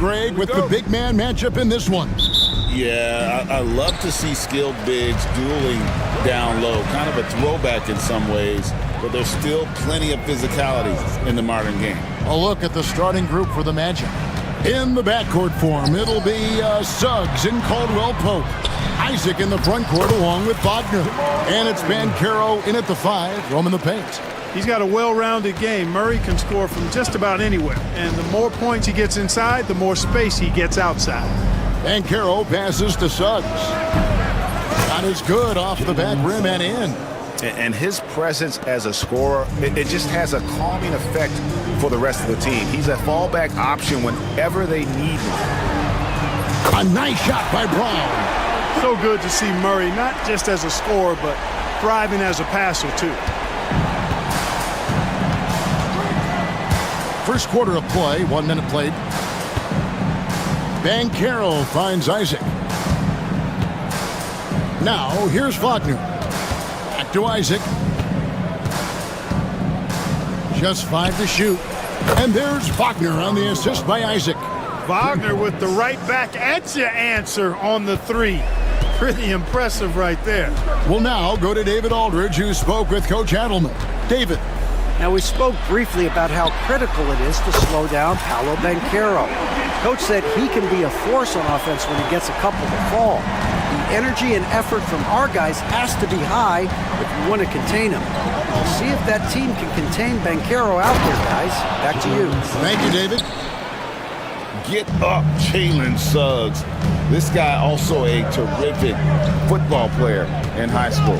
Greg, with the big man matchup in this one. Yeah, I love to see skilled bigs dueling down low. Kind of a throwback in some ways, but there's still plenty of physicality in the modern game. A look at the starting group for the Magic. In the backcourt form, it'll be Suggs and Caldwell Pope. Isaac in the front court along with Wagner. And it's Banchero in at the 5, roaming the paint. He's got a well-rounded game. Murray can score from just about anywhere. And the more points he gets inside, the more space he gets outside. Banchero passes to Suggs. Not as good off the back rim and in. And his presence as a scorer, it just has a calming effect for the rest of the team. He's a fallback option whenever they need him. A nice shot by Brown. So good to see Murray, not just as a scorer, but thriving as a passer, too. First quarter of play, 1 minute played. Banchero finds Isaac. Now, here's Wagner. Back to Isaac. Just 5 to shoot. And there's Wagner on the assist by Isaac. Wagner with the right back at your answer on the 3. Pretty impressive right there. We'll now go to David Aldridge, who spoke with Coach Adelman. David. Now, we spoke briefly about how critical it is to slow down Paolo Banchero. Coach said he can be a force on offense when he gets a couple to fall. The energy and effort from our guys has to be high if you want to contain him. We'll see if that team can contain Banchero out there, guys. Back to you. Thank you, David. Get up, Jalen Suggs. This guy also a terrific football player in high school.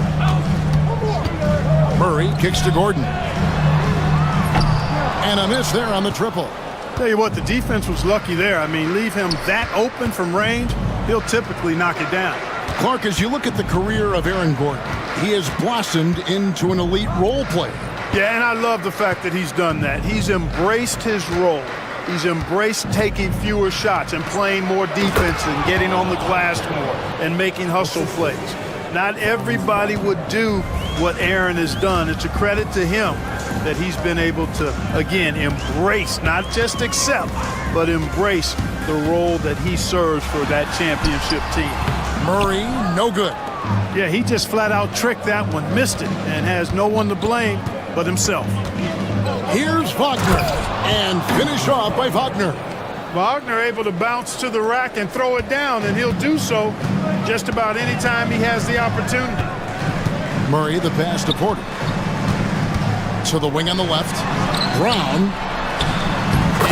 Murray kicks to Gordon. And a miss there on the triple. Tell you what, the defense was lucky there. I mean, leave him that open from range, he'll typically knock it down. Clark, as you look at the career of Aaron Gordon, he has blossomed into an elite role player. Yeah, and I love the fact that he's done that. He's embraced his role. He's embraced taking fewer shots and playing more defense and getting on the glass more and making hustle plays. Not everybody would do what Aaron has done. It's a credit to him that he's been able to, again, embrace, not just accept, but embrace the role that he serves for that championship team. Murray, no good. Yeah, he just flat out tricked that one, missed it, and has no one to blame but himself. Here's Wagner, and finish off by Wagner. Wagner able to bounce to the rack and throw it down, and he'll do so just about any time he has the opportunity. Murray, the pass to Porter. To the wing on the left. Brown.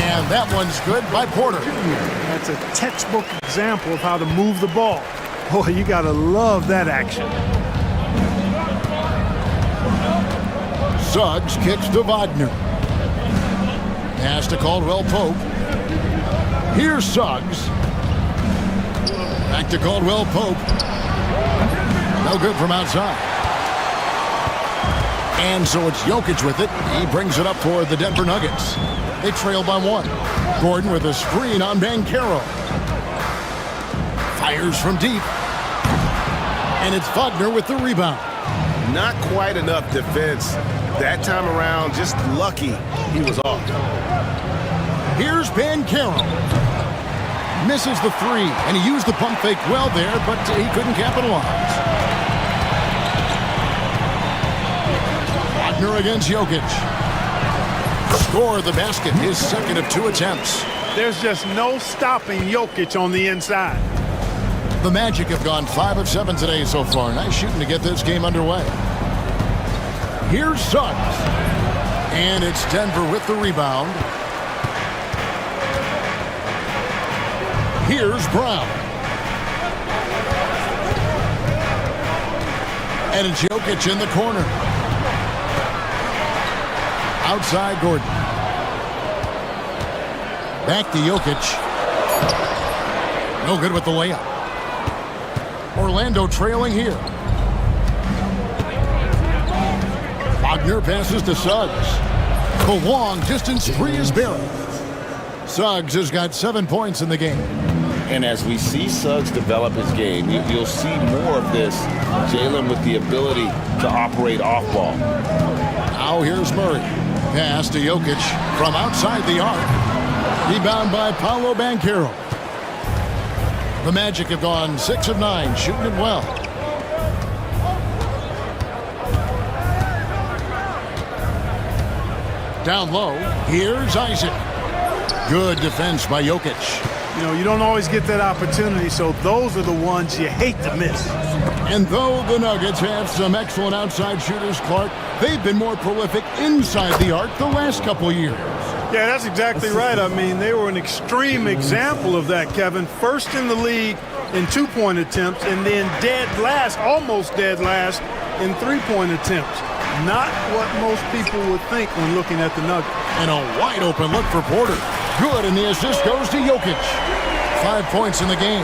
And that one's good by Porter. That's a textbook example of how to move the ball. Boy, you got to love that action. Suggs kicks to Wagner. Pass to Caldwell Pope. Here's Suggs. Back to Caldwell Pope. No good from outside. And so it's Jokic with it. He brings it up for the Denver Nuggets. They trail by 1. Gordon with a screen on Banchero. Fires from deep. And it's Wagner with the rebound. Not quite enough defense. That time around, just lucky he was off. Here's Banchero. Misses the 3, and he used the pump fake well there, but he couldn't capitalize. Wagner against Jokic. Score the basket, his second of 2 attempts. There's just no stopping Jokic on the inside. The Magic have gone 5 of 7 today so far. Nice shooting to get this game underway. Here's Suggs. And it's Denver with the rebound. Here's Brown. And it's Jokic in the corner. Outside Gordon. Back to Jokic. No good with the layup. Orlando trailing here. Wagner passes to Suggs. The long distance 3 is buried. Suggs has got 7 points in the game. And as we see Suggs develop his game, you'll see more of this. Jalen with the ability to operate off ball. Now here's Murray. Pass to Jokic from outside the arc. Rebound by Paolo Banchero. The Magic have gone 6 of 9, shooting it well. Down low, here's Isaac. Good defense by Jokic. You know, you don't always get that opportunity, so those are the ones you hate to miss. And though the Nuggets have some excellent outside shooters, Clark, they've been more prolific inside the arc the last couple years. Yeah, that's exactly right. I mean, they were an extreme example of that, Kevin. First in the league in two-point attempts, and then dead last, almost dead last, in three-point attempts. Not what most people would think when looking at the Nuggets. And a wide-open look for Porter. Good, and the assist goes to Jokic. 5 points in the game.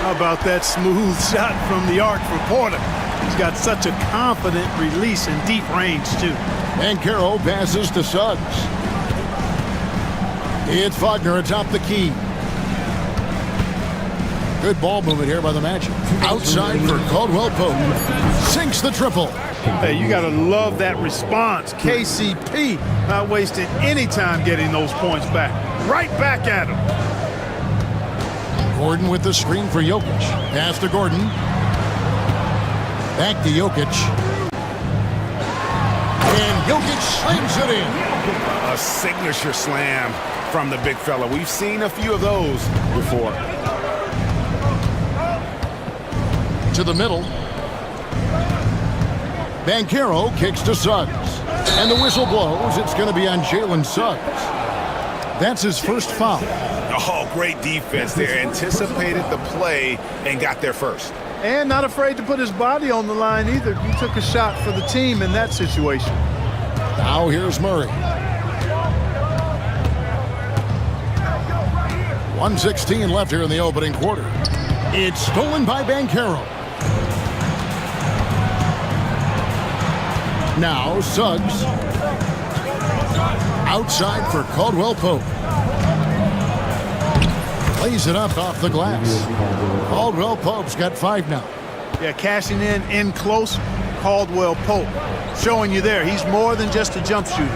How about that smooth shot from the arc for Porter? He's got such a confident release in deep range, too. Banchero passes to Suggs. It's Wagner atop the key. Good ball movement here by the Magic. Outside for Caldwell Pope. Sinks the triple. Hey, you got to love that response. KCP not wasting any time getting those points back. Right back at him. Gordon with the screen for Jokic. Pass to Gordon. Back to Jokic. And Jokic slams it in. A signature slam from the big fella. We've seen a few of those before. To the middle. Banchero kicks to Suggs. And the whistle blows. It's going to be on Jalen Suggs. That's his first foul. Oh, great defense there. Anticipated the play and got there first. And not afraid to put his body on the line either. He took a shot for the team in that situation. Now here's Murray. 1:16 left here in the opening quarter. It's stolen by Banchero. Now Suggs. Outside for Caldwell Pope. Lays it up off the glass. Caldwell Pope's got 5 now. Yeah, cashing in close. Caldwell Pope showing you there. He's more than just a jump shooter.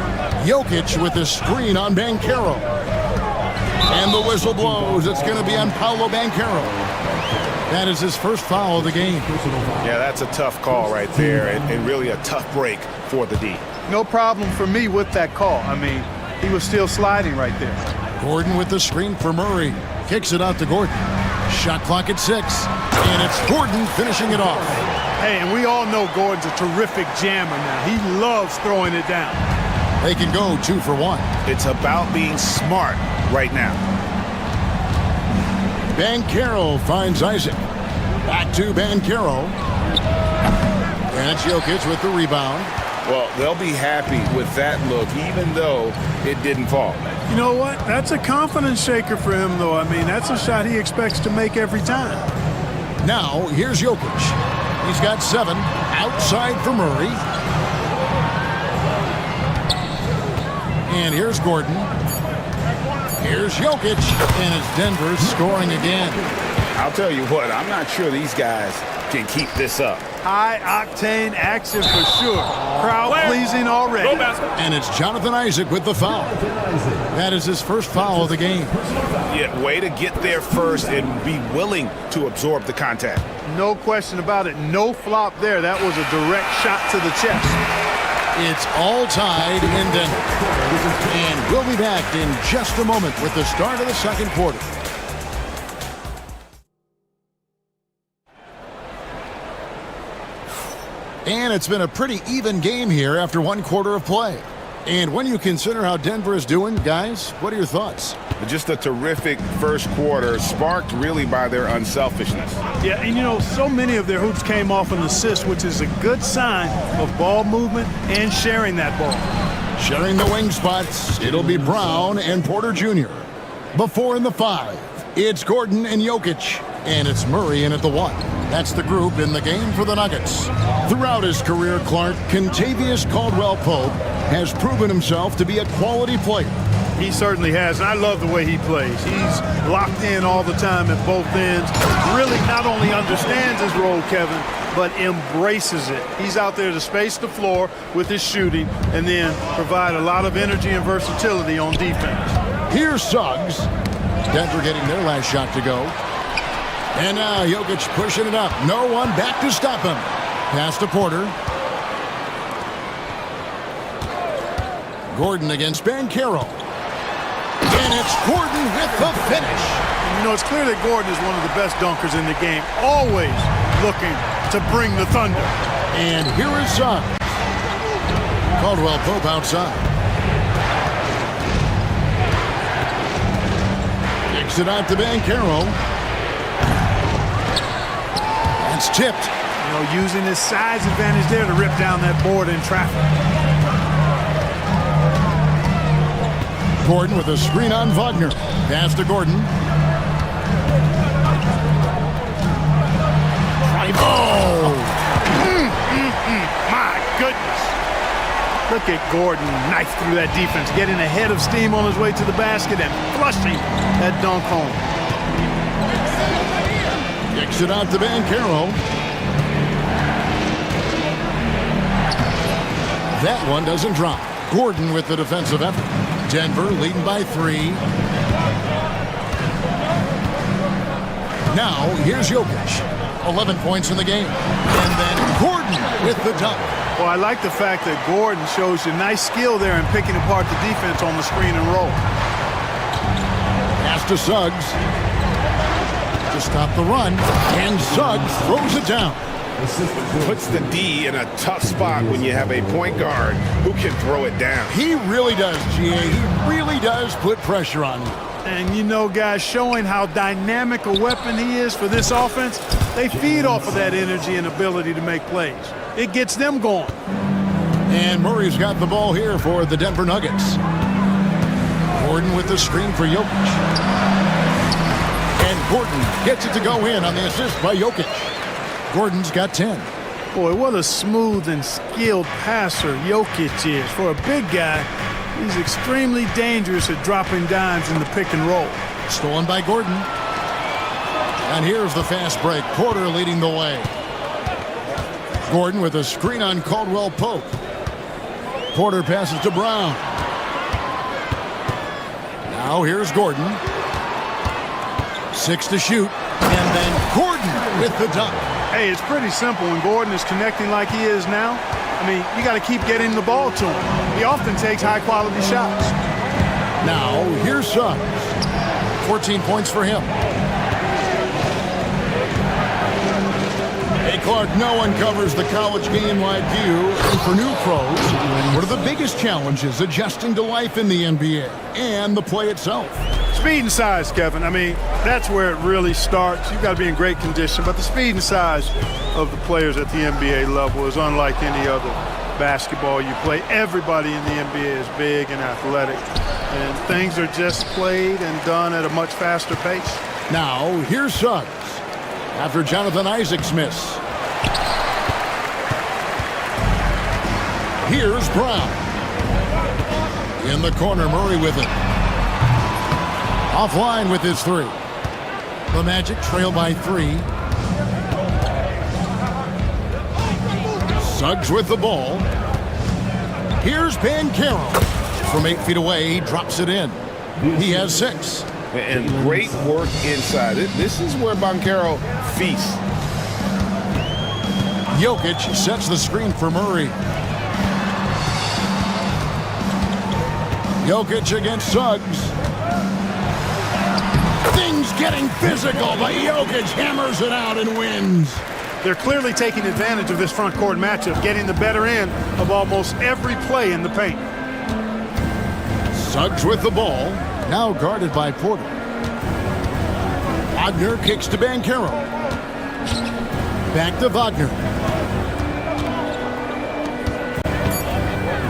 Jokic with the screen on Banchero. And the whistle blows. It's going to be on Paolo Banchero. That is his first foul of the game. Yeah, that's a tough call right there, and really a tough break for the D. No problem for me with that call. I mean, he was still sliding right there. Gordon with the screen for Murray. Kicks it out to Gordon. Shot clock at 6. And it's Gordon finishing it off. Hey, and we all know Gordon's a terrific jammer now. He loves throwing it down. They can go 2 for 1. It's about being smart right now. Banchero finds Isaac. Back to Banchero. And it's Jokic with the rebound. Well, they'll be happy with that look, even though it didn't fall. You know what? That's a confidence shaker for him, though. I mean, that's a shot he expects to make every time. Now, here's Jokic. He's got 7. Outside for Murray. And here's Gordon. Here's Jokic. And it's Denver scoring again. I'll tell you what, I'm not sure these guys can keep this up. High-octane action for sure. Crowd-pleasing already. And it's Jonathan Isaac with the foul. That is his first foul of the game. Yeah, way to get there first and be willing to absorb the contact. No question about it. No flop there. That was a direct shot to the chest. It's all tied in Denver. And we'll be back in just a moment with the start of the second quarter. And it's been a pretty even game here after 1 quarter of play. And when you consider how Denver is doing, guys, what are your thoughts? Just a terrific first quarter, sparked really by their unselfishness. Yeah, and you know, so many of their hoops came off an assist, which is a good sign of ball movement and sharing that ball. Sharing the wing spots, it'll be Brown and Porter Jr. Before in the 5, it's Gordon and Jokic. And it's Murray in at the 1. That's the group in the game for the Nuggets. Throughout his career, Clark, Kentavious Caldwell-Pope has proven himself to be a quality player. He certainly has, and I love the way he plays. He's locked in all the time at both ends. Really not only understands his role, Kevin, but embraces it. He's out there to space the floor with his shooting and then provide a lot of energy and versatility on defense. Here's Suggs. Denver getting their last shot to go. And now Jokic pushing it up. No one back to stop him. Pass to Porter. Gordon against Banchero. And it's Gordon with the finish. You know, it's clear that Gordon is one of the best dunkers in the game, always looking to bring the thunder. And here is Suggs. Caldwell Pope outside. Kicks it out to Banchero. It's tipped. You know, using his size advantage there to rip down that board in traffic. Gordon with a screen on Wagner. Pass to Gordon. Oh! My goodness. Look at Gordon knife through that defense, getting ahead of steam on his way to the basket and flushing that dunk home. Kicks it out to Banchero. That one doesn't drop. Gordon with the defensive effort. Denver leading by 3. Now, here's Jokic. 11 points in the game. And then Gordon with the dunk. Well, I like the fact that Gordon shows you nice skill there in picking apart the defense on the screen and roll. Pass to Suggs. To stop the run. And Suggs throws it down. Puts the D in a tough spot when you have a point guard who can throw it down. He really does, GA. He really does put pressure on you. And you know, guys, showing how dynamic a weapon he is for this offense, they feed off of that energy and ability to make plays. It gets them going. And Murray's got the ball here for the Denver Nuggets. Gordon with the screen for Jokic. And Gordon gets it to go in on the assist by Jokic. Gordon's got 10. Boy, what a smooth and skilled passer Jokic is. For a big guy, he's extremely dangerous at dropping dimes in the pick and roll. Stolen by Gordon. And here's the fast break. Porter leading the way. Gordon with a screen on Caldwell Pope. Porter passes to Brown. Now here's Gordon. 6 to shoot. And then Gordon with the dunk. Hey, it's pretty simple when Gordon is connecting like he is now. I mean, you got to keep getting the ball to him. He often takes high-quality shots. Now, here's Suggs. 14 points for him. Hey, Clark, no one covers the college game like you. And for new pros, what are the biggest challenges adjusting to life in the NBA and the play itself? Speed and size, Kevin. I mean, that's where it really starts. You've got to be in great condition, but the speed and size of the players at the NBA level is unlike any other basketball you play. Everybody in the NBA is big and athletic, and things are just played and done at a much faster pace. Now, here's Suggs after Jonathan Isaac's miss. Here's Brown. In the corner, Murray with it. Offline with his 3. The Magic trail by 3. Suggs with the ball. Here's Banchero. From 8 feet away, he drops it in. He has 6. And great work inside. This is where Banchero feasts. Jokic sets the screen for Murray. Jokic against Suggs. Things getting physical, but Jokic hammers it out and wins. They're clearly taking advantage of this front court matchup, getting the better end of almost every play in the paint. Suggs with the ball, now guarded by Porter. Wagner kicks to Banchero. Back to Wagner.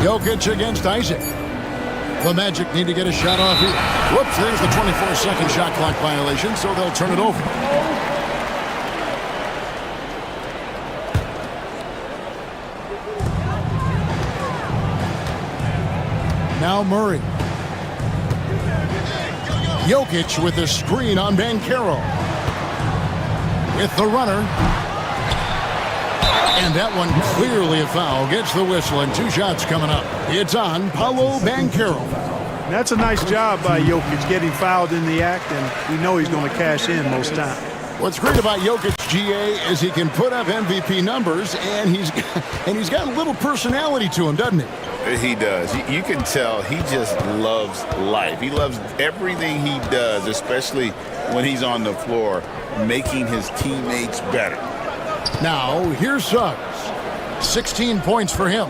Jokic against Isaac. The Magic need to get a shot off here. Whoops, there's the 24-second shot clock violation, so they'll turn it over. Now Murray. Jokic with the screen on Banchero. With the runner. And that one clearly a foul. Gets the whistle and 2 shots coming up. It's on Paolo Banchero. That's a nice job by Jokic getting fouled in the act, and we know he's going to cash in most times. What's great about Jokic, GA, is he can put up MVP numbers, and he's got a little personality to him, doesn't he? He does. You can tell he just loves life. He loves everything he does, especially when he's on the floor, making his teammates better. Now, here's Suggs. 16 points for him.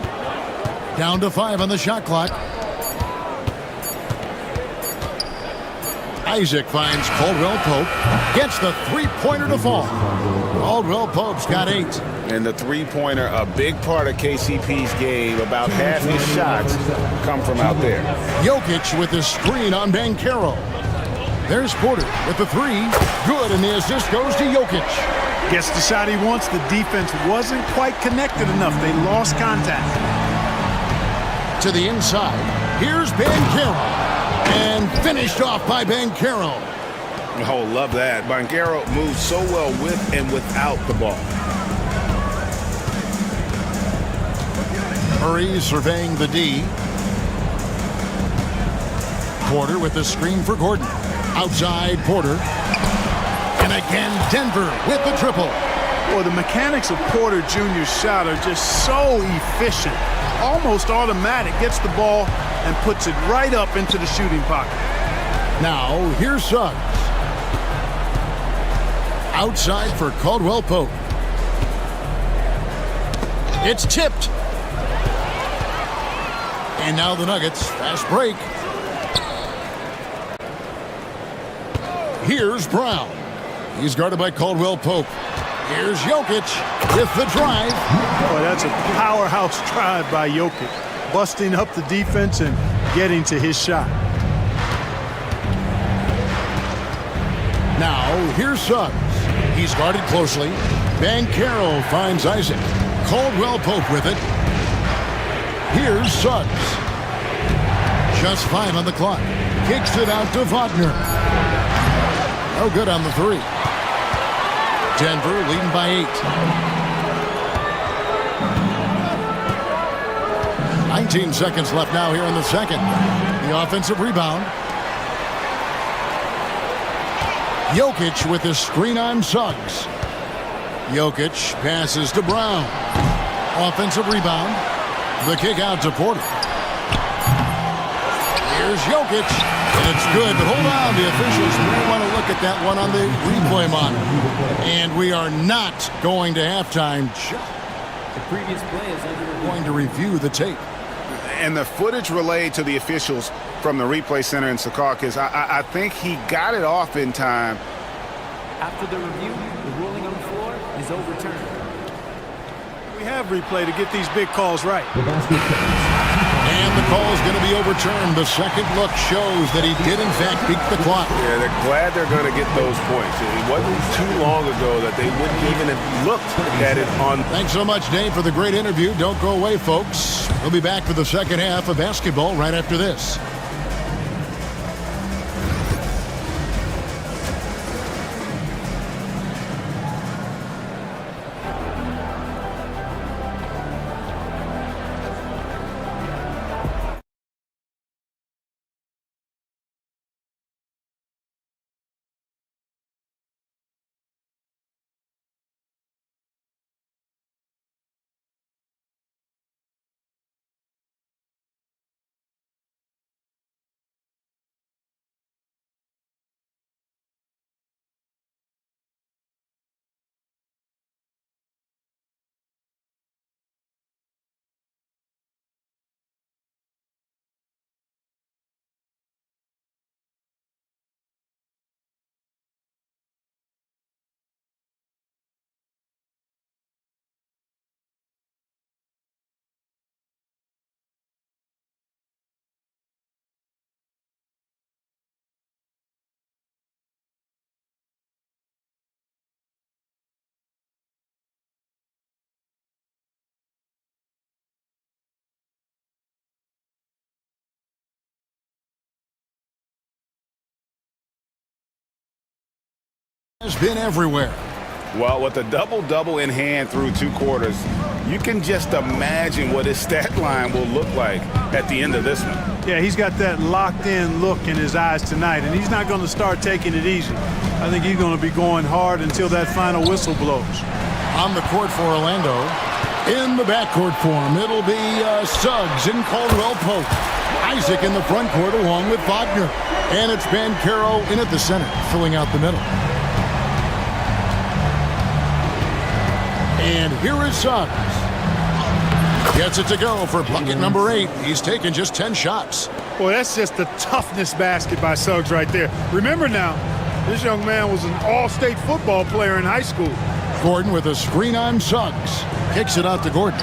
Down to 5 on the shot clock. Isaac finds Caldwell Pope. Gets the three-pointer to fall. Caldwell Pope's got 8. And the three-pointer, a big part of KCP's game. About half his shots come from out there. Jokic with the screen on Banchero. There's Porter with the 3. Good, and the assist goes to Jokic. Gets the shot he wants. The defense wasn't quite connected enough. They lost contact. To the inside. Here's Banchero. And finished off by Banchero. Oh, love that. Banchero moves so well with and without the ball. Murray surveying the D. Porter with the screen for Gordon. Outside Porter. And again Denver with the triple. Boy, the mechanics of Porter Jr.'s shot are just so efficient. Almost automatic. Gets the ball and puts it right up into the shooting pocket. Now, here's Suggs. Outside for Caldwell Pope. It's tipped. And now the Nuggets. Fast break. Here's Brown. He's guarded by Caldwell Pope. Here's Jokic with the drive. Boy, that's a powerhouse drive by Jokic. Busting up the defense and getting to his shot. Now, here's Suggs. He's guarded closely. Banchero finds Isaac. Caldwell Pope with it. Here's Suggs. Just 5 on the clock. Kicks it out to Wagner. No good on the 3. Denver leading by 8. 19 seconds left now here in the second. The offensive rebound. Jokic with the screen on Suggs. Jokic passes to Brown. Offensive rebound. The kick out to Porter. Here's Jokic. And it's good, but hold on. The officials may want to look at that one on the replay monitor. And we are not going to halftime. The previous play is under going to review the tape. And the footage relayed to the officials from the replay center in Secaucus, I think he got it off in time. After the review, the ruling on the floor is overturned. We have replay to get these big calls right. And the call is going to be overturned. The second look shows that he did, in fact, beat the clock. Yeah, they're glad they're going to get those points. It wasn't too long ago that they wouldn't even have looked at it on. Thanks so much, Dave, for the great interview. Don't go away, folks. We'll be back for the second half of basketball right after this. Has been everywhere. Well, with a double-double in hand through 2 quarters, You can just imagine what his stat line will look like at the end of this one. Yeah, he's got that locked-in look in his eyes tonight, and he's not going to start taking it easy. I think he's going to be going hard until that final whistle blows. On the court for Orlando. In the backcourt form, it'll be Suggs and Caldwell-Pope. Isaac in the front court along with Wagner. And it's Bancaro in at the center, filling out the middle. And here is Suggs. Gets it to go for bucket number 8. He's taken just 10 shots. Boy, that's just the toughness basket by Suggs right there. Remember now, this young man was an all-state football player in high school. Gordon with a screen on Suggs. Kicks it out to Gordon.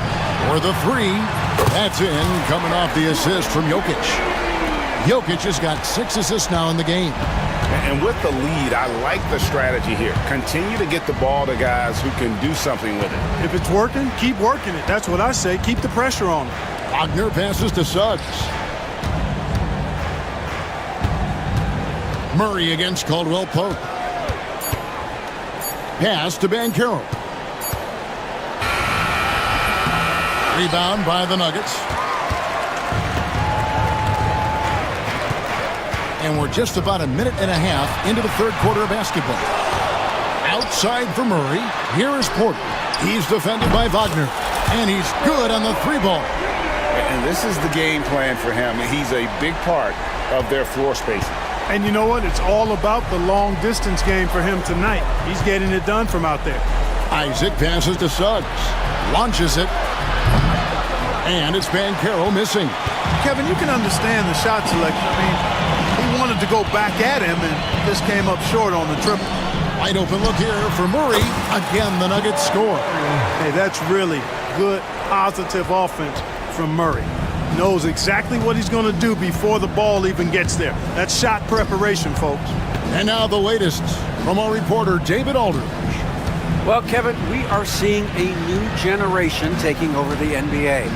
For the 3. That's in, coming off the assist from Jokic. Jokic has got 6 assists now in the game. And with the lead, I like the strategy here. Continue to get the ball to guys who can do something with it. If it's working, keep working it. That's what I say. Keep the pressure on him. Wagner passes to Suggs. Murray against Caldwell-Pope. Pass to Bancaro. Rebound by the Nuggets. And we're just about a minute and a half into the third quarter of basketball. Outside for Murray. Here is Porter. He's defended by Wagner. And he's good on the 3 ball. And this is the game plan for him. He's a big part of their floor spacing. And you know what? It's all about the long distance game for him tonight. He's getting it done from out there. Isaac passes to Suggs. Launches it. And it's Bancaro missing. Kevin, you can understand the shot selection. I mean, he wanted to go back at him and just came up short on the triple. Wide open look here for Murray. Again, the Nuggets score. Hey, that's really good, positive offense from Murray. Knows exactly what he's going to do before the ball even gets there. That's shot preparation, folks. And now the latest from our reporter, David Aldridge. Well, Kevin, we are seeing a new generation taking over the NBA.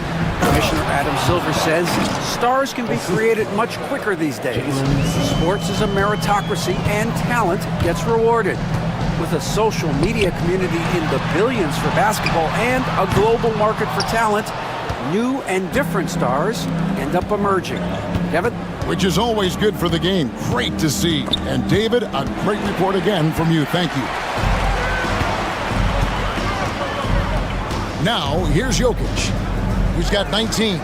Commissioner Adam Silver says stars can be created much quicker these days. Sports is a meritocracy and talent gets rewarded. With a social media community in the billions for basketball and a global market for talent, new and different stars end up emerging. Kevin? Which is always good for the game. Great to see. And David, a great report again from you. Thank you. Now, here's Jokic, who's got 19.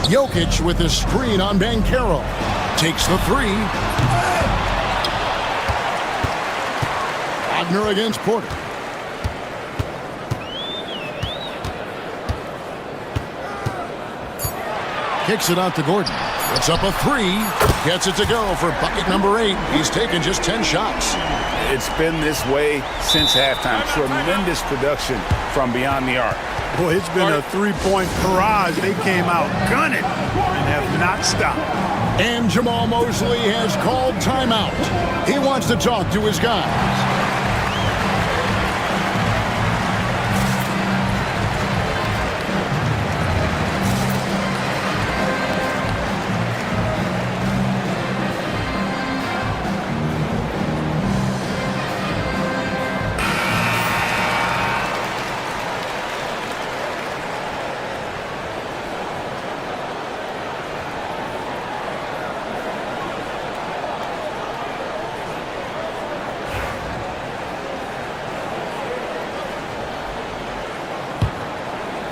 Jokic with a screen on Bancaro. Takes the 3. Wagner against Porter. Kicks it out to Gordon. It's up a 3. Gets it to go for bucket number 8. He's taken just 10 shots. It's been this way since halftime. Tremendous production from beyond the arc. Boy, it's been a three-point barrage. They came out gunning and have not stopped. And Jamal Mosley has called timeout. He wants to talk to his guys.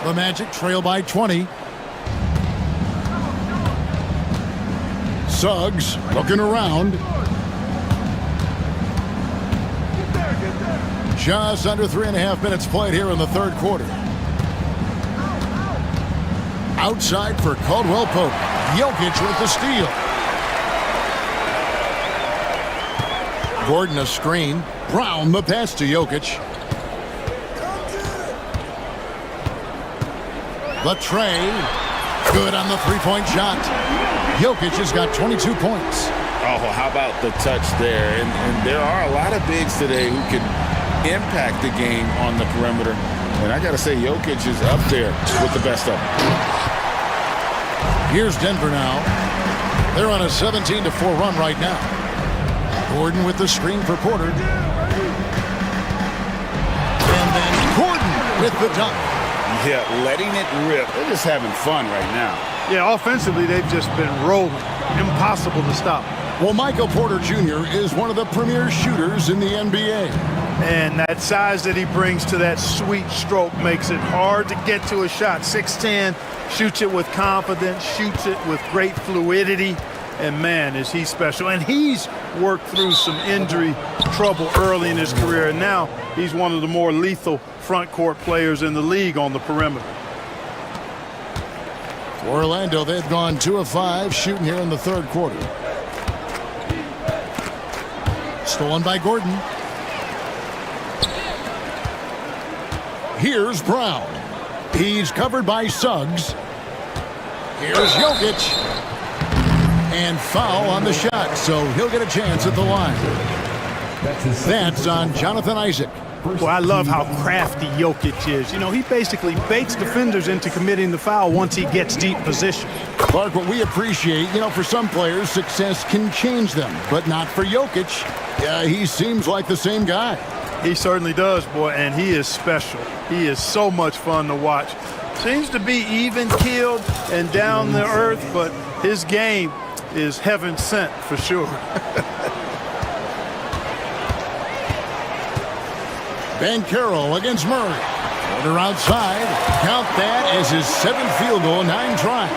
The Magic trail by 20. Suggs looking around. Just under 3.5 minutes played here in the third quarter. Outside for Caldwell-Pope. Jokic with the steal. Gordon a screen. Brown the pass to Jokic. The tray, good on the three-point shot. Jokic has got 22 points. Oh, how about the touch there? And there are a lot of bigs today who can impact the game on the perimeter. And I got to say, Jokic is up there with the best of them. Here's Denver now. They're on a 17-4 run right now. Gordon with the screen for Porter. And then Gordon with the dunk. Yeah, letting it rip. They're just having fun right now. Yeah, offensively, they've just been rolling. Impossible to stop. Well, Michael Porter Jr. is one of the premier shooters in the NBA. And that size that he brings to that sweet stroke makes it hard to get to a shot. 6'10", shoots it with confidence, shoots it with great fluidity. And man, is he special. And he's worked through some injury trouble early in his career. And now he's one of the more lethal front court players in the league on the perimeter. For Orlando, they've gone 2 of 5 shooting here in the third quarter. Stolen by Gordon. Here's Brown. He's covered by Suggs. Here's Jokic. And foul on the shot, so he'll get a chance at the line. That's on Jonathan Isaac. Well, I love how crafty Jokic is. You know, he basically baits defenders into committing the foul once he gets deep position. Clark, what we appreciate, for some players, success can change them, but not for Jokic. He seems like the same guy. He certainly does, boy, and he is special. He is so much fun to watch. Seems to be even-keeled and down to earth, but his game is heaven sent for sure. Banchero against Murray. Quarter outside. Count that as his 7th field goal in 9 tries.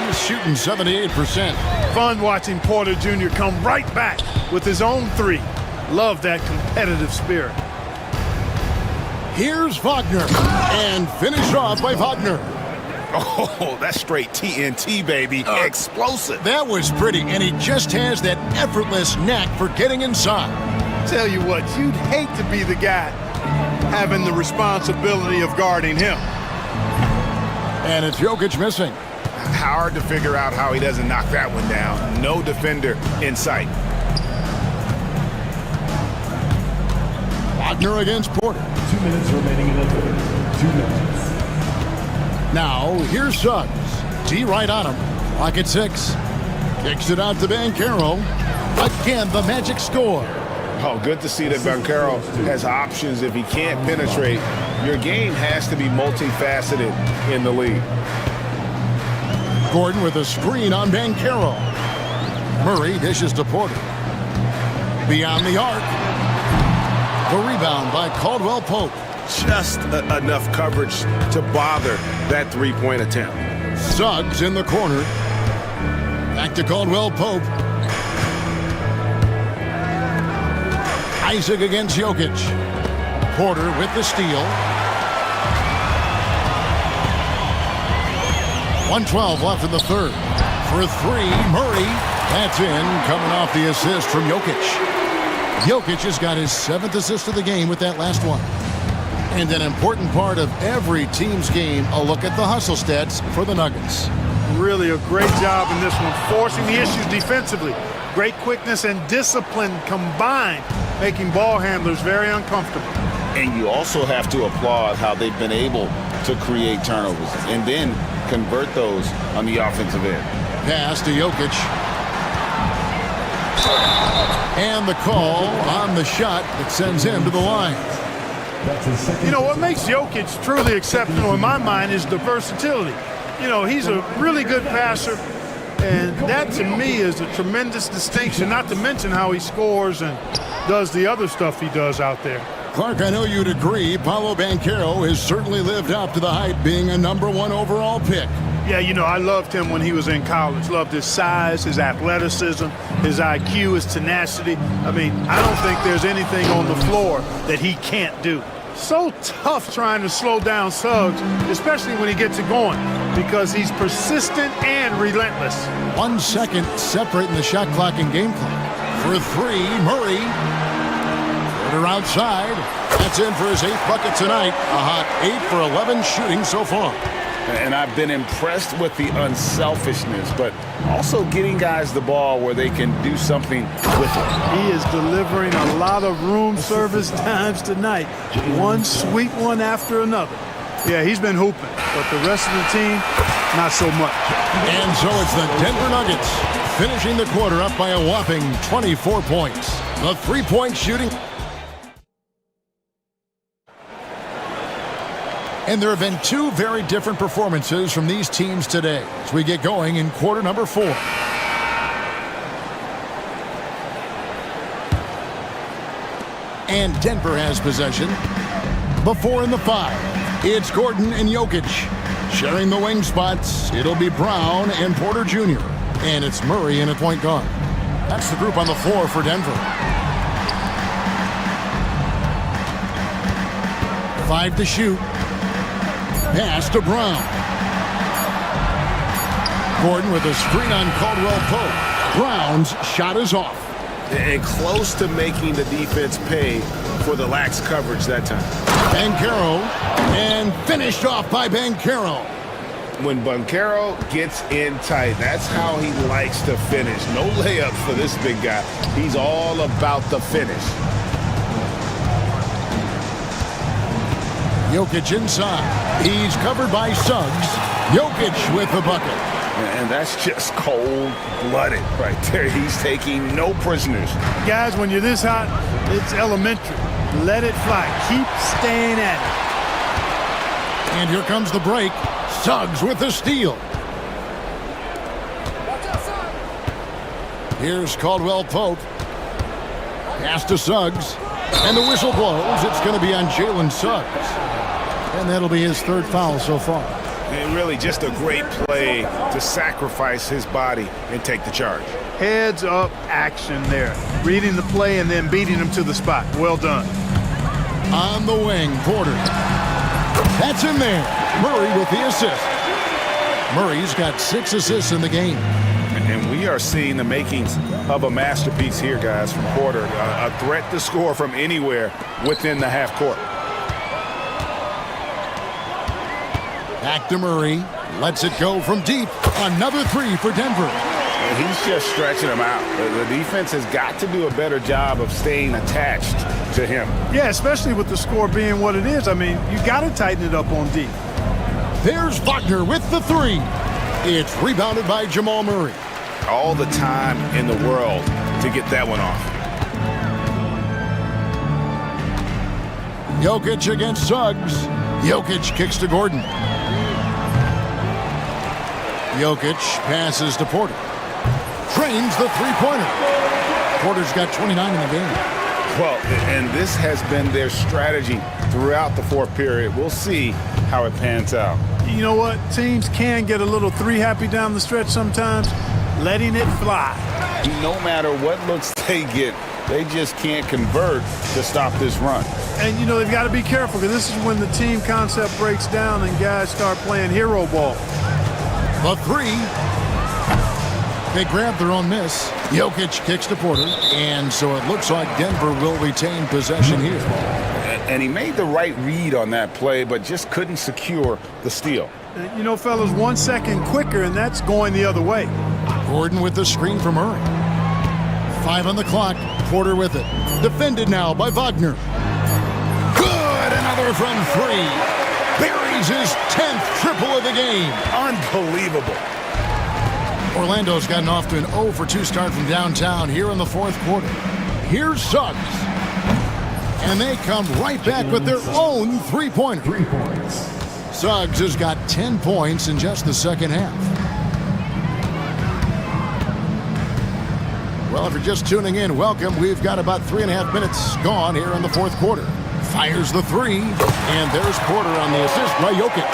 He's shooting 78%. Fun watching Porter Jr. come right back with his own 3. Love that competitive spirit. Here's Wagner. And finished off by Wagner. Oh, that's straight TNT, baby. Explosive. That was pretty, and he just has that effortless knack for getting inside. Tell you what, you'd hate to be the guy having the responsibility of guarding him. And it's Jokic missing. Hard to figure out how he doesn't knock that one down. No defender in sight. Wagner against Porter. 2 minutes remaining in the third. 2 minutes. Now, here's Suggs. D right on him. Clock at 6. Kicks it out to Banchero. Again, the magic score. Oh, good to see that Banchero has options if he can't penetrate. Your game has to be multifaceted in the league. Gordon with a screen on Banchero. Murray dishes to Porter. Beyond the arc. The rebound by Caldwell Pope. Just enough coverage to bother that three-point attempt. Suggs in the corner. Back to Caldwell Pope. Isaac against Jokic. Porter with the steal. 1:12 left in the third. For 3, Murray. That's in, coming off the assist from Jokic. Jokic has got his 7th assist of the game with that last one. And an important part of every team's game, a look at the hustle stats for the Nuggets. Really a great job in this one, forcing the issues defensively. Great quickness and discipline combined, making ball handlers very uncomfortable. And you also have to applaud how they've been able to create turnovers and then convert those on the offensive end. Pass to Jokic. And the call on the shot that sends him to the line. You know, what makes Jokic truly exceptional in my mind is the versatility. You know, he's a really good passer, and that to me is a tremendous distinction, not to mention how he scores and does the other stuff he does out there. Clark, I know you'd agree, Paolo Banchero has certainly lived up to the hype, being a #1 overall pick. Yeah, you know, I loved him when he was in college. Loved his size, his athleticism, his IQ, his tenacity. I mean, I don't think there's anything on the floor that he can't do. So tough trying to slow down Suggs, especially when he gets it going, because he's persistent and relentless. 1 second separating the shot clock and game clock. For 3, Murray. Porter outside. That's in for his 8th bucket tonight. A hot 8 for 11 shooting so far. And I've been impressed with the unselfishness, but also getting guys the ball where they can do something with it. He is delivering a lot of room service times tonight. One sweet one after another. Yeah, he's been hooping, but the rest of the team, not so much. And so it's the Denver Nuggets finishing the quarter up by a whopping 24 points. The three-point shooting. And there have been two very different performances from these teams today as we get going in quarter number 4. And Denver has possession. Before in the 5, it's Gordon and Jokic. Sharing the wing spots, it'll be Brown and Porter Jr. And it's Murray in at point guard. That's the group on the floor for Denver. 5 to shoot. Pass to Brown. Gordon with a screen on Caldwell Pope. Brown's shot is off. And close to making the defense pay for the lax coverage that time. Banchero, and finished off by Banchero. When Banchero gets in tight, that's how he likes to finish. No layups for this big guy. He's all about the finish. Jokic inside. He's covered by Suggs. Jokic with the bucket. And that's just cold-blooded right there. He's taking no prisoners. Guys, when you're this hot, it's elementary. Let it fly. Keep staying at it. And here comes the break. Suggs with the steal. Here's Caldwell Pope. Pass to Suggs. And the whistle blows. It's going to be on Jalen Suggs. And that'll be his 3rd foul so far. And really just a great play to sacrifice his body and take the charge. Heads up action there. Reading the play and then beating him to the spot. Well done. On the wing, Porter. That's in there. Murray with the assist. Murray's got 6 assists in the game. And we are seeing the makings of a masterpiece here, guys, from Porter. A threat to score from anywhere within the half court. Back to Murray. Lets it go from deep. Another 3 for Denver. And he's just stretching them out. The defense has got to do a better job of staying attached to him. Yeah, especially with the score being what it is. I mean, you got to tighten it up on deep. There's Wagner with the 3. It's rebounded by Jamal Murray. All the time in the world to get that one off. Jokic against Suggs. Jokic kicks to Gordon. Jokic passes to Porter. Trains the three-pointer. Porter's got 29 in the game. Well, and this has been their strategy throughout the 4th period. We'll see how it pans out. You know what? Teams can get a little 3-happy down the stretch sometimes. Letting it fly. No matter what looks they get, they just can't convert to stop this run. And, you know, they've got to be careful because this is when the team concept breaks down and guys start playing hero ball. The 3. They grab their own miss. Jokic kicks to Porter. And so it looks like Denver will retain possession here. And he made the right read on that play, but just couldn't secure the steal. You know, fellas, 1 second quicker, and that's going the other way. Gordon with the screen from Murray. 5 on the clock. Porter with it. Defended now by Wagner. Good! Another from 3. Buries his 10th triple of the game. Unbelievable. Orlando's gotten off to an 0 for 2 start from downtown here in the 4th quarter. Here's Suggs. And they come right back with their own 3-pointer. 3 points. Suggs has got 10 points in just the second half. Well, if you're just tuning in, welcome. We've got about 3.5 minutes gone here in the 4th quarter. Fires the 3, and there's Porter on the assist by Jokic.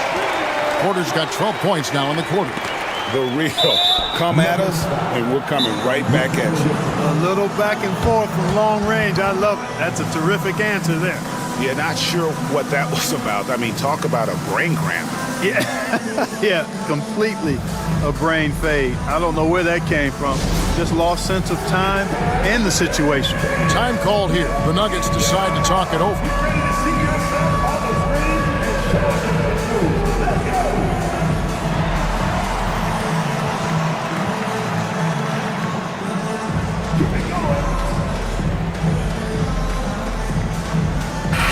Porter's got 12 points now in the quarter. The real come at us, and we're coming right back at you. A little back and forth from long range. I love it. That's a terrific answer there. Yeah, not sure what that was about. I mean, talk about a brain cramp. Yeah, yeah, completely a brain fade. I don't know where that came from. Just lost sense of time and the situation. Time called here. The Nuggets decide to talk it over.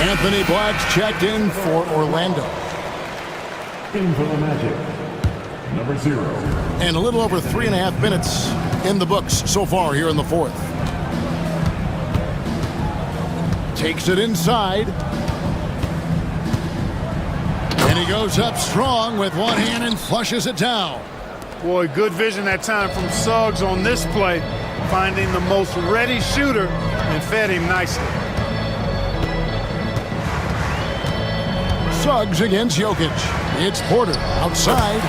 Anthony Black's checked in for Orlando. In for the Magic, number 0. And a little over 3.5 minutes in the books so far here in the 4th. Takes it inside. And he goes up strong with one hand and flushes it down. Boy, good vision that time from Suggs on this play, finding the most ready shooter and fed him nicely. Suggs against Jokic. It's Porter outside.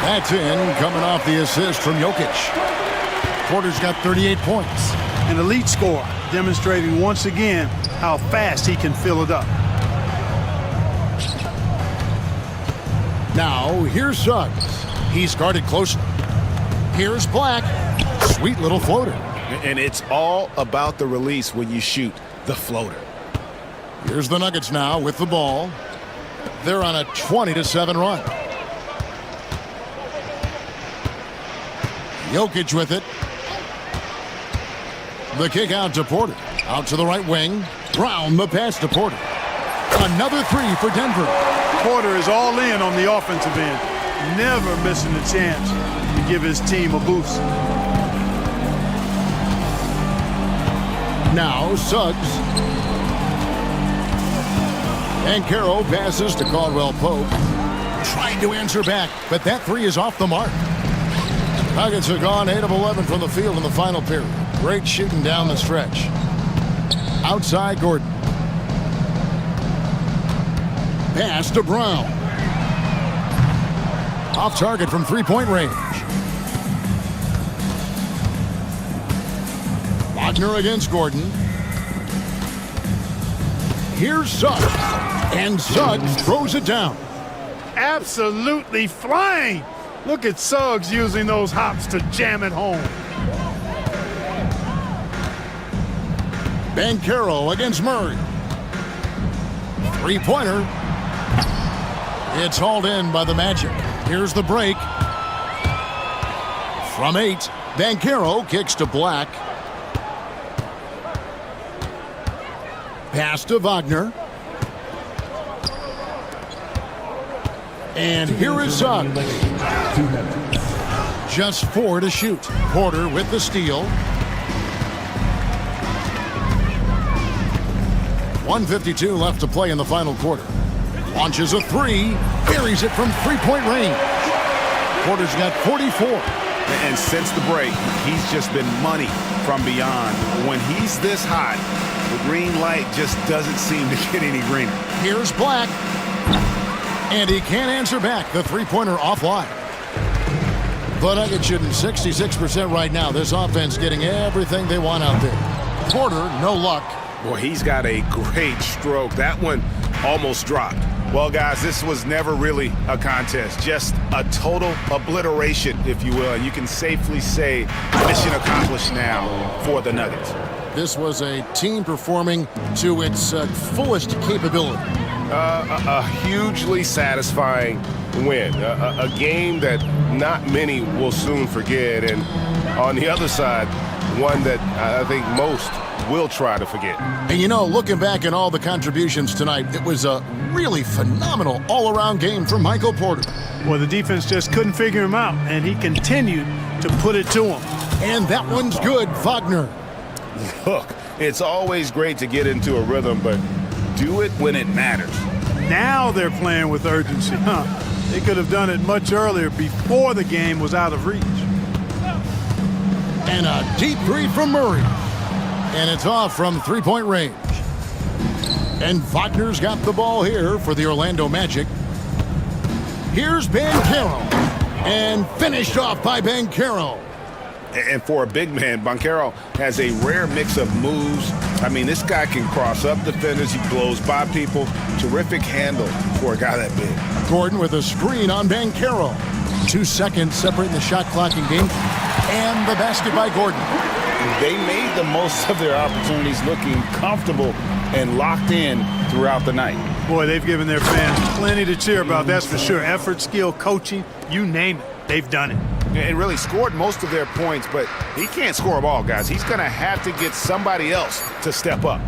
That's in, coming off the assist from Jokic. Porter's got 38 points. An elite scorer, demonstrating once again how fast he can fill it up. Now, here's Suggs. He's guarded closely. Here's Black. Sweet little floater. And it's all about the release when you shoot the floater. Here's the Nuggets now with the ball. They're on a 20-7 run. Jokic with it. The kick out to Porter. Out to the right wing. Brown the pass to Porter. Another three for Denver. Porter is all in on the offensive end, never missing a chance to give his team a boost. Now Suggs. And Caro passes to Caldwell Pope. Trying to answer back, but that three is off the mark. Nuggets have gone 8 of 11 from the field in the final period. Great shooting down the stretch. Outside Gordon. Pass to Brown. Off target from three-point range. Wagner against Gordon. Here's Suggs. And Suggs throws it down. Absolutely flying. Look at Suggs using those hops to jam it home. Banchero against Murray. Three-pointer. It's hauled in by the Magic. Here's the break. From 8, Banchero kicks to Black. Pass to Wagner. And here is Suggs. Just 4 to shoot. Porter with the steal. 1:52 left to play in the final quarter. Launches a three. Buries it from three-point range. Porter's got 44. And since the break, he's just been money from beyond. When he's this hot, the green light just doesn't seem to get any greener. Here's Black. And he can't answer back. The three-pointer offline. The Nuggets shooting 66% right now. This offense getting everything they want out there. Porter, no luck. Boy, he's got a great stroke. That one almost dropped. Well, guys, this was never really a contest. Just a total obliteration, if you will. And you can safely say mission accomplished now for the Nuggets. This was a team performing to its fullest capability. A hugely satisfying win. A game that not many will soon forget. And on the other side, one that I think most will try to forget. And you know, looking back at all the contributions tonight, it was a really phenomenal all-around game from Michael Porter. Well, the defense just couldn't figure him out, and he continued to put it to him. And that one's good, Wagner. Look, it's always great to get into a rhythm, but do it when it matters. Now they're playing with urgency, huh? They could have done it much earlier before the game was out of reach. And a deep three from Murray. And it's off from three-point range. And Wagner's got the ball here for the Orlando Magic. Here's Banchero. And finished off by Banchero. And for a big man, Banchero has a rare mix of moves. I mean, this guy can cross up defenders. He blows by people. Terrific handle for a guy that big. Gordon with a screen on Banchero. 2 seconds separating the shot clock in game. And the basket by Gordon. They made the most of their opportunities, looking comfortable and locked in throughout the night. Boy, they've given their fans plenty to cheer about, that's for sure. Effort, skill, coaching, you name it, they've done it. And really scored most of their points, but he can't score them all, guys. He's going to have to get somebody else to step up.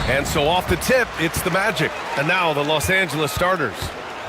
And so off the tip, it's the Magic. And now the Los Angeles starters.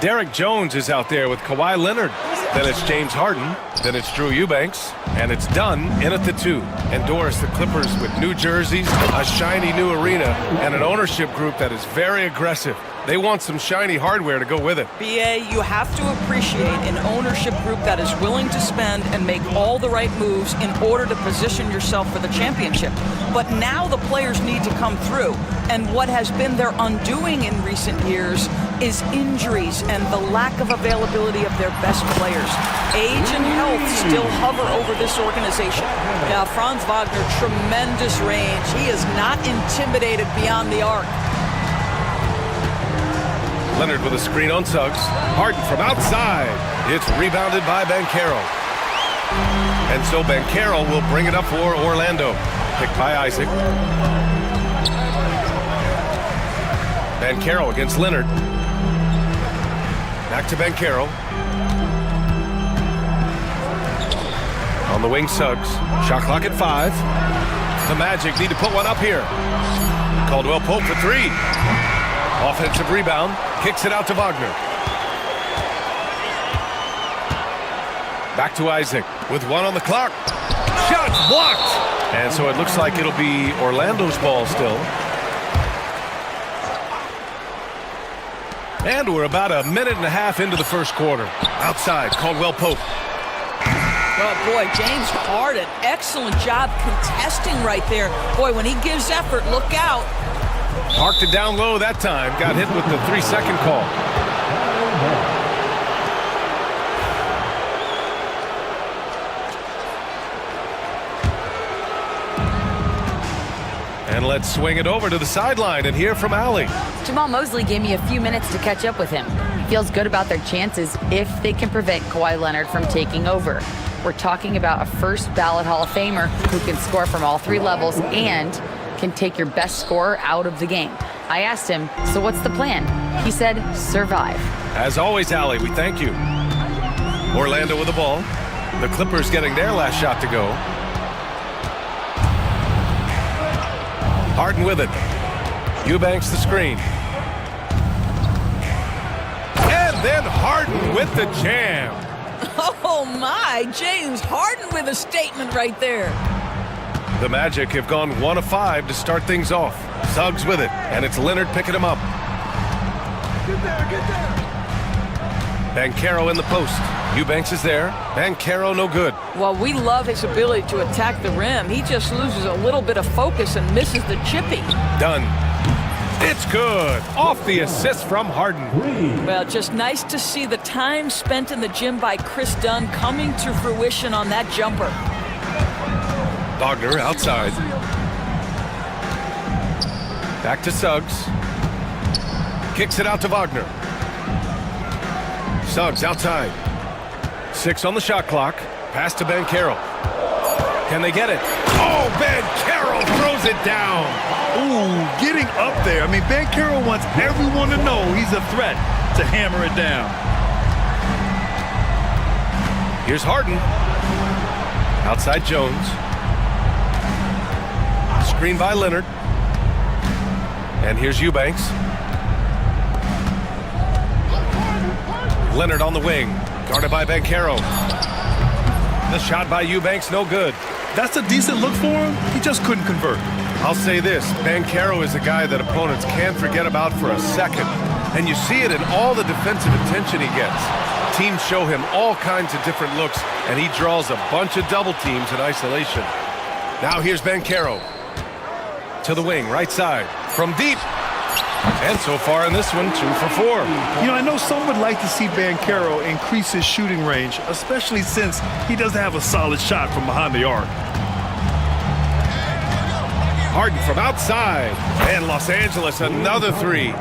Derek Jones is out there with Kawhi Leonard. Then it's James Harden. Then it's Drew Eubanks. And it's Dunn in at the 2. And Doris, the Clippers with new jerseys, a shiny new arena, and an ownership group that is very aggressive. They want some shiny hardware to go with it. BA, you have to appreciate an ownership group that is willing to spend and make all the right moves in order to position yourself for the championship. But now the players need to come through. And what has been their undoing in recent years is injuries and the lack of availability of their best players. Age and health still hover over this organization. Now, Franz Wagner, tremendous range. He is not intimidated beyond the arc. Leonard with a screen on Suggs. Harden from outside. It's rebounded by Banchero. And so Banchero will bring it up for Orlando. Picked by Isaac. Banchero against Leonard. Back to Banchero. On the wing, Suggs. Shot clock at 5. The Magic need to put one up here. Caldwell Pope for 3. Offensive rebound. Kicks it out to Wagner. Back to Isaac with 1 on the clock. Shots blocked. And so it looks like it'll be Orlando's ball still. And we're about a minute and a half into the first quarter. Outside, Caldwell Pope. Oh, boy, James Harden, excellent job contesting right there. Boy, when he gives effort, look out. Parked it down low that time. Got hit with the 3-second call. And let's swing it over to the sideline and hear from Allie. Jamal Mosley gave me a few minutes to catch up with him. He feels good about their chances if they can prevent Kawhi Leonard from taking over. We're talking about a first ballot Hall of Famer who can score from all 3 levels and can take your best scorer out of the game. I asked him, so what's the plan? He said, survive. As always, Allie, we thank you. Orlando with the ball. The Clippers getting their last shot to go. Harden with it. Eubanks the screen. And then Harden with the jam. Oh my, James Harden with a statement right there. The Magic have gone 1 of 5 to start things off. Suggs with it, and it's Leonard picking him up. Get there. Banchero in the post. Eubanks is there. Banchero no good. Well, we love his ability to attack the rim. He just loses a little bit of focus and misses the chippy. Done. It's good. Off the assist from Harden. Well, just nice to see the time spent in the gym by Chris Dunn coming to fruition on that jumper. Wagner outside. Back to Suggs. Kicks it out to Wagner. Suggs outside. 6 on the shot clock. Pass to Banchero. Can they get it? Oh, Banchero throws it down. Ooh, getting up there. I mean, Banchero wants everyone to know he's a threat to hammer it down. Here's Harden. Outside Jones. Screen by Leonard. And here's Eubanks. Leonard on the wing. Guarded by Banchero. The shot by Eubanks, no good. That's a decent look for him. He just couldn't convert. I'll say this, Banchero is a guy that opponents can't forget about for a second. And you see it in all the defensive attention he gets. Teams show him all kinds of different looks, and he draws a bunch of double teams in isolation. Now here's Banchero. To the wing, right side, from deep. And so far in this one, 2 for 4. You know, I know some would like to see Banchero increase his shooting range, especially since he doesn't have a solid shot from behind the arc. Harden from outside. And Los Angeles, another 3.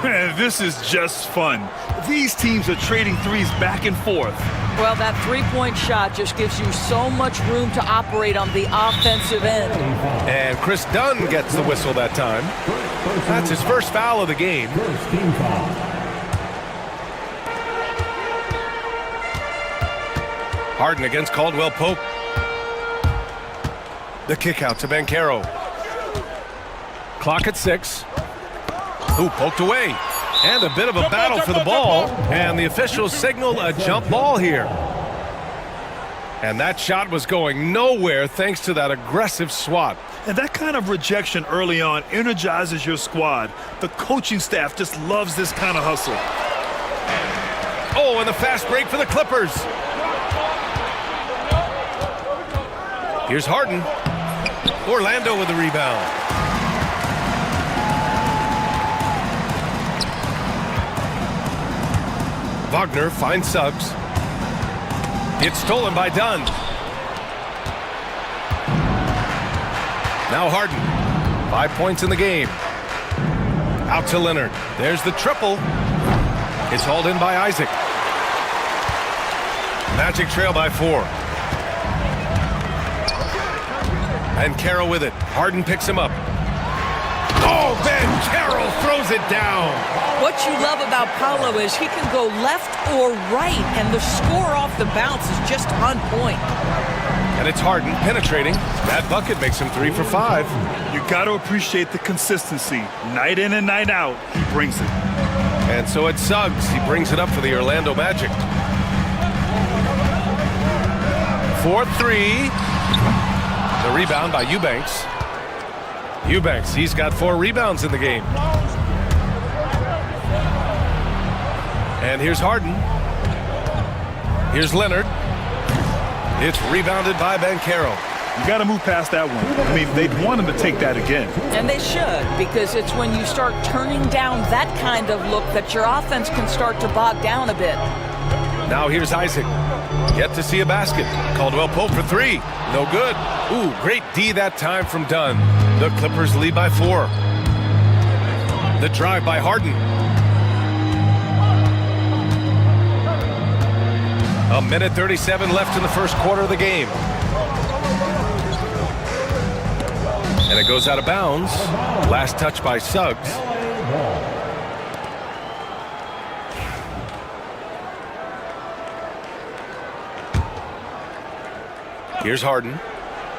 Man, this is just fun. These teams are trading threes back and forth. Well, that three-point shot just gives you so much room to operate on the offensive end. And Chris Dunn gets the whistle that time. That's his first foul of the game. First team foul. Harden against Caldwell Pope. The kick out to Banchero. Clock at 6. Ooh, poked away. And a bit of a battle for the ball. And the officials signal a jump ball here. And that shot was going nowhere thanks to that aggressive swat. And that kind of rejection early on energizes your squad. The coaching staff just loves this kind of hustle. Oh, and the fast break for the Clippers. Here's Harden. Orlando with the rebound. Wagner finds Suggs. It's stolen by Dunn. Now Harden. 5 points in the game. Out to Leonard. There's the triple. It's hauled in by Isaac. Magic trail by 4. And Carroll with it. Harden picks him up. Oh, Ben Carroll throws it down. What you love about Paolo is he can go left or right, and the score off the bounce is just on point. And it's Harden penetrating. That bucket makes him 3 for 5. You got to appreciate the consistency. Night in and night out, he brings it. And so it's Suggs. He brings it up for the Orlando Magic. 4-3. The rebound by Eubanks. Eubanks, he's got 4 rebounds in the game. And here's Harden. Here's Leonard. It's rebounded by Banchero. You got to move past that one. I mean, they'd want him to take that again. And they should, because it's when you start turning down that kind of look that your offense can start to bog down a bit. Now here's Isaac. Yet to see a basket. Caldwell Pope for 3. No good. Ooh, great D that time from Dunn. The Clippers lead by 4. The drive by Harden. A minute 37 left in the first quarter of the game. And it goes out of bounds. Last touch by Suggs. Here's Harden.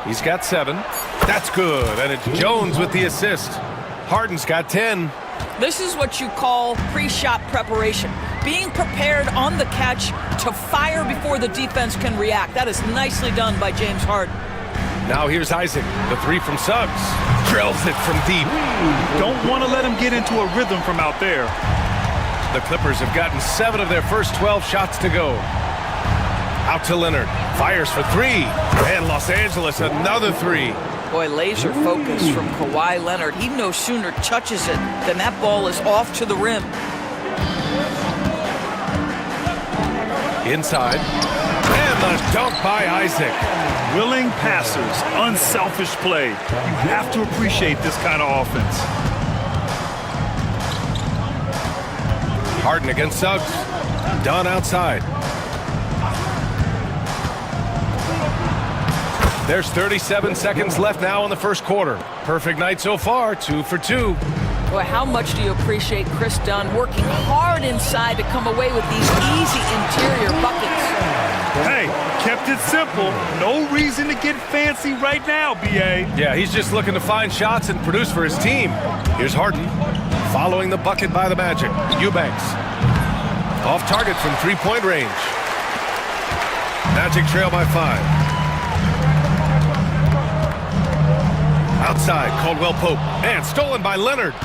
He's got 7. That's good. And it's Jones with the assist. Harden's got 10. This is what you call pre-shot preparation. Being prepared on the catch to fire before the defense can react. That is nicely done by James Harden. Now here's Isaac. The 3 from Suggs. Drills it from deep. Don't want to let him get into a rhythm from out there. The Clippers have gotten 7 of their first 12 shots to go. Out to Leonard. Fires for 3. And Los Angeles another 3. Boy, laser focus from Kawhi Leonard. He no sooner touches it than that ball is off to the rim. Inside. And the dunk by Isaac. Willing passers, unselfish play. You have to appreciate this kind of offense. Harden against Suggs. Dunn outside. There's 37 seconds left now in the first quarter. Perfect night so far, 2 for 2. Boy, how much do you appreciate Chris Dunn working hard inside to come away with these easy interior buckets? Hey, kept it simple. No reason to get fancy right now, B.A. Yeah, he's just looking to find shots and produce for his team. Here's Harden, following the bucket by the Magic. Eubanks, off target from 3-point range. Magic trail by 5. Outside, Caldwell Pope, and stolen by Leonard.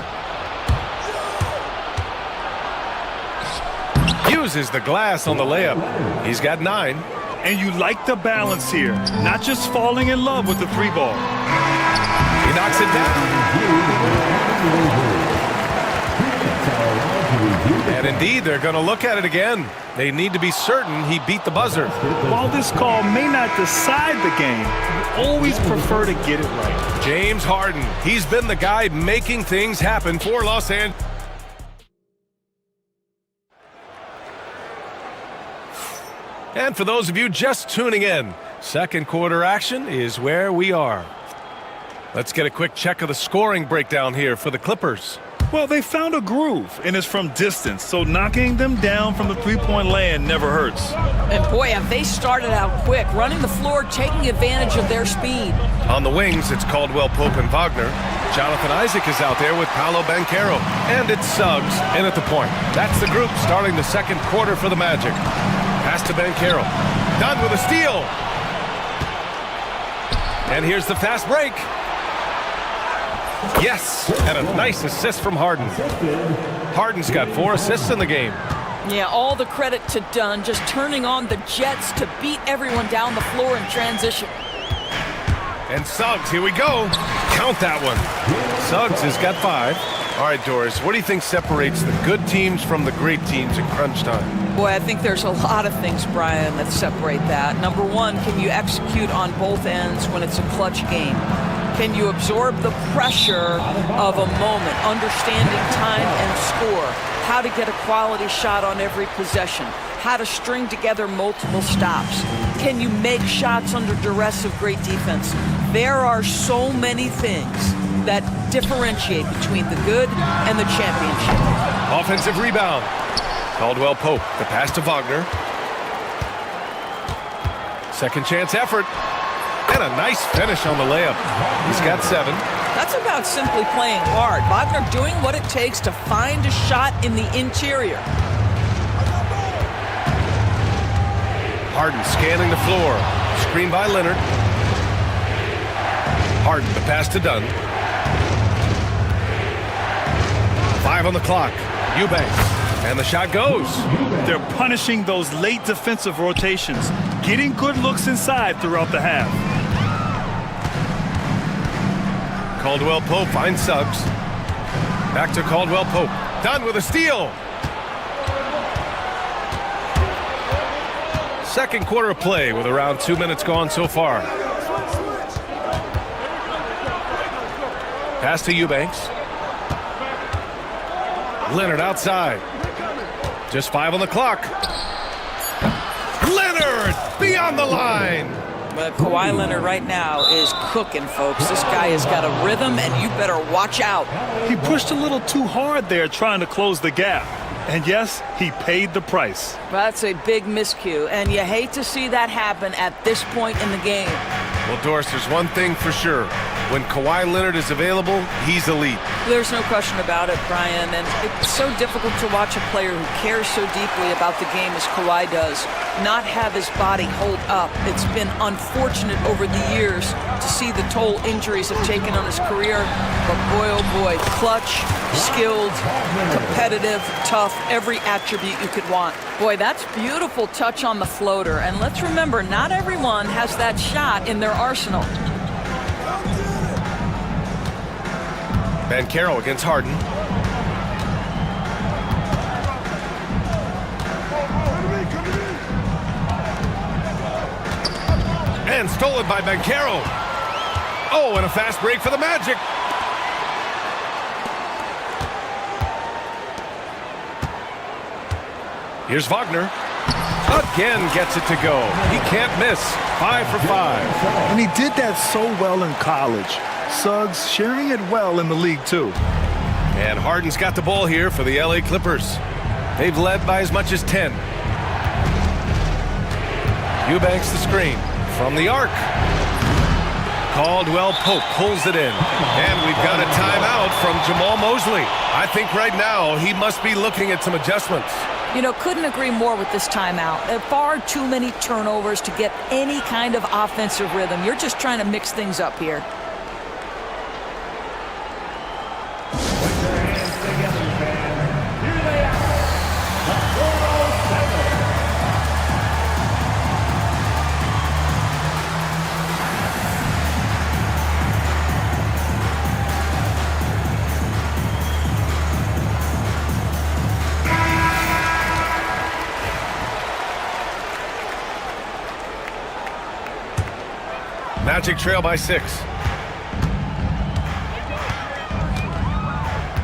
Uses the glass on the layup. He's got 9. And you like the balance here, not just falling in love with the 3 ball. He knocks it down. And indeed, they're going to look at it again. They need to be certain he beat the buzzer. While this call may not decide the game, you always prefer to get it right. James Harden, he's been the guy making things happen for Los Angeles. And for those of you just tuning in, second quarter action is where we are. Let's get a quick check of the scoring breakdown here for the Clippers. Well, they found a groove, and it's from distance, so knocking them down from the 3-point land never hurts. And boy, have they started out quick, running the floor, taking advantage of their speed. On the wings, it's Caldwell Pope and Wagner. Jonathan Isaac is out there with Paolo Banchero. And it's Suggs in at the point. That's the group starting the second quarter for the Magic. Pass to Banchero. Done with a steal. And here's the fast break. Yes, and a nice assist from Harden. Harden's got 4 assists in the game. Yeah, all the credit to Dunn, just turning on the Jets to beat everyone down the floor in transition. And Suggs, here we go. Count that one. Suggs has got 5. All right, Doris, what do you think separates the good teams from the great teams in crunch time? Boy, I think there's a lot of things, Brian, that separate that. Number one, can you execute on both ends when it's a clutch game? Can you absorb the pressure of a moment, understanding time and score, how to get a quality shot on every possession, how to string together multiple stops? Can you make shots under duress of great defense? There are so many things that differentiate between the good and the championship. Offensive rebound. Caldwell Pope, the pass to Wagner. Second chance effort. And a nice finish on the layup. He's got 7. That's about simply playing hard. Wagner doing what it takes to find a shot in the interior. Harden scanning the floor. Screen by Leonard. Harden, the pass to Dunn. 5 on the clock. Eubanks. And the shot goes. They're punishing those late defensive rotations, getting good looks inside throughout the half. Caldwell Pope finds Suggs. Back to Caldwell Pope. Dunn with a steal. Second quarter of play with around 2 minutes gone so far. Pass to Eubanks. Leonard outside. Just 5 on the clock. Leonard beyond the line. But Kawhi Leonard right now is cooking, folks. This guy has got a rhythm, and you better watch out. He pushed a little too hard there trying to close the gap. And yes, he paid the price. That's a big miscue, and you hate to see that happen at this point in the game. Well, Doris, there's one thing for sure. When Kawhi Leonard is available, he's elite. There's no question about it, Brian, and it's so difficult to watch a player who cares so deeply about the game as Kawhi does not have his body hold up. It's been unfortunate over the years to see the toll injuries have taken on his career, but boy, oh boy, clutch, skilled, competitive, tough, every attribute you could want. Boy, that's beautiful touch on the floater, and let's remember, not everyone has that shot in their arsenal. Banchero against Harden. And stolen by Banchero. Oh, and a fast break for the Magic. Here's Wagner. Again gets it to go. He can't miss. 5 for 5. And he did that so well in college. Suggs sharing it well in the league, too. And Harden's got the ball here for the LA Clippers. They've led by as much as 10. Eubanks the screen from the arc. Caldwell Pope pulls it in. And we've got a timeout from Jamal Mosley. I think right now he must be looking at some adjustments. You know, couldn't agree more with this timeout. There are far too many turnovers to get any kind of offensive rhythm. You're just trying to mix things up here. Magic trail by 6.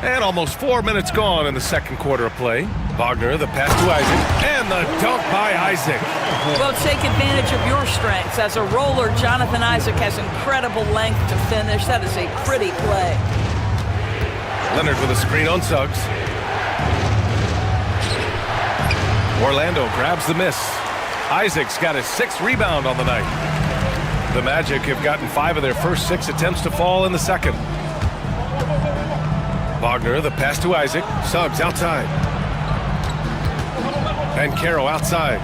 And almost 4 minutes gone in the second quarter of play. Wagner, the pass to Isaac. And the dunk by Isaac. Well, take advantage of your strengths. As a roller, Jonathan Isaac has incredible length to finish. That is a pretty play. Leonard with a screen on Suggs. Orlando grabs the miss. Isaac's got his 6th rebound on the night. The Magic have gotten 5 of their first 6 attempts to fall in the second. Wagner, the pass to Isaac. Suggs outside. Bankero outside.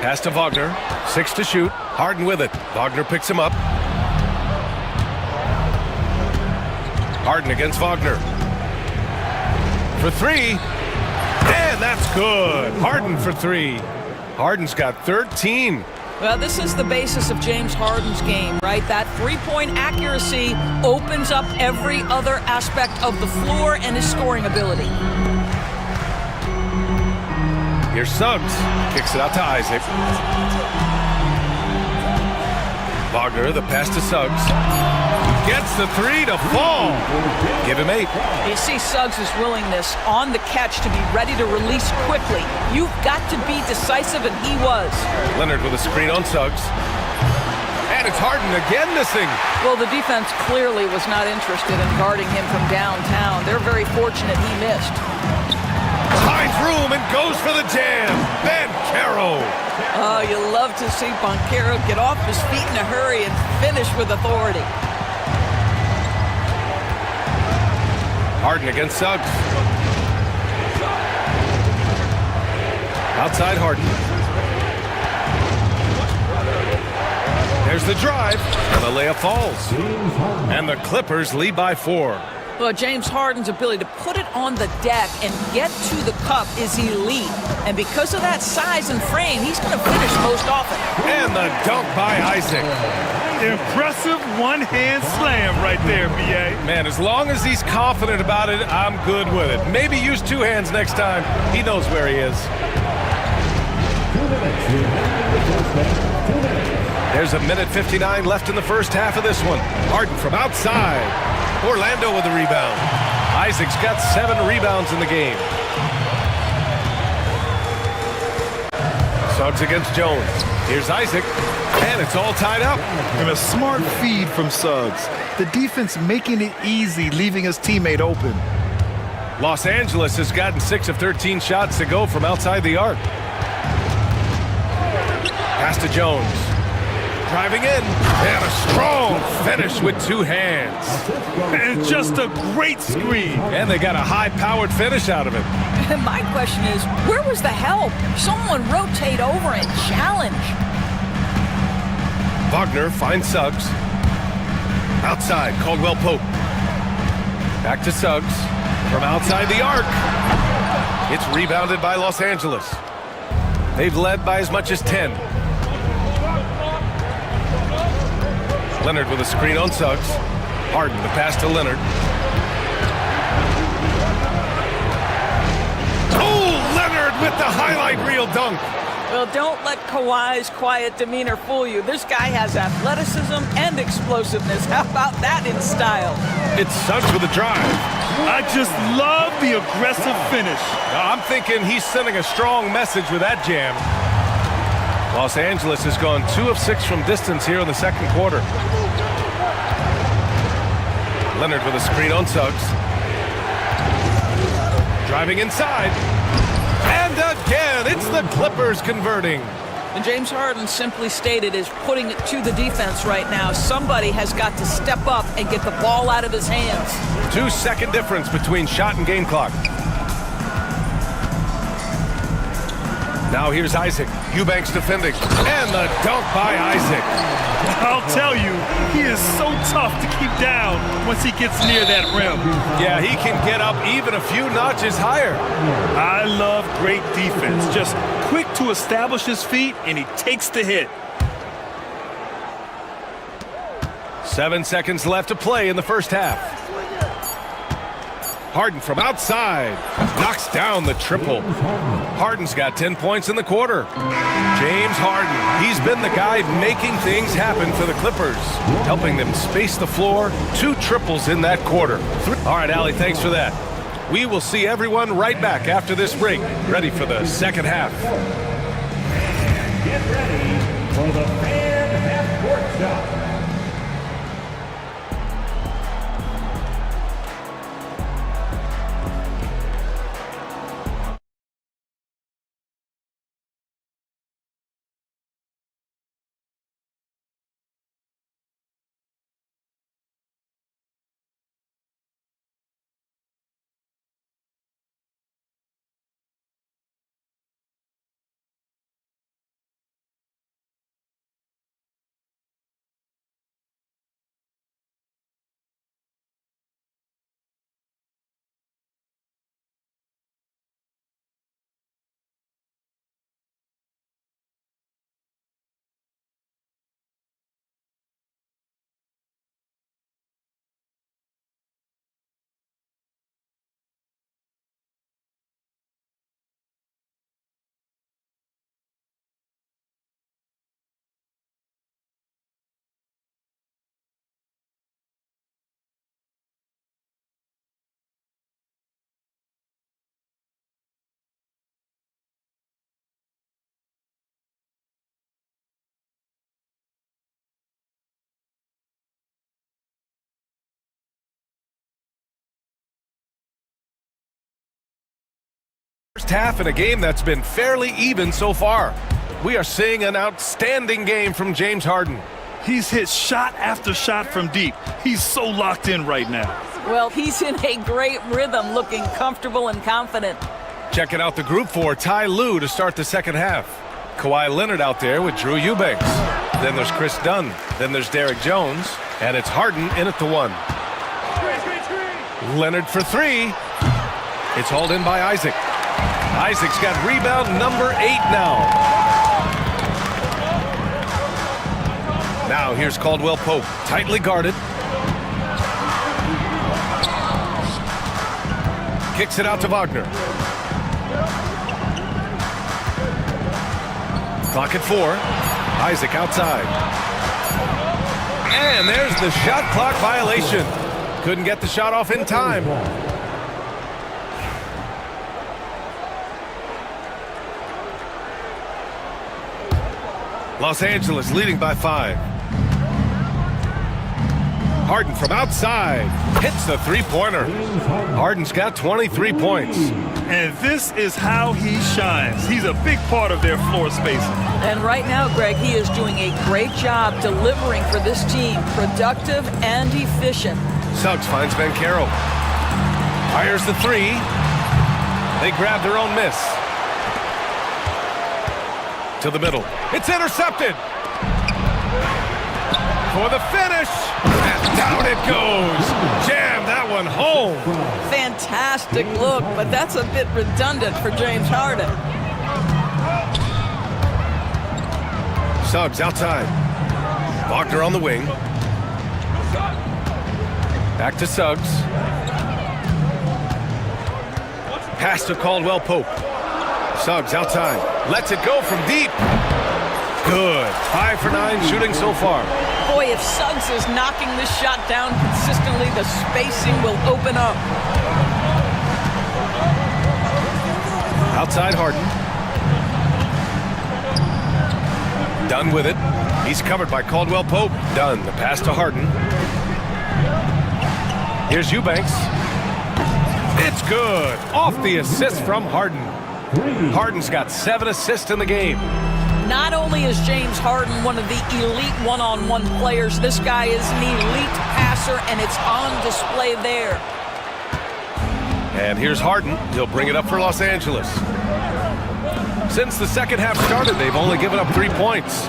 Pass to Wagner. 6 to shoot. Harden with it. Wagner picks him up. Harden against Wagner. For 3. And that's good. Harden for 3. Harden's got 13. Well, this is the basis of James Harden's game, right? That three-point accuracy opens up every other aspect of the floor and his scoring ability. Here's Suggs. Kicks it out to Isaac. Wagner, the pass to Suggs. Gets the 3 to fall. Give him 8. You see Suggs' willingness on the catch to be ready to release quickly. You've got to be decisive, and he was. Leonard with a screen on Suggs. And it's Harden again missing. Well, the defense clearly was not interested in guarding him from downtown. They're very fortunate he missed. Finds room and goes for the jam. Bankero. Oh, you love to see Bankero get off his feet in a hurry and finish with authority. Harden against Suggs. Outside Harden. There's the drive, and the layup falls. And the Clippers lead by 4. Well, James Harden's ability to put it on the deck and get to the cup is elite. And because of that size and frame, he's going to finish most often. And the dunk by Isaac. Impressive one-hand slam right there, B.A. Man, as long as he's confident about it, I'm good with it. Maybe use 2 hands next time. He knows where he is. 2 minutes. There's a minute 59 left in the first half of this one. Harden from outside. Orlando with the rebound. Isaac's got 7 rebounds in the game. Suggs against Jones. Here's Isaac. And it's all tied up. And a smart feed from Suggs. The defense making it easy, leaving his teammate open. Los Angeles has gotten 6 of 13 shots to go from outside the arc. Pass to Jones. Driving in. And a strong finish with 2 hands. And just a great screen. And they got a high-powered finish out of it. And my question is, where was the help? Someone rotate over and challenge. Wagner finds Suggs. Outside, Caldwell Pope. Back to Suggs. From outside the arc. It's rebounded by Los Angeles. They've led by as much as 10. Leonard with a screen on Suggs. Harden, the pass to Leonard. Oh, Leonard with the highlight reel dunk. Well, don't let Kawhi's quiet demeanor fool you. This guy has athleticism and explosiveness. How about that in style? It's Suggs with a drive. I just love the aggressive finish. I'm thinking he's sending a strong message with that jam. Los Angeles has gone 2 of 6 from distance here in the second quarter. Leonard with a screen on Suggs. Driving inside. And again, it's the Clippers converting. And James Harden simply stated is putting it to the defense right now. Somebody has got to step up and get the ball out of his hands. 2-second difference between shot and game clock. Now here's Isaac. Eubanks defending. And the dunk by Isaac. I'll tell you, he is so tough to keep down once he gets near that rim. Yeah, he can get up even a few notches higher. I love great defense. Just quick to establish his feet, and he takes the hit. 7 seconds left to play in the first half. Harden from outside. Knocks down the triple. Harden's got 10 points in the quarter. James Harden, he's been the guy making things happen for the Clippers, helping them space the floor. 2 triples in that quarter. All right, Allie, thanks for that. We will see everyone right back after this break, ready for the second half. Get ready for the fan half-court shot. First half in a game that's been fairly even so far. We are seeing an outstanding game from James Harden. He's hit shot after shot from deep. He's so locked in right now. Well, he's in a great rhythm, looking comfortable and confident. Checking out the group for Ty Lue to start the second half. Kawhi Leonard out there with Drew Eubanks. Then there's Chris Dunn. Then there's Derek Jones. And it's Harden in at the one. Leonard for three. It's hauled in by Isaac. Isaac's got rebound number 8 now. Now here's Caldwell Pope, tightly guarded. Kicks it out to Wagner. Clock at 4. Isaac outside. And there's the shot clock violation. Couldn't get the shot off in time. Los Angeles leading by 5. Harden from outside hits the three-pointer. Harden's got 23 points. And this is how he shines. He's a big part of their floor spacing. And right now, Greg, he is doing a great job delivering for this team, productive and efficient. Suggs finds Banchero. Fires the three. They grab their own miss. To the middle. It's intercepted. For the finish. And down it goes. Jam that one home. Fantastic look, but that's a bit redundant for James Harden. Suggs outside. Wagner on the wing. Back to Suggs. Pass to Caldwell Pope. Suggs outside. Lets it go from deep. Good. 5 for 9 shooting so far. Boy, if Suggs is knocking this shot down consistently, the spacing will open up. Outside Harden. Dunn with it. He's covered by Caldwell Pope. Dunn, the pass to Harden. Here's Eubanks. It's good. Off the assist from Harden. Harden's got 7 assists in the game. Not only is James Harden one of the elite one-on-one players, this guy is an elite passer, and it's on display there. And here's Harden. He'll bring it up for Los Angeles. Since the second half started, they've only given up 3 points.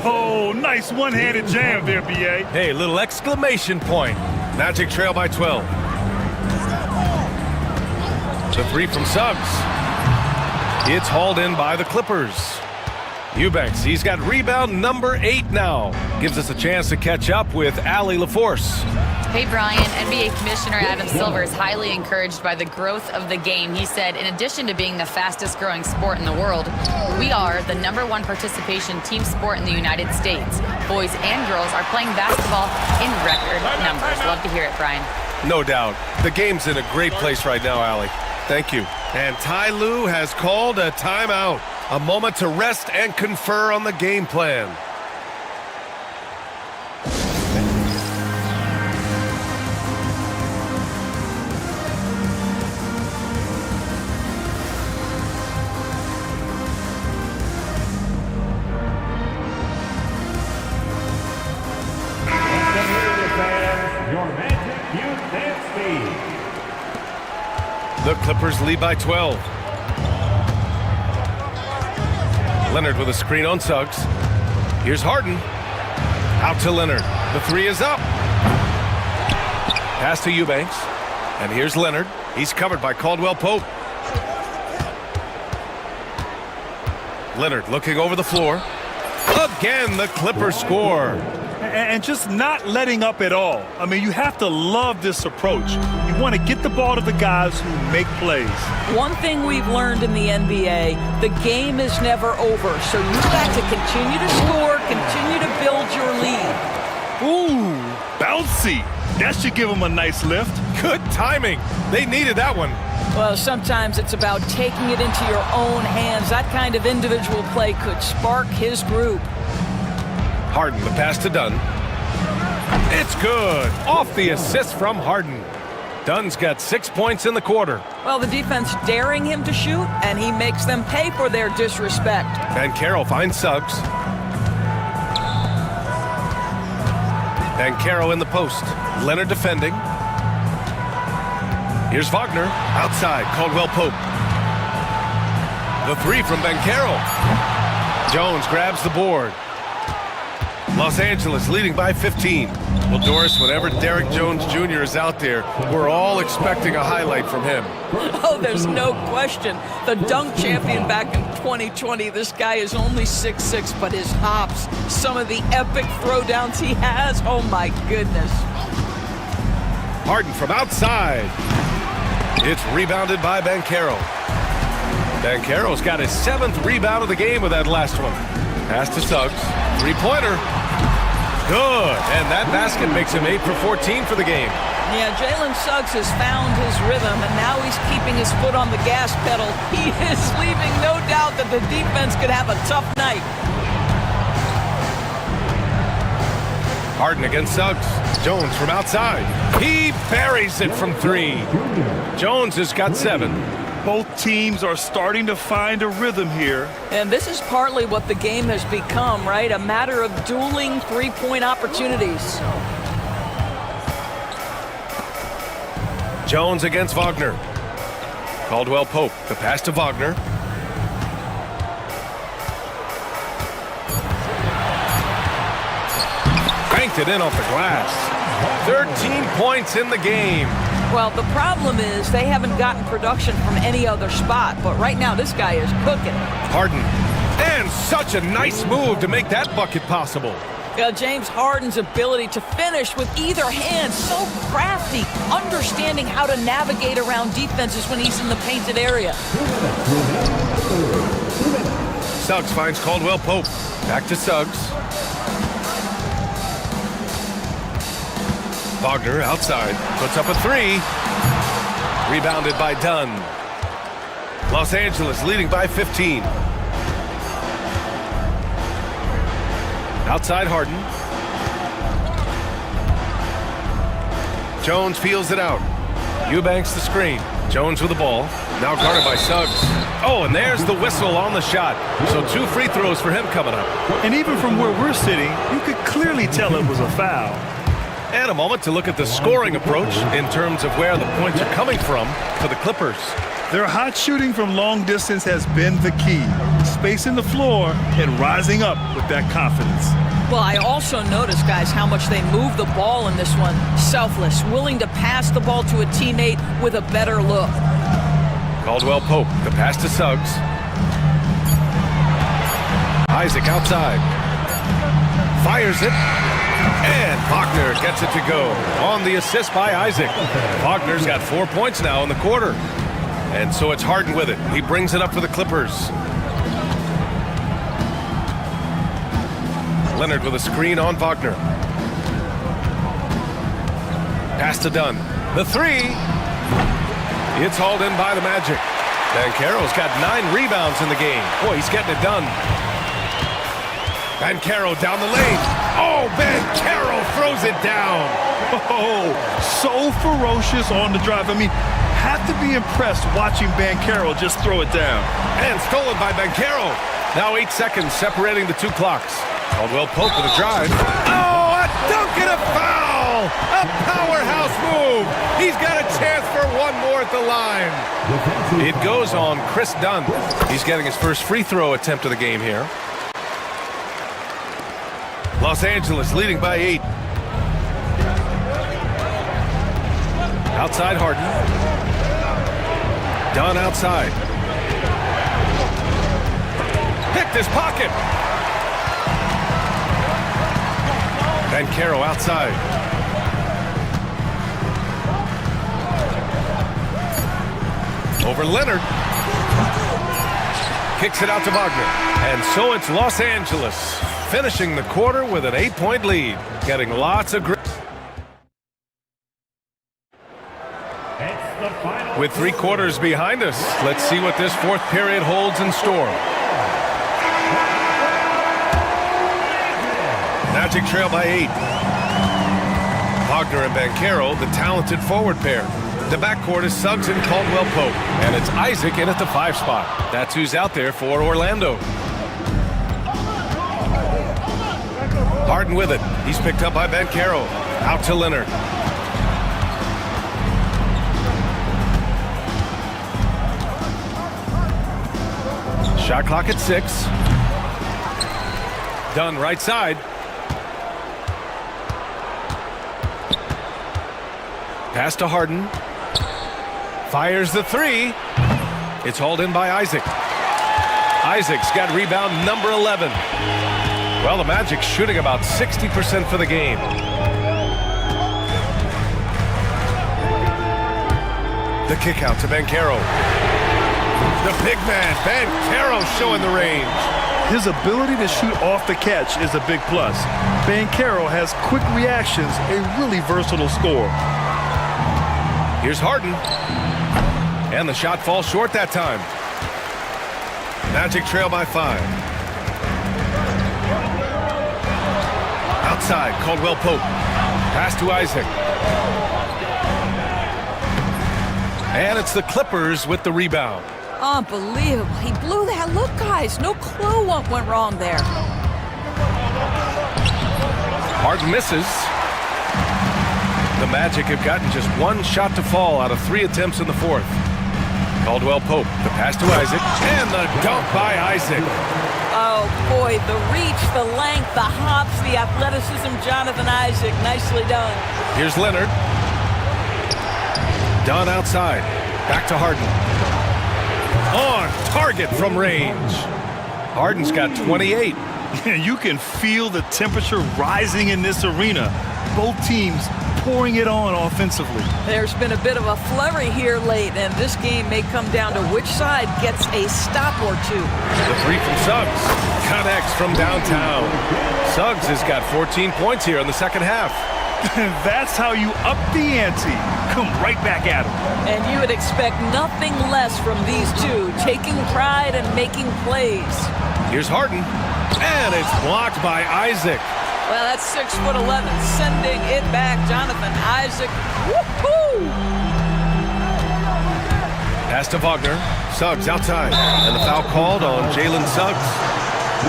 Oh, nice one-handed jam there, B.A. Hey, little exclamation point. Magic trail by 12. The three from Suggs. It's hauled in by the Clippers. Eubanks, he's got rebound number 8 now. Gives us a chance to catch up with Allie LaForce. Hey, Brian, NBA Commissioner Adam Silver is highly encouraged by the growth of the game. He said, in addition to being the fastest growing sport in the world, we are the #1 participation team sport in the United States. Boys and girls are playing basketball in record numbers. Love to hear it, Brian. No doubt. The game's in a great place right now, Allie. Thank you. And Ty Lue has called a timeout. A moment to rest and confer on the game plan. The Clippers lead by 12. Leonard with a screen on Suggs. Here's Harden. Out to Leonard. The three is up. Pass to Eubanks. And here's Leonard. He's covered by Caldwell Pope. Leonard looking over the floor. Again, the Clippers score. And just not letting up at all. I mean, you have to love this approach. You want to get the ball to the guys who make plays. One thing we've learned in the NBA, the game is never over. So you've got to continue to score, continue to build your lead. Ooh, bouncy. That should give them a nice lift. Good timing. They needed that one. Well, sometimes it's about taking it into your own hands. That kind of individual play could spark his group. Harden, the pass to Dunn. It's good. Off the assist from Harden. Dunn's got 6 points in the quarter. Well, the defense daring him to shoot, and he makes them pay for their disrespect. Bankero finds Suggs. Bankero in the post. Leonard defending. Here's Wagner. Outside. Caldwell Pope. The three from Bankero. Jones grabs the board. Los Angeles leading by 15. Well, Doris, whenever Derek Jones Jr. is out there, we're all expecting a highlight from him. Oh, there's no question. The dunk champion back in 2020, this guy is only 6'6", but his hops, some of the epic throwdowns he has, oh my goodness. Harden from outside. It's rebounded by Bankero. Bankero's got his 7th rebound of the game with that last one. Pass to Suggs. Three-pointer. Good. And that basket makes him 8 for 14 for the game. Yeah, Jalen Suggs has found his rhythm, and now he's keeping his foot on the gas pedal. He is leaving no doubt that the defense could have a tough night. Harden against Suggs. Jones from outside. He buries it from 3. Jones has got 7. Both teams are starting to find a rhythm here. And this is partly what the game has become, right? A matter of dueling three-point opportunities. Jones against Wagner. Caldwell Pope. The pass to Wagner. Banked it in off the glass. 13 points in the game. Well, the problem is they haven't gotten production from any other spot, but right now this guy is cooking. Harden. And such a nice move to make that bucket possible. James Harden's ability to finish with either hand, so crafty, understanding how to navigate around defenses when he's in the painted area. Suggs finds Caldwell Pope. Back to Suggs. Wagner outside, puts up a 3. Rebounded by Dunn. Los Angeles leading by 15. Outside Harden. Jones peels it out. Eubanks the screen. Jones with the ball. Now guarded by Suggs. Oh, and there's the whistle on the shot. So 2 free throws for him coming up. And even from where we're sitting, you could clearly tell it was a foul. And a moment to look at the scoring approach in terms of where the points are coming from for the Clippers. Their hot shooting from long distance has been the key. Spacing the floor and rising up with that confidence. Well, I also noticed, guys, how much they move the ball in this one. Selfless, willing to pass the ball to a teammate with a better look. Caldwell Pope, the pass to Suggs. Isaac outside. Fires it. And Wagner gets it to go on the assist by Isaac. Wagner's got 4 points now in the quarter. And so it's Harden with it. He brings it up for the Clippers. Leonard with a screen on Wagner. Pass to Dunn. The 3. It's hauled in by the Magic. Bankero's got 9 rebounds in the game. Boy, he's getting it done. Bankero down the lane. Oh, Bankero throws it down. Oh, so ferocious on the drive. I mean, have to be impressed watching Bankero just throw it down. And stolen by Bankero. Now 8 seconds separating the 2 clocks. Caldwell Pope with a drive. Oh, a dunk and a foul. A powerhouse move. He's got a chance for one more at the line. It goes on Chris Dunn. He's getting his first free throw attempt of the game here. Los Angeles leading by 8. Outside Harden. Dunn outside. Picked his pocket. Bankero outside. Over Leonard. Kicks it out to Wagner. And so it's Los Angeles finishing the quarter with an 8-point lead. Getting lots of With 3 quarters behind us, let's see what this 4th period holds in store. Magic trail by 8. Wagner and Bankero, the talented forward pair. The backcourt is Suggs and Caldwell Pope. And it's Isaac in at the 5 spot. That's who's out there for Orlando. Harden with it. He's picked up by Banchero. Out to Leonard. Shot clock at 6. Dunn right side. Pass to Harden. Fires the 3. It's hauled in by Isaac. Isaac's got rebound number 11. Well, the Magic shooting about 60% for the game. The kick out to Banchero. The big man, Banchero, showing the range. His ability to shoot off the catch is a big plus. Banchero has quick reactions, a really versatile scorer. Here's Harden. And the shot falls short that time. Magic trail by 5. Outside, Caldwell Pope. Pass to Isaac. And it's the Clippers with the rebound. Unbelievable. He blew that. Look, guys, no clue what went wrong there. Harden misses. The Magic have gotten just 1 shot to fall out of 3 attempts in the 4th. Caldwell Pope, the pass to Isaac, and the dunk by Isaac. Oh, boy, the reach, the length, the hops, the athleticism, Jonathan Isaac. Nicely done. Here's Leonard. Dunn outside. Back to Harden. On target from range. Harden's got 28. You can feel the temperature rising in this arena. Both teams pouring it on offensively. There's been a bit of a flurry here late, and this game may come down to which side gets a stop or 2. The 3 from Suggs. Connects from downtown. Suggs has got 14 points here in the second half. That's how you up the ante. Come right back at him. And you would expect nothing less from these two, taking pride and making plays. Here's Harden. And it's blocked by Isaac. Well, that's 6'11", sending it back. Jonathan Isaac. Woohoo! Pass to Wagner. Suggs outside. And the foul called on Jalen Suggs.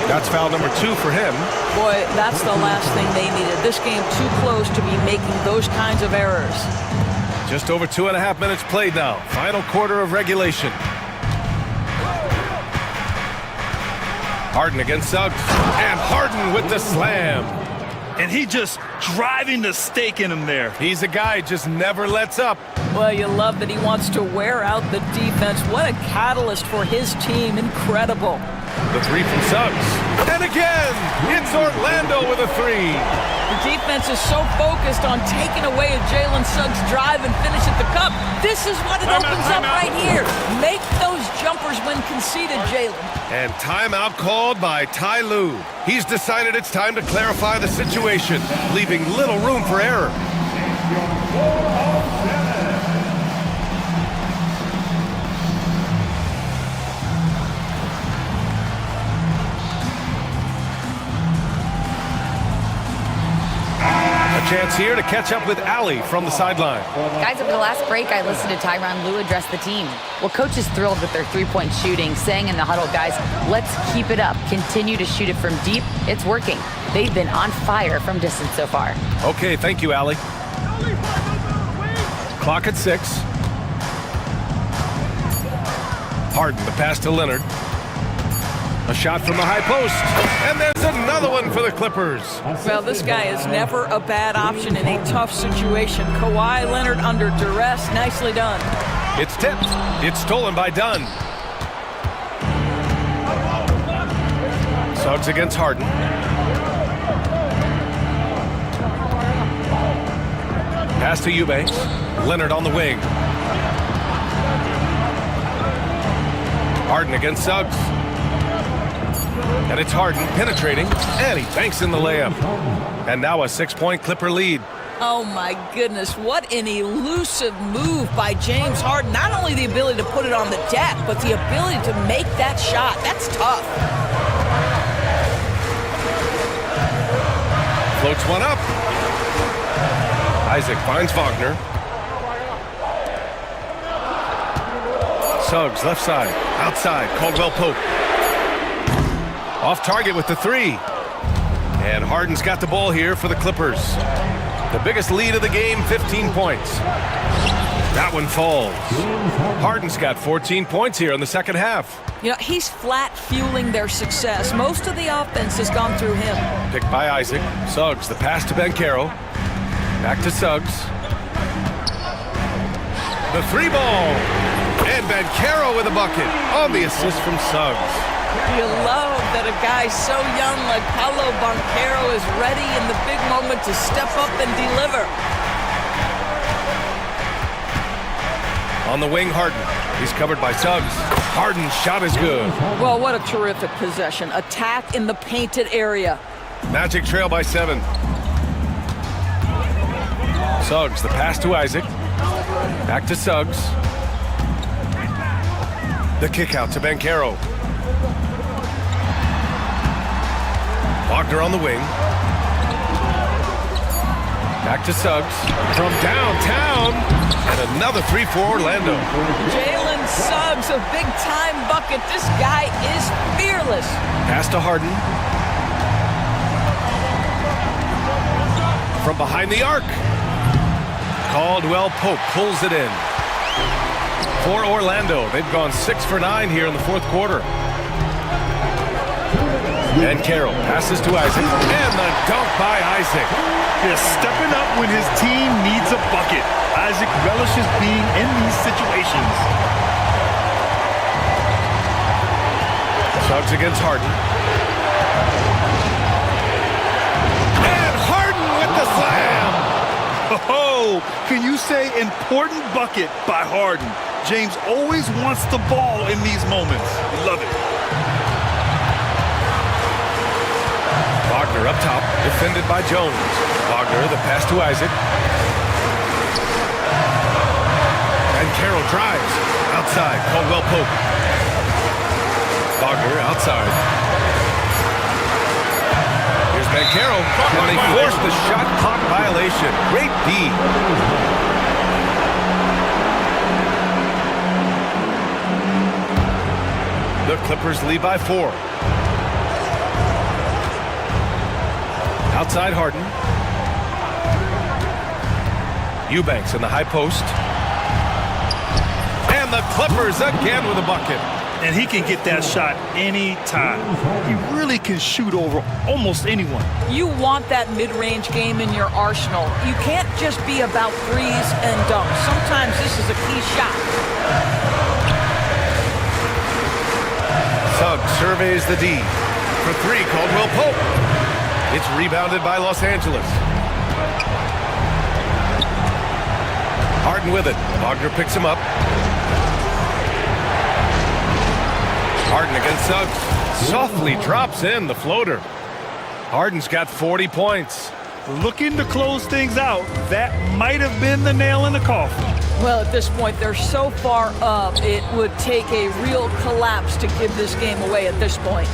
That's foul number 2 for him. Boy, that's the last thing they needed. This game too close to be making those kinds of errors. Just over 2.5 minutes played now. Final quarter of regulation. Harden against Suggs. And Harden with the slam. And he just driving the stake in him there. He's a guy who just never lets up. Well, you love that he wants to wear out the defense. What a catalyst for his team. Incredible. The 3 from Suggs. And again, it's Orlando with a 3. The defense is so focused on taking away a Jalen Suggs drive and finish at the cup. This is what it opens up right here. Make those jumpers when conceded, Jalen. And timeout called by Ty Lue. He's decided it's time to clarify the situation, leaving little room for error. Chance here to catch up with Allie from the sideline. Guys, over the last break, I listened to Tyronn Lue address the team. Well, coach is thrilled with their 3-point shooting, saying in the huddle, guys, let's keep it up. Continue to shoot it from deep. It's working. They've been on fire from distance so far. Okay, thank you, Allie. Clock at 6. Harden, the pass to Leonard. A shot from the high post. And there's another one for the Clippers. Well, this guy is never a bad option in a tough situation. Kawhi Leonard under duress. Nicely done. It's tipped. It's stolen by Dunn. Suggs against Harden. Pass to Eubanks. Leonard on the wing. Harden against Suggs. And it's Harden penetrating, and he banks in the layup. And now a 6-point Clipper lead. Oh my goodness, what an elusive move by James Harden. Not only the ability to put it on the deck, but the ability to make that shot. That's tough. Floats one up. Isaac finds Wagner. Suggs, left side, outside, Caldwell Pope. Off target with the three. And Harden's got the ball here for the Clippers. The biggest lead of the game, 15 points. That one falls. Harden's got 14 points here in the second half. You know, he's flat fueling their success. Most of the offense has gone through him. Picked by Isaac. Suggs, the pass to Banchero. Back to Suggs. The three ball. And Banchero with a bucket on the assist from Suggs. You love that a guy so young like Paolo Banchero is ready in the big moment to step up and deliver. On the wing, Harden. He's covered by Suggs. Harden's shot is good. Well, what a terrific possession. Attack in the painted area. Magic trail by 7. Suggs, the pass to Isaac. Back to Suggs. The kick out to Banchero. Wagner on the wing. Back to Suggs. From downtown. And another three for Orlando. Jalen Suggs, a big-time bucket. This guy is fearless. Pass to Harden. From behind the arc. Caldwell Pope pulls it in. For Orlando, they've gone 6 for 9 here in the fourth quarter. And Carroll passes to Isaac. And the dunk by Isaac. He's stepping up when his team needs a bucket. Isaac relishes being in these situations. Suggs against Harden. And Harden with the slam. Oh, can you say important bucket by Harden? James always wants the ball in these moments. Love it. Wagner up top, defended by Jones. Wagner, the pass to Isaac. And Carroll drives. Outside, Caldwell Pope. Wagner outside. Here's Banchero. And they force the shot clock violation. Great D. The Clippers lead by 4. Outside Harden. Eubanks in the high post. And the Clippers again with a bucket. And he can get that shot anytime. He really can shoot over almost anyone. You want that mid-range game in your arsenal. You can't just be about threes and dunks. Sometimes this is a key shot. Suggs surveys the D. For 3, Caldwell Pope. It's rebounded by Los Angeles. Harden with it. Wagner picks him up. Harden against Suggs. Softly drops in the floater. Harden's got 40 points. Looking to close things out. That might have been the nail in the coffin. Well, at this point, they're so far up, it would take a real collapse to give this game away at this point.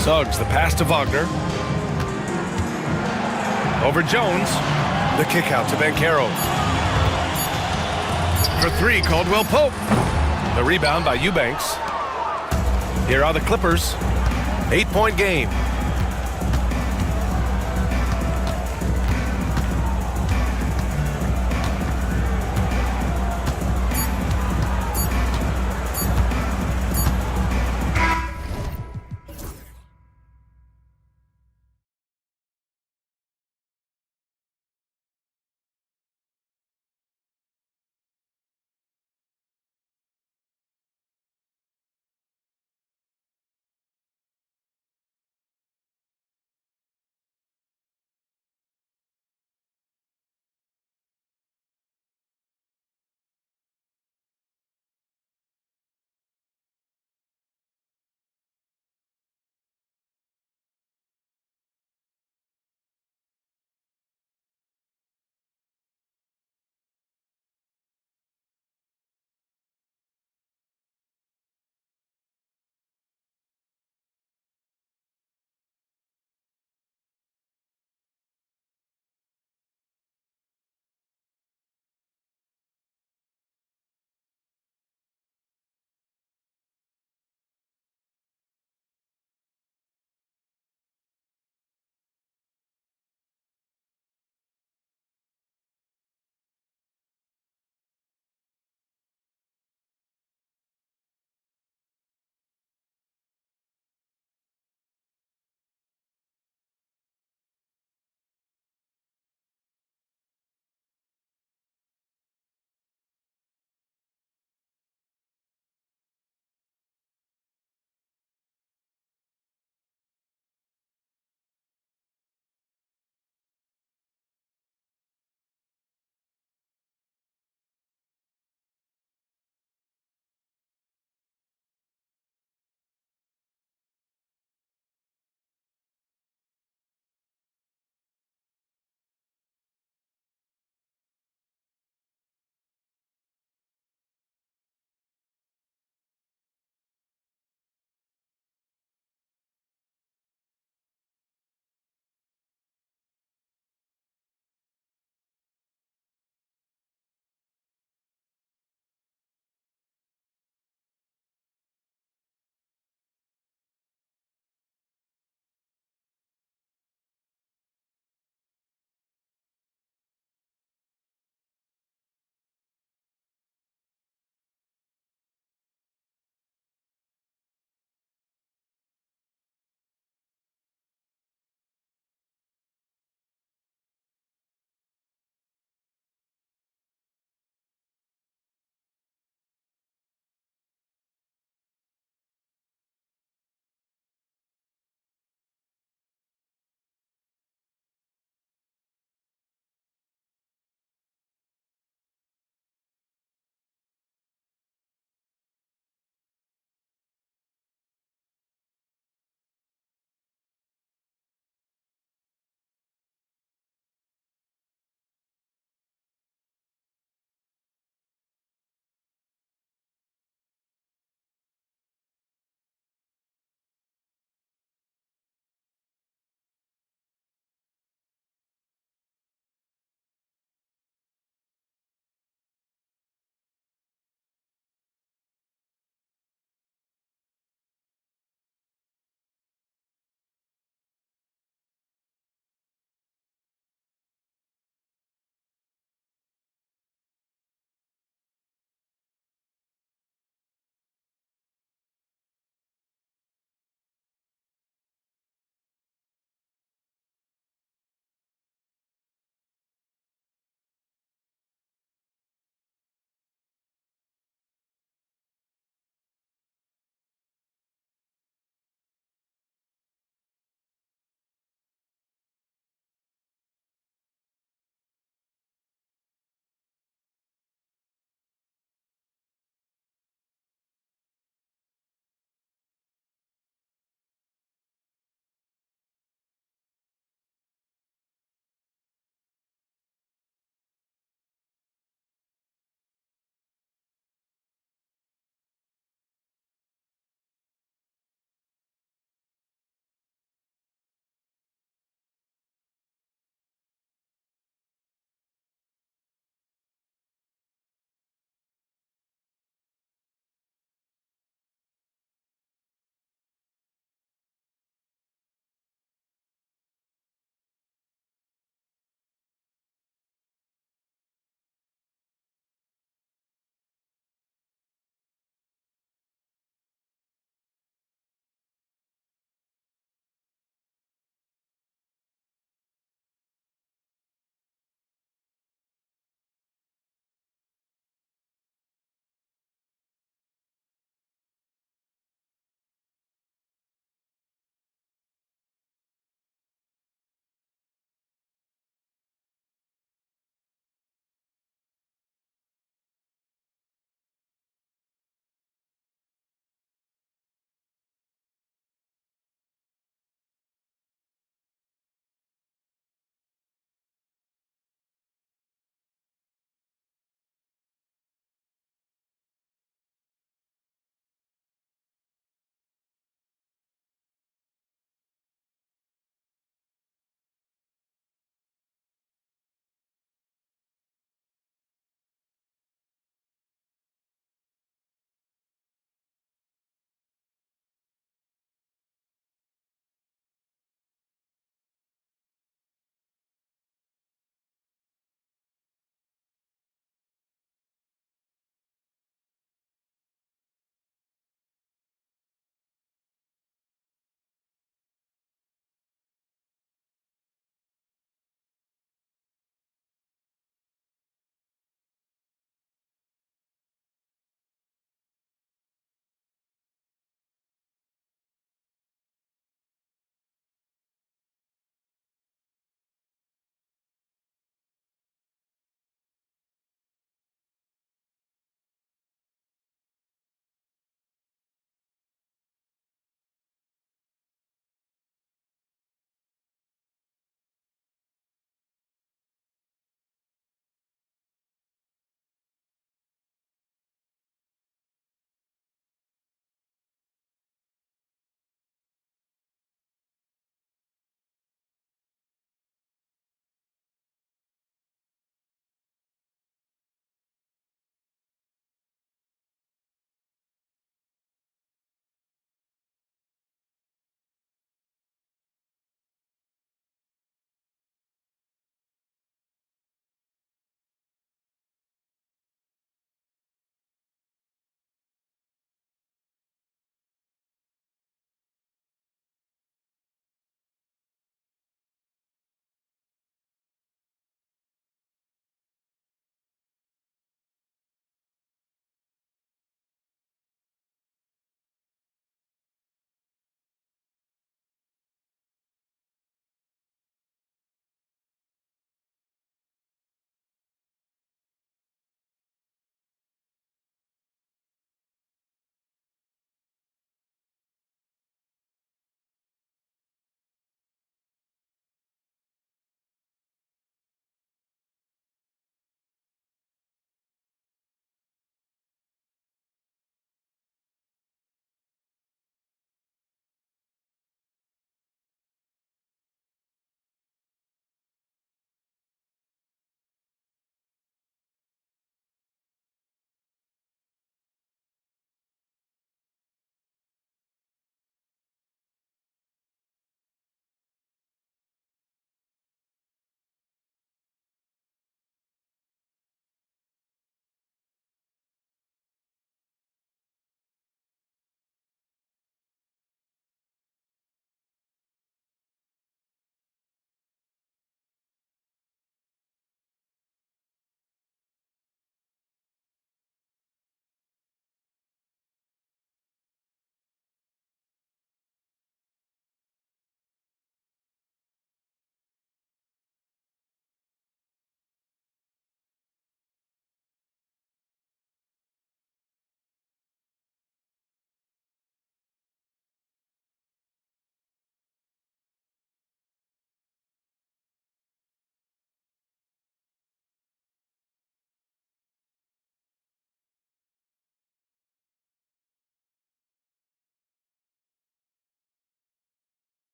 Suggs, the pass to Wagner. Over Jones. The kick out to Banchero. For 3, Caldwell Pope. The rebound by Eubanks. Here are the Clippers. 8-point game.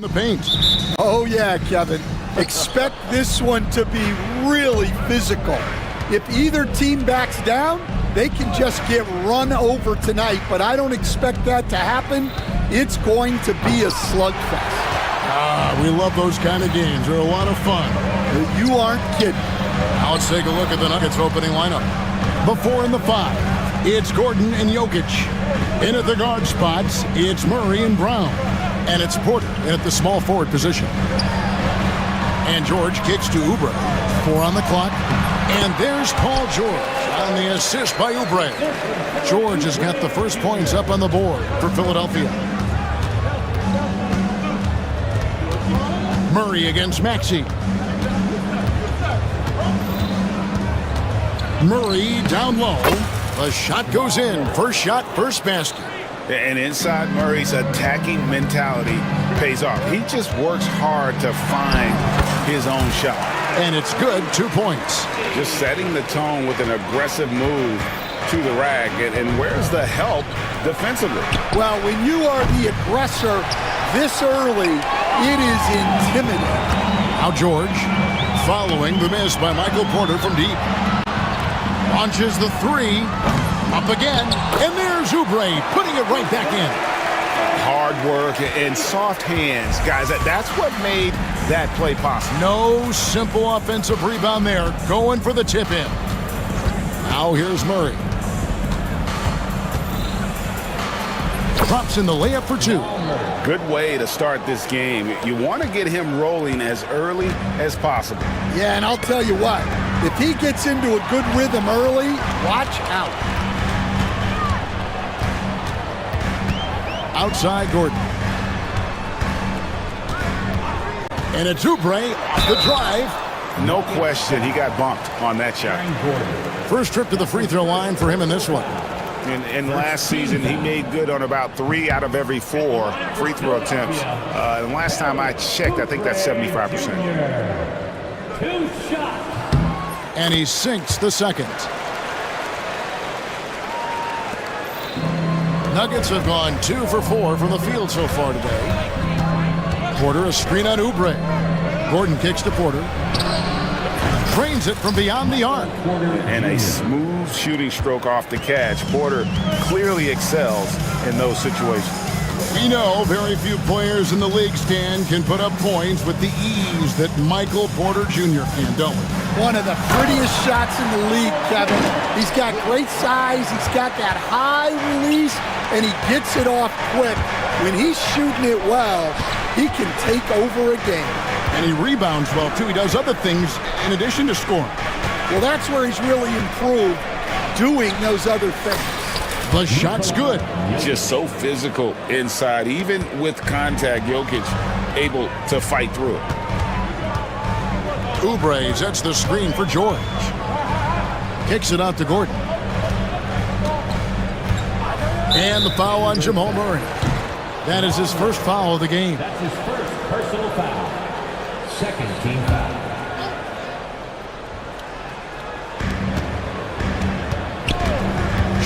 The paint. Oh, yeah, Kevin. Expect this one to be really physical. If either team backs down, they can just get run over tonight, but I don't expect that to happen. It's going to be a slugfest. We love those kind of games. They're a lot of fun. You aren't kidding. Now let's take a look at the Nuggets opening lineup. Before in the 5, it's Gordon and Jokic. In at the guard spots, it's Murray and Brown. And it's Porter at the small forward position. And George kicks to Oubre. 4 on the clock. And there's Paul George on the assist by Oubre. George has got the first points up on the board for Philadelphia. Murray against Maxey. Murray down low. The shot goes in. First shot, first basket. And inside Murray's attacking mentality pays off. He just works hard to find his own shot. And it's good, 2 points. Just setting the tone with an aggressive move to the rack. And where's the help defensively? Well, when you are the aggressor this early, it is intimidating. Now George, following the miss by Michael Porter from deep. Launches the 3. Up again, and there's Oubre putting it right back in. Hard work and soft hands, guys. That's what made that play possible. No simple offensive rebound there. Going for the tip in. Now here's Murray. Drops in the layup for 2. Good way to start this game. You want to get him rolling as early as possible. Yeah, and I'll tell you what. If he gets into a good rhythm early, watch out. Outside Gordon. And it's Oubre off the drive. No question, he got bumped on that shot. First trip to the free throw line for him in this one. And last season, he made good on about 3 out of every 4 free throw attempts. And last time I checked, I think that's 75%. And he sinks the second. Nuggets have gone 2 for 4 from the field so far today. Porter, a screen on Oubre. Gordon kicks to Porter. Drains it from beyond the arc. And a smooth shooting stroke off the catch. Porter clearly excels in those situations. We know very few players in the league, Stan, can put up points with the ease that Michael Porter Jr. can, don't we? One of the prettiest shots in the league, Kevin. He's got great size. He's got that high release, and he gets it off quick. When he's shooting it well, he can take over a game. And he rebounds well, too. He does other things in addition to scoring. Well, that's where he's really improved, doing those other things. The shot's good. Just so physical inside. Even with contact, Jokic able to fight through it. Oubre sets the screen for George. Kicks it out to Gordon. And the foul on Jamal Murray. That is his first foul of the game. That's his first personal foul. Second team foul.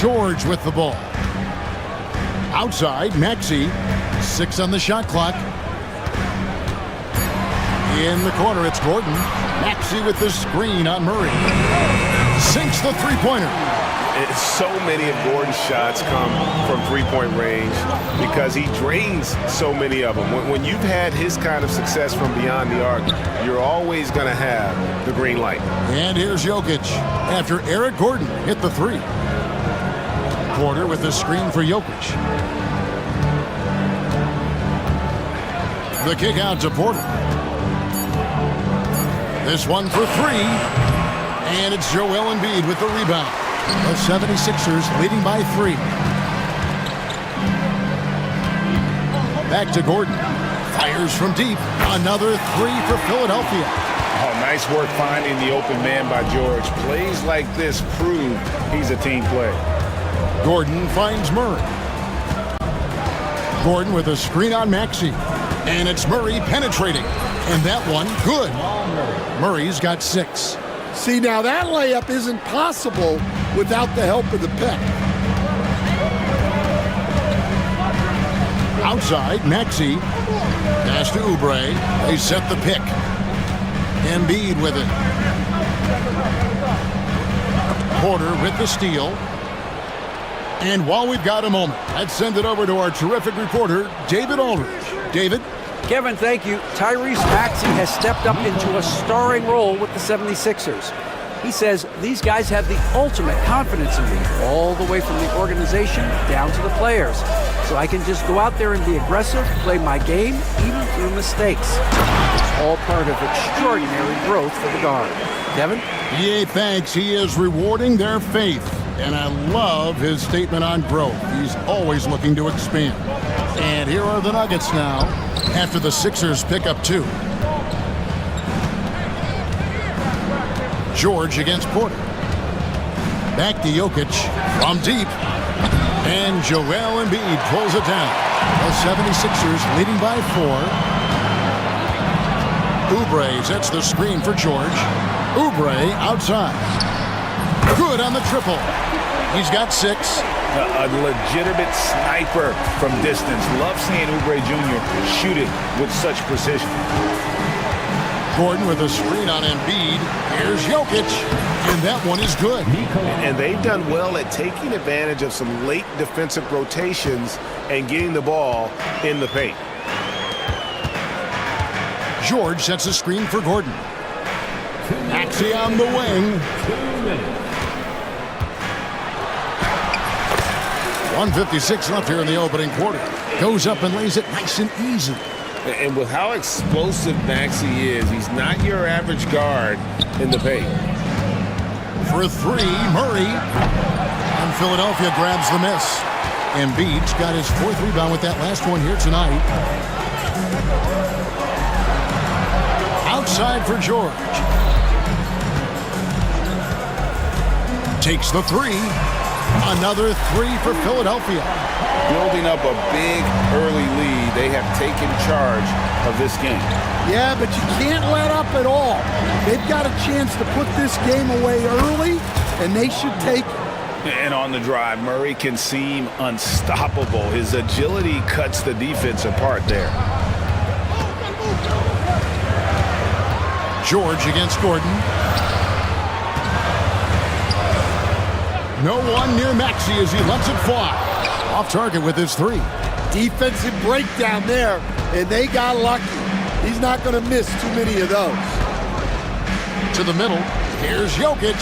George with the ball. Outside, Maxey. 6 on the shot clock. In the corner, it's Gordon. Maxey with the screen on Murray. Sinks the three-pointer. So many of Gordon's shots come from three-point range because he drains so many of them. When you've had his kind of success from beyond the arc, you're always going to have the green light. And here's Jokic after Eric Gordon hit the 3. Porter with the screen for Jokic. The kick out to Porter. This one for 3. And it's Joel Embiid with the rebound. The 76ers leading by 3. Back to Gordon. Fires from deep. Another 3 for Philadelphia. Oh, nice work finding the open man by George. Plays like this prove he's a team player. Gordon finds Murray. Gordon with a screen on Maxey. And it's Murray penetrating. And that one, good. Murray's got 6. See, now that layup isn't possible without the help of the pick. Outside, Maxey. Pass to Oubre. They set the pick. Embiid with it. Porter with the steal. And while we've got a moment, let's send it over to our terrific reporter, David Aldridge. David? Kevin, thank you. Tyrese Maxey has stepped up into a starring role with the 76ers. He says these guys have the ultimate confidence in me, all the way from the organization down to the players. So I can just go out there and be aggressive, play my game, even through mistakes. It's all part of extraordinary growth for the guard. Kevin? Yeah, thanks. He is rewarding their faith. And I love his statement on growth. He's always looking to expand. And here are the Nuggets now, after the Sixers pick up 2. George against Porter. Back to Jokic from deep. And Joel Embiid pulls it down. The 76ers leading by 4. Oubre sets the screen for George. Oubre outside. Good on the triple. He's got 6. A legitimate sniper from distance. Love seeing Oubre Jr. shoot it with such precision. Gordon with a screen on Embiid. Here's Jokic, and that one is good. And they've done well at taking advantage of some late defensive rotations and getting the ball in the paint. George sets a screen for Gordon. Maxey on the wing. 1:56 left here in the opening quarter. Goes up and lays it nice and easy. And with how explosive Maxey is, he's not your average guard in the paint. For 3, Murray. And Philadelphia grabs the miss. Embiid's got his 4th rebound with that last one here tonight. Outside for George. Takes the 3. Another 3 for Philadelphia. Building up a big early lead. They have taken charge of this game. Yeah, but you can't let up at all. They've got a chance to put this game away early, and they should take it. And on the drive, Murray can seem unstoppable. His agility cuts the defense apart there. George against Gordon. No one near Maxey as he lets it fly. Off target with his 3. Defensive breakdown there, and they got lucky. He's not going to miss too many of those. To the middle. Here's Jokic.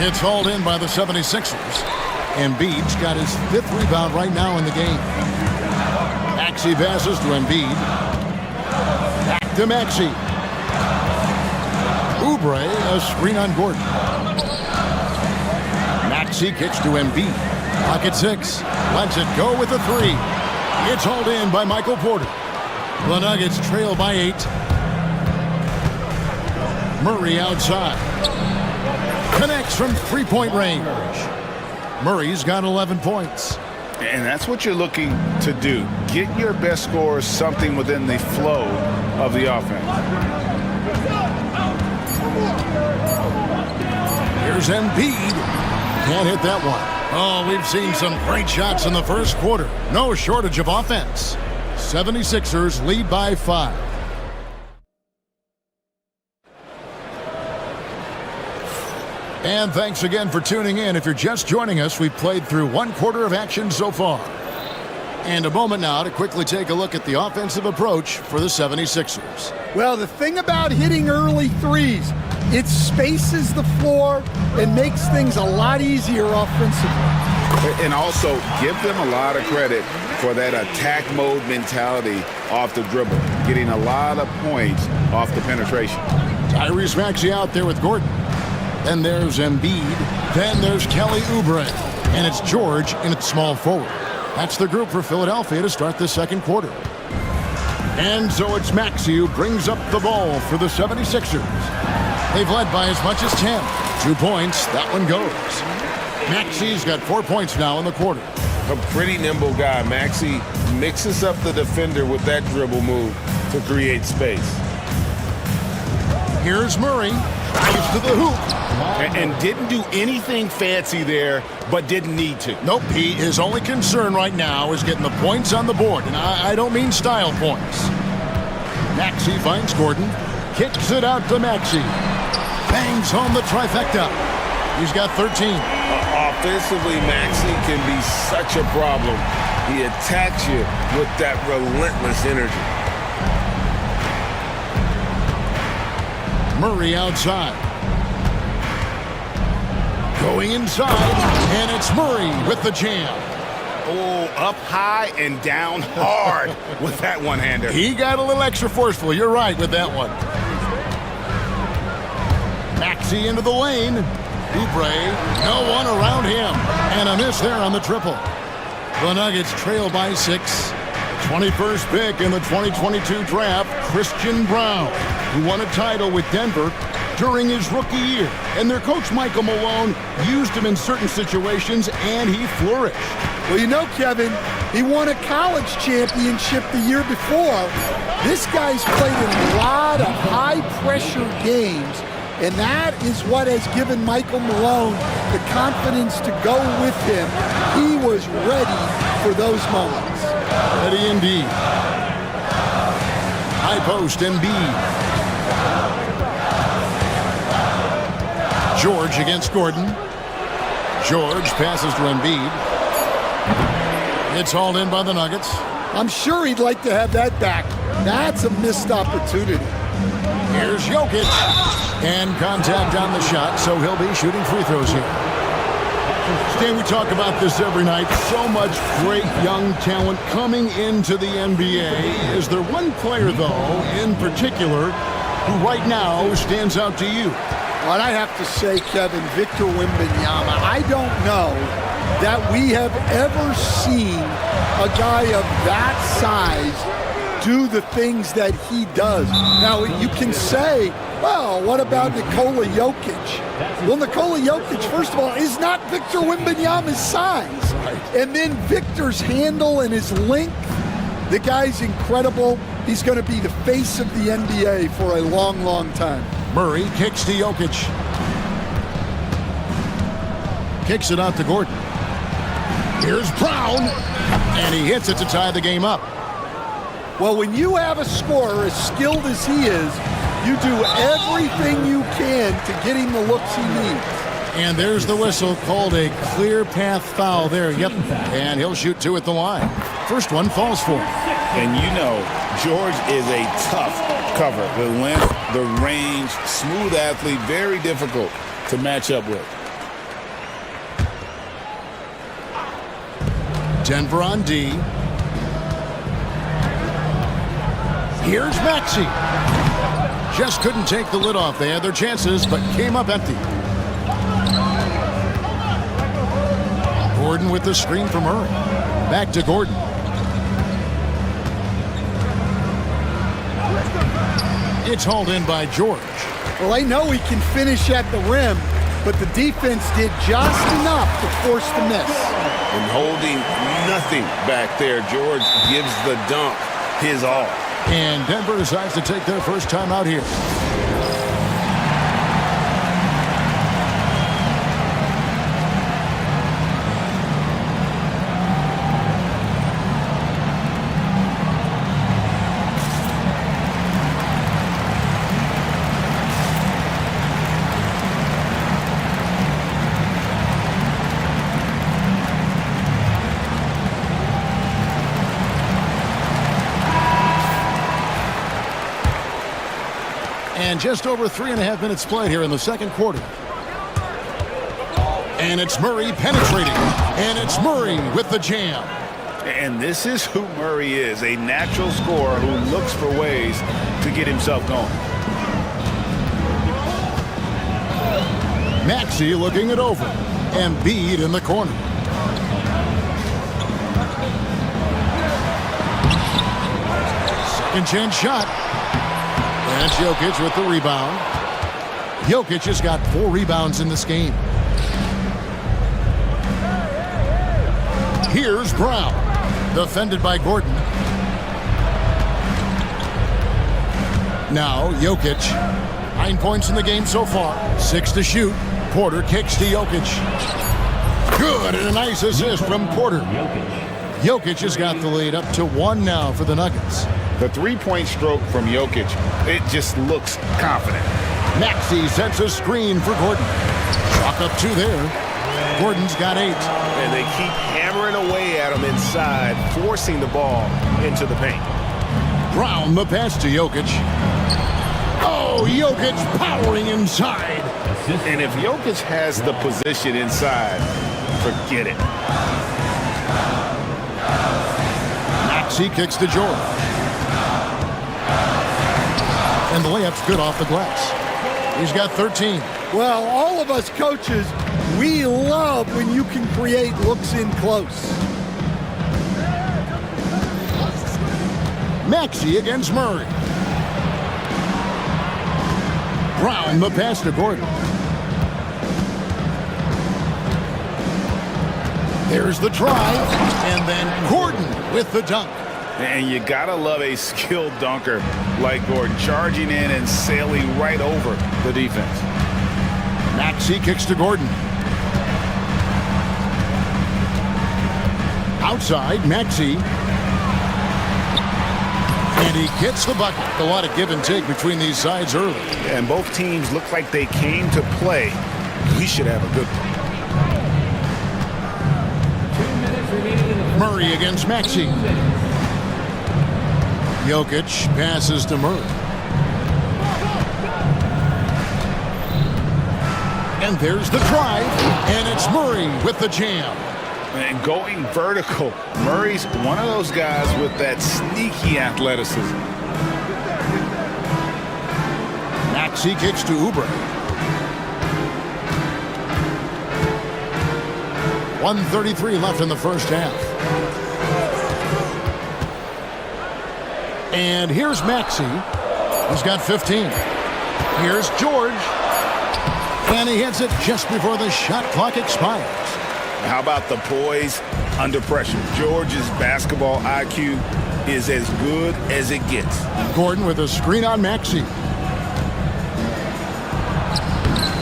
It's hauled in by the 76ers. Embiid's got his 5th rebound right now in the game. Maxey passes to Embiid. Back to Maxey. Oubre, a screen on Gordon. Maxey kicks to Embiid. Pocket 6. Lets it go with the 3. It's hauled in by Michael Porter. The Nuggets trail by 8. Murray outside. Connects from 3-point range. Murray's got 11 points. And that's what you're looking to do. Get your best scorers something within the flow of the offense. Here's Embiid. Can't hit that one. Oh, we've seen some great shots in the first quarter. No shortage of offense. 76ers lead by 5. And thanks again for tuning in. If you're just joining us, we've played through 1 quarter of action so far. And a moment now to quickly take a look at the offensive approach for the 76ers. Well, the thing about hitting early threes, it spaces the floor and makes things a lot easier offensively. And also, give them a lot of credit for that attack mode mentality off the dribble, getting a lot of points off the penetration. Tyrese Maxey out there with Gordon. Then there's Embiid. Then there's Kelly Oubre. And it's George in its small forward. That's the group for Philadelphia to start the second quarter. And so it's Maxey who brings up the ball for the 76ers. They've led by as much as 10. 2 points. That one goes. Maxey's got 4 points now in the quarter. A pretty nimble guy. Maxey mixes up the defender with that dribble move to create space. Here's Murray. Drives to the hoop. And didn't do anything fancy there, but didn't need to. Nope, his only concern right now is getting the points on the board, and I don't mean style points. Maxey finds Gordon, kicks it out to Maxey. Bangs home the trifecta. He's got 13. Offensively, Maxey can be such a problem. He attacks you with that relentless energy. Murray outside. Going inside, and it's Murray with the jam. Oh, up high and down hard with that one-hander. He got a little extra forceful. You're right with that one. Maxey into the lane. Oubre, no one around him. And a miss there on the triple. The Nuggets trail by 6. 21st pick in the 2022 draft, Christian Brown, who won a title with Denver during his rookie year. And their coach, Michael Malone, used him in certain situations, and he flourished. Well, you know, Kevin, he won a college championship the year before. This guy's played in a lot of high-pressure games, and that is what has given Michael Malone the confidence to go with him. He was ready for those moments. Ready indeed. High post, Embiid. George against Gordon. George passes to Embiid. It's hauled in by the Nuggets. I'm sure he'd like to have that back. That's a missed opportunity. Here's Jokic. And contact on the shot, so he'll be shooting free throws here. Stan, we talk about this every night. So much great young talent coming into the NBA. Is there one player, though, in particular, who right now stands out to you? Well, I have to say, Kevin, Victor Wembanyama. I don't know that we have ever seen a guy of that size do the things that he does. Now, you can say, well, what about Nikola Jokic? Well, Nikola Jokic, first of all, is not Victor Wembanyama's size. And then Victor's handle and his length, the guy's incredible. He's going to be the face of the NBA for a long, long time. Murray kicks to Jokic. Kicks it out to Gordon. Here's Brown. And he hits it to tie the game up. Well, when you have a scorer as skilled as he is, you do everything you can to get him the looks he needs. And there's the whistle, called a clear path foul there. Yep. And he'll shoot 2 at the line. First one falls for him. And you know, George is a tough cover. The length, the range, smooth athlete, very difficult to match up with. Denver on D. Here's Maxey. Just couldn't take the lid off. They had their chances, but came up empty. Gordon with the screen from Murray. Back to Gordon. It's hauled in by George. Well, I know he can finish at the rim, but the defense did just enough to force the miss. And holding nothing back there, George gives the dunk his all. And Denver decides to take their first time out here. And just over 3.5 minutes played here in the second quarter. And it's Murray penetrating. And it's Murray with the jam. And this is who Murray is, a natural scorer who looks for ways to get himself going. Maxey looking it over. Embiid in the corner. Second chance shot. And Jokic with the rebound. Jokic has got 4 rebounds in this game. Here's Brown. Defended by Gordon. Now Jokic. 9 points in the game so far. 6 to shoot. Porter kicks to Jokic. Good, and a nice assist from Porter. Jokic has got the lead up to 1 now for the Nuggets. The three-point stroke from Jokic, it just looks confident. Maxey sets a screen for Gordon. Chalk up 2 there. Gordon's got 8. And they keep hammering away at him inside, forcing the ball into the paint. Brown the pass to Jokic. Oh, Jokic powering inside. And if Jokic has the position inside, forget it. Maxey kicks to Jordan. And the layup's good off the glass. He's got 13. Well, all of us coaches, we love when you can create looks in close. Maxey against Murray. Brown the pass to Gordon. There's the drive, and then Gordon with the dunk. And you gotta love a skilled dunker like Gordon, charging in and sailing right over the defense. Maxey kicks to Gordon. Outside, Maxey. And he gets the bucket. A lot of give and take between these sides early. And both teams look like they came to play. We should have a good one. Murray against Maxey. Jokic passes to Murray. And there's the drive, and it's Murray with the jam. And going vertical, Murray's one of those guys with that sneaky athleticism. Maxey kicks to Oubre. 1:33 left in the first half. And here's Maxey, who's got 15. Here's George. And he hits it just before the shot clock expires. How about the poise under pressure? George's basketball IQ is as good as it gets. Gordon with a screen on Maxey.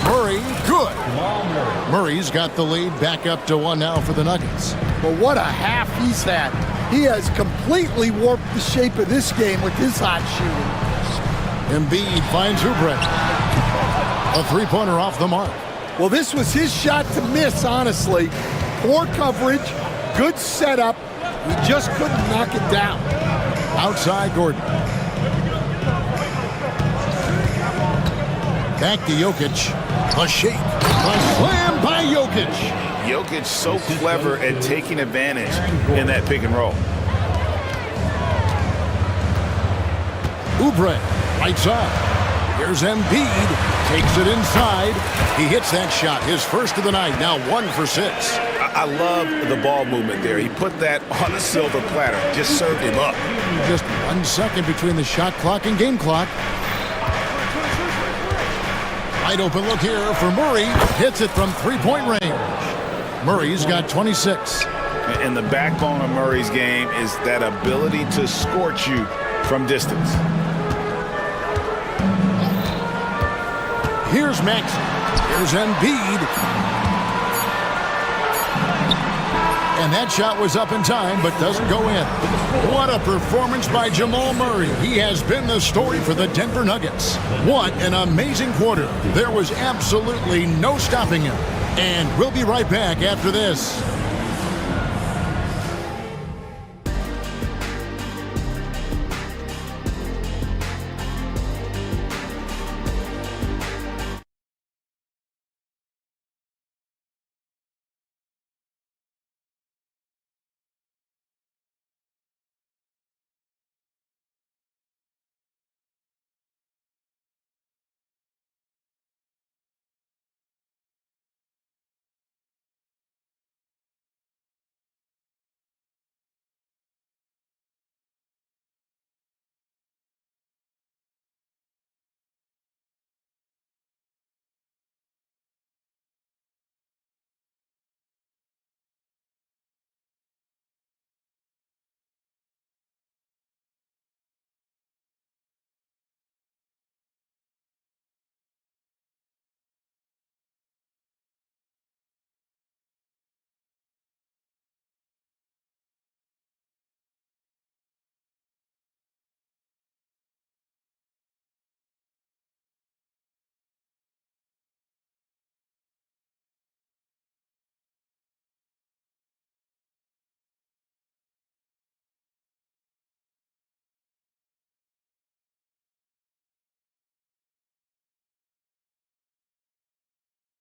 Murray, good. Murray's got the lead back up to 1 now for the Nuggets. But what a half he's had. He has completely warped the shape of this game with his hot shooting. Embiid finds Oubre. A three-pointer off the mark. Well, this was his shot to miss, honestly. Poor coverage, good setup. He just couldn't knock it down. Outside Gordon. Back to Jokic. A shake. A slam by Jokic. Jokic so clever at taking advantage in that pick and roll. Oubre, right side. Here's Embiid. Takes it inside. He hits that shot. His first of the night. Now 1 for 6. I love the ball movement there. He put that on a silver platter. Just served him up. Just 1 second between the shot clock and game clock. Wide open look here for Murray. Hits it from three-point range. Murray's got 26. And the backbone of Murray's game is that ability to scorch you from distance. Here's Maxey. Here's Embiid. And that shot was up in time, but doesn't go in. What a performance by Jamal Murray. He has been the story for the Denver Nuggets. What an amazing quarter. There was absolutely no stopping him. And we'll be right back after this.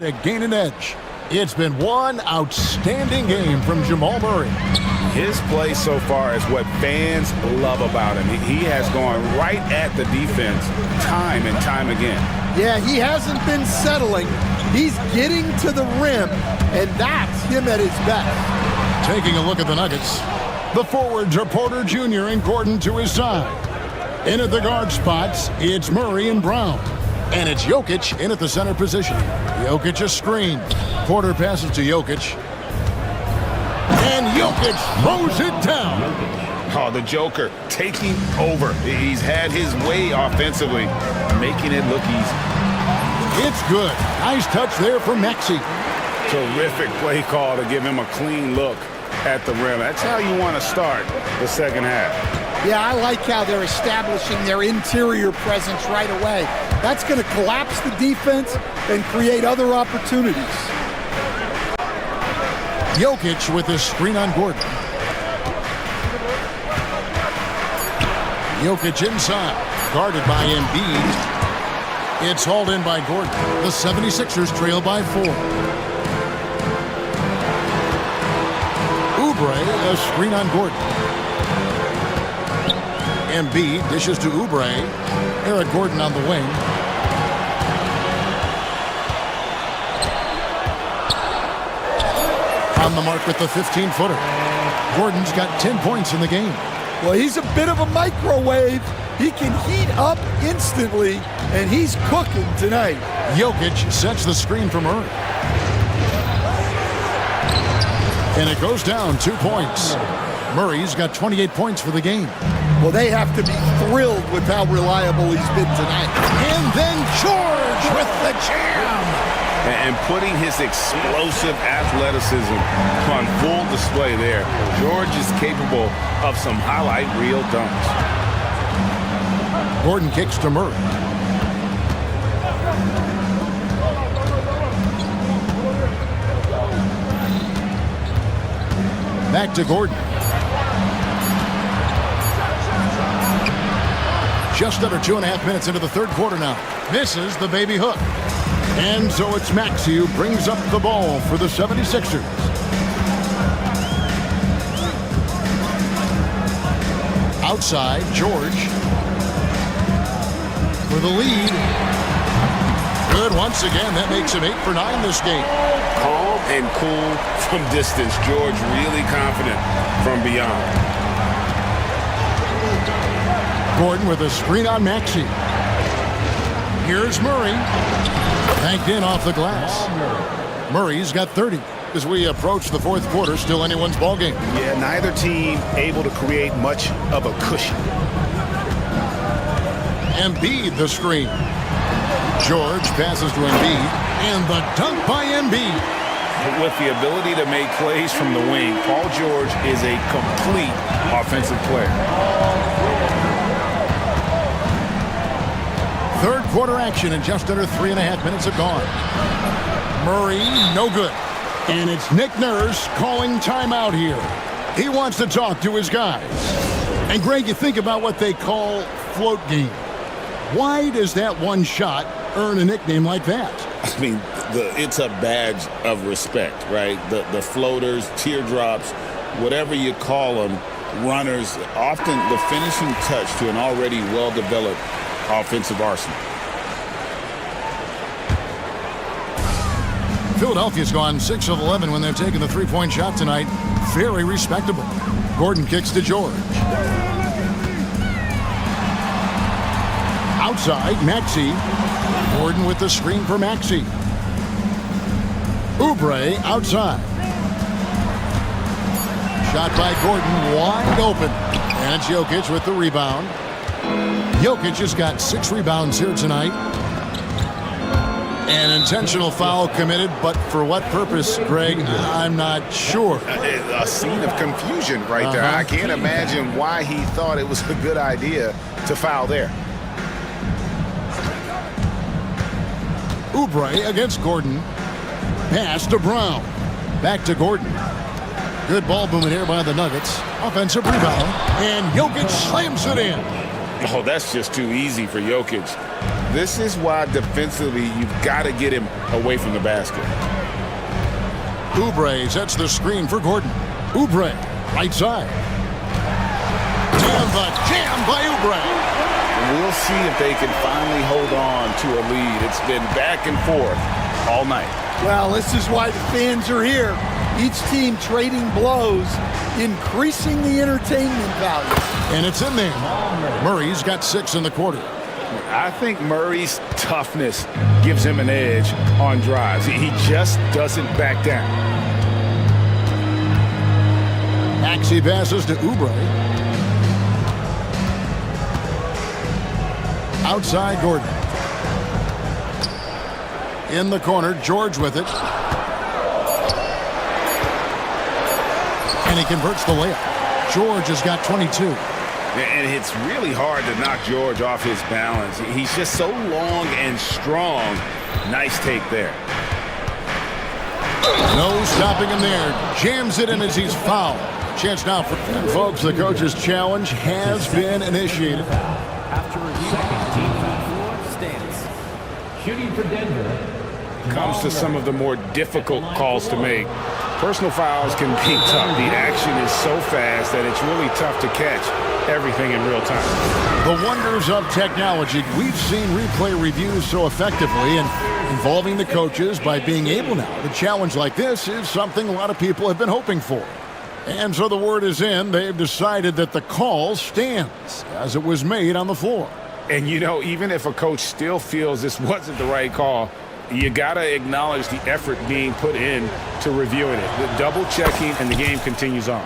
to gain an edge. It's been one outstanding game from Jamal Murray. His play so far is what fans love about him. He has gone right at the defense time and time again. Yeah, he hasn't been settling. He's getting to the rim, and that's him at his best. Taking a look at the Nuggets, the forwards are Porter Jr. and Gordon to his side. In at the guard spots, it's Murray and Brown. And it's Jokic in at the center position. Jokic a screen. Porter passes to Jokic. And Jokic throws it down. Oh, the Joker taking over. He's had his way offensively, making it look easy. It's good. Nice touch there from Maxey. Terrific play call to give him a clean look at the rim. That's how you want to start the second half. Yeah, I like how they're establishing their interior presence right away. That's going to collapse the defense and create other opportunities. Jokic with his screen on Gordon. Jokic inside, guarded by Embiid. It's hauled in by Gordon. The 76ers trail by 4. Oubre, a screen on Gordon. Embiid dishes to Oubre. Eric Gordon on the wing. On the mark with the 15-footer. Gordon's got 10 points in the game. Well, he's a bit of a microwave. He can heat up instantly, and he's cooking tonight. Jokic sets the screen for Murray. And it goes down 2 points. Murray's got 28 points for the game. Well, they have to be thrilled with how reliable he's been tonight. And then George with the jam. And putting his explosive athleticism on full display there. George is capable of some highlight reel dunks. Gordon kicks to Murray. Back to Gordon. Just under 2.5 minutes into the third quarter now. Misses the baby hook. And so it's Maxey who brings up the ball for the 76ers. Outside, George. For the lead. Good once again. That makes him 8 for 9 this game. Calm and cool from distance. George really confident from beyond. Gordon with a screen on Maxey. Here's Murray. Banked in off the glass. Murray's got 30. As we approach the fourth quarter, still anyone's ballgame. Yeah, neither team able to create much of a cushion. Embiid the screen. George passes to Embiid. And the dunk by Embiid. With the ability to make plays from the wing, Paul George is a complete offensive player. Third quarter action and just under 3.5 minutes have gone. Murray, no good. And it's Nick Nurse calling timeout here. He wants to talk to his guys. And Greg, you think about what they call float game. Why does that one shot earn a nickname like that? I mean, it's a badge of respect, right? The floaters, teardrops, whatever you call them, runners, often the finishing touch to an already well-developed offensive arsenal. Philadelphia's gone 6 of 11 when they've taken the three-point shot tonight. Very respectable. Gordon kicks to George. Outside, Maxey. Gordon with the screen for Maxey. Oubre outside. Shot by Gordon, wide open. And it's Jokic with the rebound. Jokic has got 6 rebounds here tonight. An intentional foul committed, but for what purpose, Greg, I'm not sure. A scene of confusion right there. I can't imagine why he thought it was a good idea to foul there. Oubre against Gordon. Pass to Brown. Back to Gordon. Good ball movement here by the Nuggets. Offensive rebound. And Jokic slams it in. Oh, that's just too easy for Jokic. This is why defensively you've got to get him away from the basket. Oubre sets the screen for Gordon. Oubre, right side. And the jam by Oubre. We'll see if they can finally hold on to a lead. It's been back and forth all night. Well, this is why the fans are here. Each team trading blows, increasing the entertainment value. And it's in there. Murray's got 6 in the quarter. I think Murray's toughness gives him an edge on drives. He just doesn't back down. Maxey passes to Oubre. Outside Gordon. In the corner, George with it. And he converts the layup. George has got 22. And it's really hard to knock George off his balance. He's just so long and strong. Nice take there. No stopping him there. Jams it in as he's fouled. Chance now for... And folks, the coach's challenge has been initiated. After review, team foul 4 stands. Shooting for Denver. Comes to some of the more difficult calls to make. Personal fouls can be tough. The action is so fast that it's really tough to catch everything in real time. The wonders of technology. We've seen replay reviews so effectively and involving the coaches by being able now. The challenge like this is something a lot of people have been hoping for. And so the word is in. They've decided that the call stands as it was made on the floor. And you know, even if a coach still feels this wasn't the right call, you got to acknowledge the effort being put in to reviewing it. The double checking, and the game continues on.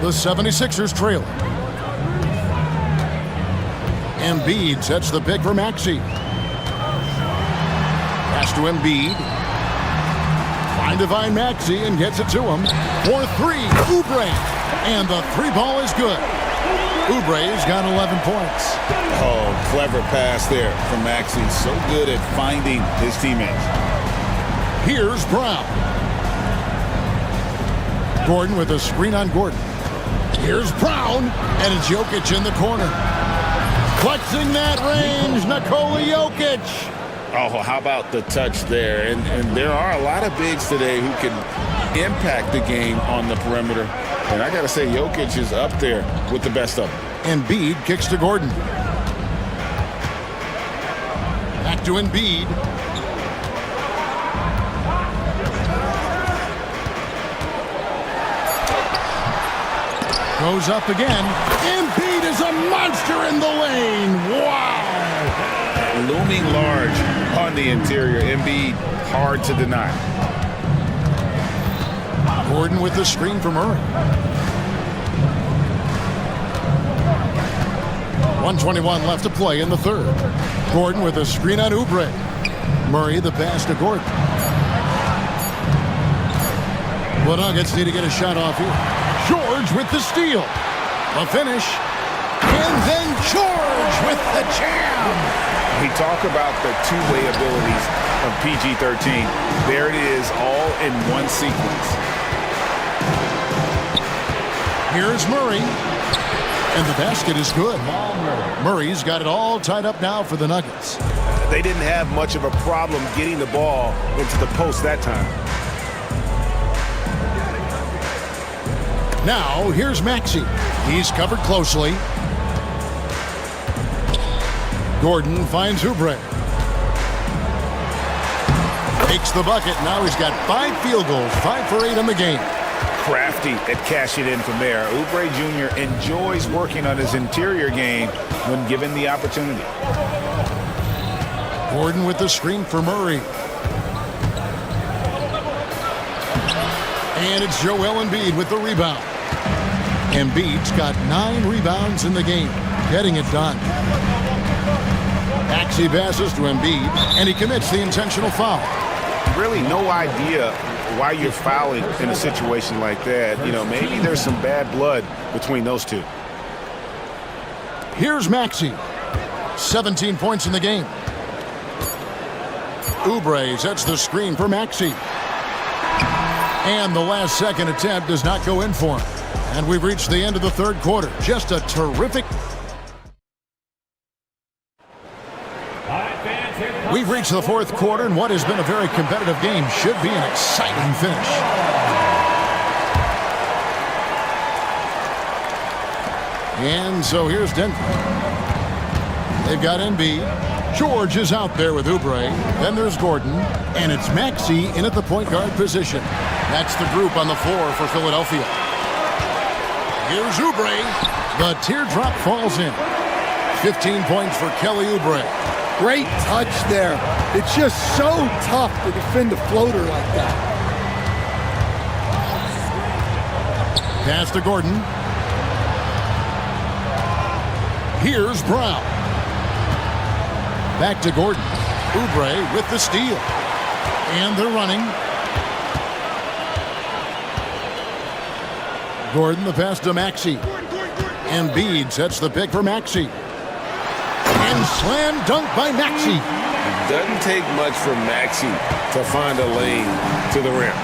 The 76ers trail. Embiid sets the pick for Maxey. Pass to Embiid. Find Divine Maxey and gets it to him. For 3, Oubre. And the 3 ball is good. Oubre's got 11 points. Oh, clever pass there from Maxey. So good at finding his teammates. Here's Brown. Gordon with a screen on Gordon. Here's Brown, and it's Jokic in the corner. Flexing that range, Nikola Jokic. Oh, how about the touch there? And there are a lot of bigs today who can impact the game on the perimeter. And I got to say, Jokic is up there with the best of them. Embiid kicks to Gordon. Back to Embiid. Goes up again. Embiid is a monster in the lane. Wow. Looming large on the interior. Embiid, hard to deny. Gordon with the screen for Murray. 1:21 left to play in the third. Gordon with a screen on Oubre. Murray the pass to Gordon. The Nuggets need to get a shot off here. George with the steal. The finish. And then George with the jam. We talk about the two-way abilities of PG-13. There it is, all in one sequence. Here's Murray. And the basket is good. Murray's got it all tied up now for the Nuggets. They didn't have much of a problem getting the ball into the post that time. Now, here's Maxey. He's covered closely. Gordon finds Oubre. Takes the bucket. Now he's got 5 field goals, 5 for 8 in the game. Crafty at cashing in from there. Oubre Jr. enjoys working on his interior game when given the opportunity. Gordon with the screen for Murray. And it's Joel Embiid with the rebound. Embiid's got 9 rebounds in the game, getting it done. Maxey passes to Embiid, and he commits the intentional foul. Really no idea why you're fouling in a situation like that. You know, maybe there's some bad blood between those two. Here's Maxey. 17 points in the game. Oubre sets the screen for Maxey. And the last second attempt does not go in for him. And we've reached the end of the third quarter. Just a terrific... We've reached the fourth quarter, and what has been a very competitive game should be an exciting finish. And so here's Denver. They've got Embiid. George is out there with Oubre. Then there's Gordon. And it's Maxey in at the point guard position. That's the group on the floor for Philadelphia. Here's Oubre. The teardrop falls in. 15 points for Kelly Oubre. Great touch there. It's just so tough to defend a floater like that. Pass to Gordon. Here's Brown. Back to Gordon. Oubre with the steal. And they're running. Gordon, the pass to Maxey. Embiid sets the pick for Maxey. And slam dunk by Maxey. Doesn't take much for Maxey to find a lane to the rim.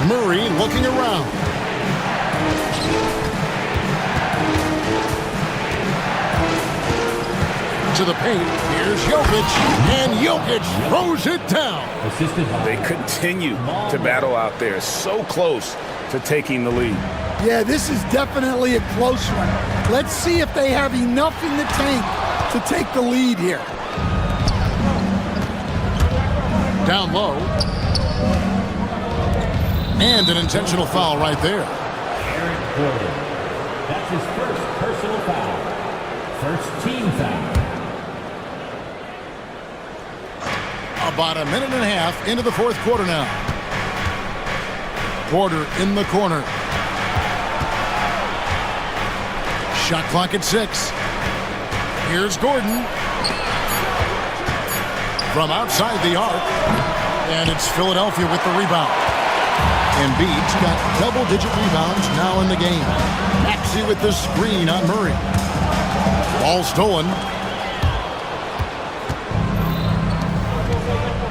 Murray looking around. To the paint. Here's Jokic. And Jokic throws it down. They continue to battle out there. So close to taking the lead. Yeah, this is definitely a close one. Let's see if they have enough in the tank to take the lead here. Down low. And an intentional foul right there. Aaron Gordon. That's his first personal foul. First team foul. About a minute and a half into the fourth quarter now. Porter in the corner. Shot clock at 6. Here's Gordon. From outside the arc. And it's Philadelphia with the rebound. Embiid's got double-digit rebounds now in the game. Maxey with the screen on Murray. Ball stolen.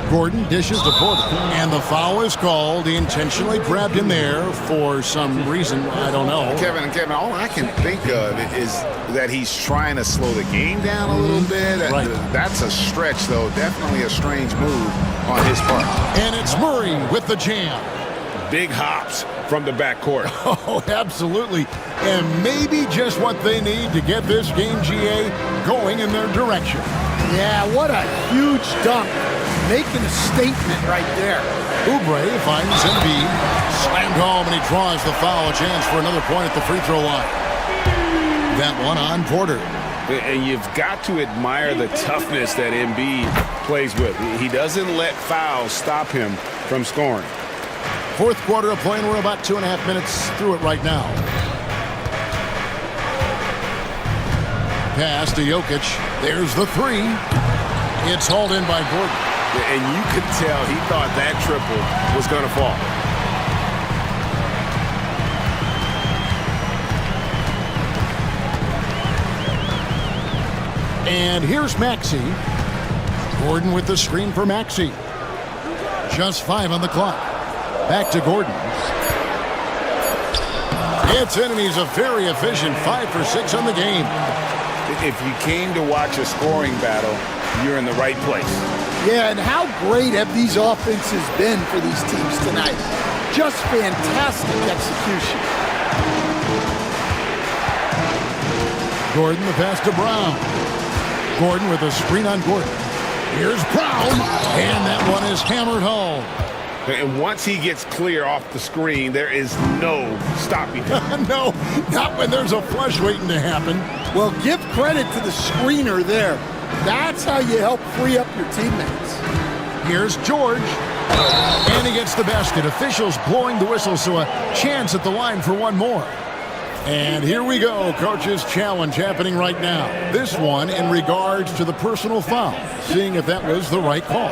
Gordon dishes to Porter. And the foul is called. He intentionally grabbed him there for some reason. I don't know. Kevin, all I can think of is that he's trying to slow the game down a little bit. Right. That's a stretch, though. Definitely a strange move on his part. And it's Murray with the jam. Big hops from the backcourt. Oh, absolutely. And maybe just what they need to get this game, GA, going in their direction. Yeah, what a huge dunk. Making a statement right there. Oubre finds Embiid. Slammed home, and he draws the foul. A chance for another point at the free throw line. That one on Porter. And you've got to admire the toughness that Embiid plays with. He doesn't let fouls stop him from scoring. Fourth quarter of play, and we're about 2.5 minutes through it right now. Pass to Jokic. There's the three. It's hauled in by Gordon. And you could tell he thought that triple was going to fall. And here's Maxey. Gordon with the screen for Maxey. Just 5 on the clock. Back to Gordon. It's in, and he's a very efficient 5 for 6 on the game. If you came to watch a scoring battle, you're in the right place. Yeah, and how great have these offenses been for these teams tonight? Just fantastic execution. Gordon, the pass to Brown. Gordon with a screen on Gordon. Here's Brown, and that one is hammered home. And once he gets clear off the screen, there is no stopping him. No, not when there's a flush waiting to happen. Well, give credit to the screener there. That's how you help free up your teammates. Here's George. And he gets the basket. Officials blowing the whistle, so a chance at the line for one more. And here we go. Coach's challenge happening right now. This one in regards to the personal foul. Seeing if that was the right call.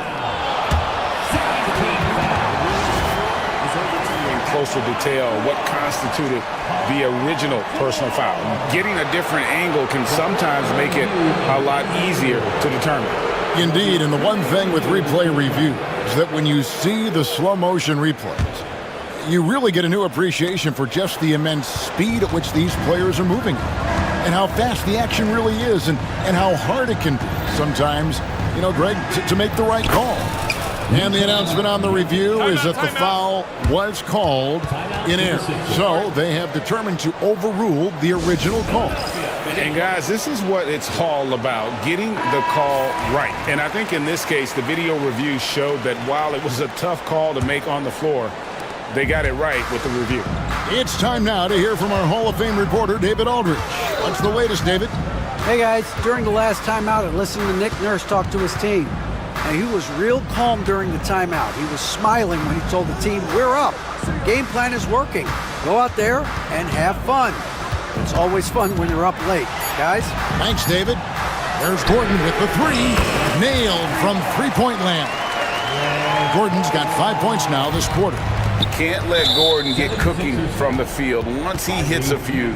Closer detail what constituted the original personal foul. Getting a different angle can sometimes make it a lot easier to determine. Indeed, and the one thing with replay review is that when you see the slow motion replays, you really get a new appreciation for just the immense speed at which these players are moving and how fast the action really is and how hard it can be sometimes, you know, Greg, to make the right call. And the announcement on the review is that the foul was called in air. So they have determined to overrule the original call. And guys, this is what it's all about, getting the call right. And I think in this case, the video review showed that while it was a tough call to make on the floor, they got it right with the review. It's time now to hear from our Hall of Fame reporter, David Aldridge. What's the latest, David? Hey guys, during the last timeout, I listened to Nick Nurse talk to his team. And he was real calm during the timeout. He was smiling when he told the team, we're up. The game plan is working. Go out there and have fun. It's always fun when you're up late. Guys? Thanks, David. There's Gordon with the three. Nailed from three-point land. Gordon's got 5 points now this quarter. You can't let Gordon get cooking from the field. Once he hits a few,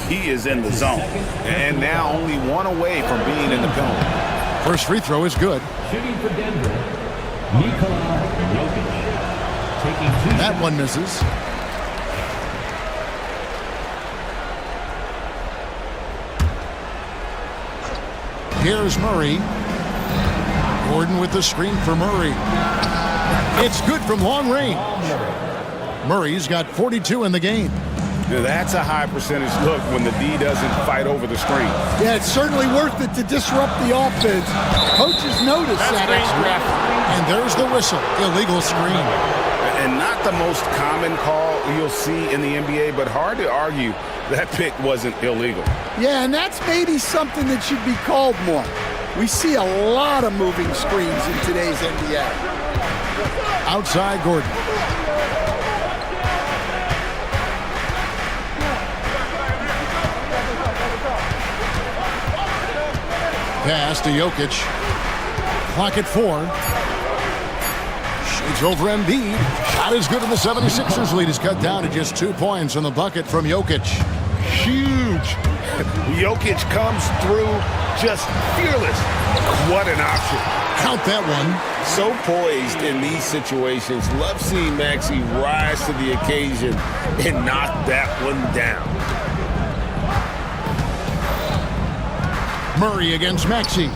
he is in the zone. And now only one away from being in the penalty. First free throw is good. Shooting for Denver, Nikola Jokic. Taking 2 That one misses. Here's Murray. Gordon with the screen for Murray. It's good from long range. Murray's got 42 in the game. That's a high percentage look when the D doesn't fight over the screen. Yeah, it's certainly worth it to disrupt the offense. Coaches notice that extra. And there's the whistle. Illegal screen. And not the most common call you'll see in the NBA, but hard to argue that pick wasn't illegal. Yeah, and that's maybe something that should be called more. We see a lot of moving screens in today's NBA. Outside Gordon. Pass to Jokic. Clock at 4. Shades over Embiid. Not as good, and the 76ers lead is cut down to just 2 points on the bucket from Jokic. Huge. Jokic comes through just fearless. What an option. Count that one. So poised in these situations. Love seeing Maxey rise to the occasion and knock that one down. Murray against Maxey.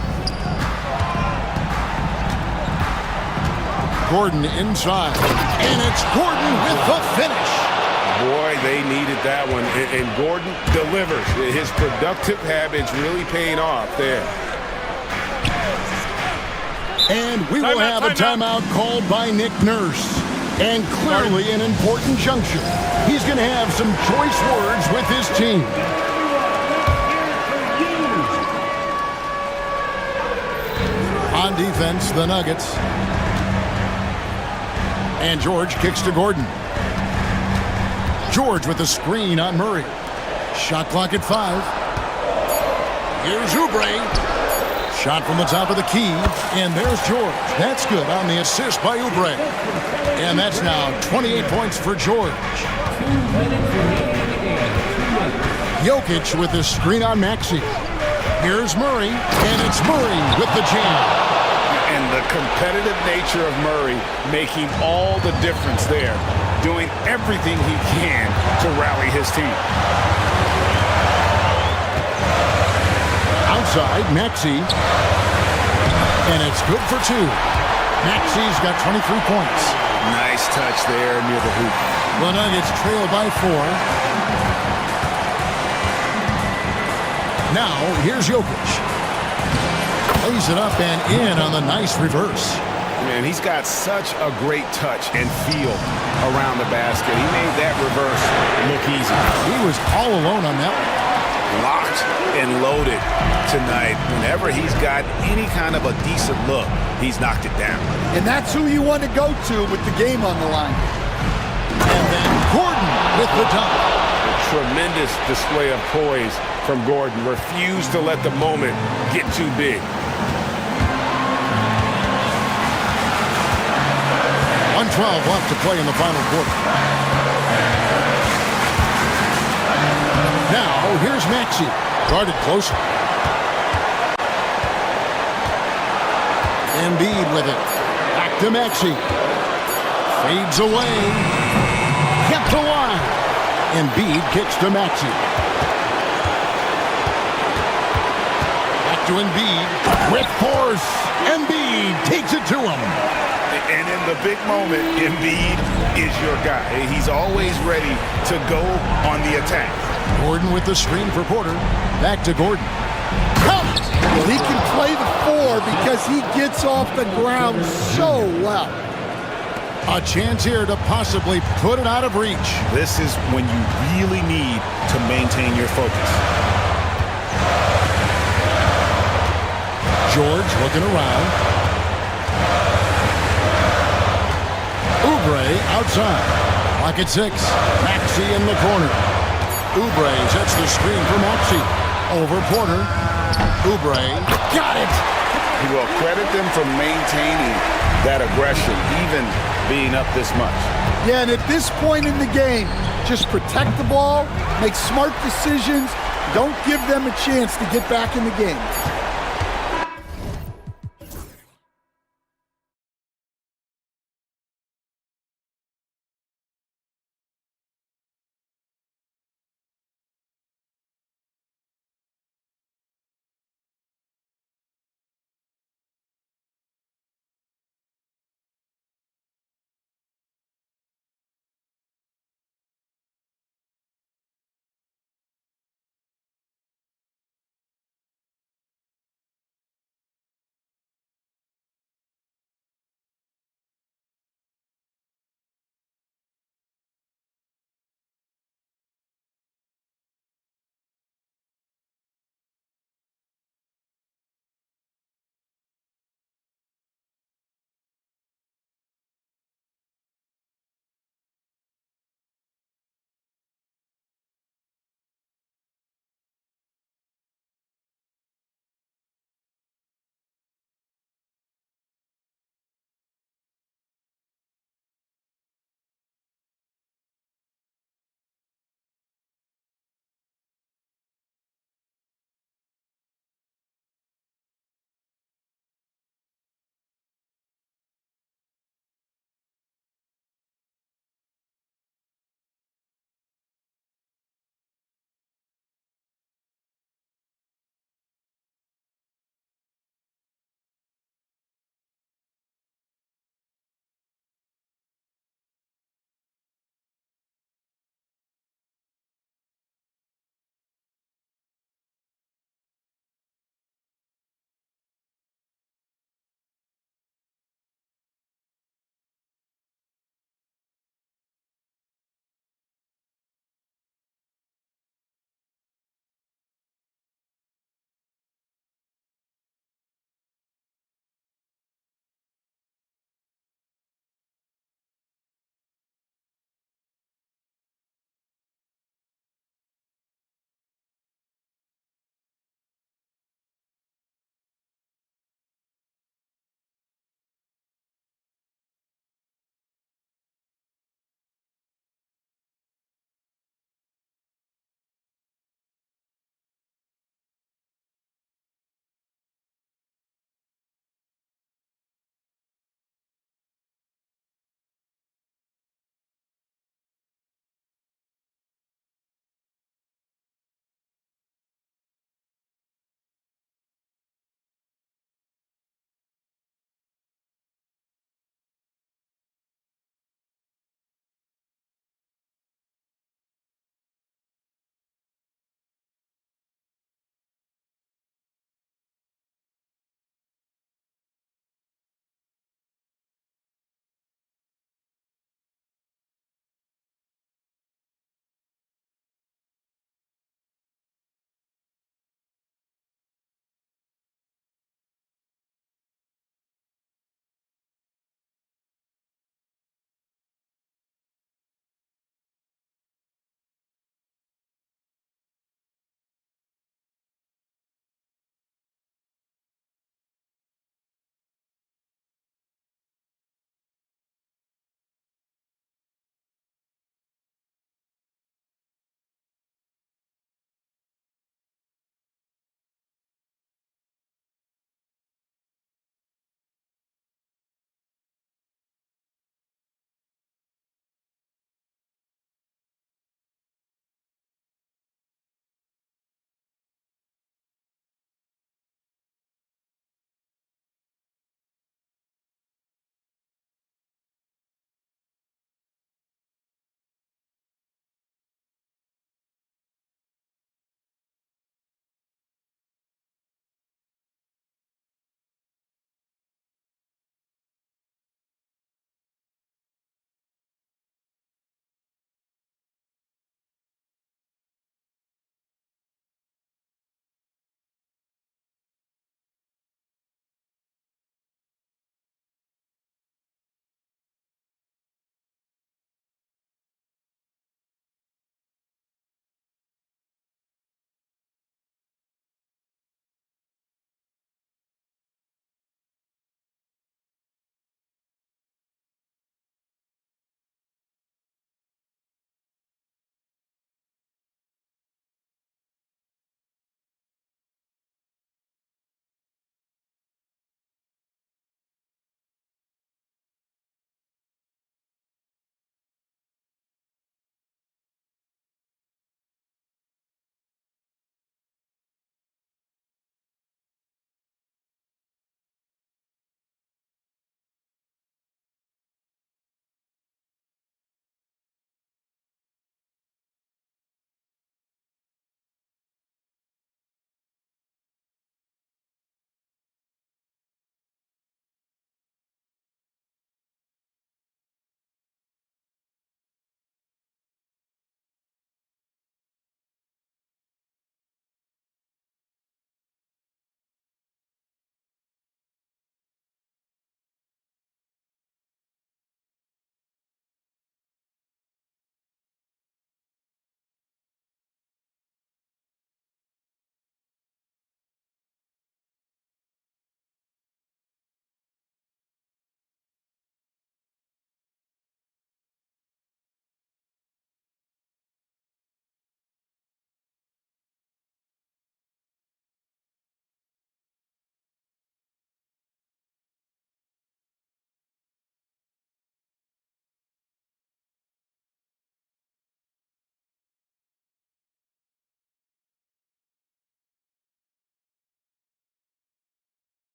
Gordon inside. And it's Gordon with the finish. Boy, they needed that one. And Gordon delivers. His productive habits really paying off there. And we will have a timeout called by Nick Nurse. And clearly an important juncture. He's going to have some choice words with his team. On defense, the Nuggets. And George kicks to Gordon. George with the screen on Murray. Shot clock at 5. Here's Oubre. Shot from the top of the key. And there's George. That's good on the assist by Oubre. And that's now 28 points for George. Jokic with the screen on Maxey. Here's Murray. And it's Murray with the jam. And the competitive nature of Murray making all the difference there, doing everything he can to rally his team. Outside, Maxey. And it's good for 2. Maxey's got 23 points. Nice touch there near the hoop. The Nuggets trail by 4. Now, here's Jokic. Lays it up and in on the nice reverse. Man, he's got such a great touch and feel around the basket. He made that reverse look easy. He was all alone on that one. Locked and loaded tonight. Whenever he's got any kind of a decent look, he's knocked it down. And that's who you want to go to with the game on the line. And then Gordon with the dunk. A tremendous display of poise from Gordon. Refused to let the moment get too big. 1:12 left to play in the final quarter. Now, here's Maxey. Guarded closer. Embiid with it. Back to Maxey. Fades away. Embiid kicks to Maxey. Back to Embiid with force. Embiid takes it to him. And in the big moment, Embiid is your guy. He's always ready to go on the attack. Gordon with the screen for Porter. Back to Gordon. Well, he can play the 4 because he gets off the ground so well. A chance here to possibly put it out of reach. This is when you really need to maintain your focus. George looking around. Oubre outside. Lock at 6. Maxey in the corner. Oubre sets the screen for Maxey. Over Porter. Oubre got it. He will credit them for maintaining that aggression, even being up this much. Yeah, and at this point in the game, just protect the ball, make smart decisions, don't give them a chance to get back in the game.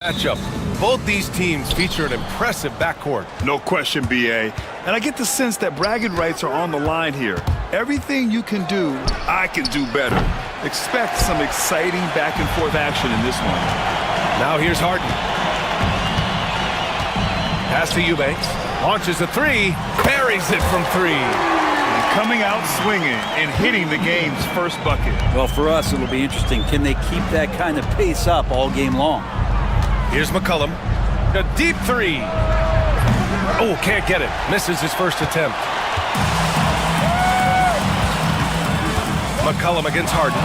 Matchup. Both these teams feature an impressive backcourt. No question, BA. And I get the sense that bragging rights are on the line here. Everything you can do, I can do better. Expect some exciting back-and-forth action in this one. Now here's Harden. Pass to Eubanks. Launches a three. Buries it from three. And coming out swinging and hitting the game's first bucket. Well, for us, it'll be interesting. Can they keep that kind of pace up all game long? Here's McCollum. A deep three. Oh, can't get it. Misses his first attempt. McCollum against Harden.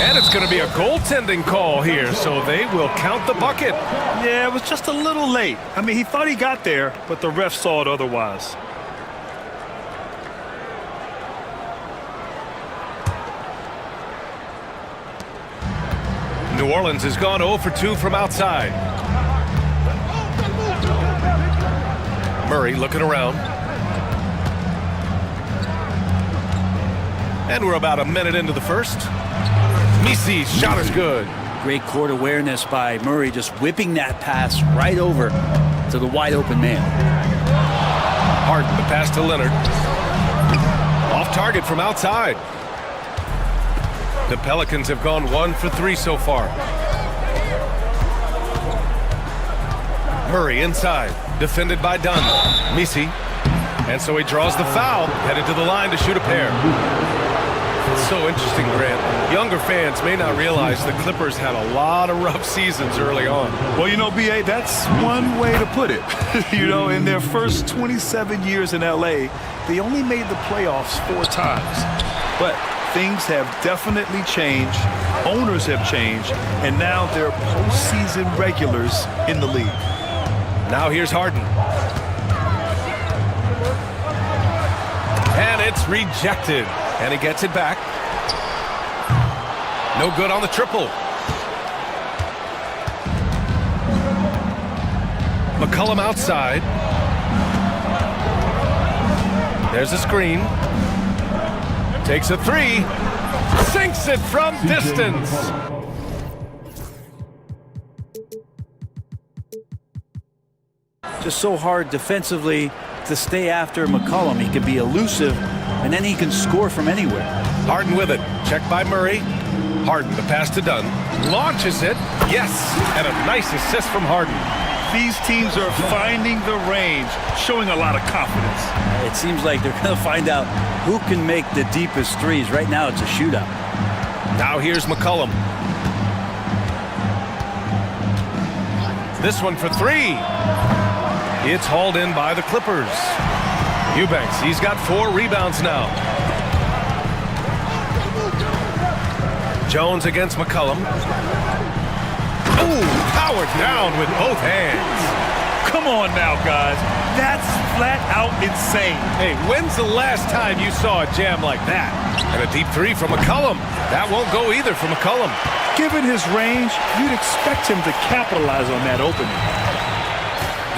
And it's going to be a goaltending call here, so they will count the bucket. Yeah, it was just a little late. I mean, he thought he got there, but the ref saw it otherwise. New Orleans has gone 0 for 2 from outside. Murray looking around. And we're about a minute into the first. Misi's shot is good. Great court awareness by Murray, just whipping that pass right over to the wide open man. Harden, the pass to Leonard. Off target from outside. The Pelicans have gone 1 for 3 so far. Murray inside, defended by Dunn. Misi. And so he draws the foul, headed to the line to shoot a pair. It's so interesting, Grant. Younger fans may not realize the Clippers had a lot of rough seasons early on. Well, you know, BA, that's one way to put it. You know, in their first 27 years in LA, they only made the playoffs 4 times. But things have definitely changed. Owners have changed. And now they're postseason regulars in the league. Now here's Harden. And it's rejected. And he gets it back. No good on the triple. McCollum outside. There's a screen. Takes a three. Sinks it from distance. Just so hard defensively to stay after McCollum. He can be elusive, and then he can score from anywhere. Harden with it. Checked by Murray. Harden, the pass to Dunn. Launches it. Yes. And a nice assist from Harden. These teams are finding the range, showing a lot of confidence. It seems like they're going to find out who can make the deepest threes. Right now, it's a shootout. Now here's McCollum. This one for three. It's hauled in by the Clippers. Eubanks, he's got 4 rebounds now. Jones against McCollum. Ooh, powered down with both hands. Come on now, guys. That's flat out insane. Hey, when's the last time you saw a jam like that? And a deep three from McCollum. That won't go either for McCollum. Given his range, you'd expect him to capitalize on that opening.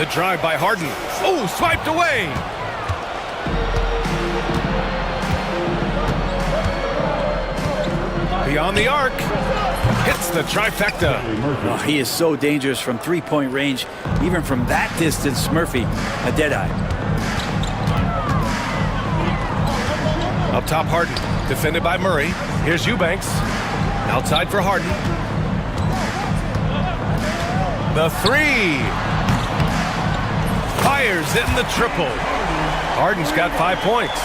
The drive by Harden. Oh, swiped away. Beyond the arc. Hits the trifecta. Oh, he is so dangerous from three-point range. Even from that distance, Murphy, a deadeye. Up top, Harden. Defended by Murray. Here's Eubanks. Outside for Harden. The three. Fires in the triple. Harden's got 5 points.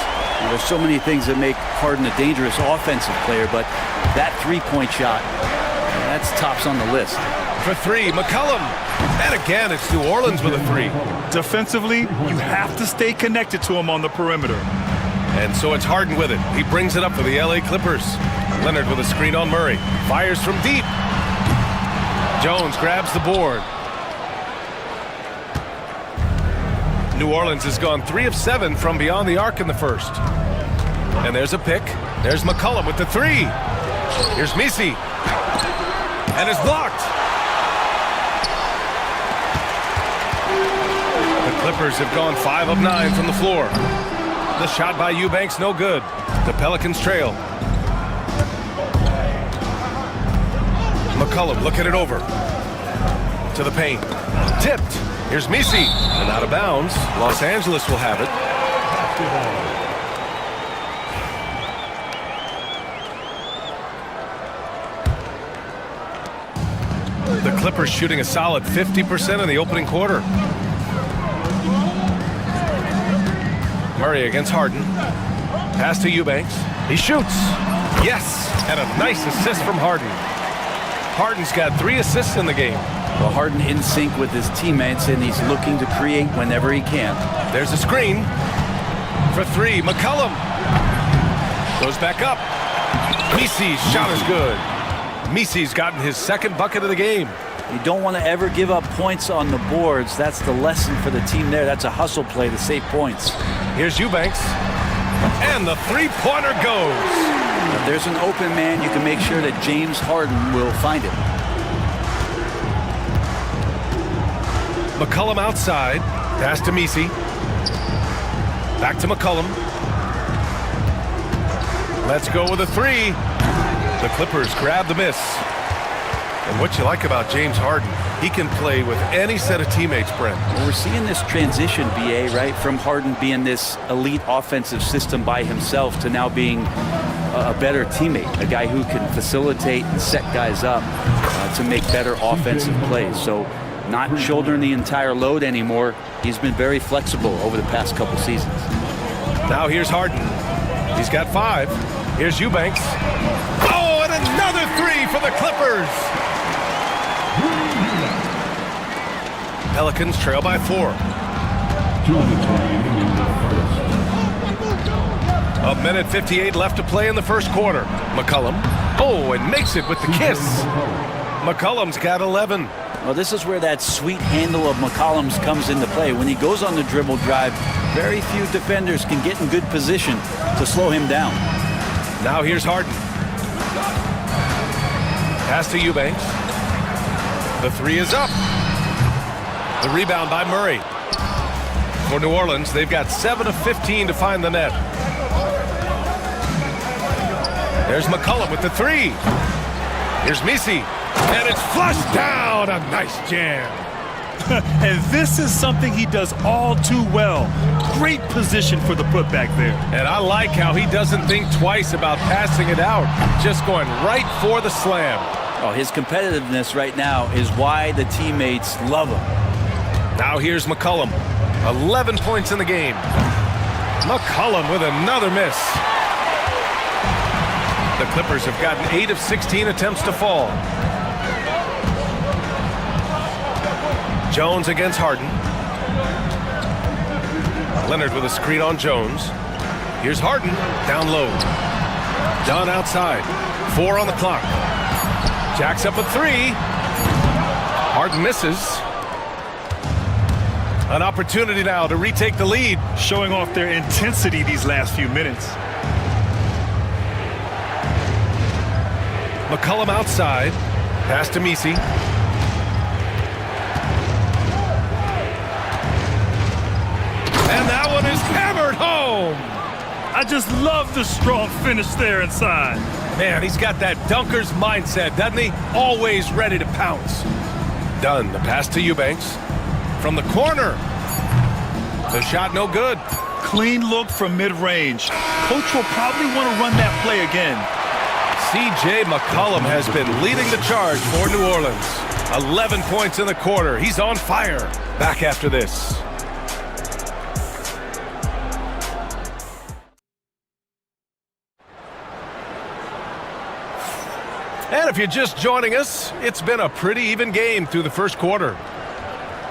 There's so many things that make Harden a dangerous offensive player, but that three-point shot, that's tops on the list. For three, McCollum. And again, it's New Orleans with a three. Defensively, you have to stay connected to him on the perimeter. And so it's Harden with it. He brings it up for the LA Clippers. Leonard with a screen on Murray. Fires from deep. Jones grabs the board. New Orleans has gone 3 of 7 from beyond the arc in the first. And there's a pick. There's McCollum with the three. Here's Misi. And it's blocked. The Clippers have gone 5 of 9 from the floor. The shot by Eubanks, no good. The Pelicans trail. McCullum looking it over. To the paint. Tipped. Here's Misi. And out of bounds. Los Angeles will have it. The Clippers shooting a solid 50% in the opening quarter. Murray against Harden. Pass to Eubanks. He shoots. Yes. And a nice assist from Harden. Harden's got 3 assists in the game. Well, Harden in sync with his teammates, and he's looking to create whenever he can. There's a screen for 3. McCullum goes back up. Misi's shot is good. Misi's gotten his 2nd bucket of the game. You don't want to ever give up points on the boards. That's the lesson for the team there. That's a hustle play to save points. Here's Eubanks. And the 3-pointer goes. If there's an open man, you can make sure that James Harden will find it. McCullum outside. Pass to Misi. Back to McCullum. Let's go with a 3. The Clippers grab the miss. And what you like about James Harden, he can play with any set of teammates, Brent. Well, we're seeing this transition, BA, right? From Harden being this elite offensive system by himself to now being a better teammate, a guy who can facilitate and set guys up to make better offensive plays. So not shouldering the entire load anymore. He's been very flexible over the past couple seasons. Now here's Harden. He's got 5. Here's Eubanks. Oh, and another 3 for the Clippers. Pelicans trail by 4. A minute 58 left to play in the first quarter. McCullum. Oh, and makes it with the kiss. McCullum's got 11. Well, this is where that sweet handle of McCollum's comes into play. When he goes on the dribble drive, very few defenders can get in good position to slow him down. Now here's Harden. Pass to Eubanks. The 3 is up. The rebound by Murray. For New Orleans, they've got 7 of 15 to find the net. There's McCullum with the 3. Here's Misi. And it's flushed down. A nice jam. And this is something he does all too well. Great position for the putback there. And I like how he doesn't think twice about passing it out. Just going right for the slam. Oh, his competitiveness right now is why the teammates love him. Now here's McCullum. 11 points in the game. McCullum with another miss. The Clippers have gotten 8 of 16 attempts to fall. Jones against Harden. Leonard with a screen on Jones. Here's Harden, down low. Dunn outside. 4 on the clock. Jacks up a 3. Harden misses. An opportunity now to retake the lead. Showing off their intensity these last few minutes. McCullum outside. Pass to Misi. And that one is hammered home. I just love the strong finish there inside. Man, he's got that dunker's mindset, doesn't he? Always ready to pounce. Dunn, the pass to Eubanks. From the corner. The shot no good. Clean look from mid-range. Coach will probably want to run that play again. C.J. McCollum has been leading the charge for New Orleans. 11 points in the quarter. He's on fire. Back after this. And if you're just joining us, it's been a pretty even game through the first quarter.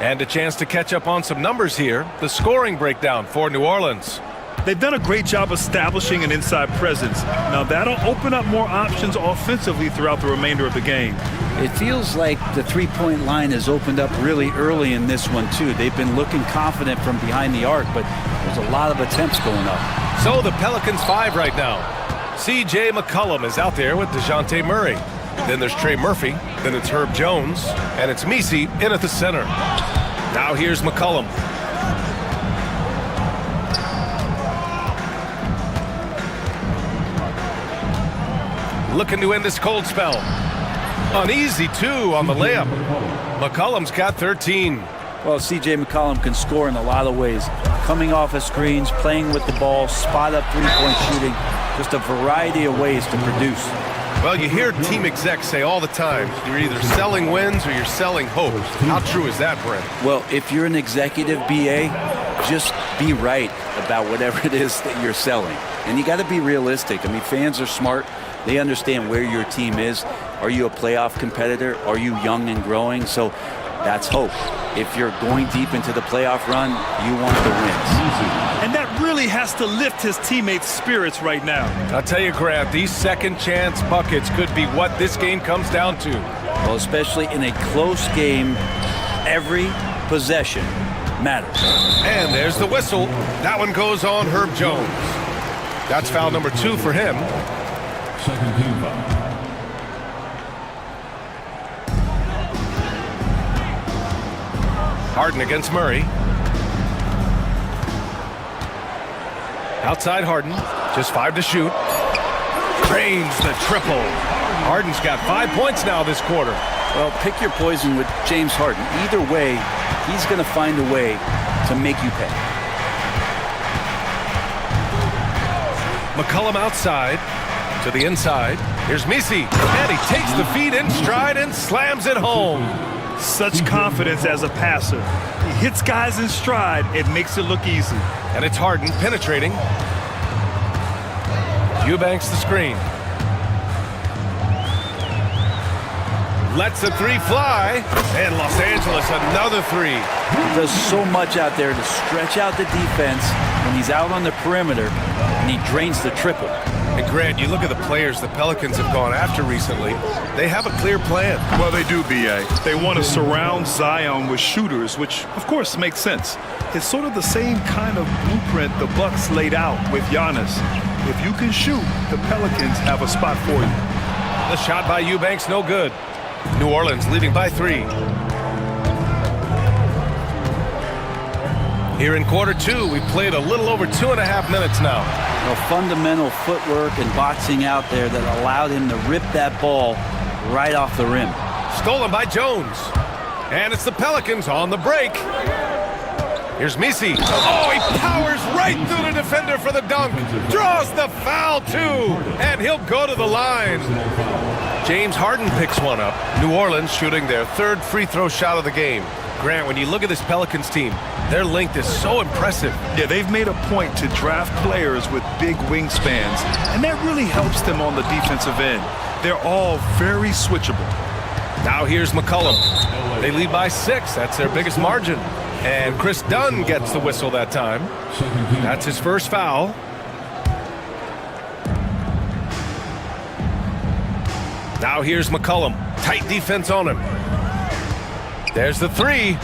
And a chance to catch up on some numbers here. The scoring breakdown for New Orleans. They've done a great job establishing an inside presence. Now that'll open up more options offensively throughout the remainder of the game. It feels like the three-point line has opened up really early in this one, too. They've been looking confident from behind the arc, but there's a lot of attempts going up. So the Pelicans 5 right now. C.J. McCollum is out there with DeJounte Murray. Then there's Trey Murphy. Then it's Herb Jones. And it's Misi in at the center. Now here's McCollum. Looking to end this cold spell. An easy 2 on the layup. McCollum's got 13. Well, C.J. McCollum can score in a lot of ways. Coming off of screens, playing with the ball, spot-up three-point shooting. Just a variety of ways to produce. Well, you hear team execs say all the time, you're either selling wins or you're selling hope. How true is that, Brent? Well, if you're an executive BA, just be right about whatever it is that you're selling. And you got to be realistic. I mean, fans are smart. They understand where your team is. Are you a playoff competitor? Are you young and growing? So that's hope. If you're going deep into the playoff run, you want the wins. And that really has to lift his teammates' spirits right now. I'll tell you, Grant, these second chance buckets could be what this game comes down to. Well, especially in a close game, every possession matters. And there's the whistle. That one goes on Herb Jones. That's foul number 2 for him. Second team foul. Harden against Murray. Outside Harden, just 5 to shoot. Drains the triple. Harden's got 5 points now this quarter. Well, pick your poison with James Harden. Either way, he's going to find a way to make you pay. McCollum outside to the inside. Here's Misi, and he takes the feed in stride and slams it home. Such confidence as a passer. He hits guys in stride. It makes it look easy. And it's Harden penetrating. Eubanks the screen. Lets the 3 fly. And Los Angeles another 3. He does so much out there to stretch out the defense when he's out on the perimeter, and he drains the triple. And Grant, you look at the players the Pelicans have gone after recently, they have a clear plan. Well, they do, B.A. They want to surround Zion with shooters, which, of course, makes sense. It's sort of the same kind of blueprint the Bucks laid out with Giannis. If you can shoot, the Pelicans have a spot for you. The shot by Eubanks, no good. New Orleans leading by 3. Here in quarter 2, we've played a little over 2.5 minutes now. Fundamental footwork and boxing out there that allowed him to rip that ball right off the rim. Stolen by Jones. And it's the Pelicans on the break. Here's Misi. Oh, he powers right through the defender for the dunk. Draws the foul, too. And he'll go to the line. James Harden picks one up. New Orleans shooting their 3rd free throw shot of the game. Grant, when you look at this Pelicans team, their length is so impressive. Yeah, they've made a point to draft players with big wingspans, and that really helps them on the defensive end. They're all very switchable. Now here's McCollum. They lead by 6. That's their biggest margin. And Chris Dunn gets the whistle that time. That's his first foul. Now here's McCollum. Tight defense on him. There's the 3.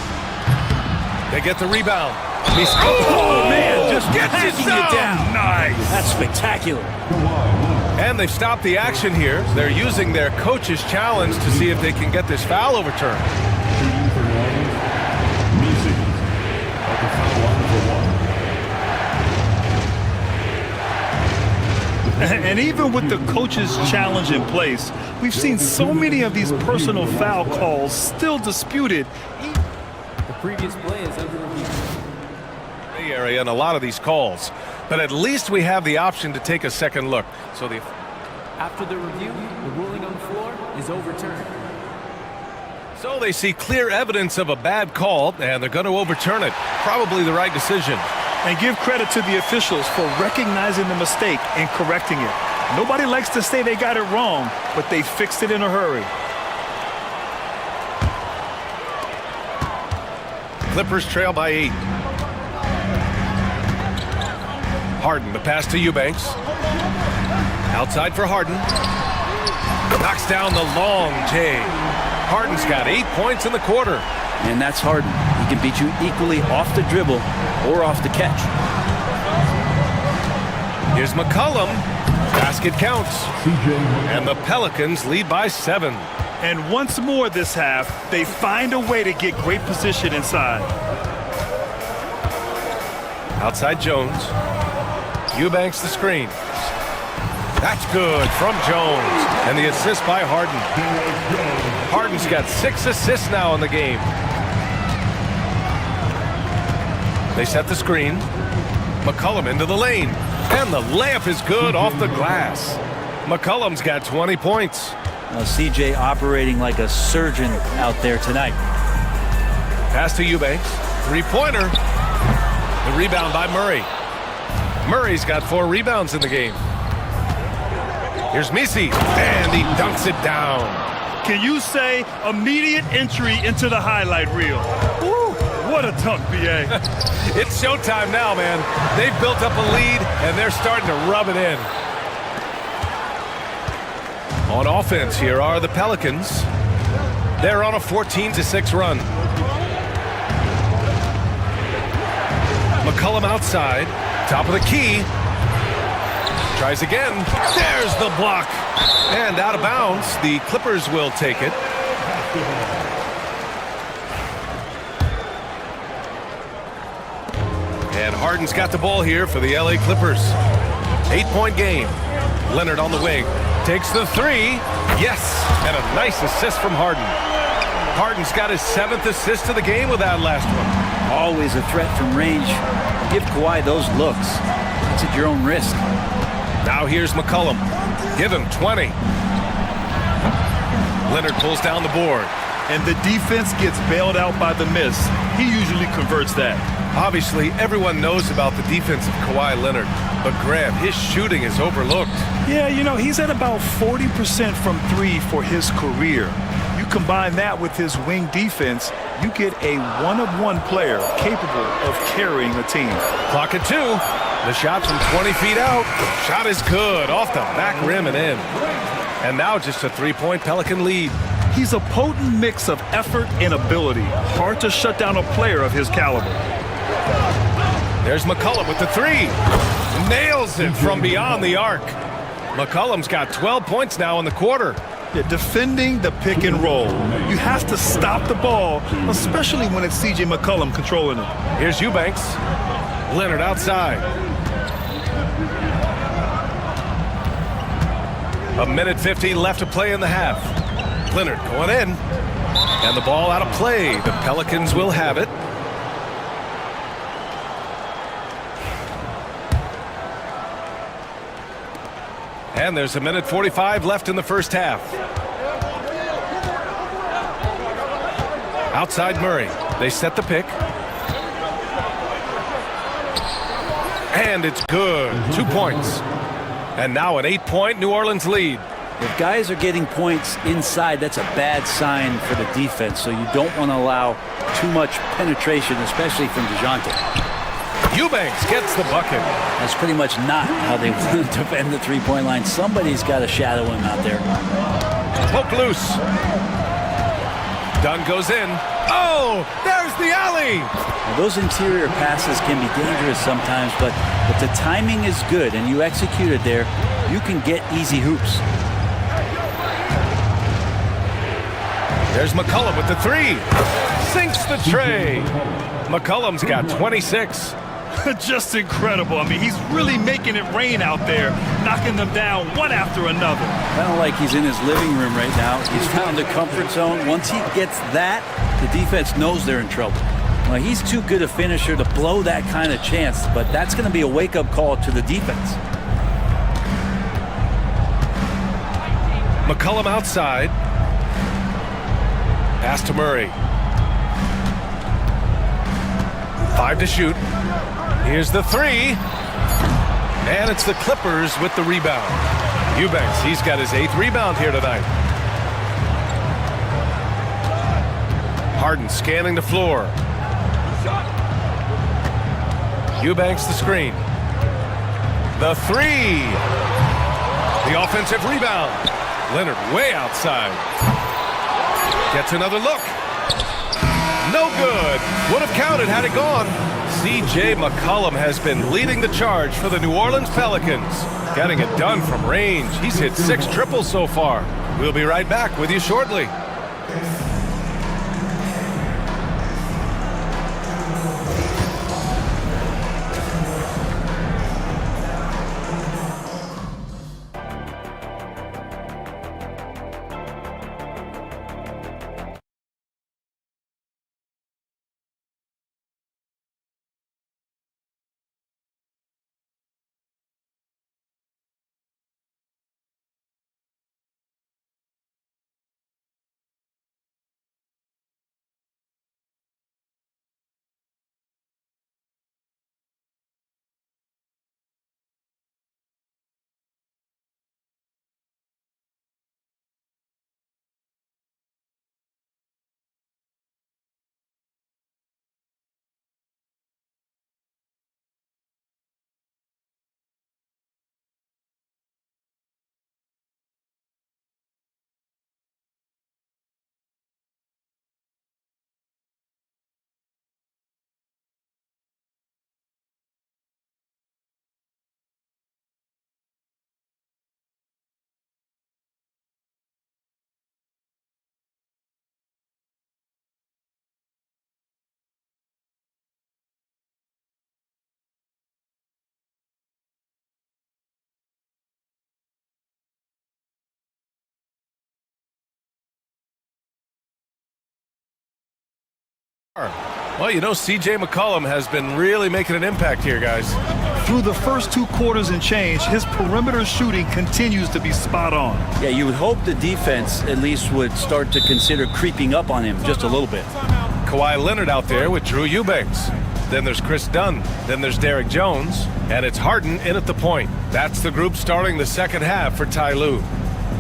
They get the rebound. Oh, man, just gets it down. Nice. That's spectacular. And they've stopped the action here. They're using their coach's challenge to see if they can get this foul overturned. And even with the coach's challenge in place, we've seen so many of these personal foul calls still disputed. The previous play is under review. Area in a lot of these calls, but at least we have the option to take a second look. So after the review, the ruling on the floor is overturned. So they see clear evidence of a bad call, and they're going to overturn it. Probably the right decision. And give credit to the officials for recognizing the mistake and correcting it. Nobody likes to say they got it wrong, but they fixed it in a hurry. Clippers trail by 8. Harden, the pass to Eubanks. Outside for Harden. Knocks down the long J. Harden's got 8 points in the quarter. And that's Harden. He can beat you equally off the dribble or off the catch. Here's McCollum. Basket counts. And the Pelicans lead by 7. And once more this half, they find a way to get great position inside. Outside Jones. Eubanks the screen. That's good from Jones. And the assist by Harden. Harden's got 6 assists now in the game. They set the screen. McCollum into the lane. And the layup is good off the glass. McCollum's got 20 points. CJ operating like a surgeon out there tonight. Pass to Eubanks. Three-pointer. The rebound by Murray. Murray's got 4 rebounds in the game. Here's Misi, and he dunks it down. Can you say immediate entry into the highlight reel? Woo, what a dunk, BA. It's showtime now, man. They've built up a lead, and they're starting to rub it in. On offense, here are the Pelicans. They're on a 14-6 run. McCollum outside, top of the key. Tries again. There's the block. And out of bounds. The Clippers will take it. And Harden's got the ball here for the LA Clippers. 8-point game. Leonard on the wing. Takes the 3. Yes. And a nice assist from Harden. Harden's got his 7th assist of the game with that last one. Always a threat from range. Give Kawhi those looks. It's at your own risk. Now here's McCollum. Give him 20. Leonard pulls down the board. And the defense gets bailed out by the miss. He usually converts that. Obviously, everyone knows about the defense of Kawhi Leonard. But Graham, his shooting is overlooked. Yeah, you know, he's at about 40% from 3 for his career. You combine that with his wing defense, you get a one-of-one player capable of carrying a team. Clock at 2. The shot from 20 feet out. Shot is good. Off the back rim and in. And now just a 3-point Pelican lead. He's a potent mix of effort and ability. Hard to shut down a player of his caliber. There's McCollum with the 3. Nails it from beyond the arc. McCollum's got 12 points now in the quarter. Yeah, defending the pick and roll. You have to stop the ball, especially when it's CJ McCollum controlling it. Here's Eubanks. Leonard outside. A minute 50 left to play in the half. Leonard going in. And the ball out of play. The Pelicans will have it. And there's a minute 45 left in the first half. Outside Murray. They set the pick. And it's good. 2 points. And now an 8-point New Orleans lead. If guys are getting points inside, that's a bad sign for the defense. So you don't want to allow too much penetration, especially from DeJounte. Eubanks gets the bucket. That's pretty much not how they want to defend the three-point line. Somebody's got to shadow him out there. Poke loose. Dunn goes in. Oh, there's the alley. Now, those interior passes can be dangerous sometimes, but if the timing is good and you execute it there, you can get easy hoops. There's McCollum with the 3. Sinks the tray. McCollum's got 26. Just incredible. I mean, he's really making it rain out there, knocking them down one after another. Kind of like he's in his living room right now. He's found a comfort zone. Once he gets that, the defense knows they're in trouble. Well, he's too good a finisher to blow that kind of chance, but that's going to be a wake-up call to the defense. McCollum outside. Pass to Murray. 5 to shoot. Here's the 3. And it's the Clippers with the rebound. Eubanks, he's got his 8th rebound here tonight. Harden scanning the floor. Eubanks the screen. The 3. The offensive rebound. Leonard way outside. Gets another look. No good. Would have counted had it gone. C.J. McCollum has been leading the charge for the New Orleans Pelicans. Getting it done from range. He's hit 6 triples so far. We'll be right back with you shortly. Well, you know, C.J. McCollum has been really making an impact here, guys. Through the first 2 quarters and change, his perimeter shooting continues to be spot on. Yeah, you would hope the defense at least would start to consider creeping up on him just a little bit. Kawhi Leonard out there with Drew Eubanks. Then there's Chris Dunn. Then there's Derek Jones. And it's Harden in at the point. That's the group starting the second half for Ty Lue.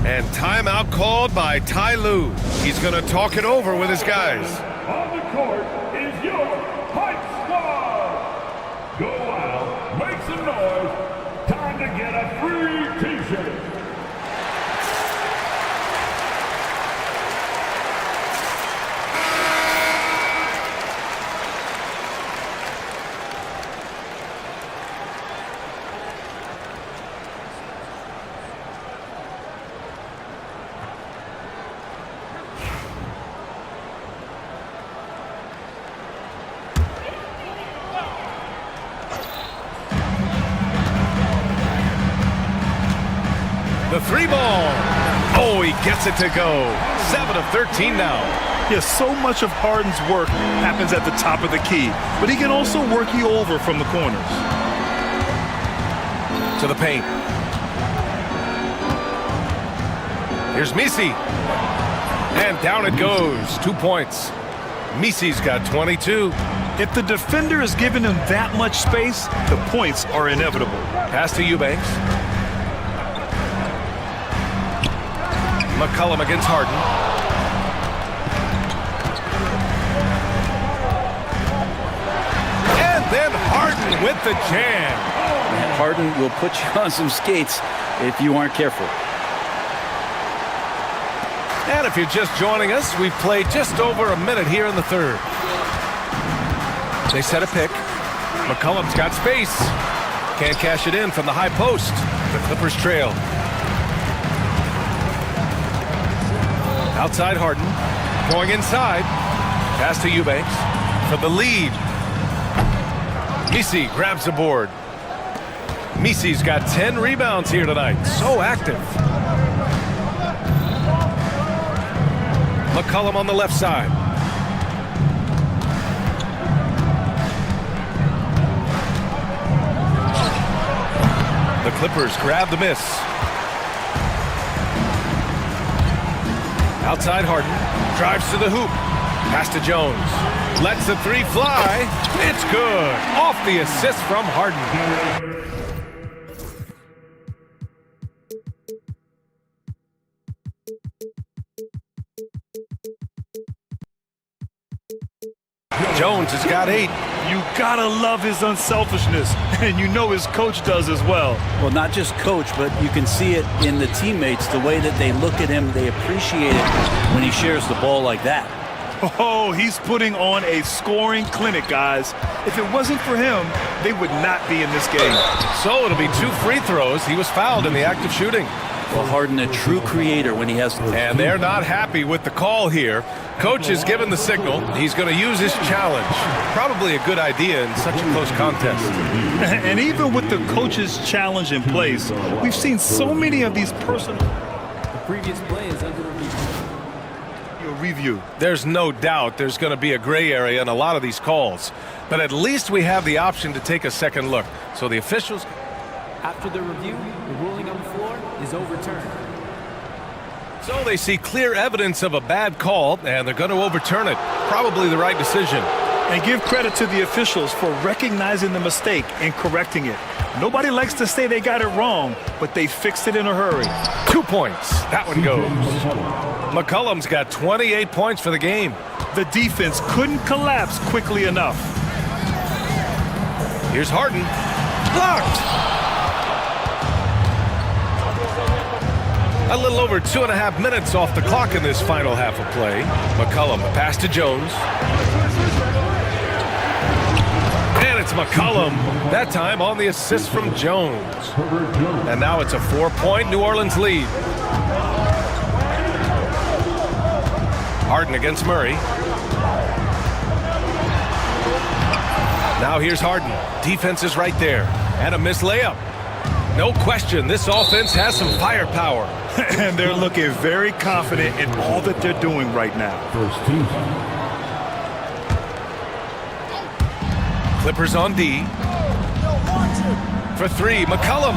And timeout called by Ty Lue. He's going to talk it over with his guys. On the court is your Hype Squad. Go out, make some noise. Time to get a free T-shirt. The 3 ball. Oh, he gets it to go. 7 of 13 now. Yes, so much of Harden's work happens at the top of the key, but he can also work you over from the corners. To the paint. Here's Misi. And down it goes. 2 points. Misi's got 22. If the defender is giving him that much space, the points are inevitable. Pass to Eubanks. McCollum against Harden. And then Harden with the jam. And Harden will put you on some skates if you aren't careful. And if you're just joining us, we've played just over a minute here in the third. They set a pick. McCollum's got space. Can't cash it in from the high post. The Clippers trail. Outside Harden, going inside. Pass to Eubanks for the lead. Misi grabs the board. Misi's got 10 rebounds here tonight. So active. McCollum on the left side. The Clippers grab the miss. Outside Harden, drives to the hoop, pass to Jones, lets the 3 fly, it's good, off the assist from Harden. Jones has got 8. You gotta love his unselfishness, and you know his coach does as well. Well, not just coach, but you can see it in the teammates, the way that they look at him. They appreciate it when he shares the ball like that. Oh, he's putting on a scoring clinic, guys. If it wasn't for him, they would not be in this game. So it'll be 2 free throws. He was fouled in the act of shooting. Well, Harden, a true creator when he has... And they're not happy with the call here. Coach has given the signal. He's going to use his challenge. Probably a good idea in such a close contest. And even with the coach's challenge in place, we've seen so many of these personal... The previous play is under review. There's no doubt there's going to be a gray area in a lot of these calls. But at least we have the option to take a second look. So the officials... After the review, the ruling on the floor is overturned. So they see clear evidence of a bad call, and they're going to overturn it. Probably the right decision. And give credit to the officials for recognizing the mistake and correcting it. Nobody likes to say they got it wrong, but they fixed it in a hurry. 2 points. That one goes. McCollum's got 28 points for the game. The defense couldn't collapse quickly enough. Here's Harden. Blocked! A little over 2.5 minutes off the clock in this final half of play. McCollum, a pass to Jones. And it's McCollum, that time on the assist from Jones. And now it's a 4-point New Orleans lead. Harden against Murray. Now here's Harden. Defense is right there. And a missed layup. No question, this offense has some firepower. And they're looking very confident in all that they're doing right now. First team. Clippers on D. For three, McCollum.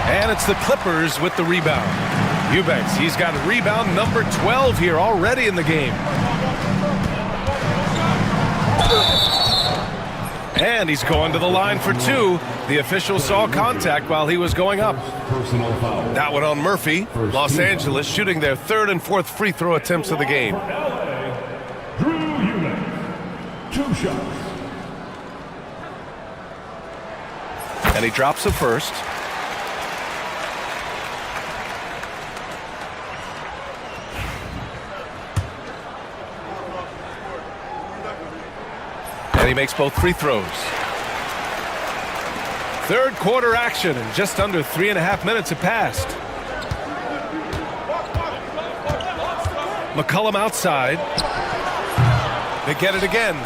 And it's the Clippers with the rebound. Eubanks, he's got rebound number 12 here already in the game. And he's going to the line for two. The official saw contact while he was going up. That one on Murphy. Los Angeles shooting their third and fourth free throw attempts of the game. Drew Eubanks, 2 shots. And he drops the first. And he makes both free throws. Third quarter action, and just under 3.5 minutes have passed. McCollum outside. They get it again.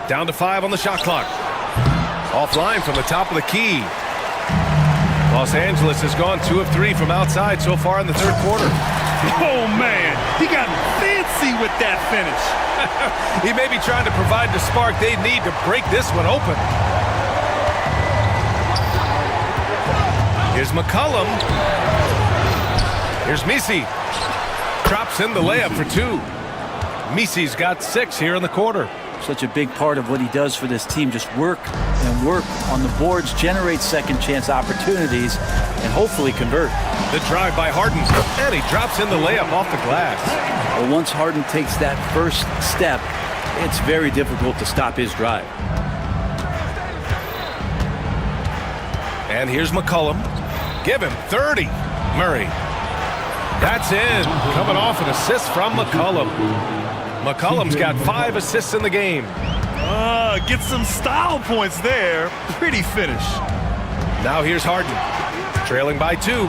Down to 5 on the shot clock. Offline from the top of the key. Los Angeles has gone 2 of 3 from outside so far in the third quarter. Oh, man. He got fancy with that finish. He may be trying to provide the spark they need to break this one open. Here's McCollum. Here's Misi. Drops in the layup for 2. Misi's got 6 here in the quarter. Such a big part of what he does for this team, just work and work on the boards, generate second chance opportunities, and hopefully convert. The drive by Harden, and he drops in the layup off the glass. Well, once Harden takes that first step, it's very difficult to stop his drive. And here's McCollum. Give him 30. Murray. That's in. Coming off an assist from McCollum. McCollum's got 5 assists in the game. Get some style points there. Pretty finish. Now here's Harden. Trailing by 2.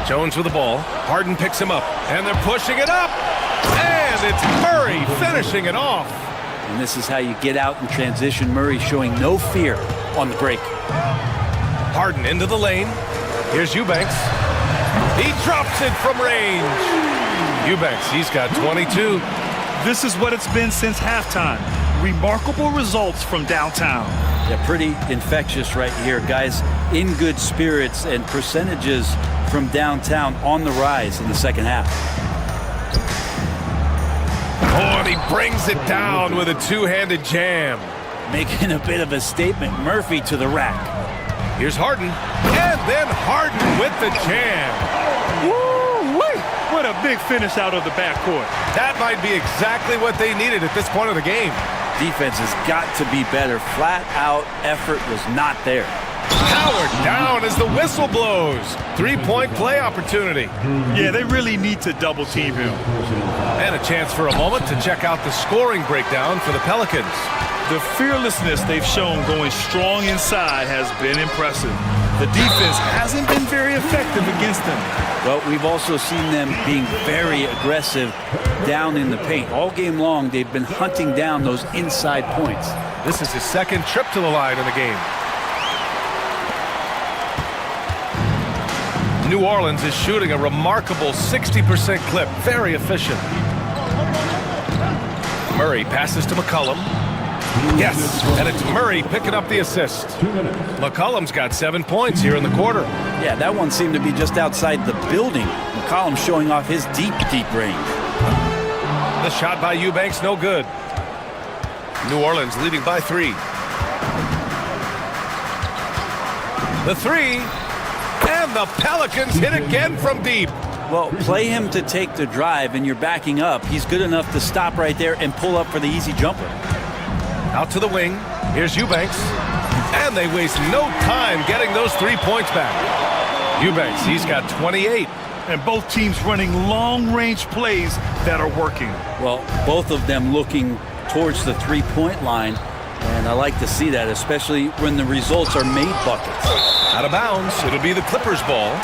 Jones with the ball. Harden picks him up. And they're pushing it up. And it's Murray finishing it off. And this is how you get out in transition. Murray showing no fear on the break. Harden into the lane. Here's Eubanks. He drops it from range. Eubanks, he's got 22. This is what it's been since halftime. Remarkable results from downtown. Yeah, pretty infectious right here. Guys in good spirits, and percentages from downtown on the rise in the second half. Oh, and he brings it down with a two-handed jam. Making a bit of a statement. Murphy to the rack. Here's Harden. And then Harden with the jam. Woo-wee! What a big finish out of the backcourt. That might be exactly what they needed at this point of the game. Defense has got to be better. Flat out effort was not there. Howard down as the whistle blows. 3-point play opportunity. Yeah, they really need to double team him. And a chance for a moment to check out the scoring breakdown for the Pelicans. The fearlessness they've shown going strong inside has been impressive. The defense hasn't been very effective against them. Well, we've also seen them being very aggressive down in the paint. All game long, they've been hunting down those inside points. This is his second trip to the line in the game. New Orleans is shooting a remarkable 60% clip. Very efficient. Murray passes to McCollum. Yes, and it's Murray picking up the assist. McCollum's got 7 points here in the quarter. Yeah, that one seemed to be just outside the building. McCollum showing off his deep range. The shot by Eubanks, no good. New Orleans leading by 3. The 3, and the Pelicans hit again from deep. Well, play him to take the drive, and you're backing up. He's good enough to stop right there and pull up for the easy jumper. Out to the wing. Here's Eubanks. And they waste no time getting those 3 points back. Eubanks, he's got 28. And both teams running long-range plays that are working. Well, both of them looking towards the three-point line. And I like to see that, especially when the results are made buckets. Out of bounds, it'll be the Clippers' ball.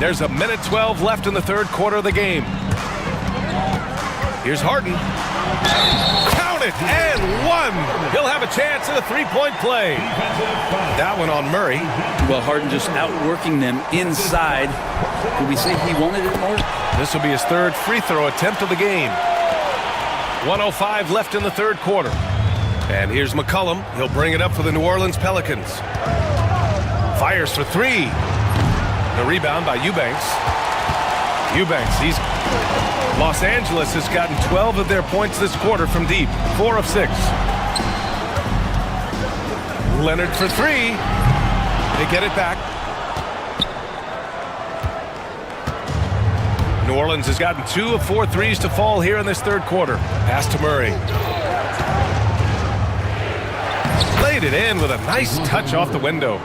There's a minute 12 left in the third quarter of the game. Here's Harden. Count it, and one. He'll have a chance at a three-point play. That one on Murray. Well, Harden just outworking them inside. Could we say he wanted it more? This will be his third free throw attempt of the game. 1:05 left in the third quarter. And here's McCollum. He'll bring it up for the New Orleans Pelicans. Fires for three. The rebound by Eubanks. Eubanks, Los Angeles has gotten 12 of their points this quarter from deep. 4 of 6. Leonard for three. They get it back. New Orleans has gotten 2 of 4 threes to fall here in this third quarter. Pass to Murray. Laid it in with a nice touch off the window.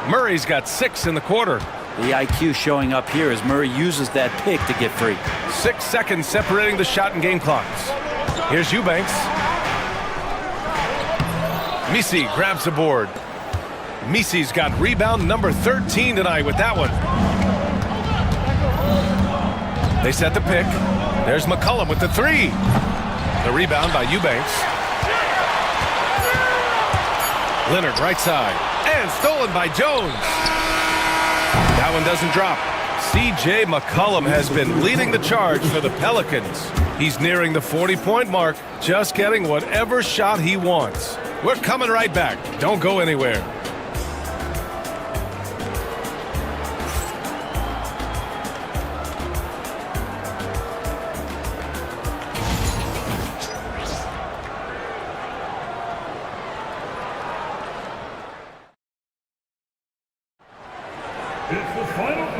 Murray's got 6 in the quarter. The IQ showing up here as Murray uses that pick to get free. 6 seconds separating the shot and game clocks. Here's Eubanks. Misi grabs the board. Misi's got rebound number 13 tonight with that one. They set the pick. There's McCollum with the three. The rebound by Eubanks. Leonard right side. And stolen by Jones. That one doesn't drop. C.J. McCollum has been leading the charge for the Pelicans. He's nearing the 40-point mark, just getting whatever shot he wants. We're coming right back. Don't go anywhere.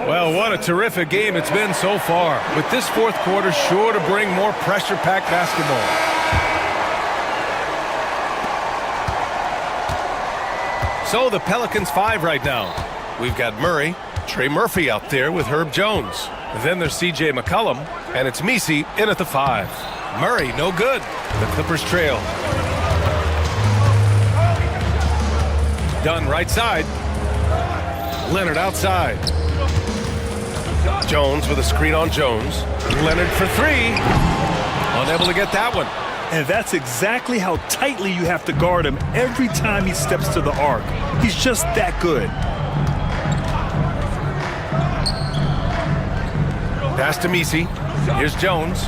Well, what a terrific game it's been so far, with this fourth quarter sure to bring more pressure-packed basketball. So the Pelicans 5 right now. We've got Murray, Trey Murphy out there with Herb Jones. Then there's C.J. McCollum, and it's Misi in at the 5. Murray, no good. The Clippers trail. Dunn right side. Leonard outside. Jones with a screen on Jones. Leonard for three. Unable to get that one. And that's exactly how tightly you have to guard him every time he steps to the arc. He's just that good. Pass to Misi. Here's Jones.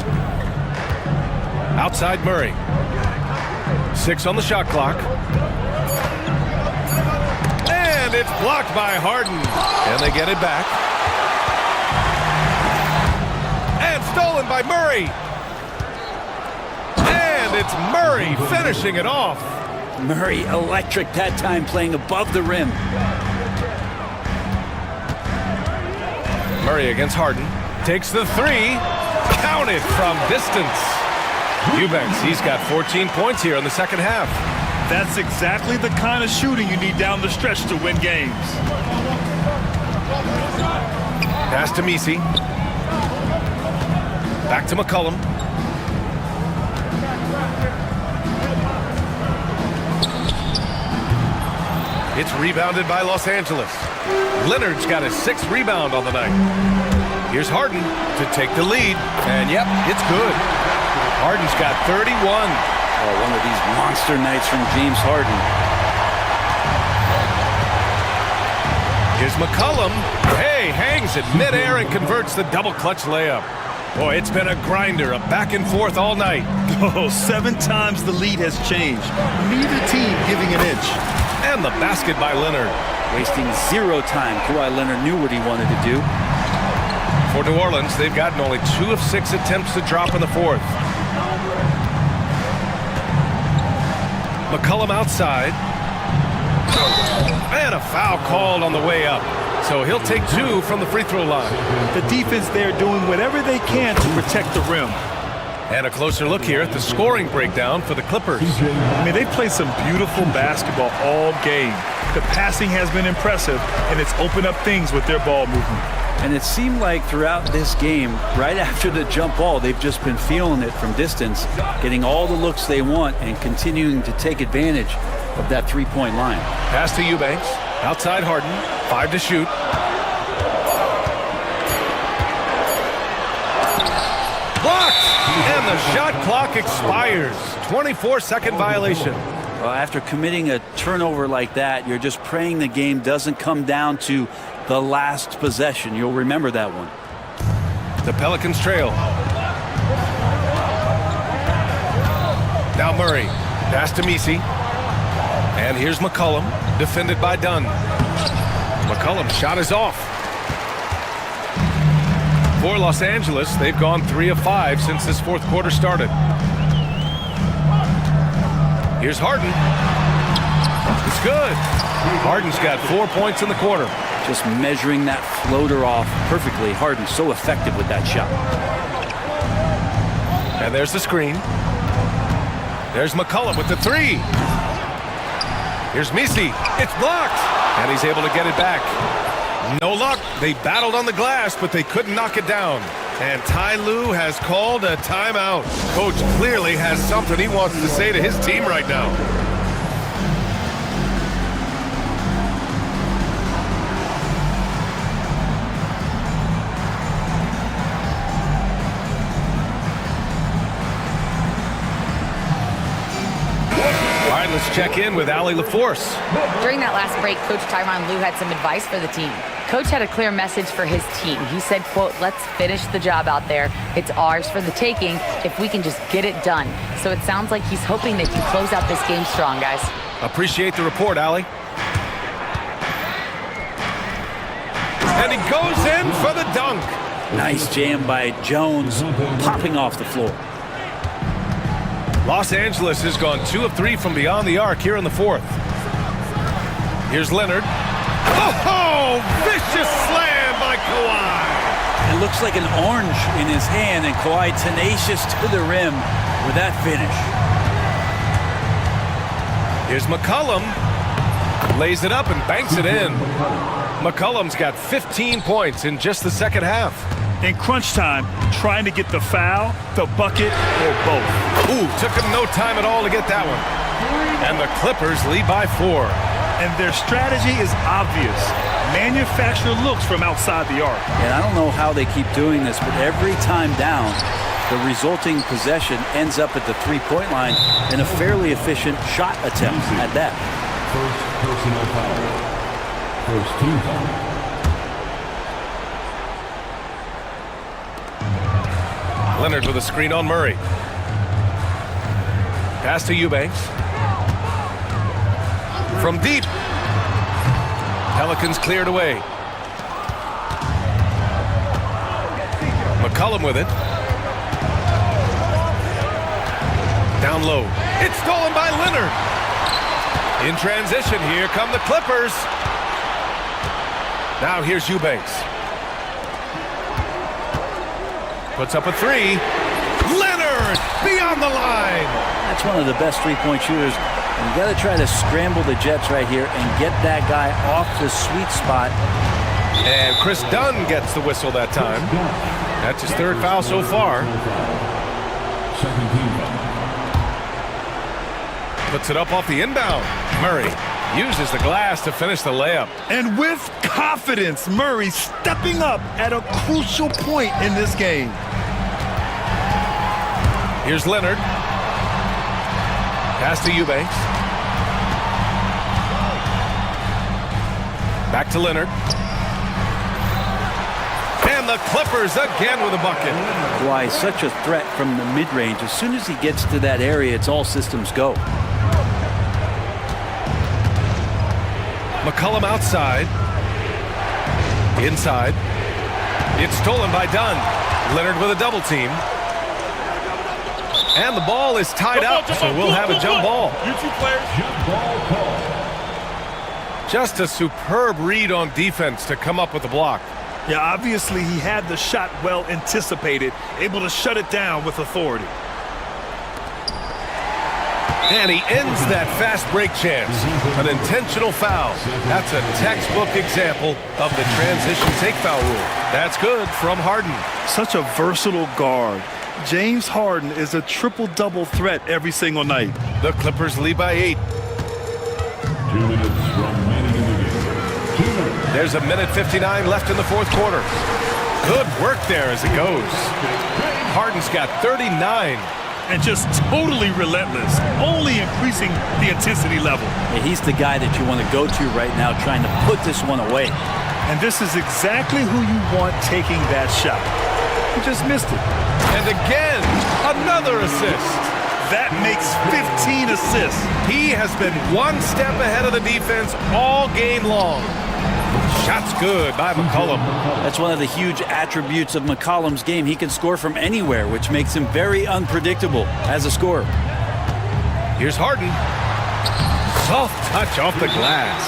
Outside Murray. 6 on the shot clock. And it's blocked by Harden. And they get it back. And stolen by Murray. And it's Murray finishing it off. Murray electric that time, playing above the rim. Murray against Harden. Takes the three. Counted from distance. Eubanks, he's got 14 points here in the second half. That's exactly the kind of shooting you need down the stretch to win games. Pass to Misi. Back to McCollum. It's rebounded by Los Angeles. Leonard's got his 6th rebound on the night. Here's Harden to take the lead. And yep, it's good. Harden's got 31. Oh, one of these monster nights from James Harden. Here's McCollum. Hey, hangs it midair and converts the double clutch layup. Boy, it's been a grinder, a back and forth all night. Oh, 7 times the lead has changed. Neither team giving an inch. And the basket by Leonard. Wasting 0 time. Kawhi Leonard knew what he wanted to do. For New Orleans, they've gotten only 2 of 6 attempts to drop in the fourth. McCollum outside. And a foul called on the way up. So he'll take 2 from the free throw line. The defense there doing whatever they can to protect the rim. And a closer look here at the scoring breakdown for the Clippers. I mean, they played some beautiful basketball all game. The passing has been impressive, and it's opened up things with their ball movement. And it seemed like throughout this game, right after the jump ball, they've just been feeling it from distance, getting all the looks they want and continuing to take advantage of that three-point line. Pass to Eubanks. Outside Harden. 5 to shoot. Blocked! And the shot clock expires. 24-second violation. Well, after committing a turnover like that, you're just praying the game doesn't come down to the last possession. You'll remember that one. The Pelicans trail. Now Murray. Pass to Misi. And here's McCollum, defended by Dunn. McCollum's shot is off. For Los Angeles, they've gone 3 of 5 since this fourth quarter started. Here's Harden. It's good. Harden's got 4 points in the quarter. Just measuring that floater off perfectly. Harden so effective with that shot. And there's the screen. There's McCollum with the 3. Here's Misi. It's blocked. And he's able to get it back. No luck. They battled on the glass, but they couldn't knock it down. And Ty Lue has called a timeout. Coach clearly has something he wants to say to his team right now. All right, let's check in with Allie LaForce. During that last break, Coach Tyronn Lue had some advice for the team. Coach had a clear message for his team. He said, quote, let's finish the job out there. It's ours for the taking if we can just get it done. So it sounds like he's hoping they can close out this game strong, guys. Appreciate the report, Allie. And he goes in for the dunk. Nice jam by Jones, popping off the floor. Los Angeles has gone 2 of 3 from beyond the arc here in the fourth. Here's Leonard. Oh, vicious slam by Kawhi. It looks like an orange in his hand, and Kawhi tenacious to the rim with that finish. Here's McCollum. Lays it up and banks it in. McCollum's got 15 points in just the second half. In crunch time, trying to get the foul, the bucket, or both. Ooh, took him no time at all to get that one. And the Clippers lead by 4. And their strategy is obvious. Manufacture looks from outside the arc. And I don't know how they keep doing this, but every time down, the resulting possession ends up at the three-point line in a fairly efficient shot attempt at that. First personal foul. First team foul. Leonard with a screen on Murray. Pass to Eubanks. From deep. Pelicans cleared away. McCollum with it. Down low. It's stolen by Leonard. In transition, here come the Clippers. Now here's Eubanks. Puts up a 3. Leonard beyond the line. That's one of the best three-point shooters. And you got to try to scramble the Jets right here and get that guy off the sweet spot. And Chris Dunn gets the whistle that time. That's his third foul so far. Second team foul. Puts it up off the inbound. Murray uses the glass to finish the layup. And with confidence, Murray stepping up at a crucial point in this game. Here's Leonard. Pass to Eubanks. Back to Leonard. And the Clippers again with a bucket. Why, such a threat from the mid-range. As soon as he gets to that area, it's all systems go. McCollum outside. Inside. It's stolen by Dunn. Leonard with a double team. And the ball is tied up, so we'll have a jump ball. You two players. Jump ball call. Just a superb read on defense to come up with the block. Yeah, obviously he had the shot well anticipated, able to shut it down with authority. And he ends that fast break chance. An intentional foul. That's a textbook example of the transition take foul rule. That's good from Harden. Such a versatile guard. James Harden is a triple-double threat every single night. The Clippers lead by 8. 2 minutes remaining in the game. 2 minutes. There's a minute 59 left in the fourth quarter. Good work there as it goes. Harden's got 39. And just totally relentless, only increasing the intensity level. Yeah, he's the guy that you want to go to right now, trying to put this one away. And this is exactly who you want taking that shot. He just missed it. And again, another assist. That makes 15 assists. He has been one step ahead of the defense all game long. Shot's good by McCollum. That's one of the huge attributes of McCollum's game. He can score from anywhere, which makes him very unpredictable as a scorer. Here's Harden. Soft touch off the glass.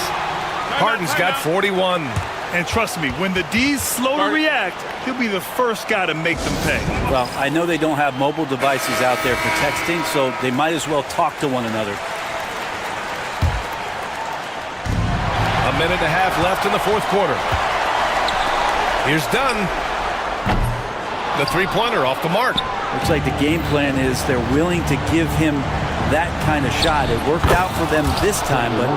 Harden's got 41. And trust me, when the D's slow to react, he'll be the first guy to make them pay. Well, I know they don't have mobile devices out there for texting, so they might as well talk to one another. A minute and a half left in the fourth quarter. Here's Dunn. The three-pointer off the mark. Looks like the game plan is they're willing to give him that kind of shot. It worked out for them this time, but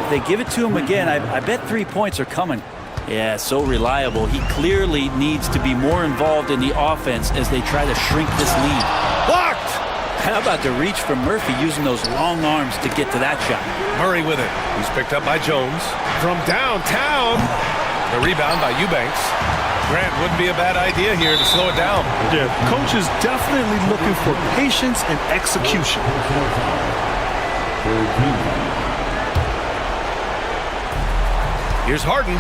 if they give it to him again, I bet 3 points are coming. Yeah, so reliable. He clearly needs to be more involved in the offense as they try to shrink this lead. Blocked! How about the reach from Murphy using those long arms to get to that shot? Murray with it. He's picked up by Jones. From downtown. The rebound by Eubanks. Grant wouldn't be a bad idea here to slow it down. Yeah, coach is definitely looking for patience and execution. Here's Harden.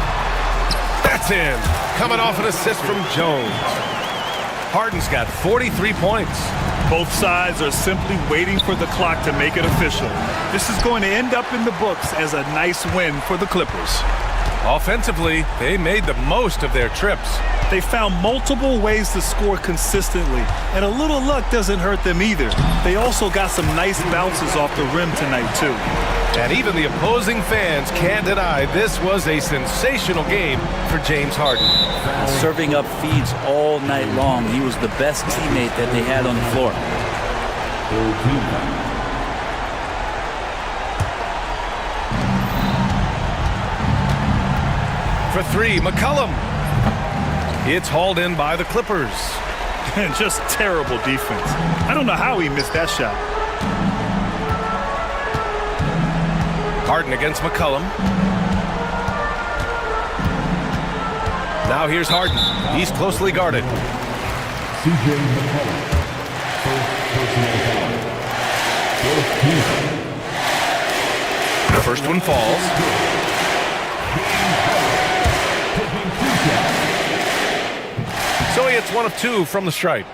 That's in. Coming off an assist from Jones. Harden's got 43 points. Both sides are simply waiting for the clock to make it official. This is going to end up in the books as a nice win for the Clippers. Offensively, they made the most of their trips. They found multiple ways to score consistently, and a little luck doesn't hurt them either. They also got some nice bounces off the rim tonight, too. And even the opposing fans can't deny this was a sensational game for James Harden. Serving up feeds all night long. He was the best teammate that they had on the floor. For three, McCollum. It's hauled in by the Clippers. And just terrible defense. I don't know how he missed that shot. Harden against McCollum. Now here's Harden. He's closely guarded. C.J. McCollum. First personal foul. The first one falls. So he hits one of two from the stripe.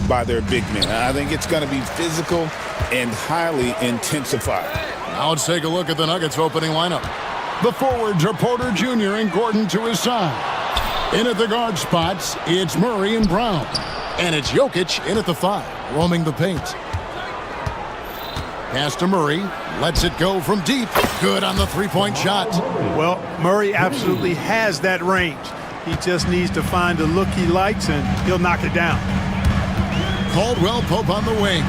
by their big men. I think it's going to be physical and highly intensified. Now let's take a look at the Nuggets opening lineup. The forwards are Porter Jr. and Gordon to his side. In at the guard spots, it's Murray and Brown. And it's Jokic in at the 5, roaming the paint. Pass to Murray, lets it go from deep. Good on the three-point shot. Well, Murray absolutely has that range. He just needs to find the look he likes, and he'll knock it down. Caldwell Pope on the wing.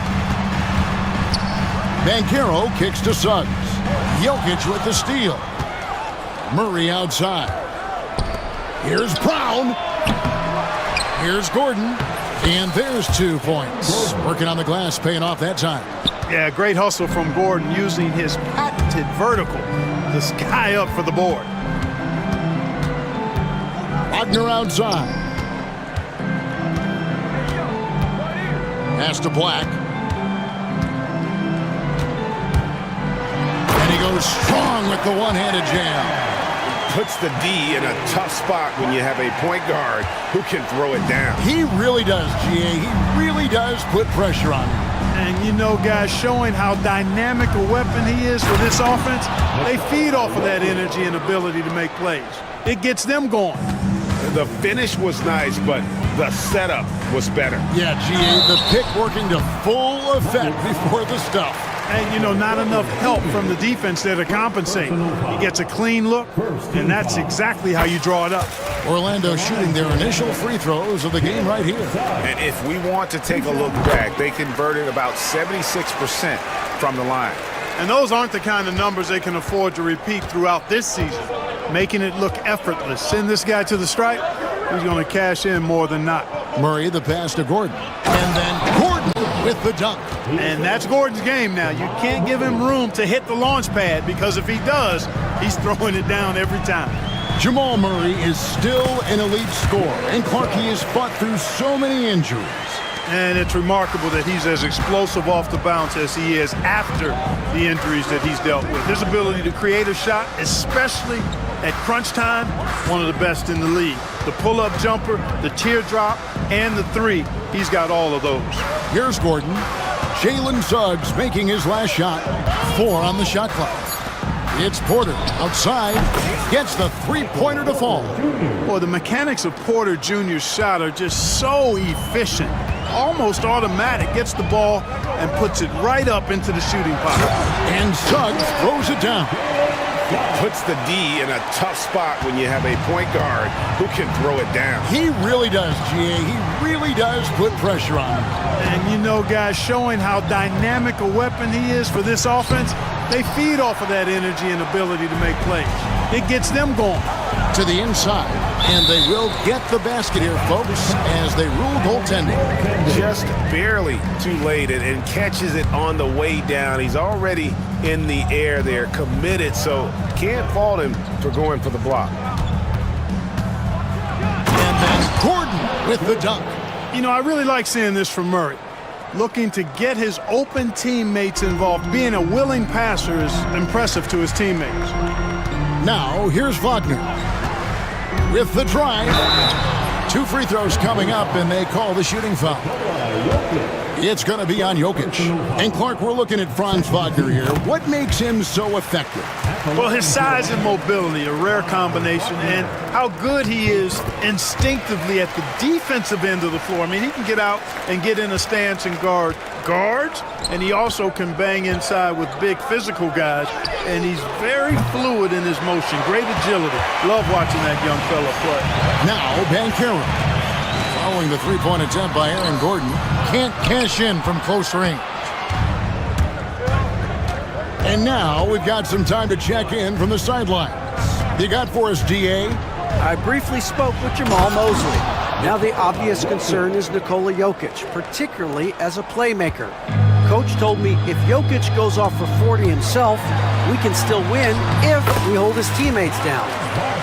Banchero kicks to Suggs. Jokic with the steal. Murray outside. Here's Brown. Here's Gordon. And there's 2 points. Working on the glass, paying off that time. Yeah, great hustle from Gordon using his patented vertical to sky up for the board. Wagner outside. Pass to Black. And he goes strong with the one-handed jam. Puts the D in a tough spot when you have a point guard who can throw it down. He really does, GA. He really does put pressure on him. And you know, guys, showing how dynamic a weapon he is for this offense, they feed off of that energy and ability to make plays. It gets them going. The finish was nice, but the setup was better. Yeah, GA, the pick working to full effect before the stuff. And, you know, not enough help from the defense there to compensate. He gets a clean look, and that's exactly how you draw it up. Orlando shooting their initial free throws of the game right here. And if we want to take a look back, they converted about 76% from the line. And those aren't the kind of numbers they can afford to repeat throughout this season, making it look effortless. Send this guy to the stripe, he's going to cash in more than not. Murray, the pass to Gordon. And then Gordon with the dunk. And that's Gordon's game now. You can't give him room to hit the launch pad, because if he does, he's throwing it down every time. Jamal Murray is still an elite scorer, and Clarkey has fought through so many injuries. And it's remarkable that he's as explosive off the bounce as he is after the injuries that he's dealt with. His ability to create a shot, especially at crunch time, one of the best in the league. The pull-up jumper, the teardrop, and the three, he's got all of those. Here's Gordon. Jalen Suggs making his last shot. 4 on the shot clock. It's Porter outside. Gets the three-pointer to fall. Boy, the mechanics of Porter Jr.'s shot are just so efficient. Almost automatic. Gets the ball and puts it right up into the shooting pocket. And Suggs throws it down. Puts the D in a tough spot when you have a point guard who can throw it down. He really does, GA. He really does put pressure on him. And you know, guys, showing how dynamic a weapon he is for this offense, they feed off of that energy and ability to make plays. It gets them going. To the inside, and they will get the basket here, folks, as they rule goaltending. Just barely too late and catches it on the way down. He's already in the air there, committed, so can't fault him for going for the block. And then Gordon with the dunk. You know, I really like seeing this from Murray. Looking to get his open teammates involved. Being a willing passer is impressive to his teammates. Now, here's Wagner with the drive. 2 free throws coming up, and they call the shooting foul. It's going to be on Jokic. And Clark, we're looking at Franz Wagner here. What makes him so effective? Well, his size and mobility, a rare combination, and how good he is instinctively at the defensive end of the floor. I mean, he can get out and get in a stance and guard guards, and he also can bang inside with big physical guys, and he's very fluid in his motion. Great agility. Love watching that young fella play. Now, Banchero. Following the three-point attempt by Aaron Gordon, can't cash in from close range. And now we've got some time to check in from the sidelines. You got for us, DA? I briefly spoke with Jamal Mosley. Now the obvious concern is Nikola Jokic, particularly as a playmaker. Coach told me if Jokic goes off for 40 himself, we can still win if we hold his teammates down.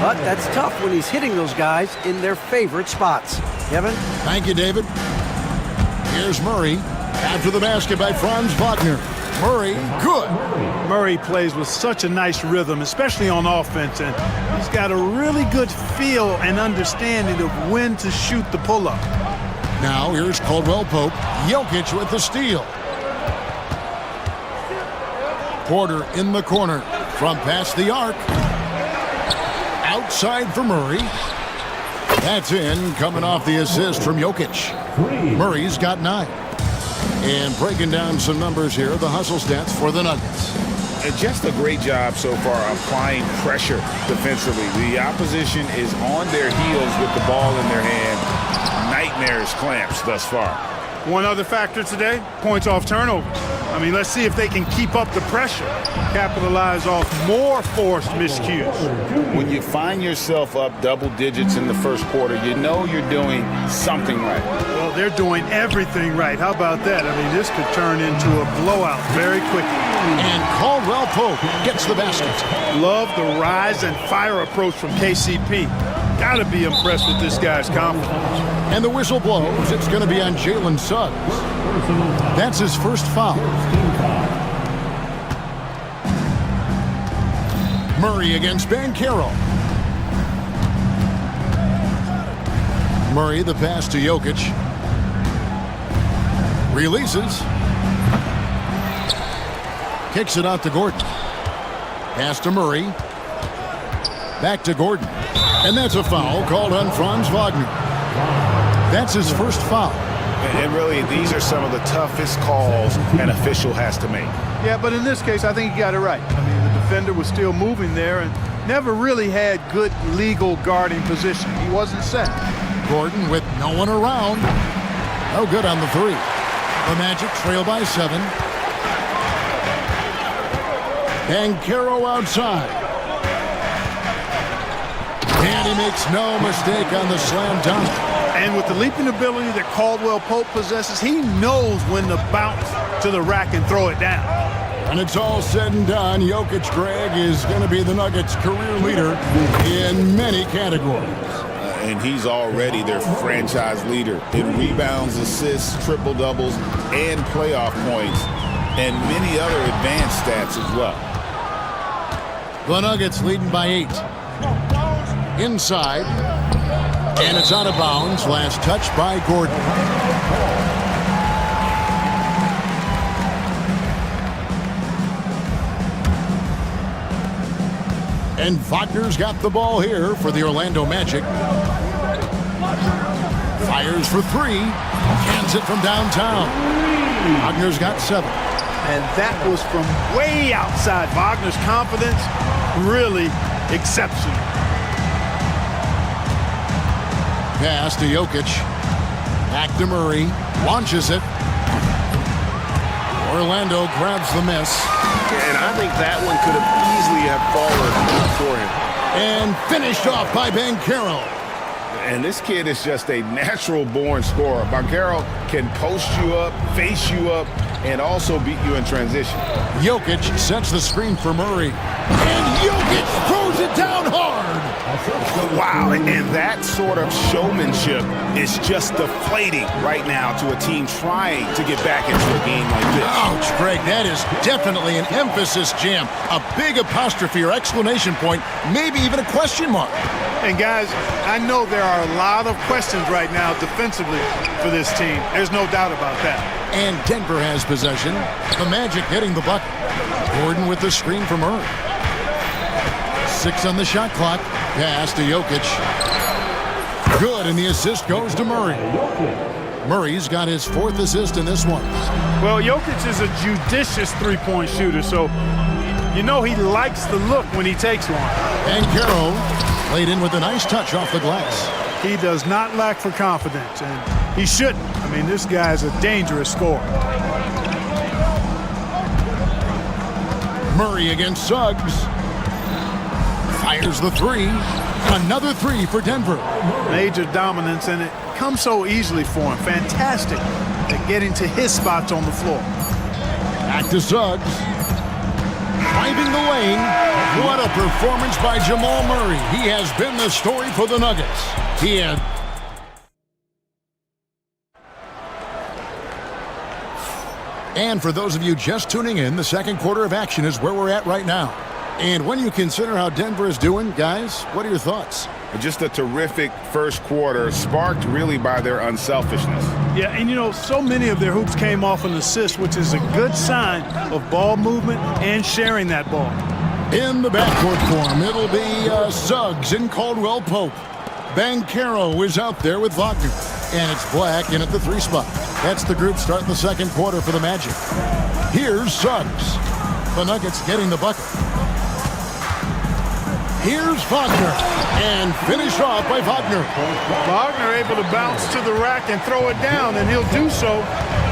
But that's tough when he's hitting those guys in their favorite spots. Kevin? Thank you, David. Here's Murray. After the basket by Franz Wagner. Murray, good. Murray plays with such a nice rhythm, especially on offense, and he's got a really good feel and understanding of when to shoot the pull-up. now. Here's Caldwell Pope. Jokic with the steal. Porter in the corner. From past the arc. Outside for Murray. That's in, coming off the assist from Jokic. Murray's got 9. And breaking down some numbers here, the hustle stats for the Nuggets. Just a great job so far applying pressure defensively. The opposition is on their heels with the ball in their hand. Nightmarish clamps thus far. One other factor today, points off turnovers. I mean, let's see if they can keep up the pressure, capitalize off more forced miscues. When you find yourself up double digits in the first quarter, you know you're doing something right. Well, they're doing everything right. How about that? I mean, this could turn into a blowout very quickly. And Caldwell Pope gets the basket. Love the rise and fire approach from KCP. Gotta be impressed with this guy's confidence. And the whistle blows. It's going to be on Jalen Suggs. That's his first foul. Murray against Banchero. Murray, the pass to Jokic. Releases. Kicks it out to Gordon. Pass to Murray. Back to Gordon. And that's a foul called on Franz Wagner. That's his first foul. And really, these are some of the toughest calls an official has to make. Yeah, but in this case, I think he got it right. I mean, the defender was still moving there and never really had good legal guarding position. He wasn't set. Gordon with no one around. No good on the 3. The Magic trail by 7. Banchero outside. And he makes no mistake on the slam dunk. And with the leaping ability that Caldwell Pope possesses, he knows when to bounce to the rack and throw it down. When it's all said and done, Jokic, Greg, is going to be the Nuggets' career leader in many categories. And he's already their franchise leader in rebounds, assists, triple-doubles, and playoff points, and many other advanced stats as well. The Nuggets leading by 8. Inside. And it's out of bounds. Last touch by Gordon. And Wagner's got the ball here for the Orlando Magic. Fires for 3. Cans it from downtown. Wagner's got 7. And that was from way outside. Wagner's confidence, really exceptional. Pass to Jokic. Back to Murray. Launches it. Orlando grabs the miss. And I think that one could have easily have fallen for him. And finished off by Banchero. And this kid is just a natural-born scorer. Banchero can post you up, face you up, and also beat you in transition. Jokic sets the screen for Murray. And Jokic throws it down hard. Wow, and that sort of showmanship is just deflating right now to a team trying to get back into a game like this. Ouch, Greg, that is definitely an emphasis jam. A big apostrophe or exclamation point, maybe even a question mark. And guys, I know there are a lot of questions right now defensively for this team. There's no doubt about that. And Denver has possession. The Magic getting the bucket. Gordon with the screen from Murray. 6 on the shot clock. Pass to Jokic. Good, and the assist goes to Murray. Murray's got his 4th assist in this one. Well, Jokic is a judicious three-point shooter, so you know he likes the look when he takes one. And Caro laid in with a nice touch off the glass. He does not lack for confidence, and he shouldn't. I mean, this guy's a dangerous scorer. Murray against Suggs. Fires the 3. Another 3 for Denver. Major dominance, and it comes so easily for him. Fantastic at getting to his spots on the floor. Back to Suggs. Driving the lane. What a performance by Jamal Murray. He has been the story for the Nuggets. He had... And for those of you just tuning in, the second quarter of action is where we're at right now. And when you consider how Denver is doing, guys, what are your thoughts? Just a terrific first quarter, sparked really by their unselfishness. Yeah, and you know, so many of their hoops came off an assist, which is a good sign of ball movement and sharing that ball. In the backcourt form, it'll be Suggs and Caldwell Pope. Banchero is out there with Wagner. And it's Black in at the 3 spot. That's the group starting the second quarter for the Magic. Here's Suggs. The Nuggets getting the bucket. Here's Wagner, and finished off by Wagner. Wagner able to bounce to the rack and throw it down, and he'll do so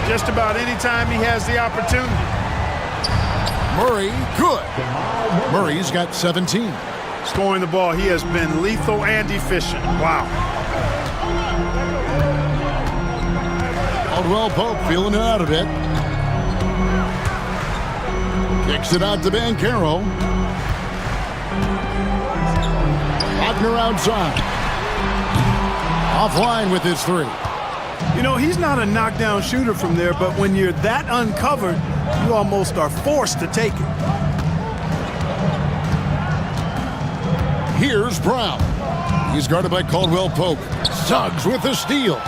just about any time he has the opportunity. Murray, good. Murray's got 17. Scoring the ball, he has been lethal and efficient. Wow. Caldwell Pope feeling it out a bit. Kicks it out to Banchero. Wagner outside. Offline with his 3. You know, he's not a knockdown shooter from there, but when you're that uncovered, you almost are forced to take it. Here's Brown. He's guarded by Caldwell Pope. Suggs with the steal.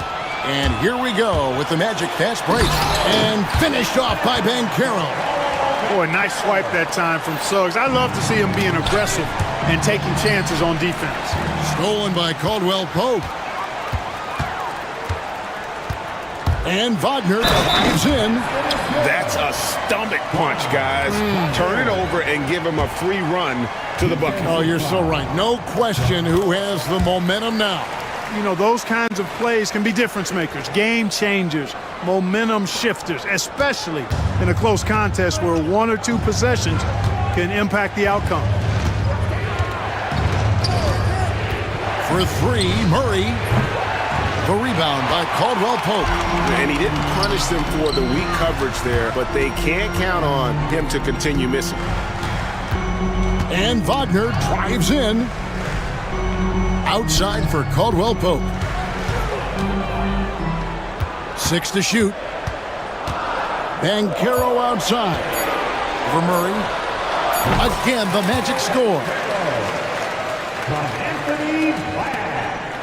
And here we go with the Magic fast break. And finished off by Banchero. Boy, nice swipe that time from Suggs. I love to see him being aggressive and taking chances on defense. Stolen by Caldwell Pope. And Wagner is in. That's a stomach punch, guys. Turn it over and give him a free run to the bucket. Oh, you're so right. No question who has the momentum now. You know, those kinds of plays can be difference makers, game changers, momentum shifters, especially in a close contest where 1 or 2 possessions can impact the outcome. For 3, Murray. The rebound by Caldwell Pope. And he didn't punish them for the weak coverage there, but they can't count on him to continue missing. And Wagner drives in. Outside for Caldwell Pope. 6 to shoot. Banchero outside. For Murray. Again, the Magic score.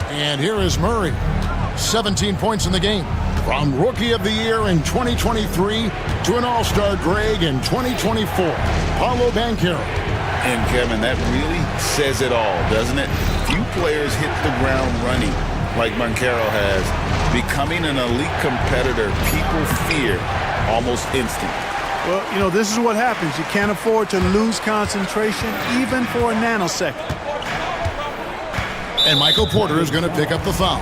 And here is Murray. 17 points in the game. From Rookie of the Year in 2023 to an All-Star Greg in 2024. Paolo Banchero. And Kevin, that really says it all, doesn't it? Few players hit the ground running like Banchero has. Becoming an elite competitor, people fear almost instant. Well, you know, this is what happens. You can't afford to lose concentration even for a nanosecond. And Michael Porter is going to pick up the foul.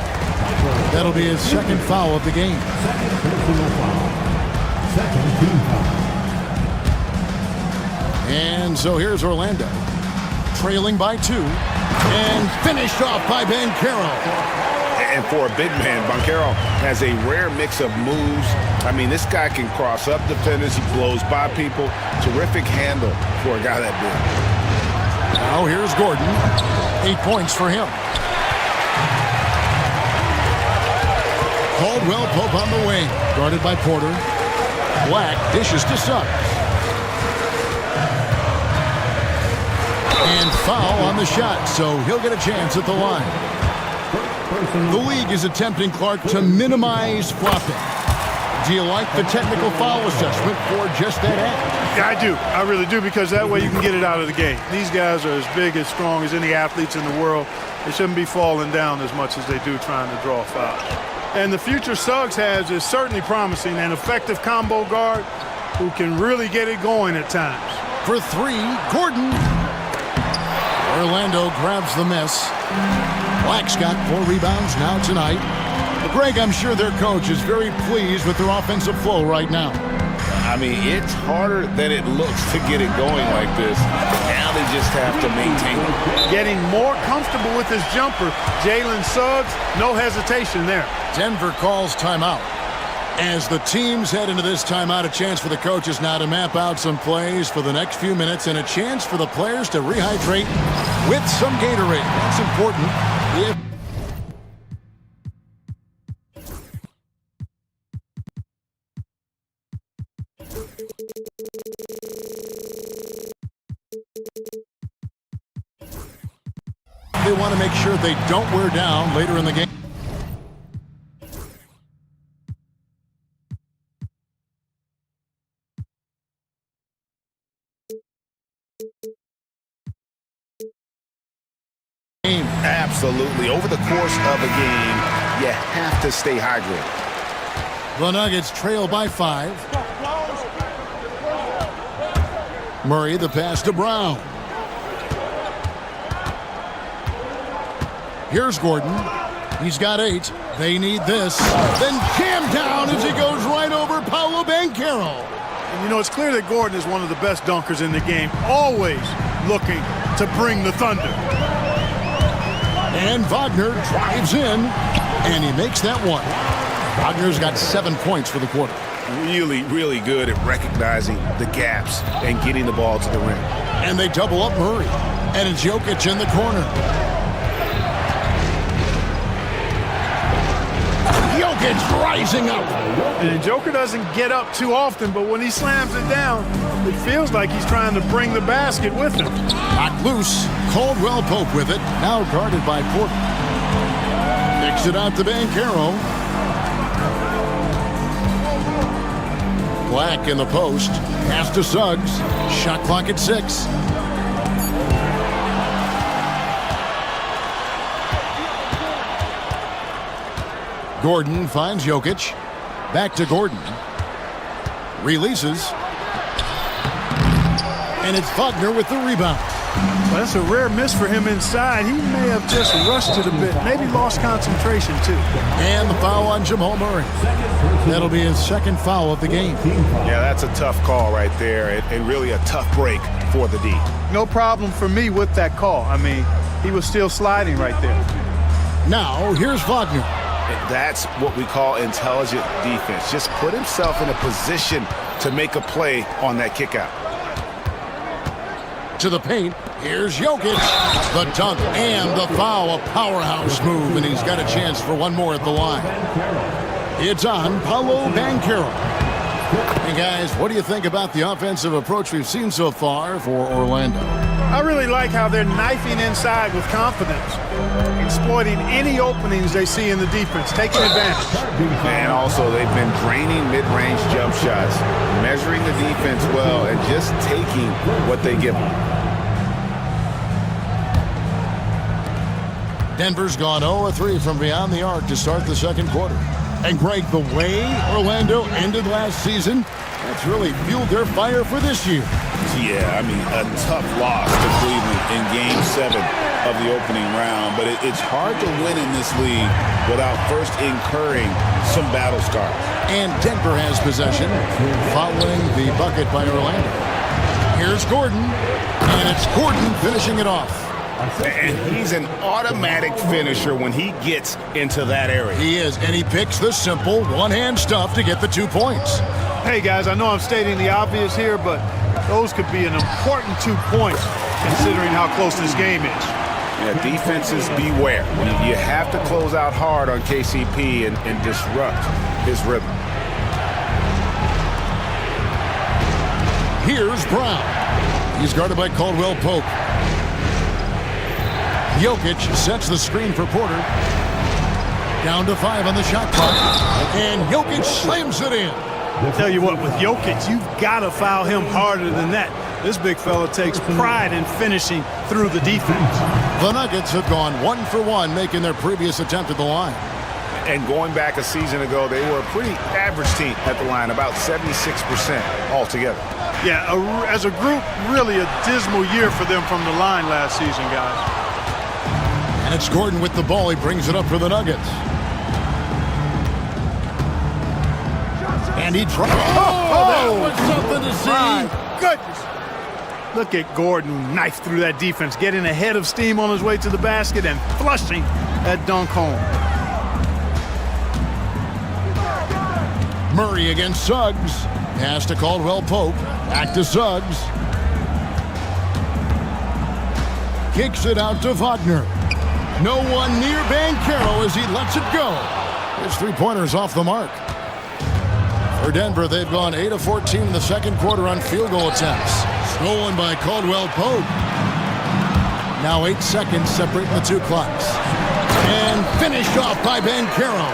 That'll be his second foul of the game. Second team foul. And so here's Orlando, trailing by 2, and finished off by Banchero. And for a big man, Banchero has a rare mix of moves. I mean, this guy can cross up defenders. He blows by people. Terrific handle for a guy that big. Now here's Gordon. 8 points for him. Caldwell Pope on the wing, guarded by Porter. Black dishes to Suggs. And foul on the shot, so he'll get a chance at the line. The league is attempting, Clark, to minimize flopping. Do you like the technical foul assessment for just that act? Yeah, I do. I really do, because that way you can get it out of the game. These guys are as big, as strong as any athletes in the world. They shouldn't be falling down as much as they do trying to draw fouls. And the future Suggs has is certainly promising, an effective combo guard who can really get it going at times. For 3, Gordon. Orlando grabs the miss. Black's got 4 rebounds now tonight. Greg, I'm sure their coach is very pleased with their offensive flow right now. I mean, it's harder than it looks to get it going like this. Now they just have to maintain it. Getting more comfortable with his jumper. Jalen Suggs, no hesitation there. Denver calls timeout. As the teams head into this timeout, a chance for the coaches now to map out some plays for the next few minutes and a chance for the players to rehydrate with some Gatorade. That's important. they want to make sure they don't wear down later in the game. Absolutely. Over the course of a game, you have to stay hydrated. The Nuggets trail by 5. Murray, the pass to Brown. Here's Gordon. He's got 8. They need this. Then jammed down as he goes right over Paolo Banchero. And you know, it's clear that Gordon is one of the best dunkers in the game, always looking to bring the thunder. And Wagner drives in, and he makes that one. Wagner's got 7 points for the quarter. Really, really good at recognizing the gaps and getting the ball to the rim. And they double up Murray. And it's Jokic in the corner. Jokic rising up. And Joker doesn't get up too often, but when he slams it down, it feels like he's trying to bring the basket with him. Knocked loose. Caldwell Pope with it. Now guarded by Porter. Kicks it out to Banchero. Black in the post. Pass to Suggs. Shot clock at 6. Gordon finds Jokic. Back to Gordon. Releases. And it's Wagner with the rebound. Well, that's a rare miss for him inside. He may have just rushed it a bit. Maybe lost concentration, too. And the foul on Jamal Murray. That'll be his second foul of the game. Yeah, that's a tough call right there, and really a tough break for the D. No problem for me with that call. I mean, he was still sliding right there. Now, here's Wagner. That's what we call intelligent defense. Just put himself in a position to make a play on that kick out. To the paint, here's Jokic. The dunk and the foul, a powerhouse move, and he's got a chance for one more at the line. It's on Paolo Banchero. Hey guys, what do you think about the offensive approach we've seen so far for Orlando? I really like how they're knifing inside with confidence, exploiting any openings they see in the defense, taking advantage. And also, they've been draining mid-range jump shots, measuring the defense well, and just taking what they give them. Denver's gone 0-3 from beyond the arc to start the second quarter. And Greg, the way Orlando ended last season, that's really fueled their fire for this year. Yeah, I mean, a tough loss to Cleveland in Game 7 of the opening round, but it's hard to win in this league without first incurring some battle scars. And Denver has possession following the bucket by Orlando. Here's Gordon, and it's Gordon finishing it off. And he's an automatic finisher when he gets into that area. He is, and he picks the simple one-hand stuff to get the 2 points. Hey, guys, I know I'm stating the obvious here, but those could be an important 2 points considering how close this game is. Yeah, defenses beware. You have to close out hard on KCP and disrupt his rhythm. Here's Brown. He's guarded by Caldwell Pope. Jokic sets the screen for Porter. Down to 5 on the shot clock. And Jokic slams it in. I'll tell you what, with Jokic, you've got to foul him harder than that. This big fella takes pride in finishing through the defense. The Nuggets have gone 1 for 1, making their previous attempt at the line. And going back a season ago, they were a pretty average team at the line, about 76% altogether. Yeah, as a group, really a dismal year for them from the line last season, guys. And it's Gordon with the ball. He brings it up for the Nuggets. And he tries. That was something to see. My goodness. Look at Gordon knife through that defense, getting ahead of steam on his way to the basket and flushing that dunk home. Murray against Suggs. Pass to Caldwell Pope. Back to Suggs. Kicks it out to Wagner. No one near Banchero as he lets it go. His three-pointer's off the mark. For Denver, they've gone 8 of 14 in the second quarter on field goal attempts. Stolen by Caldwell Pope. Now 8 seconds separating the two clocks. And finished off by Banchero.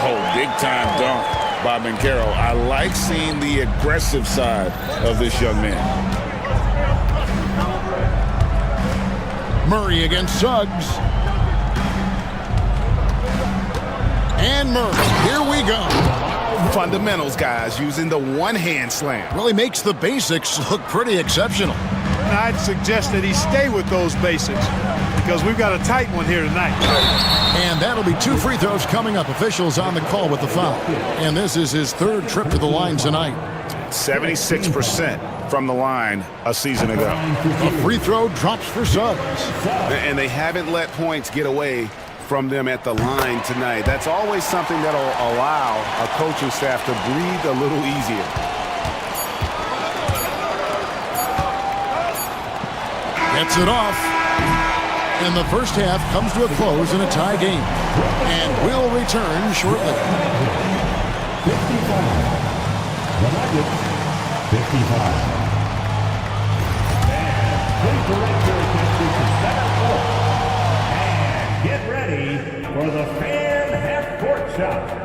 Oh, big-time dunk by Banchero. I like seeing the aggressive side of this young man. Murray against Suggs. And Murray, here we go. Fundamentals, guys, using the one-hand slam. Really makes the basics look pretty exceptional. I'd suggest that he stay with those basics because we've got a tight one here tonight. And that'll be 2 free throws coming up. Officials on the call with the foul. And this is his 3rd trip to the line tonight. 76% from the line a season ago. A free throw drops for Suggs. And they haven't let points get away from them at the line tonight. That's always something that'll allow a coaching staff to breathe a little easier. Gets it off. And the first half comes to a close in a tie game. And we'll return shortly. 55. The Nuggets, 55. And the director is center court. And get ready for the fan half-court shot.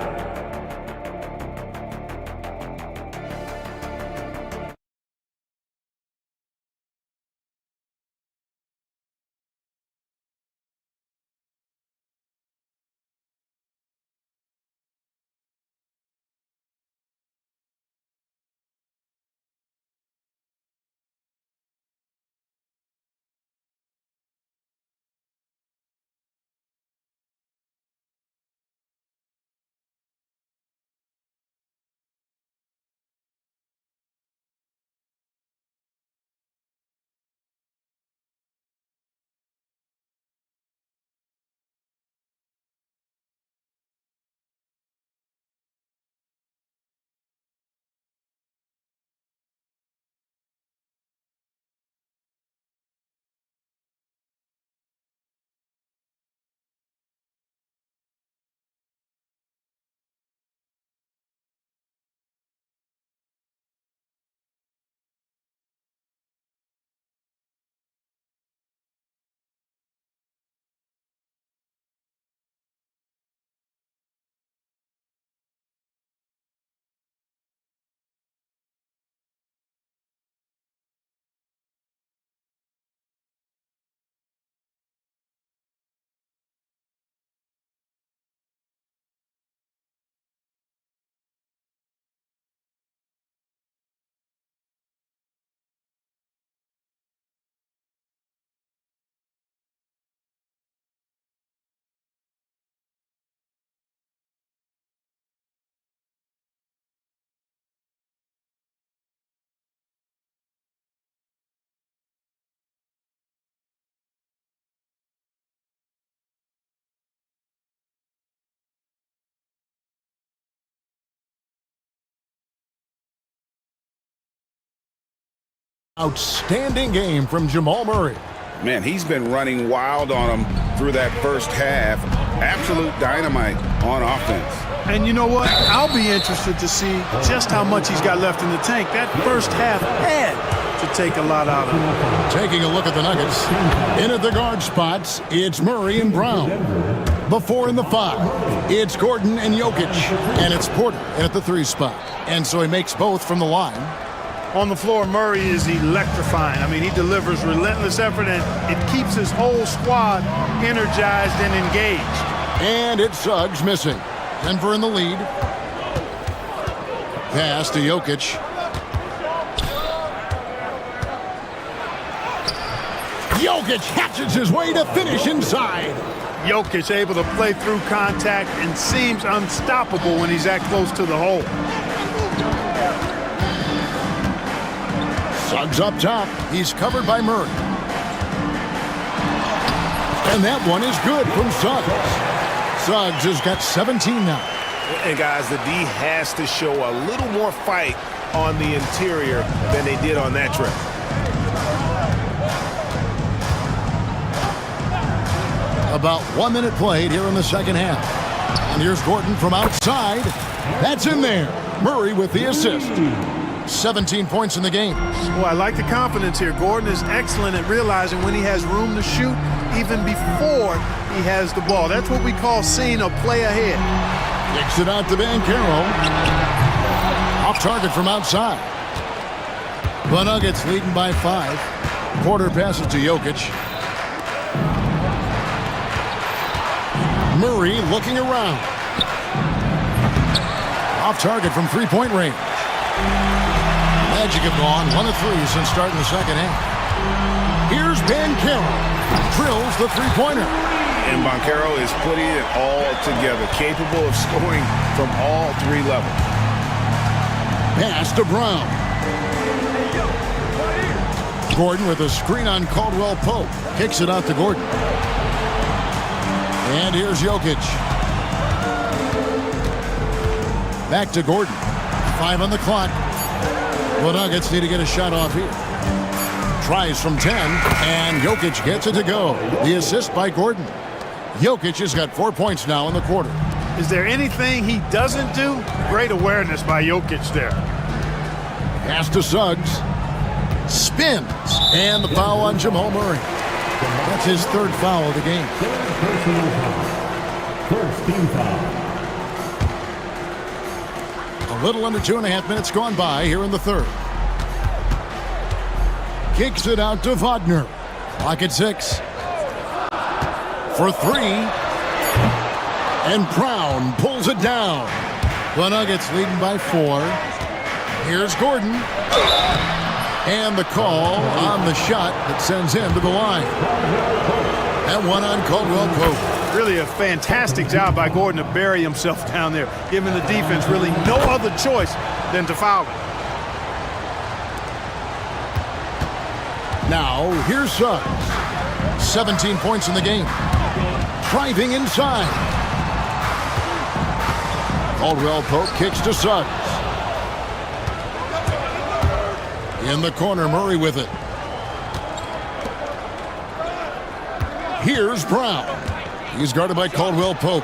Outstanding game from Jamal Murray. Man, he's been running wild on him through that first half. Absolute dynamite on offense. And you know what? I'll be interested to see just how much he's got left in the tank. That first half had to take a lot out of him. Taking a look at the Nuggets. In at the guard spots, it's Murray and Brown. Before in the 5, it's Gordon and Jokic. And it's Porter at the 3 spot. And so he makes both from the line. On the floor, Murray is electrifying. I mean, he delivers relentless effort, and it keeps his whole squad energized and engaged. And it's Suggs missing. Denver in the lead. Pass to Jokic. Jokic hatches his way to finish inside. Jokic able to play through contact and seems unstoppable when he's that close to the hole. Suggs up top. He's covered by Murray. And that one is good from Suggs. Suggs has got 17 now. And guys, the D has to show a little more fight on the interior than they did on that trip. About 1 minute played here in the second half. And here's Gordon from outside. That's in there. Murray with the assist. 17 points in the game. Well, I like the confidence here. Gordon is excellent at realizing when he has room to shoot even before he has the ball. That's what we call seeing a play ahead. Kicks it out to Banchero. Off target from outside. The Nuggets leading by 5. Porter passes to Jokic. Murray looking around. Off target from three-point range. Magic have gone 1 of 3 since starting the second half. Here's Banchero. Drills the three-pointer. And Banchero is putting it all together, capable of scoring from all 3 levels. Pass to Brown. Gordon with a screen on Caldwell Pope. Kicks it out to Gordon. And here's Jokic. Back to Gordon. 5 on the clock. The Nuggets need to get a shot off here. Tries from 10, and Jokic gets it to go. The assist by Gordon. Jokic has got 4 points now in the quarter. Is there anything he doesn't do? Great awareness by Jokic there. Pass to Suggs. Spins. And the foul on Jamal Murray. That's his 3rd foul of the game. First team foul. A little under 2.5 minutes gone by here in the 3rd. Kicks it out to Wagner. Clock at 6. For 3. And Brown pulls it down. The Nuggets leading by 4. Here's Gordon. And the call on the shot that sends him to the line. That one on Caldwell Pope. Really a fantastic job by Gordon to bury himself down there, giving the defense really no other choice than to foul him. Now, here's Suggs. 17 points in the game. Driving inside. Caldwell Pope kicks to Suggs. In the corner, Murray with it. Here's Brown. He's guarded by Caldwell Pope.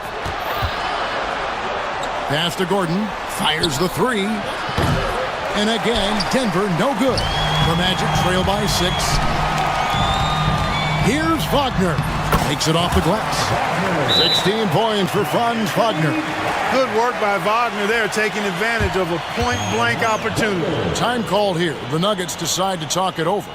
Pass to Gordon. Fires the 3. And again, Denver no good. The Magic trail by 6. Here's Wagner. Takes it off the glass. 16 points for Franz Wagner. Good work by Wagner there, taking advantage of a point-blank opportunity. Time called here. The Nuggets decide to talk it over.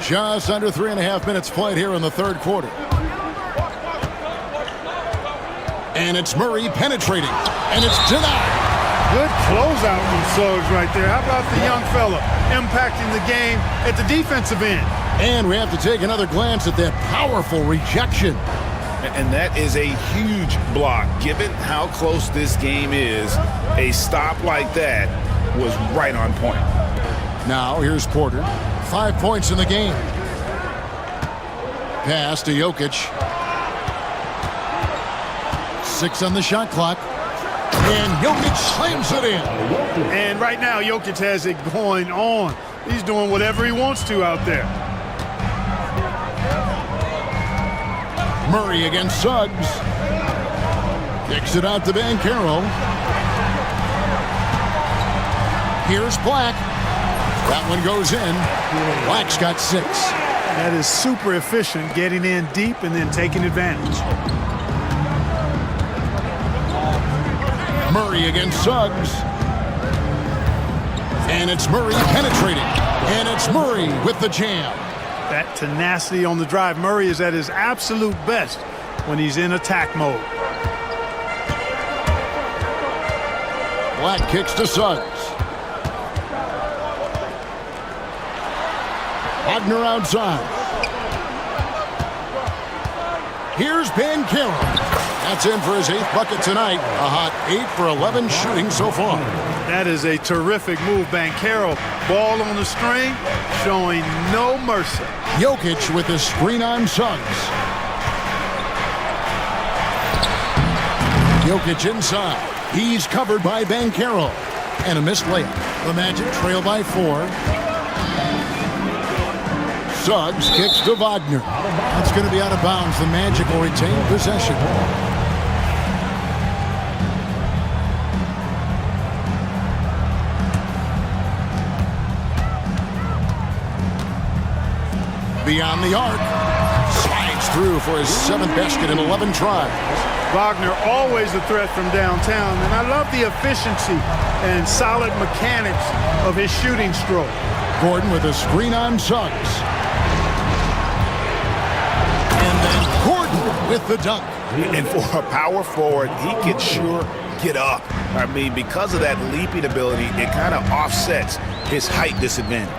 Just under 3.5 minutes played here in the 3rd quarter. And it's Murray penetrating. And it's denied. Good closeout from Suggs right there. How about the young fella impacting the game at the defensive end? And we have to take another glance at that powerful rejection. And that is a huge block. Given how close this game is, a stop like that was right on point. Now here's Porter. 5 points in the game. Pass to Jokic. 6 on the shot clock. And Jokic slams it in. And right now, Jokic has it going on. He's doing whatever he wants to out there. Murray against Suggs. Kicks it out to Banchero. Here's Black. That one goes in. Black's got 6. That is super efficient, getting in deep and then taking advantage. Murray against Suggs. And it's Murray penetrating. And it's Murray with the jam. That tenacity on the drive. Murray is at his absolute best when he's in attack mode. Black kicks to Suggs. Wagner outside. Here's Banchero. That's in for his 8th bucket tonight. A hot 8 for 11 shooting so far. That is a terrific move, Banchero. Ball on the string, showing no mercy. Jokic with the screen on Suggs. Jokic inside. He's covered by Banchero. And a missed layup. The Magic trail by 4. Suggs kicks to Wagner. That's going to be out of bounds. The Magic will retain possession. Beyond the arc. Slides through for his 7th basket in 11 tries. Wagner always a threat from downtown, and I love the efficiency and solid mechanics of his shooting stroke. Gordon with a screen on Suggs. And then Gordon with the dunk. And for a power forward, he can sure get up. I mean, because of that leaping ability, it kind of offsets his height disadvantage.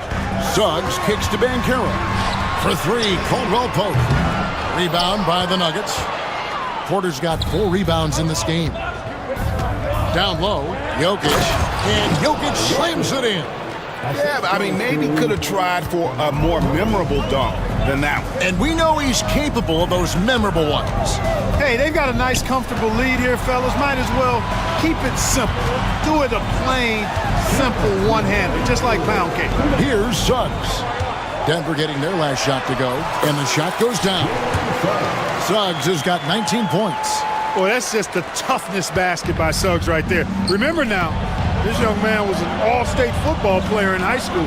Suggs kicks to Banchero. For 3, Caldwell Pope. Rebound by the Nuggets. Porter's got 4 rebounds in this game. Down low, Jokic. And Jokic slams it in. Yeah, I mean, maybe could have tried for a more memorable dunk than that one. And we know he's capable of those memorable ones. Hey, they've got a nice, comfortable lead here, fellas. Might as well keep it simple. Do it a plain, simple one-hander, just like pound cake. Here's Suggs. Denver getting their last shot to go, and the shot goes down. Suggs has got 19 points. Boy, that's just the toughness basket by Suggs right there. Remember now, this young man was an all-state football player in high school.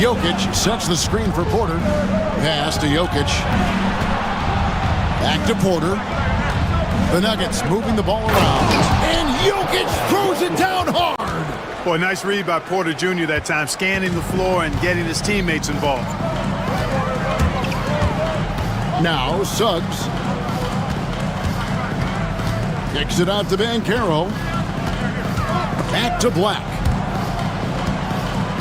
Jokic sets the screen for Porter. Pass to Jokic. Back to Porter. The Nuggets moving the ball around. And Jokic throws it down hard. Boy, nice read by Porter Jr. that time, scanning the floor and getting his teammates involved. Now Suggs. Kicks it out to Banchero. Back to Black.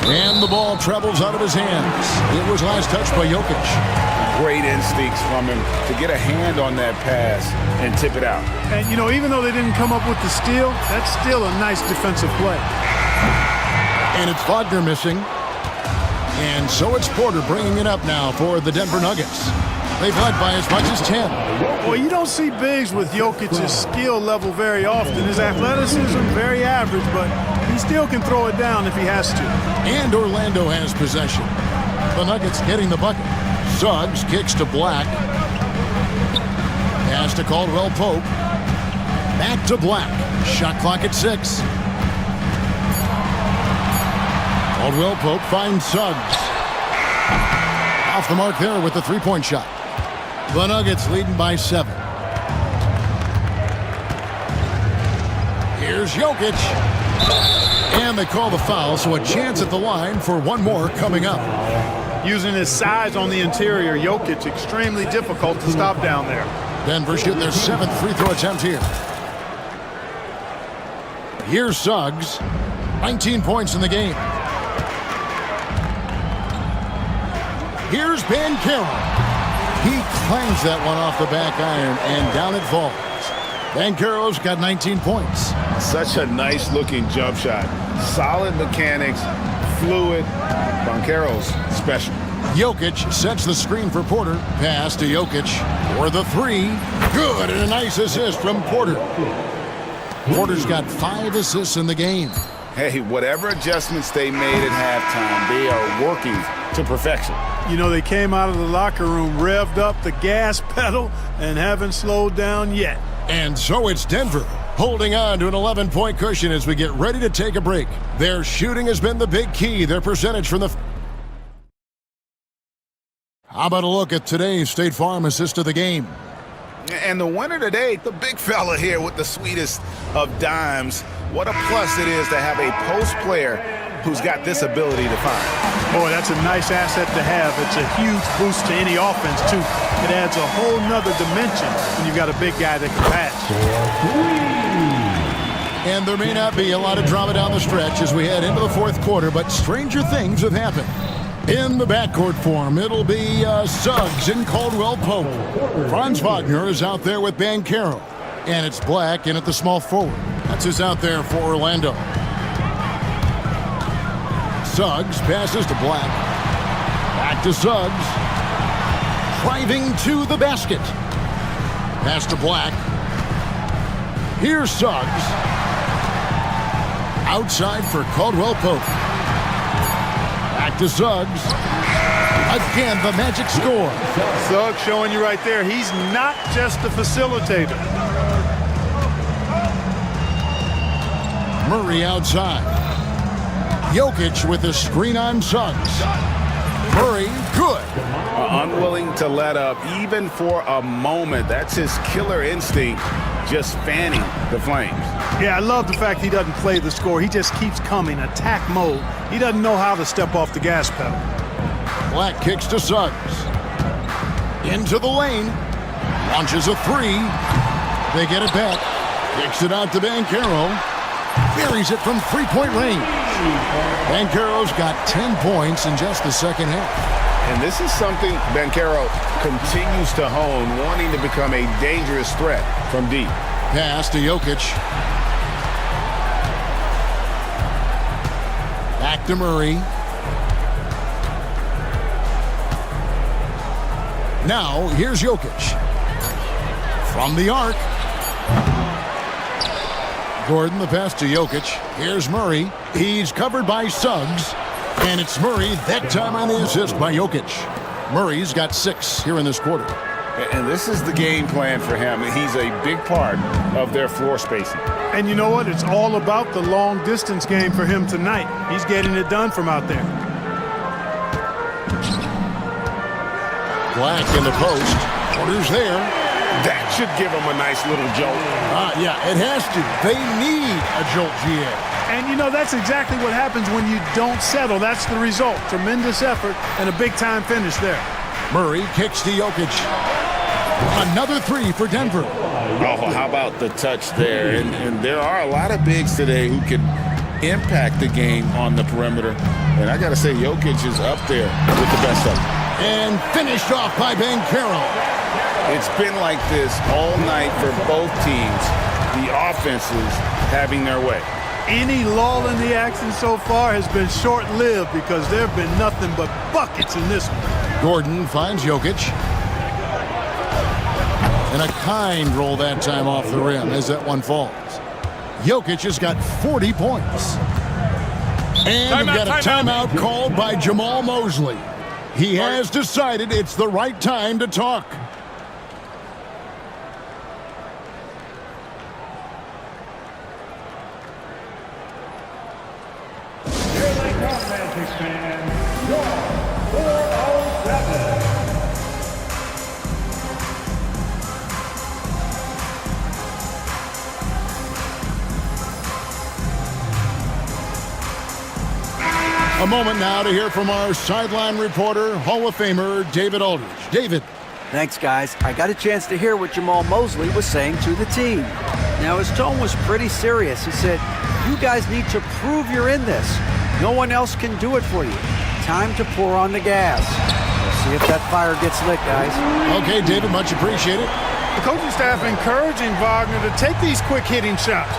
And the ball travels out of his hands. It was last touched by Jokic. Great instincts from him to get a hand on that pass and tip it out. And, you know, even though they didn't come up with the steal, that's still a nice defensive play. And it's Wagner missing. And so it's Porter bringing it up now for the Denver Nuggets. They've led by as much as 10. Well, you don't see bigs with Jokic's skill level very often. His athleticism, very average, but he still can throw it down if he has to. And Orlando has possession. The Nuggets getting the bucket. Suggs kicks to Black. Pass to Caldwell Pope. Back to Black. Shot clock at 6. Caldwell Pope finds Suggs. Off the mark there with the three-point shot. The Nuggets leading by 7. Here's Jokic. And they call the foul, so a chance at the line for one more coming up. Using his size on the interior, Jokic extremely difficult to stop down there. Denver shooting their 7th free throw attempt here. Here's Suggs. 19 points in the game. Here's Banchero. He clangs that one off the back iron, and down it falls. Banchero's got 19 points. Such a nice-looking jump shot. Solid mechanics, fluid. Banchero's special. Jokic sets the screen for Porter. Pass to Jokic for the 3. Good, and a nice assist from Porter. Porter's got 5 assists in the game. Hey, whatever adjustments they made at halftime, they are working to perfection. You know, they came out of the locker room, revved up the gas pedal, and haven't slowed down yet. And so it's Denver holding on to an 11-point cushion as we get ready to take a break. Their shooting has been the big key. Their percentage from the... How about a look at today's State Farm assist of the game? And the winner today, the big fella here with the sweetest of dimes. What a plus it is to have a post player who's got this ability to find. Boy, that's a nice asset to have. It's a huge boost to any offense, too. It adds a whole nother dimension when you've got a big guy that can pass. And there may not be a lot of drama down the stretch as we head into the 4th quarter, but stranger things have happened. In the backcourt form, it'll be Suggs and Caldwell Pope. Franz Wagner is out there with Banchero. And it's Black in at the small forward. That's who's out there for Orlando. Suggs passes to Black. Back to Suggs. Driving to the basket. Pass to Black. Here's Suggs. Outside for Caldwell Pope. Back to Suggs. Again, the Magic score. Suggs showing you right there, he's not just a facilitator. Murray outside. Jokic with a screen on Suggs. Murray, good. Unwilling to let up, even for a moment. That's his killer instinct, just fanning the flames. Yeah, I love the fact he doesn't play the score. He just keeps coming, attack mode. He doesn't know how to step off the gas pedal. Black kicks to Suggs. Into the lane. Launches a three. They get it back. Kicks it out to Banchero. Buries it from three-point range. Banchero's got 10 points in just the second half. And this is something Banchero continues to hone, wanting to become a dangerous threat from deep. Pass to Jokic. Back to Murray. Now, here's Jokic. From the arc. Gordon, the pass to Jokic. Here's Murray. He's covered by Suggs. And it's Murray, that time on the assist by Jokic. Murray's got 6 here in this quarter. And this is the game plan for him. He's a big part of their floor spacing. And you know what? It's all about the long distance game for him tonight. He's getting it done from out there. Black in the post. Porter's there. That should give him a nice little jolt. Yeah, it has to. They need a jolt, GA. And you know, that's exactly what happens when you don't settle. That's the result. Tremendous effort and a big-time finish there. Murray kicks to Jokic. Another three for Denver. Oh, how about the touch there? And there are a lot of bigs today who can impact the game on the perimeter. And I got to say, Jokic is up there with the best of them. And finished off by Banchero. It's been like this all night for both teams. The offenses having their way. Any lull in the action so far has been short-lived because there have been nothing but buckets in this one. Gordon finds Jokic. And a kind roll that time off the rim as that one falls. Jokic has got 40 points. And we've got a timeout called by Jamal Mosley. He has decided it's the right time to talk. Here they come, Magic fans. Score 407. A moment now to hear from our sideline reporter, Hall of Famer David Aldridge. David. Thanks, guys. I got a chance to hear what Jamal Mosley was saying to the team. Now, his tone was pretty serious. He said, you guys need to prove you're in this. No one else can do it for you. Time to pour on the gas. Let's see if that fire gets lit, guys. Okay, David, much appreciated. The coaching staff encouraging Wagner to take these quick-hitting shots.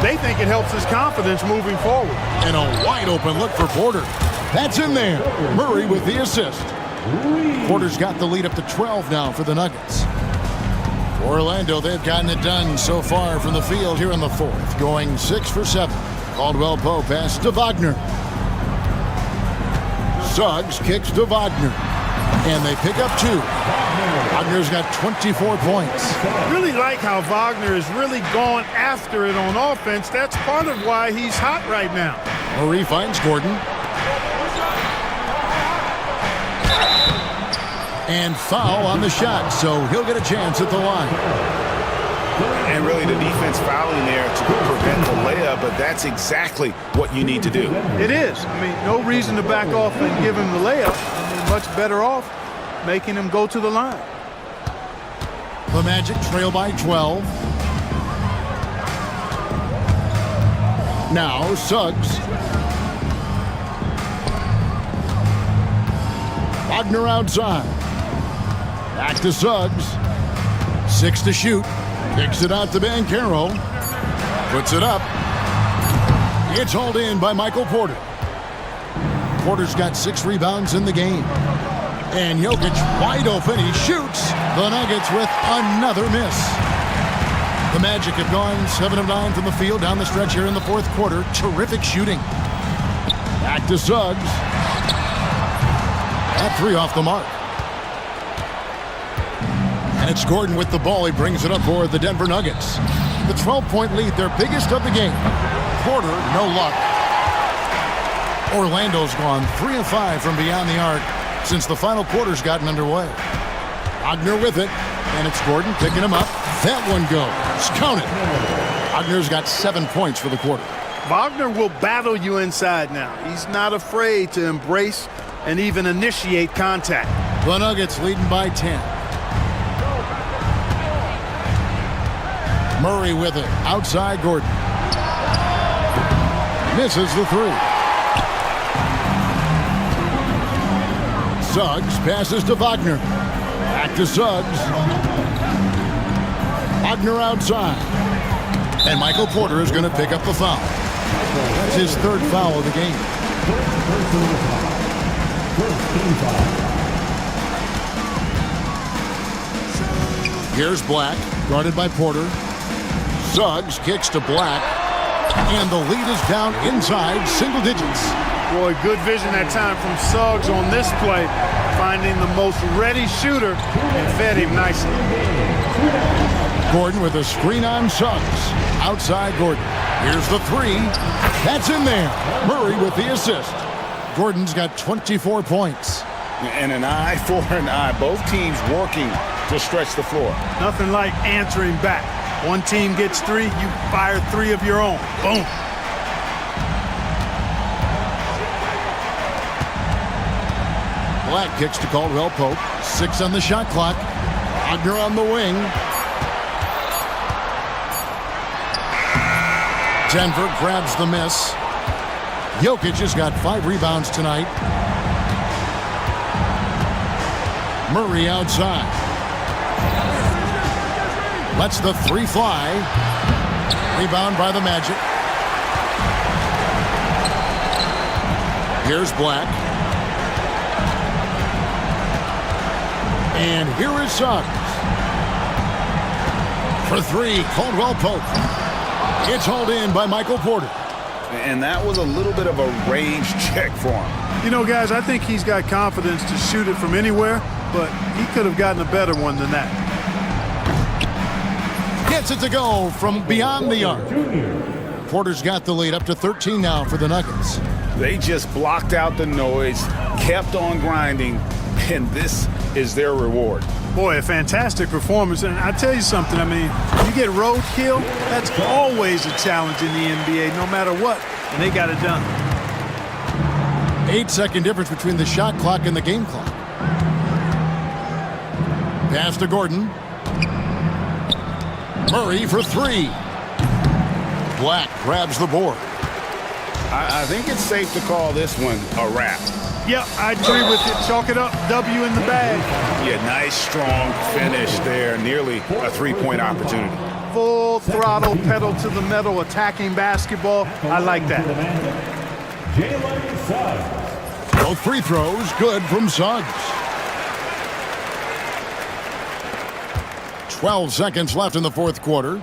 They think it helps his confidence moving forward. And a wide-open look for Porter. That's in there. Murray with the assist. Porter's got the lead up to 12 now for the Nuggets. For Orlando, they've gotten it done so far from the field here in the fourth, going 6 for 7. Caldwell Pope pass to Wagner. Suggs kicks to Wagner. And they pick up 2. Wagner's got 24 points. Really like how Wagner is really going after it on offense. That's part of why he's hot right now. Murray finds Gordon. And foul on the shot, so he'll get a chance at the line. And really the defense fouling there to prevent the layup, but that's exactly what you need to do. It is. I mean, no reason to back off and give him the layup. I mean, much better off making him go to the line. The Magic trail by 12. Now Suggs. Wagner outside. Back to Suggs. 6 to shoot. Kicks it out to Banchero. Puts it up. It's hauled in by Michael Porter. Porter's got 6 rebounds in the game. And Jokic wide open. He shoots. The Nuggets with another miss. The Magic have gone 7 of 9 from the field down the stretch here in the fourth quarter. Terrific shooting. Back to Suggs. That 3 off the mark. And it's Gordon with the ball. He brings it up for the Denver Nuggets. The 12-point lead, their biggest of the game. Porter, no luck. Orlando's gone 3 of 5 from beyond the arc since the final quarter's gotten underway. Wagner with it, and it's Gordon picking him up. That one goes. Count it. Wagner's got 7 points for the quarter. Wagner will battle you inside now. He's not afraid to embrace and even initiate contact. The Nuggets leading by 10. Murray with it. Outside Gordon. Misses the 3. Suggs passes to Wagner. Back to Suggs. Wagner outside. And Michael Porter is going to pick up the foul. That's his 3rd foul of the game. Here's Black, guarded by Porter. Suggs kicks to Black. And the lead is down inside single digits. Boy, good vision that time from Suggs on this play, finding the most ready shooter and fed him nicely. Gordon with a screen on Suggs. Outside Gordon. Here's the 3. That's in there. Murray with the assist. Gordon's got 24 points. And an eye for an eye. Both teams working to stretch the floor. Nothing like answering back. One team gets 3, you fire 3 of your own. Boom. Black kicks to Caldwell Pope. 6 on the shot clock. Wagner on the wing. Denver grabs the miss. Jokic has got 5 rebounds tonight. Murray outside. Lets the 3 fly. Rebound by the Magic. Here's Black. And here is Suggs. For 3, Caldwell Pope. It's hauled in by Michael Porter. And that was a little bit of a range check for him. You know, guys, I think he's got confidence to shoot it from anywhere, but he could have gotten a better one than that. Gets it to go from beyond the arc. Porter's got the lead up to 13 now for the Nuggets. They just blocked out the noise, kept on grinding, and this is their reward. Boy, a fantastic performance. And I tell you something, I mean, you get roadkill, that's always a challenge in the NBA, no matter what, and they got it done. 8-second difference between the shot clock and the game clock. Pass to Gordon. Murray for 3. Black grabs the board. I think it's safe to call this one a wrap. Yep, I agree with it. Chalk it up, W in the bag. Yeah, nice, strong finish there. Nearly a 3-point opportunity. Full throttle, pedal to the metal, attacking basketball. I like that. Both free throws good from Suggs. 12 seconds left in the fourth quarter.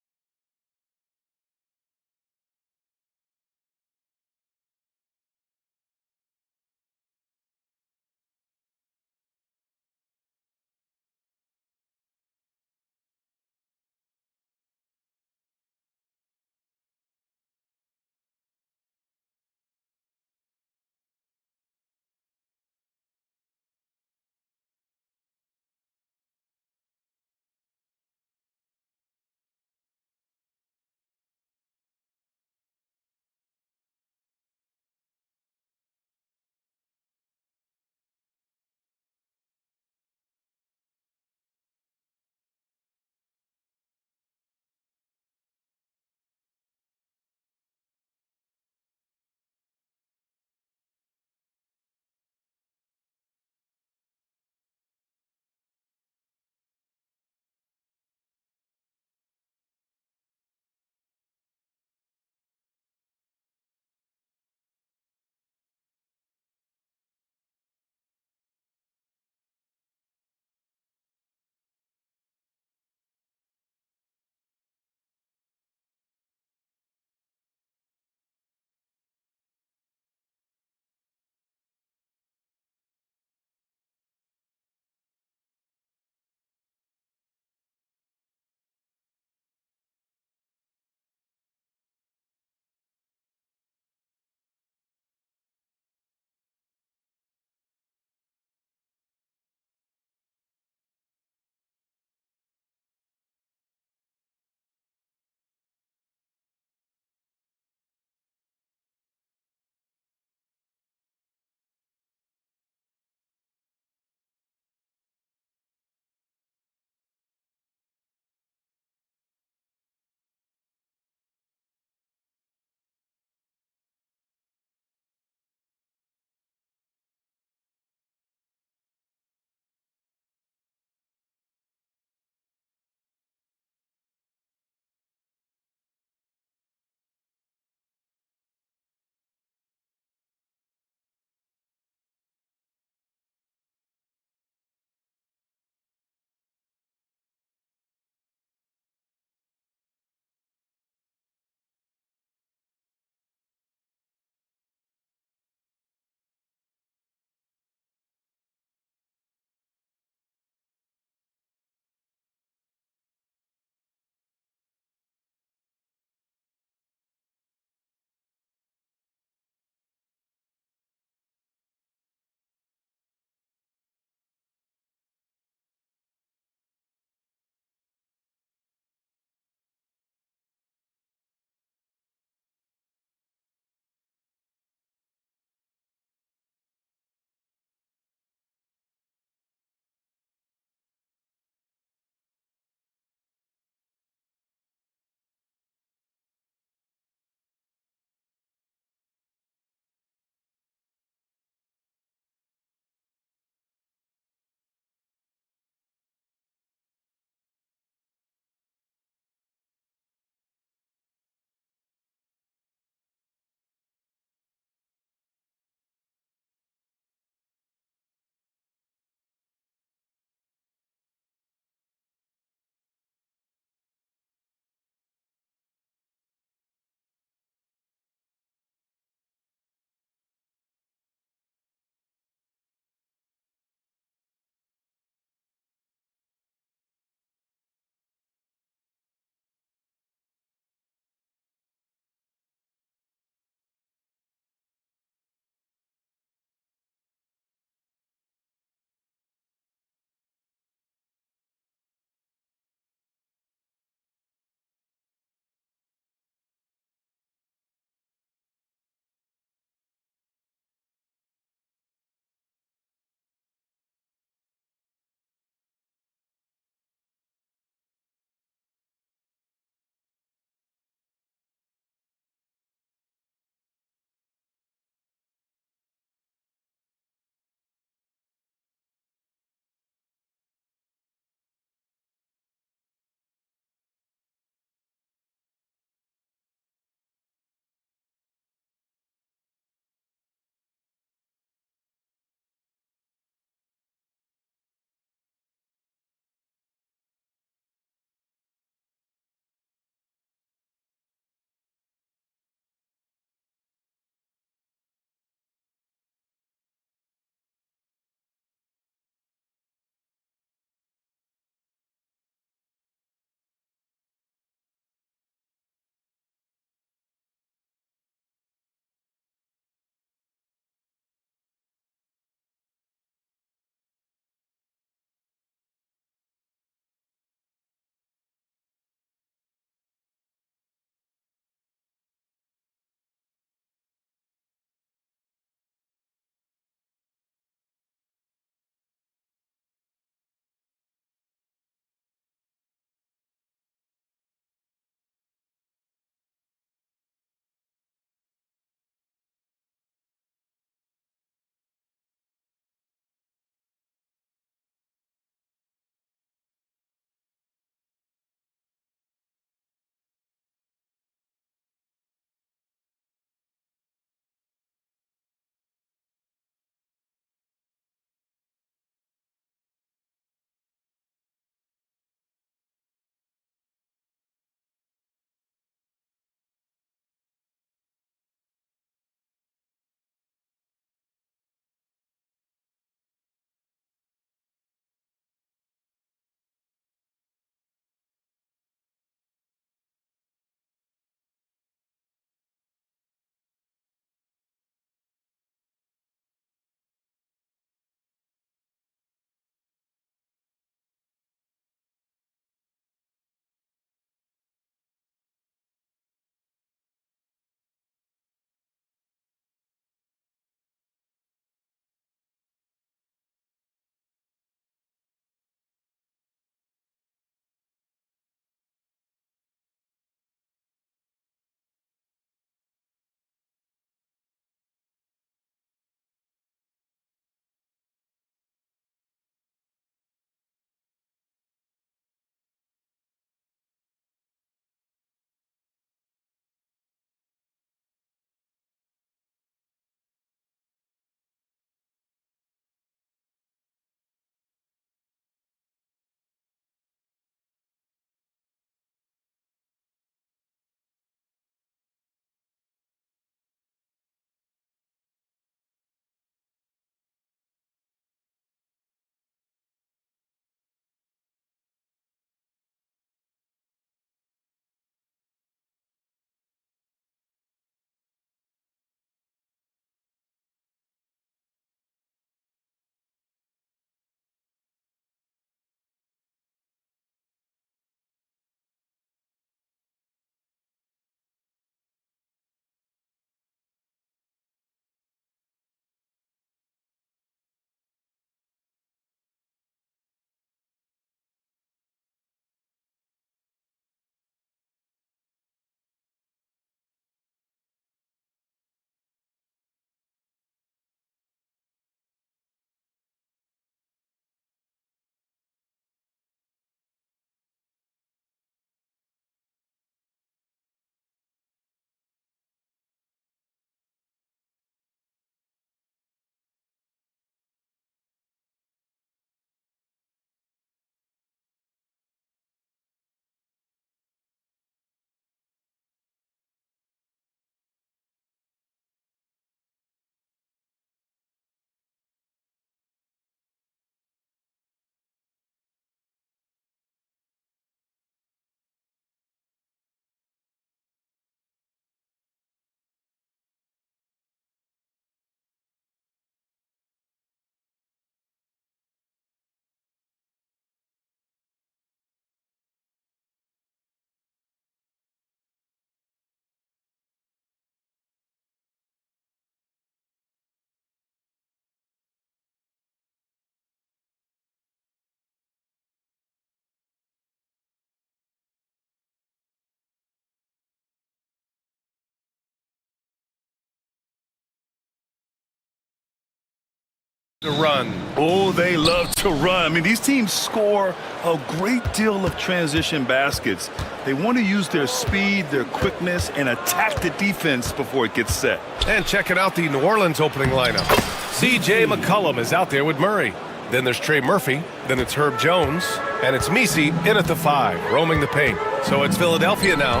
to run. Oh, they love to run. I mean, these teams score a great deal of transition baskets. They want to use their speed, their quickness, and attack the defense before it gets set. And checking out the New Orleans opening lineup. C.J. McCollum is out there with Murray. Then there's Trey Murphy. Then it's Herb Jones. And it's Messi in at the 5, roaming the paint. So it's Philadelphia now.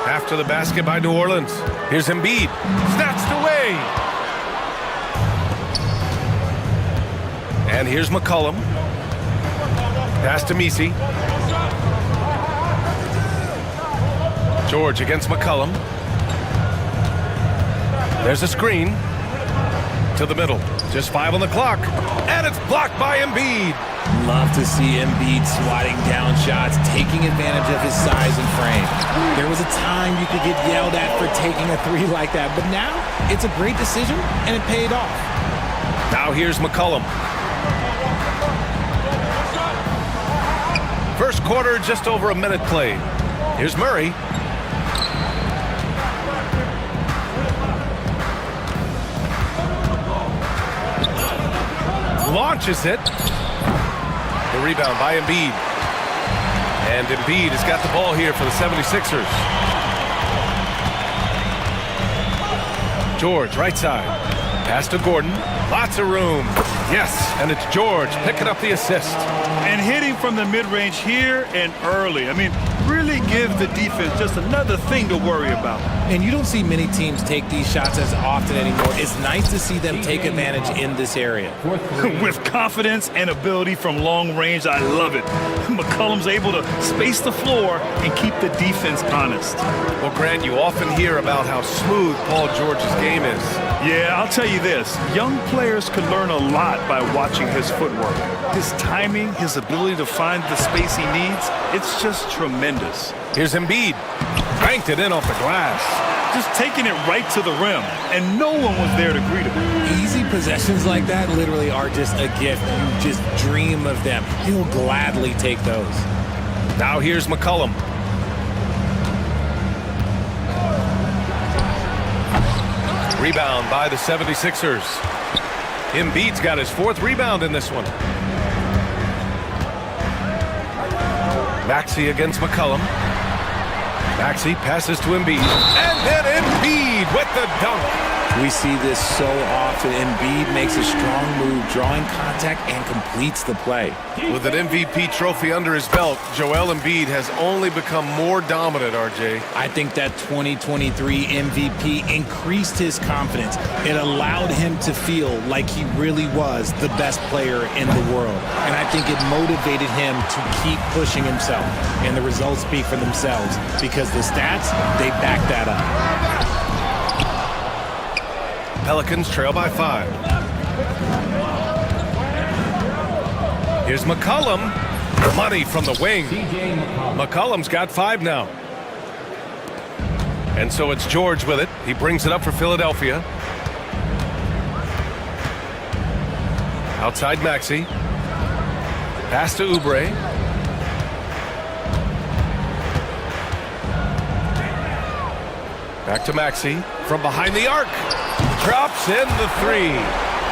After the basket by New Orleans. Here's Embiid. Snatched away. And here's McCollum. Pass to Messi. George against McCollum. There's a screen. To the middle. Just 5 on the clock. And it's blocked by Embiid. Love to see Embiid swatting down shots, taking advantage of his size and frame. There was a time you could get yelled at for taking a 3 like that, but now it's a great decision, and it paid off. Now here's McCollum. First quarter, just over a minute played. Here's Murray. Launches it. The rebound by Embiid. And Embiid has got the ball here for the 76ers. George, right side. Pass to Gordon. Lots of room. Yes, and it's George picking up the assist. And hitting from the mid-range here and early. I mean, really give the defense just another thing to worry about. And you don't see many teams take these shots as often anymore. It's nice to see them take advantage in this area. With confidence and ability from long range, I love it. McCollum's able to space the floor and keep the defense honest. Well, Grant, you often hear about how smooth Paul George's game is. Yeah, I'll tell you this. Young players can learn a lot by watching his footwork. His timing, his ability to find the space he needs, it's just tremendous. Here's Embiid. Banked it in off the glass. Just taking it right to the rim, and no one was there to greet him. Easy possessions like that literally are just a gift. You just dream of them. He'll gladly take those. Now here's McCollum. Rebound by the 76ers. Embiid's got his 4th rebound in this one. Maxey against McCollum. Maxey passes to Embiid. And then Embiid with the dunk. We see this so often. Embiid makes a strong move, drawing contact, and completes the play. With an MVP trophy under his belt, Joel Embiid has only become more dominant, RJ. I think that 2023 MVP increased his confidence. It allowed him to feel like he really was the best player in the world. And I think it motivated him to keep pushing himself. And the results speak for themselves because the stats, they back that up. Pelicans trail by 5. Here's McCollum. Money from the wing. McCollum's got 5 now. And so it's George with it. He brings it up for Philadelphia. Outside Maxey. Pass to Oubre. Back to Maxey. From behind the arc. Drops in the 3.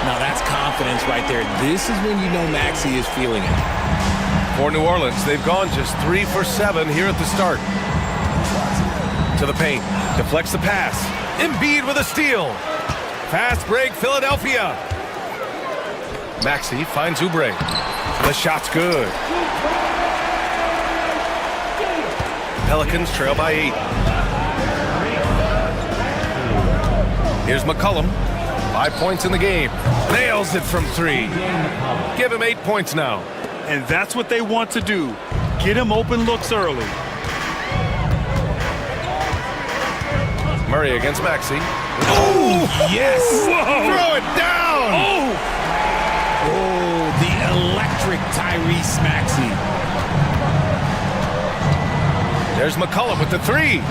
Now that's confidence right there. This is when you know Maxey is feeling it. For New Orleans, they've gone just 3 for 7 here at the start. To the paint. Deflects the pass. Embiid with a steal. Fast break, Philadelphia. Maxey finds Oubre. The shot's good. Pelicans trail by 8. Here's McCollum. 5 points in the game. Nails it from 3. Give him 8 points now. And that's what they want to do. Get him open looks early. Murray against Maxey. Oh, yes! Whoa. Throw it down! Oh, the electric Tyrese Maxey. There's McCollum with the 3.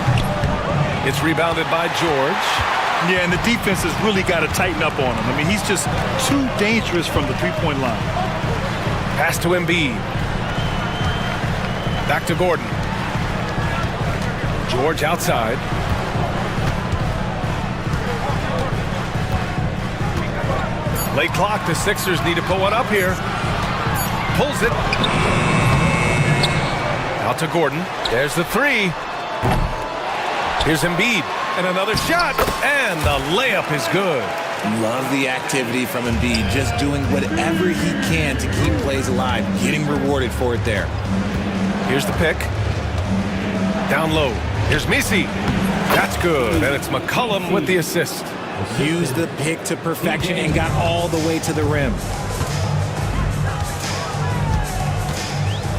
It's rebounded by George. Yeah, and the defense has really got to tighten up on him. I mean, he's just too dangerous from the three-point line. Pass to Embiid. Back to Gordon. George outside. Late clock, the Sixers need to put one up here. Pulls it. Out to Gordon. There's the three. Here's Embiid. And another shot. And the layup is good. Love the activity from Embiid. Just doing whatever he can to keep plays alive. Getting rewarded for it there. Here's the pick. Down low. Here's Misi. That's good. And it's McCollum with the assist. Used the pick to perfection and got all the way to the rim.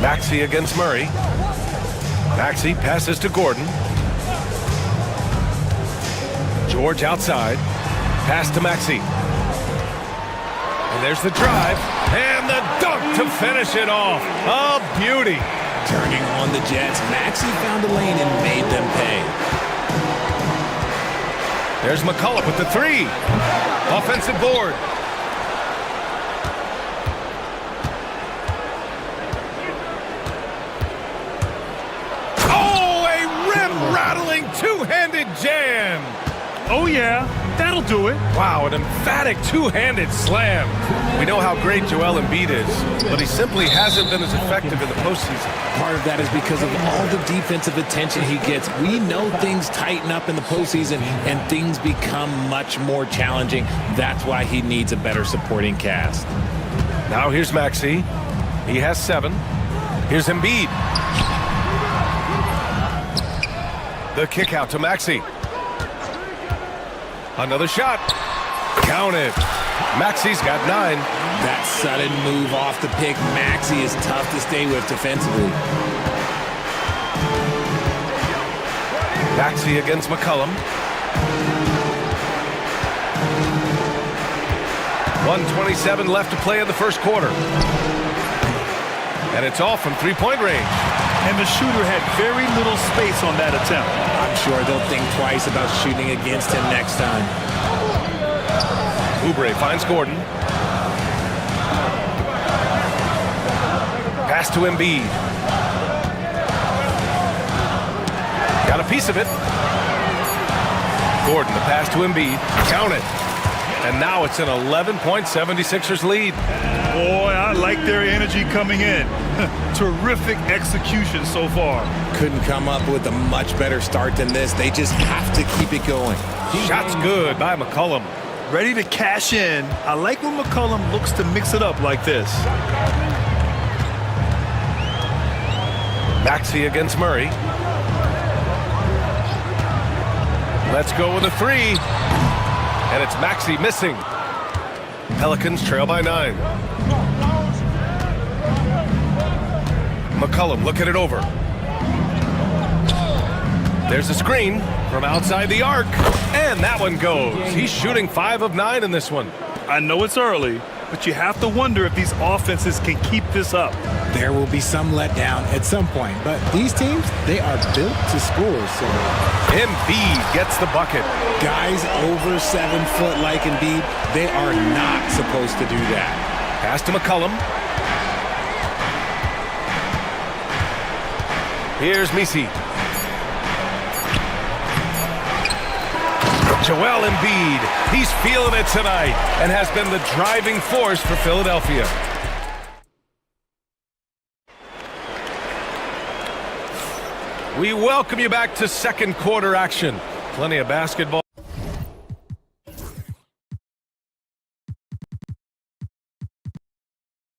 Maxey against Murray. Maxey passes to Gordon. George outside. Pass to Maxey. And there's the drive. And the dunk to finish it off. A beauty. Turning on the Jets, Maxey found a lane and made them pay. There's McCullough with the three. Offensive board. Oh, a rim-rattling two-handed jam. Oh, yeah, that'll do it. Wow, an emphatic two-handed slam. We know how great Joel Embiid is, but he simply hasn't been as effective in the postseason. Part of that is because of all the defensive attention he gets. We know things tighten up in the postseason and things become much more challenging. That's why he needs a better supporting cast. Now here's Maxey. He has 7. Here's Embiid. The kick out to Maxey. Another shot. Counted. Maxey's got 9. That sudden move off the pick, Maxey is tough to stay with defensively. Maxey against McCollum. 1:27 left to play in the first quarter. And it's all from three-point range. And the shooter had very little space on that attempt. I'm sure they'll think twice about shooting against him next time. Oubre finds Gordon. Pass to Embiid. Got a piece of it. Gordon, the pass to Embiid. Count it. And now it's an 11-point 76ers lead. Boy, I like their energy coming in. Terrific execution so far. Couldn't come up with a much better start than this. They just have to keep it going. Shot's good by McCollum. Ready to cash in. I like when McCollum looks to mix it up like this. Maxey against Murray. Let's go with a three. And it's Maxey missing. Pelicans trail by 9. McCollum looking it over. There's a screen from outside the arc. And that one goes. He's shooting 5 of 9 in this one. I know it's early, but you have to wonder if these offenses can keep this up. There will be some letdown at some point, but these teams, they are built to score. So Embiid gets the bucket. Guys over 7 foot like Embiid, they are not supposed to do that. Pass to McCollum. Here's Misi. Joel Embiid, he's feeling it tonight and has been the driving force for Philadelphia. We welcome you back to second quarter action. Plenty of basketball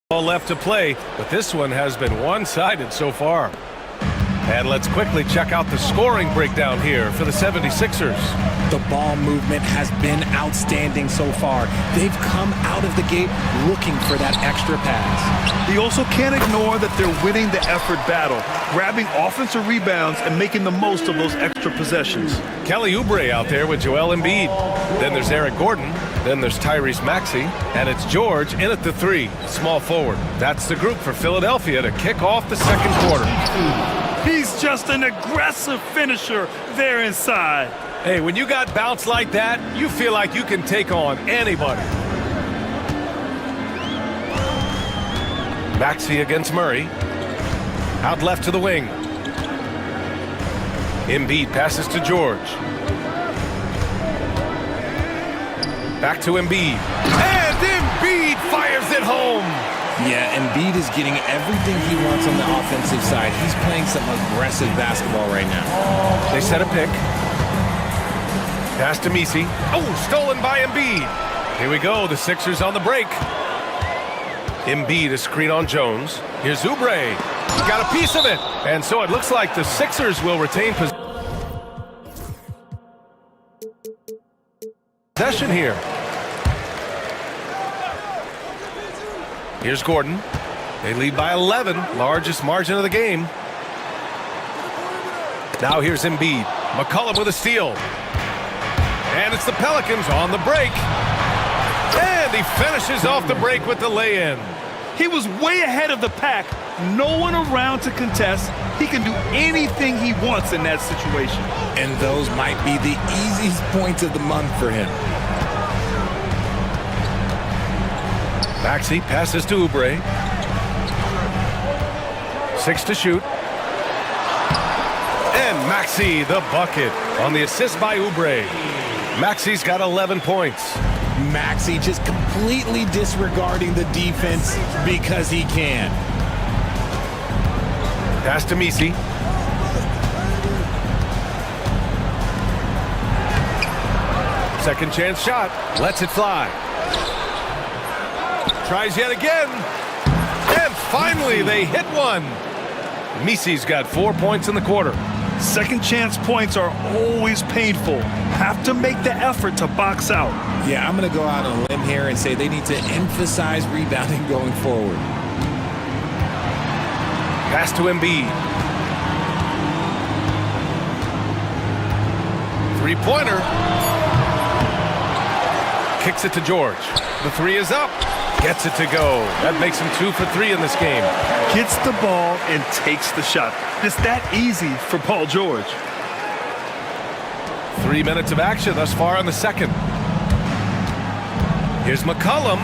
left to play, but this one has been one-sided so far. And let's quickly check out the scoring breakdown here for the 76ers. The ball movement has been outstanding so far. They've come out of the gate looking for that extra pass. You also can't ignore that they're winning the effort battle, grabbing offensive rebounds and making the most of those extra possessions. Kelly Oubre out there with Joel Embiid. Then there's Eric Gordon. Then there's Tyrese Maxey. And it's George in at the 3, small forward. That's the group for Philadelphia to kick off the second quarter. He's just an aggressive finisher there inside. Hey, when you got bounce like that, you feel like you can take on anybody. Maxey against Murray. Out left to the wing. Embiid passes to George. Back to Embiid. And Yeah, Embiid is getting everything he wants on the offensive side. He's playing some aggressive basketball right now. They set a pick. Pass to Messi. Oh, stolen by Embiid. Here we go, the Sixers on the break. Embiid, a screen on Jones. Here's Oubre. Got a piece of it. And so it looks like the Sixers will retain possession here. Here's Gordon. They lead by 11, largest margin of the game. Now here's Embiid. McCollum with a steal. And it's the Pelicans on the break. And he finishes off the break with the lay-in. He was way ahead of the pack. No one around to contest. He can do anything he wants in that situation. And those might be the easiest points of the month for him. Maxey passes to Oubre. 6 to shoot. And Maxey, the bucket, on the assist by Oubre. Maxey's got 11 points. Maxey just completely disregarding the defense because he can. Pass to Messi. Second chance shot. Lets it fly. Tries yet again. And finally they hit one. Messi's got 4 points in the quarter. Second chance points are always painful. Have to make the effort to box out. Yeah, I'm going to go out on a limb here and say they need to emphasize rebounding going forward. Pass to Embiid. Three-pointer. Kicks it to George. The three is up. Gets it to go. That makes him 2 for 3 in this game. Gets the ball and takes the shot. It's that easy for Paul George. 3 minutes of action thus far in the second. Here's McCollum.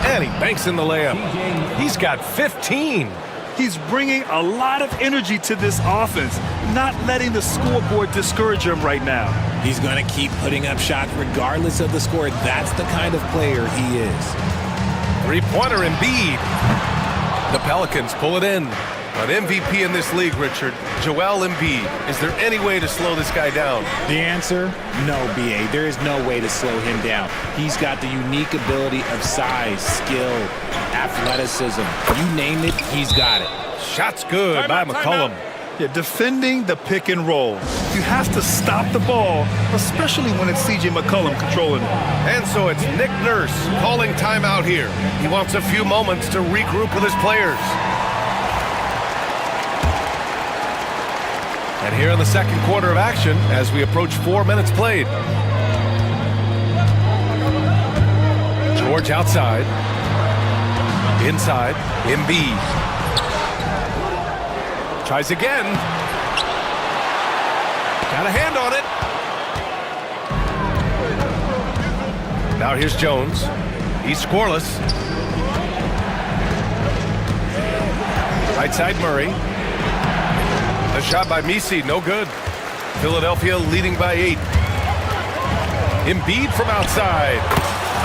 And he banks in the layup. He's got 15. He's bringing a lot of energy to this offense, not letting the scoreboard discourage him right now. He's going to keep putting up shots regardless of the score. That's the kind of player he is. Three-pointer Embiid. The Pelicans pull it in. An MVP in this league, Richard, Joel Embiid. Is there any way to slow this guy down? The answer, no, B.A. There is no way to slow him down. He's got the unique ability of size, skill, athleticism. You name it, he's got it. Shot's good by McCollum. Yeah, defending the pick and roll. You have to stop the ball, especially when it's C.J. McCollum controlling it. And so it's Nick Nurse calling timeout here. He wants a few moments to regroup with his players. And here in the second quarter of action, as we approach 4 minutes played. George outside. Inside, Embiid. Tries again. Got a hand on it. Now here's Jones. He's scoreless. Right side Murray. A shot by Messi, no good. Philadelphia leading by 8. Embiid from outside.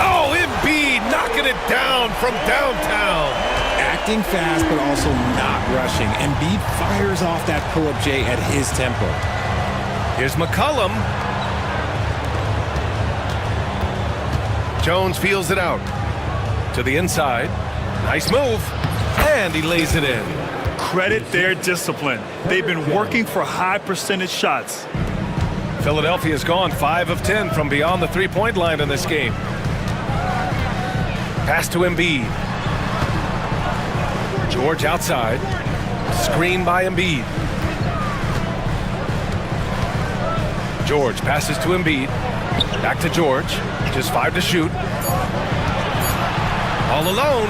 Oh, Embiid knocking it down from downtown. Acting fast, but also not rushing. Embiid fires off that pull-up J at his tempo. Here's McCollum. Jones feels it out. To the inside. Nice move. And he lays it in. Credit their discipline. They've been working for high percentage shots. Philadelphia's gone 5 of 10 from beyond the three-point line in this game. Pass to Embiid. George outside. Screen by Embiid. George passes to Embiid. Back to George. Just 5 to shoot. All alone.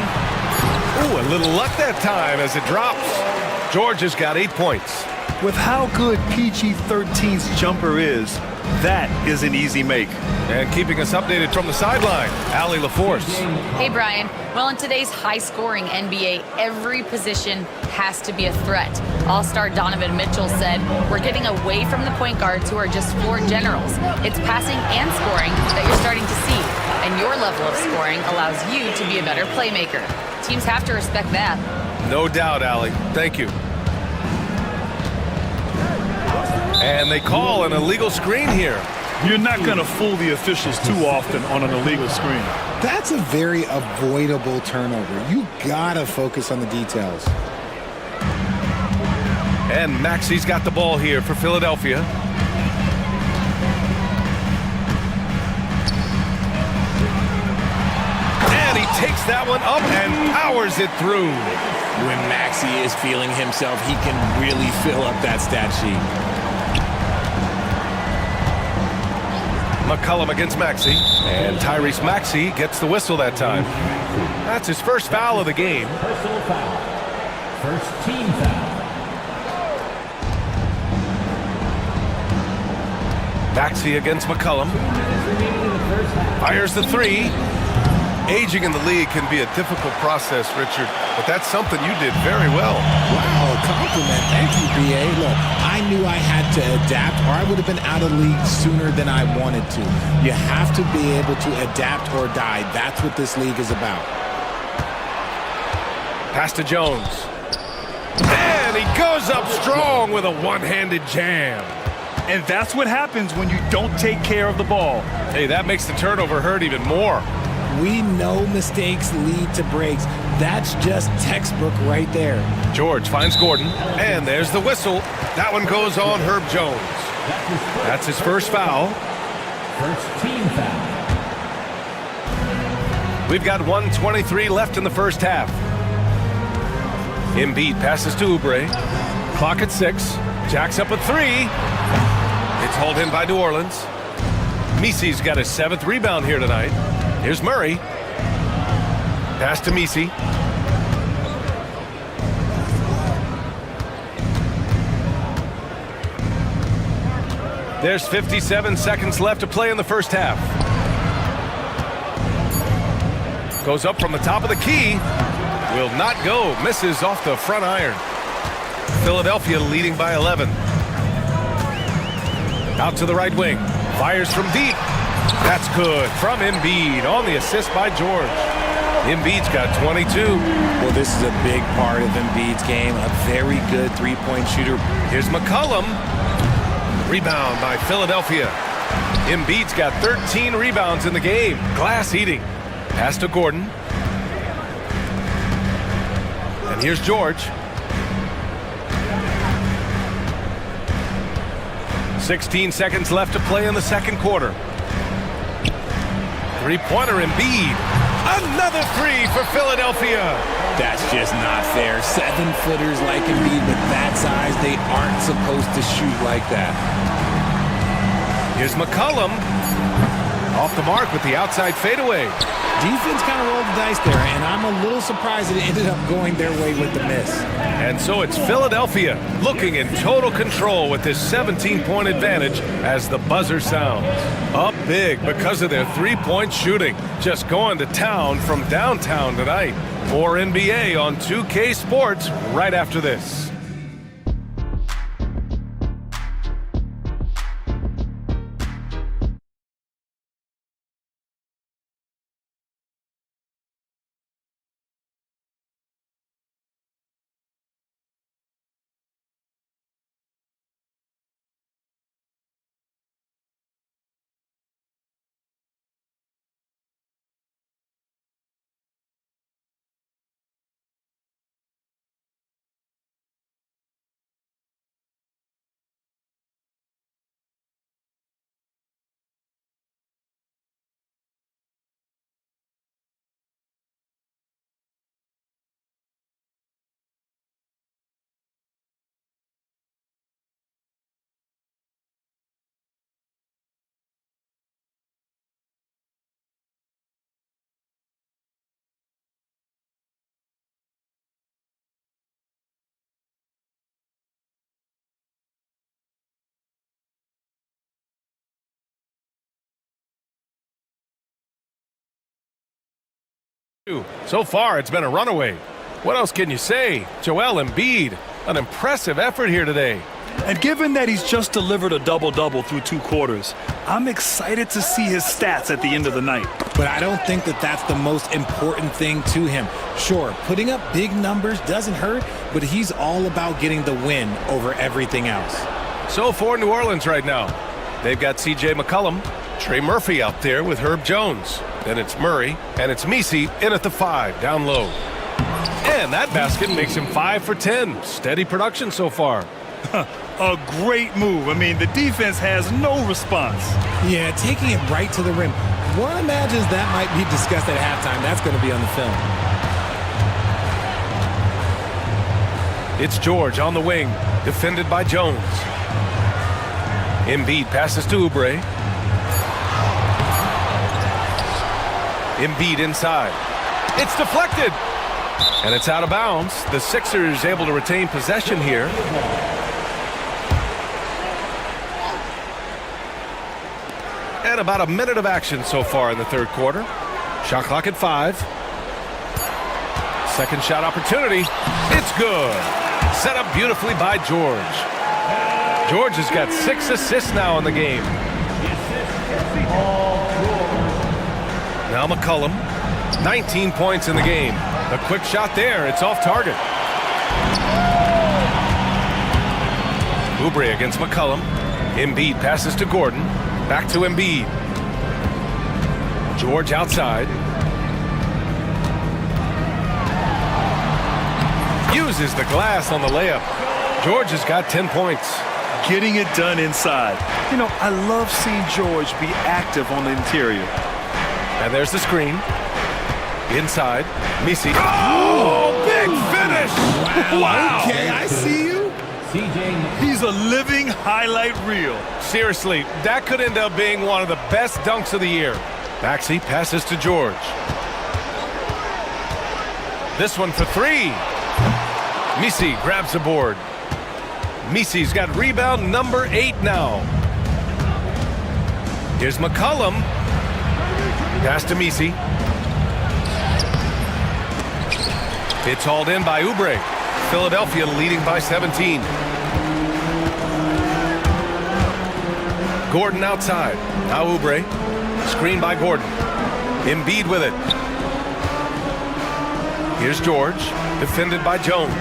Ooh, a little luck that time as it drops. George has got 8 points. With how good PG-13's jumper is, that is an easy make. And keeping us updated from the sideline, Allie LaForce. Hey, Brian. Well, in today's high-scoring NBA, every position has to be a threat. All-star Donovan Mitchell said, "We're getting away from the point guards who are just floor generals. It's passing and scoring that you're starting to see, and your level of scoring allows you to be a better playmaker." Teams have to respect that. No doubt, Allie. Thank you. And they call an illegal screen here. You're not going to fool the officials too often on an illegal screen. That's a very avoidable turnover. You gotta focus on the details. And Maxi's got the ball here for Philadelphia. And he takes that one up and powers it through. When Maxi is feeling himself, he can really fill up that stat sheet. McCollum against Maxi, and Tyrese Maxey gets the whistle that time. That's his first foul of the game. Personal foul. First team foul. Maxey against McCollum. Fires the three. Aging in the league can be a difficult process, Richard, but that's something you did very well. Wow, compliment. Thank you, B.A. Look, I knew I had to adapt or I would have been out of league sooner than I wanted to. You have to be able to adapt or die. That's what this league is about. Pass to Jones. And he goes up strong with a one-handed jam. And that's what happens when you don't take care of the ball. Hey, that makes the turnover hurt even more. We know mistakes lead to breaks. That's just textbook right there. George finds Gordon, and there's the whistle. That one goes on Herb Jones. That's his first foul. First team foul. We've got 1:23 left in the first half. Embiid passes to Oubre. Clock at 6. Jacks up a three. It's hauled in by New Orleans. Misi's got his 7th rebound here tonight. Here's Murray. Pass to Misi. There's 57 seconds left to play in the first half. Goes up from the top of the key. Will not go. Misses off the front iron. Philadelphia leading by 11. Out to the right wing. Fires from deep. That's good from Embiid on the assist by George. Embiid's got 22. Well, this is a big part of Embiid's game. A very good three-point shooter. Here's McCollum. Rebound by Philadelphia. Embiid's got 13 rebounds in the game. Glass eating. Pass to Gordon. And here's George. 16 seconds left to play in the second quarter. Three-pointer Embiid. Another three for Philadelphia. That's just not fair. 7-footers like Embiid, but that size, they aren't supposed to shoot like that. Here's McCollum. Off the mark with the outside fadeaway. Defense kind of rolled the dice there, and I'm a little surprised that it ended up going their way with the miss. And so it's Philadelphia looking in total control with this 17-point advantage as the buzzer sounds. Up big because of their three-point shooting. Just going to town from downtown tonight. More NBA on 2K Sports right after this. So far, it's been a runaway. What else can you say? Joel Embiid An impressive effort here today. And given that he's just delivered a double-double through 2 quarters, I'm excited to see his stats at the end of the night. But I don't think that that's the most important thing to him. Sure, putting up big numbers doesn't hurt, but he's all about getting the win over everything else. So for New Orleans right now, they've got C.J. McCollum, Trey Murphy out there with Herb Jones. Then it's Murray, and it's Misi in at the 5, down low. And that basket makes him 5 for 10. Steady production so far. A great move. I mean, the defense has no response. Yeah, taking it right to the rim. One imagines that might be discussed at halftime. That's going to be on the film. It's George on the wing, defended by Jones. Embiid passes to Oubre. Embiid inside. It's deflected. And it's out of bounds. The Sixers able to retain possession here. And about a minute of action so far in the third quarter. Shot clock at 5. Second shot opportunity. It's good. Set up beautifully by George. George has got 6 assists now in the game. Now McCollum, 19 points in the game. A quick shot there. It's off target. Oubre against McCollum. Embiid passes to Gordon. Back to Embiid. George outside. Uses the glass on the layup. George has got 10 points. Getting it done inside. You know, I love seeing George be active on the interior. And there's the screen. Inside. Misi. Oh, big finish! Wow. Okay, I see you. He's a living highlight reel. Seriously, that could end up being one of the best dunks of the year. Maxey passes to George. This one for 3. Misi grabs the board. Misi's got rebound number 8 now. Here's McCollum. Pass to Misi. It's hauled in by Oubre. Philadelphia leading by 17. Gordon outside. Now Oubre. Screen by Gordon. Embiid with it. Here's George. Defended by Jones.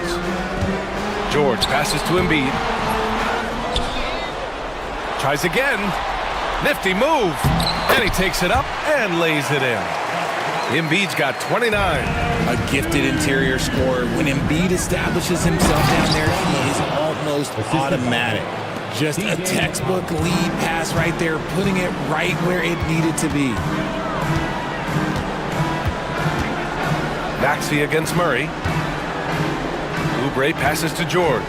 George passes to Embiid. Tries again. Nifty move. And he takes it up and lays it in. Embiid's got 29. A gifted interior scorer. When Embiid establishes himself down there, he is almost automatic. Just a textbook lead pass right there, putting it right where it needed to be. Maxey against Murray. Oubre passes to George.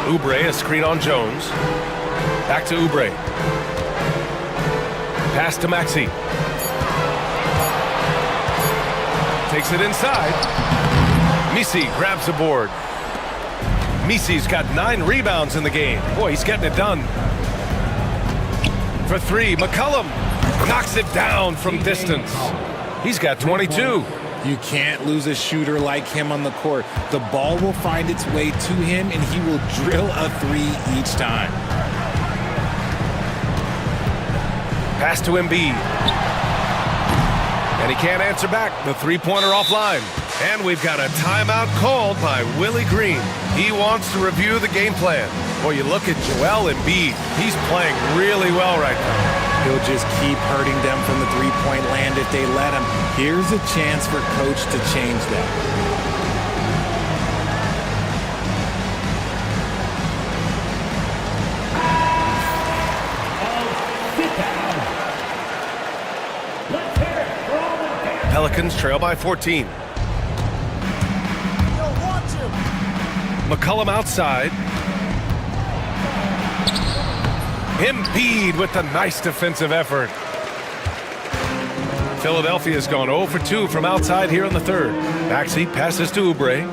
Oubre, a screen on Jones. Back to Oubre. Pass to Maxey. Takes it inside. Misi grabs the board. Misi's got 9 rebounds in the game. Boy, he's getting it done. For 3, McCollum knocks it down from distance. He's got 22. You can't lose a shooter like him on the court. The ball will find its way to him, and he will drill a 3 each time. Pass to Embiid. And he can't answer back. The 3-pointer offline. And we've got a timeout called by Willie Green. He wants to review the game plan. Boy, you look at Joel Embiid. He's playing really well right now. He'll just keep hurting them from the three-point land if they let him. Here's a chance for coach to change that. Pelicans trail by 14. McCollum outside. Embiid with the nice defensive effort. Philadelphia's gone 0 for 2 from outside here in the third. Maxey passes to Oubre.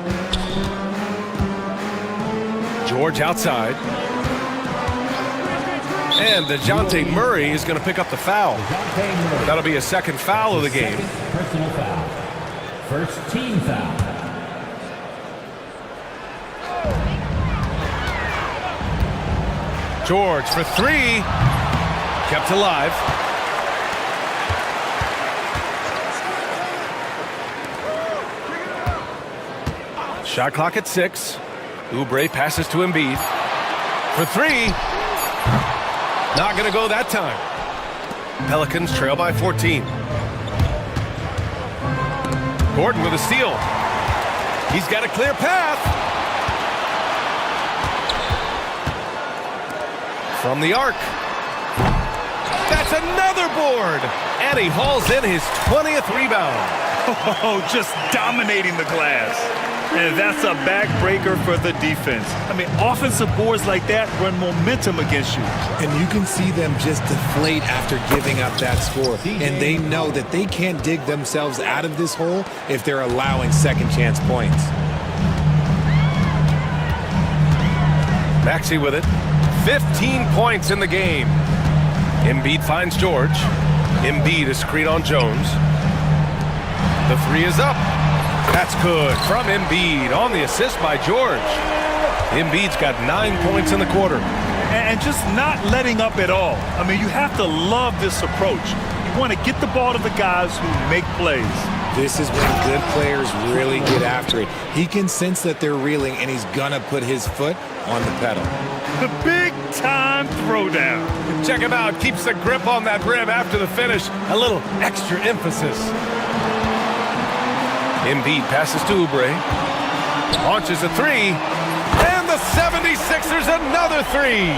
George outside. And DeJounte Murray is going to pick up the foul. That'll be a second foul of the game. Personal foul. First team foul. George for three. Kept alive. Shot clock at 6. Oubre passes to Embiid. For three. Not going to go that time. Pelicans trail by 14. Gordon with a steal. He's got a clear path. From the arc. That's another board. And he hauls in his 20th rebound. Oh, just dominating the glass. And that's a backbreaker for the defense. I mean, offensive boards like that run momentum against you. And you can see them just deflate after giving up that score. And they know that they can't dig themselves out of this hole if they're allowing second chance points. Maxey with it. 15 points in the game. Embiid finds George. Embiid, a screen on Jones. The three is up. That's good from Embiid on the assist by George. Embiid's got 9 points in the quarter. And just not letting up at all. I mean, you have to love this approach. You want to get the ball to the guys who make plays. This is when good players really get after it. He can sense that they're reeling, and he's going to put his foot on the pedal. The big-time throwdown. Check him out. Keeps the grip on that rim after the finish. A little extra emphasis. Embiid passes to Oubre. Launches a three. And the 76ers another three.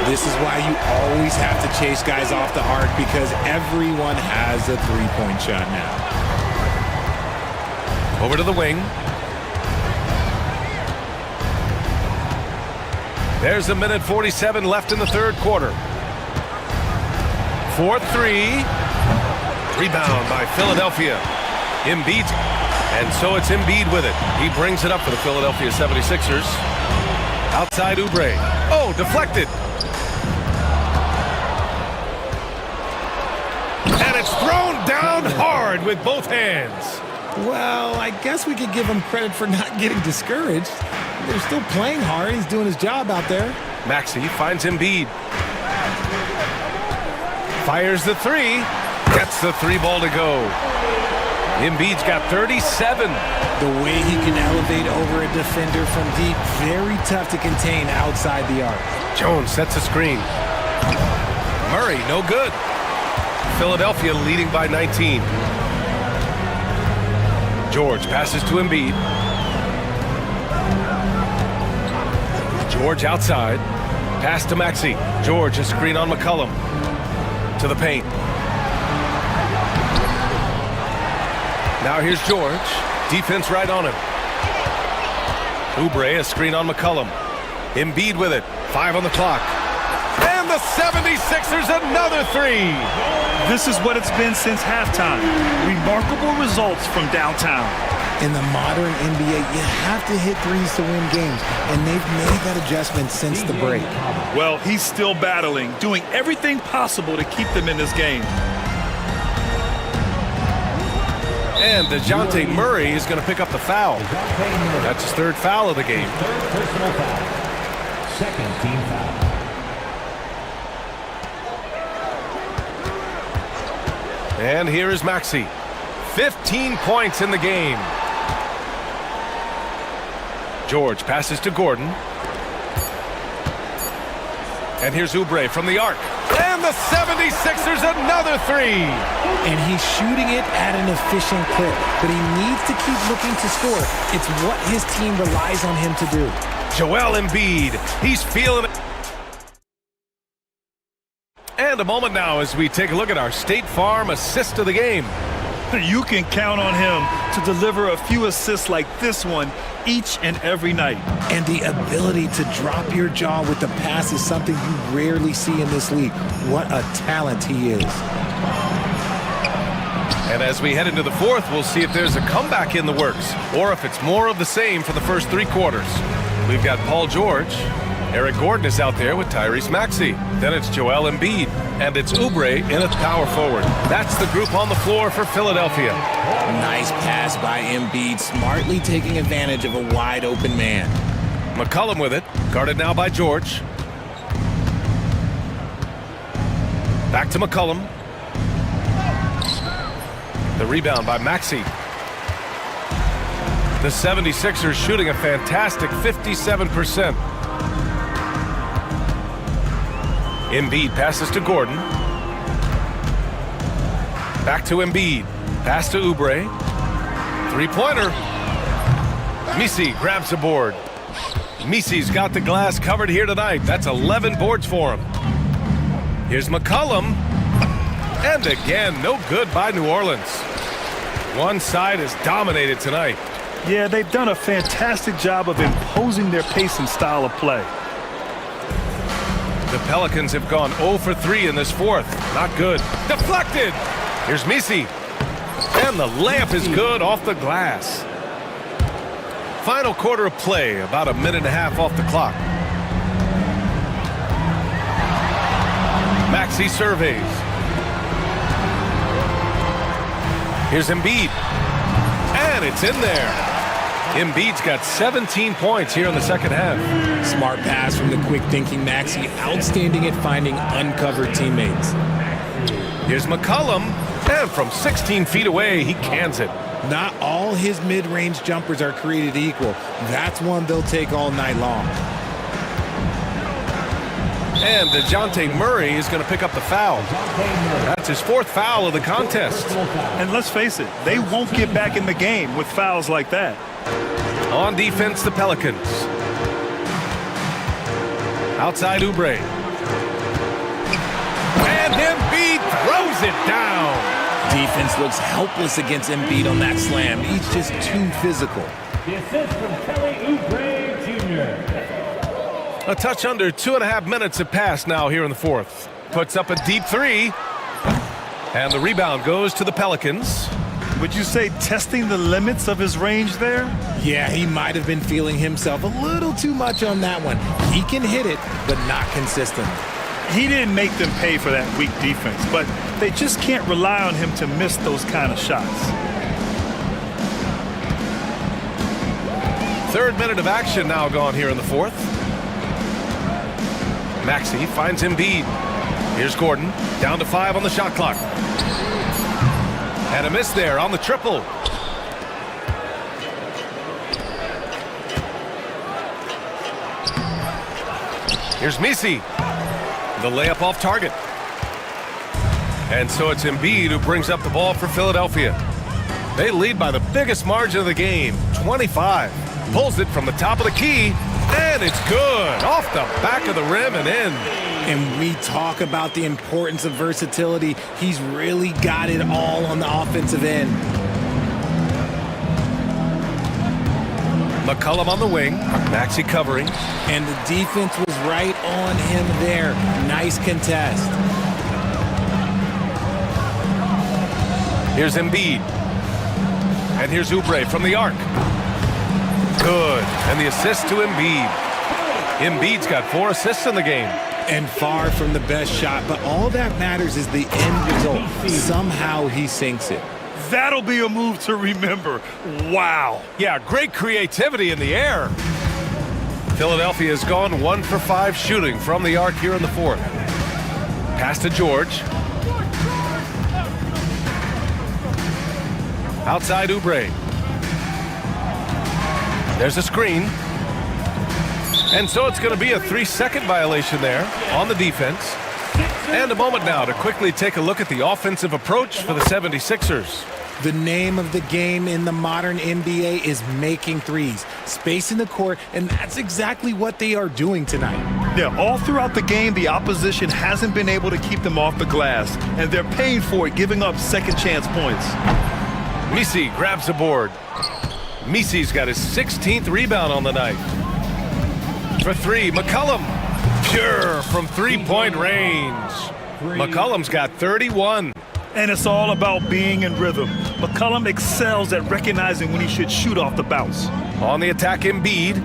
This is why you always have to chase guys off the arc, because everyone has a three-point shot now. Over to the wing. There's 1:47 left in the third quarter. 4-3. Rebound by Philadelphia. Embiid. And so it's Embiid with it. He brings it up for the Philadelphia 76ers. Outside Oubre. Oh, deflected. And it's thrown down hard with both hands. Well, I guess we could give him credit for not getting discouraged. They're still playing hard. He's doing his job out there. Maxey finds Embiid. Fires the three. Gets the three ball to go. Embiid's got 37. The way he can elevate over a defender from deep, very tough to contain outside the arc. Jones sets a screen. Murray, no good. Philadelphia leading by 19. George passes to Embiid. George outside. Pass to Maxey. George, a screen on McCollum. To the paint. Now here's George. Defense right on him. Oubre, a screen on McCollum. Embiid with it. 5 on the clock. And the 76ers another three. This is what it's been since halftime. Remarkable results from downtown. In the modern NBA, you have to hit threes to win games, and they've made that adjustment since the break. Well, he's still battling, doing everything possible to keep them in this game. And DeJounte Murray is going to pick up the foul. That's his third foul of the game. Third personal foul. Second team foul. And here is Maxey. 15 points in the game. George passes to Gordon. And here's Oubre from the arc. And the 76ers another three. And he's shooting it at an efficient clip, but he needs to keep looking to score. It's what his team relies on him to do. Joel Embiid, he's feeling it. And a moment now as we take a look at our State Farm assist of the game. You can count on him to deliver a few assists like this one each and every night. And the ability to drop your jaw with the pass is something you rarely see in this league. What a talent he is. And as we head into the fourth, we'll see if there's a comeback in the works or if it's more of the same for the first 3 quarters. We've got Paul George. Eric Gordon is out there with Tyrese Maxey. Then it's Joel Embiid. And it's Oubre in at power forward. That's the group on the floor for Philadelphia. Nice pass by Embiid, smartly taking advantage of a wide open man. McCollum with it. Guarded now by George. Back to McCollum. The rebound by Maxey. The 76ers shooting a fantastic 57%. Embiid passes to Gordon. Back to Embiid. Pass to Oubre. Three-pointer. Misi grabs the board. Misi's got the glass covered here tonight. That's 11 boards for him. Here's McCollum. And again, no good by New Orleans. One side is dominated tonight. Yeah, they've done a fantastic job of imposing their pace and style of play. The Pelicans have gone 0 for 3 in this fourth. Not good. Deflected. Here's Misi. And the layup is good off the glass. Final quarter of play, about a minute and a half off the clock. Maxey surveys. Here's Embiid. And it's in there. Embiid's got 17 points here in the second half. Smart pass from the quick-thinking Maxey. Outstanding at finding uncovered teammates. Here's McCollum. And from 16 feet away, he cans it. Not all his mid-range jumpers are created equal. That's one they'll take all night long. And DeJounte Murray is going to pick up the foul. That's his fourth foul of the contest. And let's face it, they won't get back in the game with fouls like that. On defense, the Pelicans. Outside Oubre. And Embiid throws it down. Defense looks helpless against Embiid on that slam. He's just too physical. The assist from Kelly Oubre Jr. A touch under 2.5 minutes have passed now here in the fourth. Puts up a deep three. And the rebound goes to the Pelicans. Would you say testing the limits of his range there? Yeah, he might have been feeling himself a little too much on that one. He can hit it, but not consistent. He didn't make them pay for that weak defense, but they just can't rely on him to miss those kind of shots. Third minute of action now gone here in the fourth. Maxey finds Embiid. Here's Gordon, down to 5 on the shot clock. And a miss there on the triple. Here's Misi. The layup off target. And so it's Embiid who brings up the ball for Philadelphia. They lead by the biggest margin of the game, 25. Pulls it from the top of the key, and it's good. Off the back of the rim and in. And we talk about the importance of versatility. He's really got it all on the offensive end. McCollum on the wing, Maxey covering. And the defense was right on him there. Nice contest. Here's Embiid. And here's Oubre from the arc. Good. And the assist to Embiid. Embiid's got 4 assists in the game. And far from the best shot, but all that matters is the end result. Somehow he sinks it. That'll be a move to remember. Wow. Yeah, great creativity in the air. Philadelphia has gone 1 for 5 shooting from the arc here in the fourth. Pass to George. Outside Oubre. There's a screen. And so it's going to be a 3-second violation there on the defense. And a moment now to quickly take a look at the offensive approach for the 76ers. The name of the game in the modern NBA is making threes, spacing the court, and that's exactly what they are doing tonight. Yeah, all throughout the game, the opposition hasn't been able to keep them off the glass, and they're paying for it, giving up second chance points. Misi grabs the board. Misi's got his 16th rebound on the night. For 3, McCollum. Pure from three-point range. McCollum's got 31. And it's all about being in rhythm. McCollum excels at recognizing when he should shoot off the bounce. On the attack, Embiid.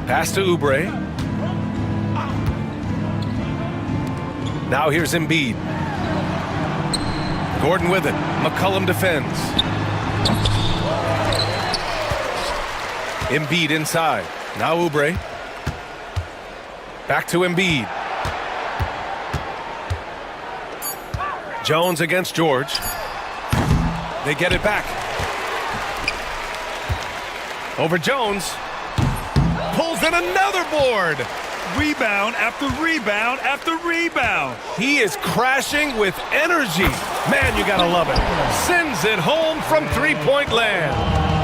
Pass to Oubre. Now here's Embiid. Gordon with it. McCollum defends. Embiid inside. Now Oubre. Back to Embiid. Jones against George. They get it back. Over Jones. Pulls in another board. Rebound after rebound after rebound. He is crashing with energy. Man, you gotta love it. Sends it home from three-point land.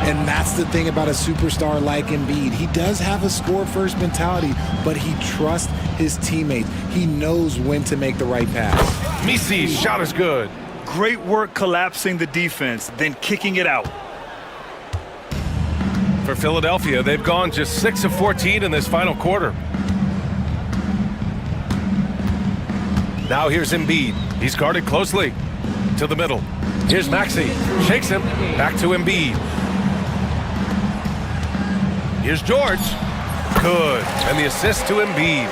And that's the thing about a superstar like Embiid. He does have a score-first mentality, but he trusts his teammates. He knows when to make the right pass. Misi's shot is good. Great work collapsing the defense, then kicking it out. For Philadelphia, they've gone just 6 of 14 in this final quarter. Now here's Embiid. He's guarded closely. To the middle. Here's Maxey. Shakes him. Back to Embiid. Here's George. Good. And the assist to Embiid.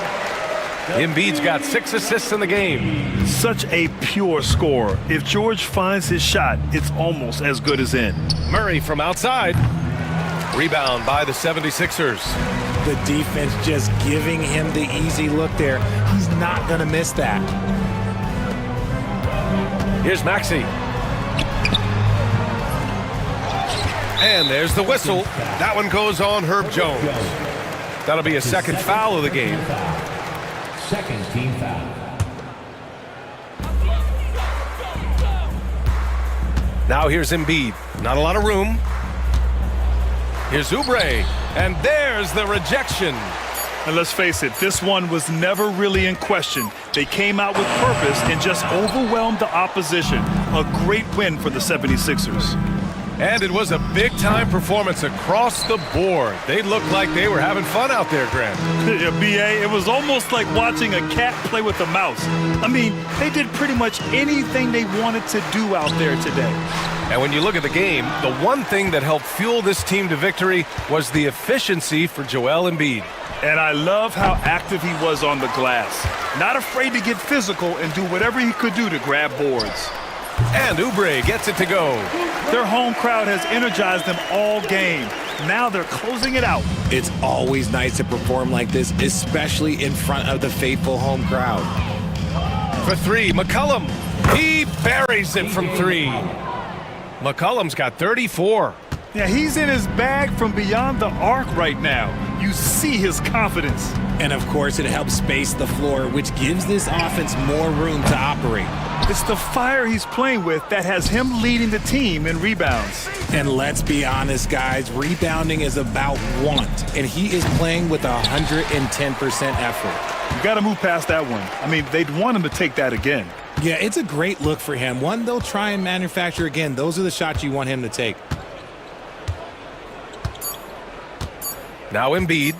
Embiid's got 6 assists in the game. Such a pure scorer. If George finds his shot, it's almost as good as in. Murray from outside. Rebound by the 76ers. The defense just giving him the easy look there. He's not going to miss that. Here's Maxey. And there's the whistle. That one goes on Herb Jones. That'll be a second foul of the game. Second team foul. Now here's Embiid. Not a lot of room. Here's Oubre. And there's the rejection. And let's face it, this one was never really in question. They came out with purpose and just overwhelmed the opposition. A great win for the 76ers. And it was a big-time performance across the board. They looked like they were having fun out there, Grant. Yeah, B.A., it was almost like watching a cat play with a mouse. I mean, they did pretty much anything they wanted to do out there today. And when you look at the game, the one thing that helped fuel this team to victory was the efficiency for Joel Embiid. And I love how active he was on the glass. Not afraid to get physical and do whatever he could do to grab boards. And Oubre gets it to go. Their home crowd has energized them all game. Now they're closing it out. It's always nice to perform like this, especially in front of the faithful home crowd. For three, McCollum. He buries it from three. McCollum's got 34. Yeah, he's in his bag from beyond the arc right now. You see his confidence. And of course, it helps space the floor, which gives this offense more room to operate. It's the fire he's playing with that has him leading the team in rebounds. And let's be honest, guys, rebounding is about want, and he is playing with 110% effort. You got to move past that one. I mean, they'd want him to take that again. Yeah, it's a great look for him. One they'll try and manufacture again. Those are the shots you want him to take. Now Embiid.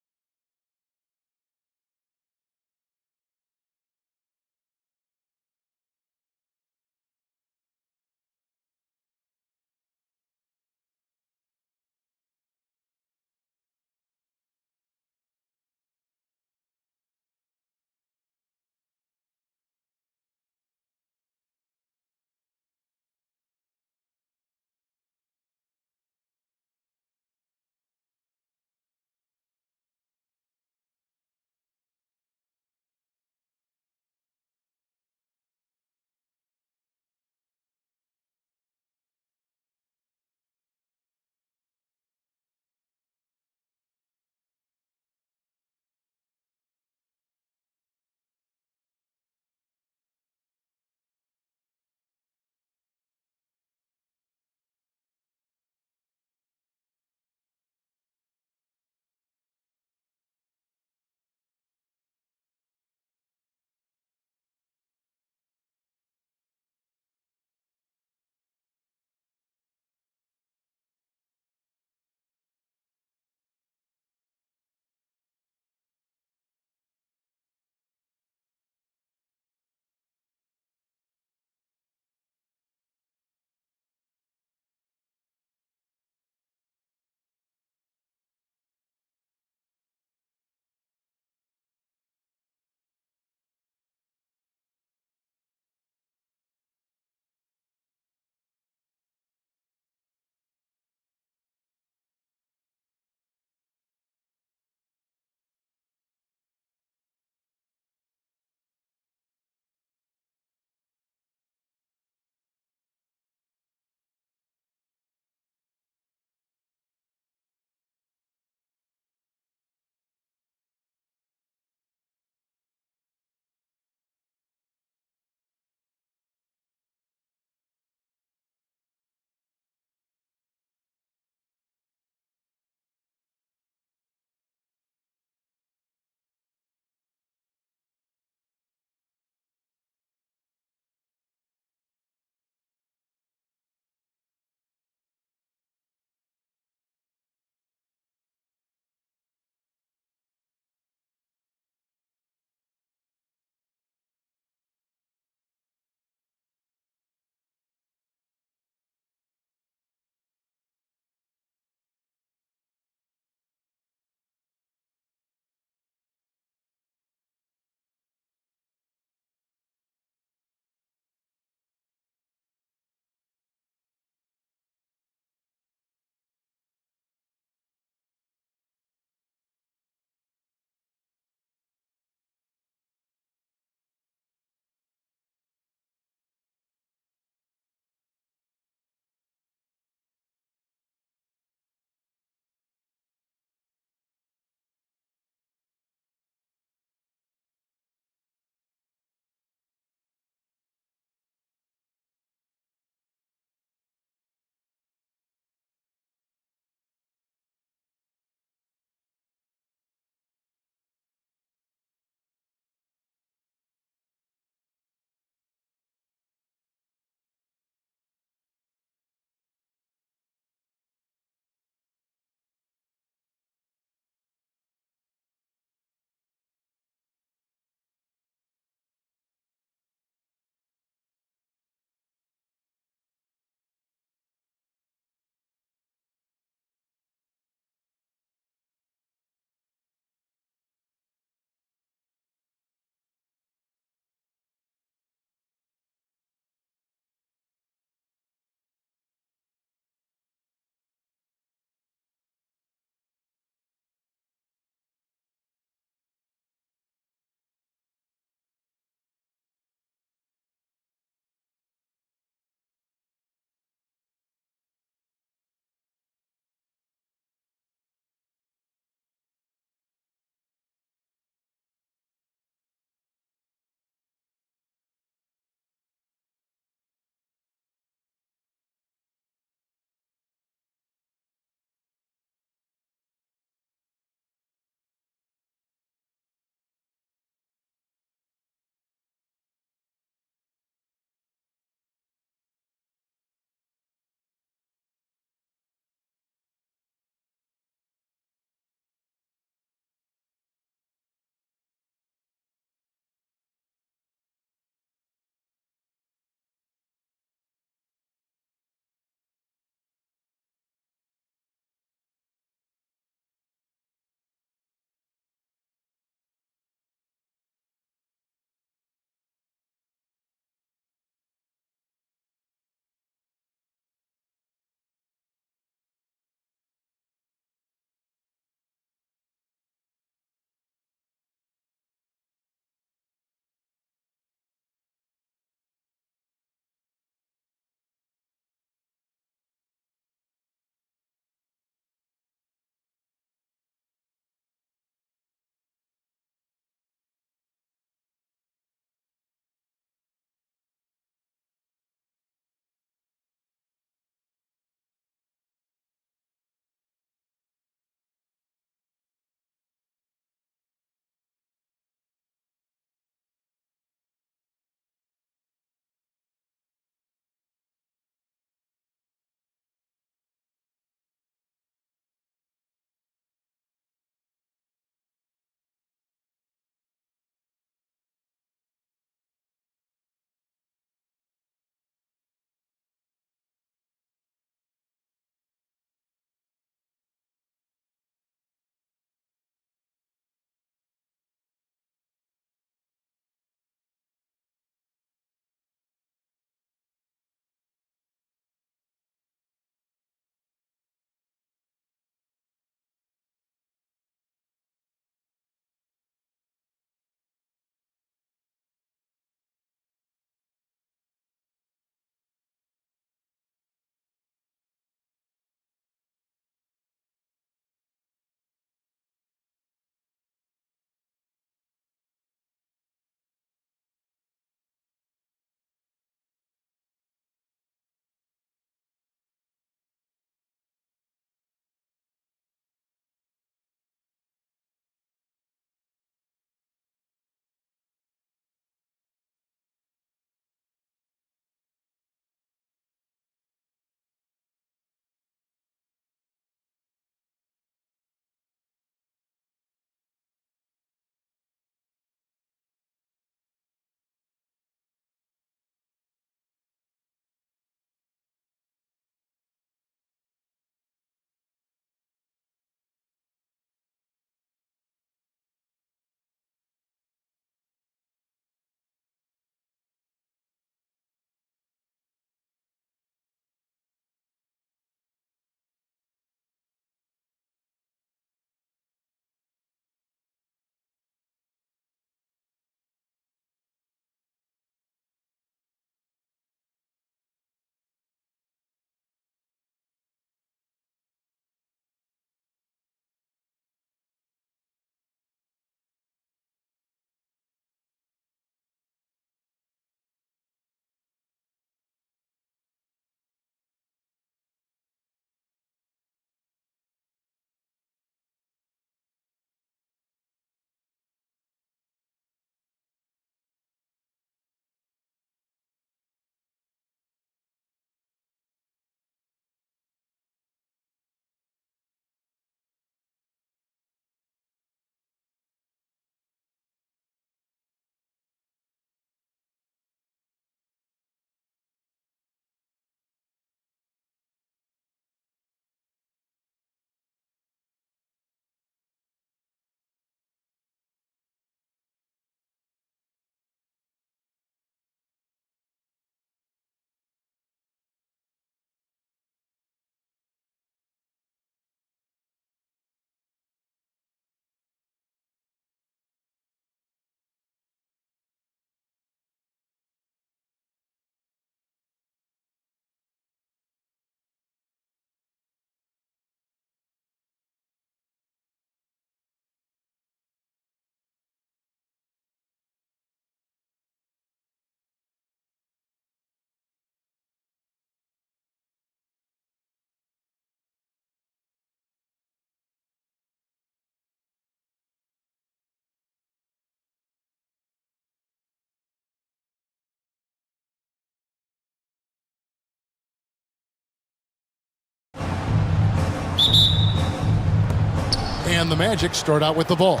And the Magic start out with the ball.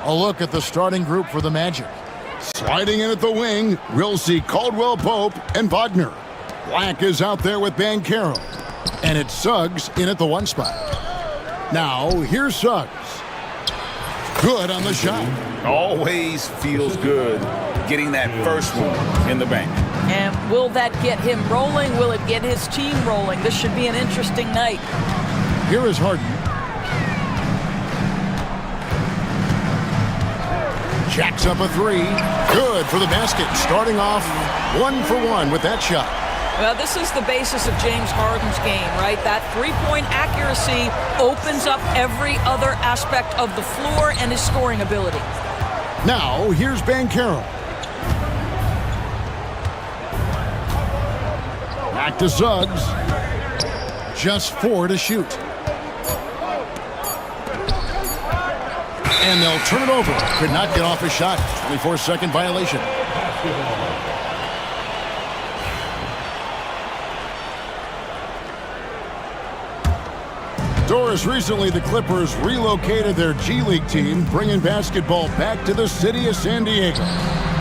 A look at the starting group for the Magic. Sliding in at the wing, we'll see Caldwell Pope and Wagner. Black is out there with Banchero. And it's Suggs in at the 1 spot. Now, here's Suggs. Good on the shot. Always feels good getting that first one in the bank. And will that get him rolling? Will it get his team rolling? This should be an interesting night. Here is Harden. Jacks up a 3. Good for the basket. Starting off 1 for 1 with that shot. Well, this is the basis of James Harden's game, right? That three-point accuracy opens up every other aspect of the floor and his scoring ability. Now, here's Banchero. Back to Suggs. Just 4 to shoot. And they'll turn it over. Could not get off a shot. 24-second violation. Doris, recently the Clippers relocated their G League team, bringing basketball back to the city of San Diego.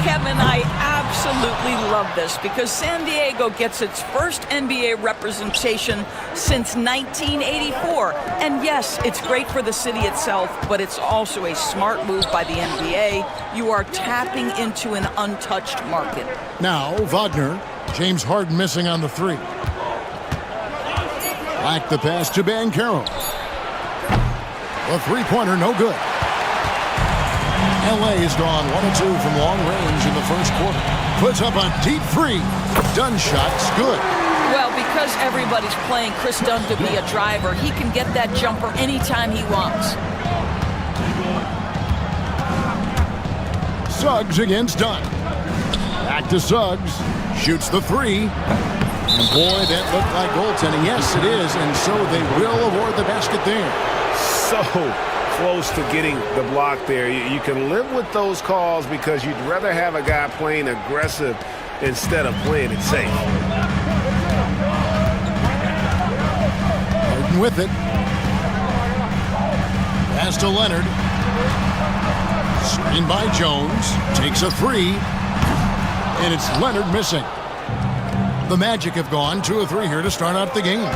Kevin, I absolutely love this because San Diego gets its first NBA representation since 1984. And yes, it's great for the city itself, but it's also a smart move by the NBA. You are tapping into an untouched market. Now, Wagner. James Harden missing on the 3. Black the pass to Banchero. A three-pointer, no good. LA has gone 1-2 from long range in the first quarter. Puts up a deep 3. Dunn shot's good. Well, because everybody's playing Chris Dunn to be a driver, he can get that jumper anytime he wants. Suggs against Dunn. Back to Suggs. Shoots the 3. And boy, that looked like goaltending. Yes, it is. And so they will award the basket there. So close to getting the block there. You can live with those calls because you'd rather have a guy playing aggressive instead of playing it safe. Harden with it. Pass to Leonard. Screen by Jones. Takes a 3. And it's Leonard missing. The Magic have gone 2 of 3 here to start out the game.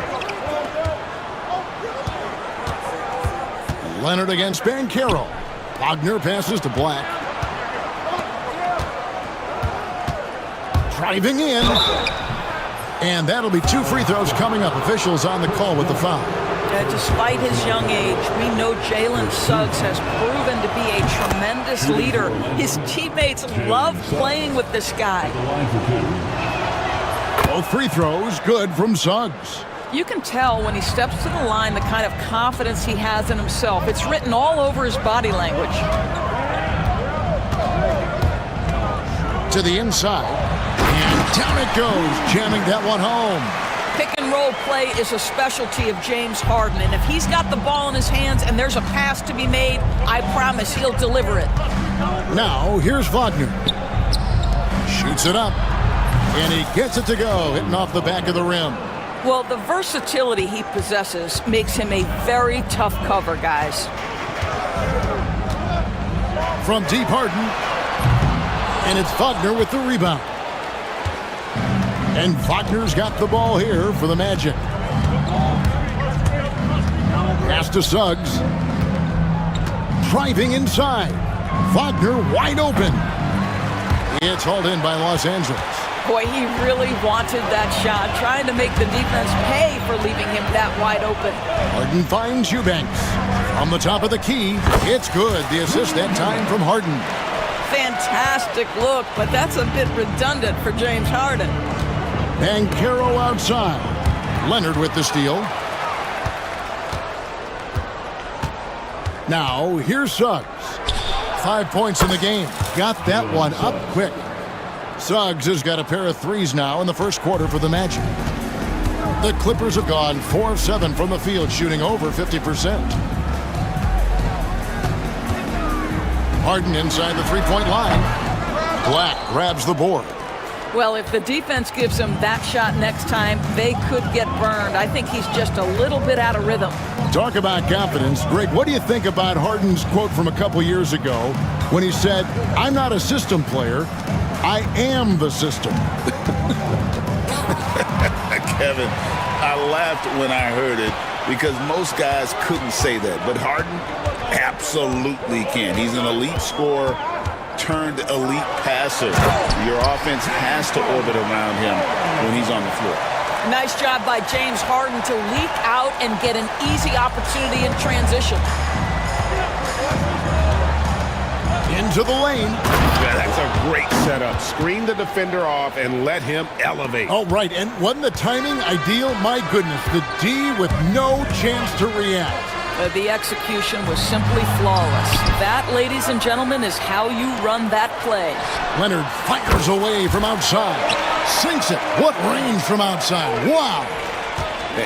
Leonard against Banchero. Wagner passes to Black. Driving in. And that'll be 2 free throws coming up. Officials on the call with the foul. Despite his young age, we know Jalen Suggs has proven to be a tremendous leader. His teammates love playing with this guy. Both free throws good from Suggs. You can tell when he steps to the line the kind of confidence he has in himself. It's written all over his body language. To the inside. And down it goes, jamming that one home. Pick and roll play is a specialty of James Harden, and if he's got the ball in his hands and there's a pass to be made, I promise he'll deliver it. Now, here's Wagner. Shoots it up. And he gets it to go, hitting off the back of the rim. Well, the versatility he possesses makes him a very tough cover, guys. From deep, Harden. And it's Wagner with the rebound. And Wagner's got the ball here for the Magic. Pass to Suggs. Driving inside. Wagner wide open. It's hauled in by Los Angeles. Boy, he really wanted that shot, trying to make the defense pay for leaving him that wide open. Harden finds Eubanks. From the top of the key, it's good. The assist that time from Harden. Fantastic look, but that's a bit redundant for James Harden. Banchero outside. Leonard with the steal. Now, here's Suggs. 5 points in the game. Got that one up quick. Suggs has got a pair of threes now in the first quarter for the Magic. The Clippers have gone 4 of 7 from the field, shooting over 50%. Harden inside the three-point line. Black grabs the board. Well, if the defense gives him that shot next time, they could get burned. I think he's just a little bit out of rhythm. Talk about confidence. Greg, what do you think about Harden's quote from a couple years ago when he said, "I'm not a system player, I am the system"? Kevin, I laughed when I heard it because most guys couldn't say that. But Harden absolutely can. He's an elite scorer turned elite passer. Your offense has to orbit around him when he's on the floor. Nice job by James Harden to leak out and get an easy opportunity in transition. Into the lane. Yeah, that's a great setup. Screen the defender off and let him elevate. Oh, right. And wasn't the timing ideal? My goodness, the D with no chance to react. The execution was simply flawless. That, ladies and gentlemen, is how you run that play. Leonard fires away from outside. Sinks it. What range from outside. Wow.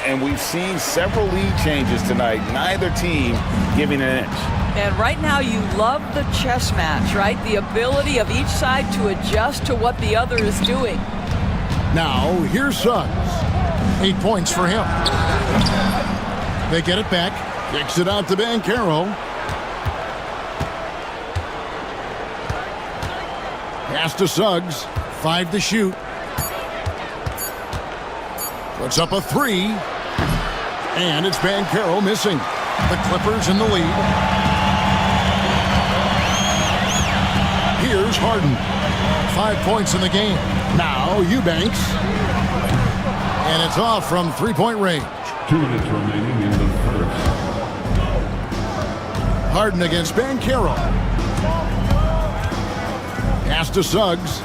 And we've seen several lead changes tonight. Neither team giving an inch. And right now you love the chess match, right? The ability of each side to adjust to what the other is doing. Now, here's Suggs. 8 points for him. They get it back. Kicks it out to Banchero. Pass to Suggs. 5 to shoot. Puts up a 3. And it's Banchero missing. The Clippers in the lead. Here's Harden. 5 points in the game. Now Eubanks. And it's off from three-point range. 2 minutes remaining in the first. Harden against Banchero. Pass to Suggs.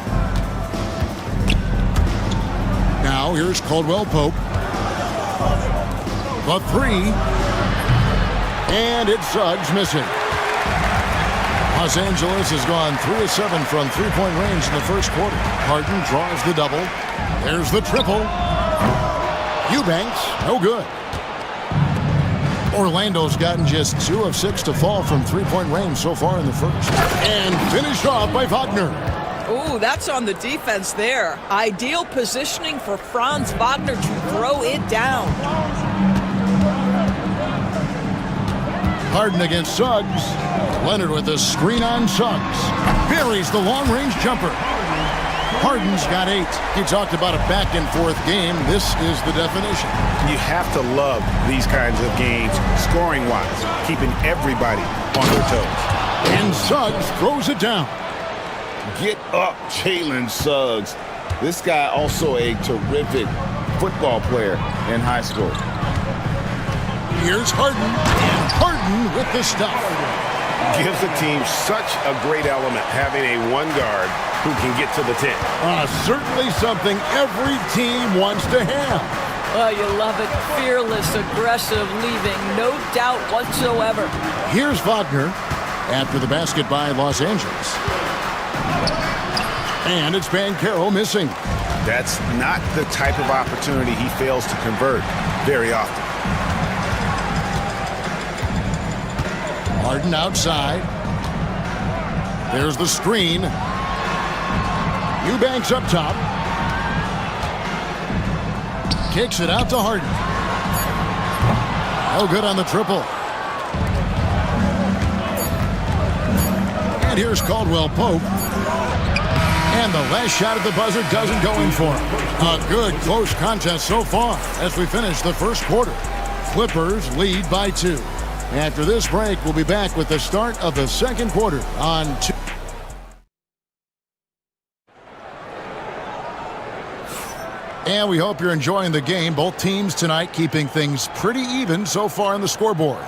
Now here's Caldwell Pope. The 3. And it's Suggs missing. Los Angeles has gone 3 of 7 from three-point range in the first quarter. Harden draws the double. There's the triple. Eubanks, no good. Orlando's gotten just 2 of 6 to fall from three-point range so far in the first. And finished off by Wagner. Ooh, that's on the defense there. Ideal positioning for Franz Wagner to throw it down. Harden against Suggs. Leonard with a screen on Suggs. Buries the long-range jumper. Harden's got 8. He talked about a back-and-forth game. This is the definition. You have to love these kinds of games, scoring-wise, keeping everybody on their toes. And Suggs throws it down. Get up, Jalen Suggs. This guy also a terrific football player in high school. Here's Harden, and Harden with the stuff. Gives the team such a great element having a one guard who can get to the 10. Certainly something every team wants to have. Oh, you love it. Fearless, aggressive, leaving no doubt whatsoever. Here's Wagner after the basket by Los Angeles. And it's Banchero missing. That's not the type of opportunity he fails to convert very often. Harden outside. There's the screen. Eubanks up top. Kicks it out to Harden. No good on the triple. And here's Caldwell Pope. And the last shot at the buzzer doesn't go in for him. A good close contest so far as we finish the first quarter. Clippers lead by 2. After this break, we'll be back with the start of the second quarter on 2. And we hope you're enjoying the game. Both teams tonight keeping things pretty even so far on the scoreboard.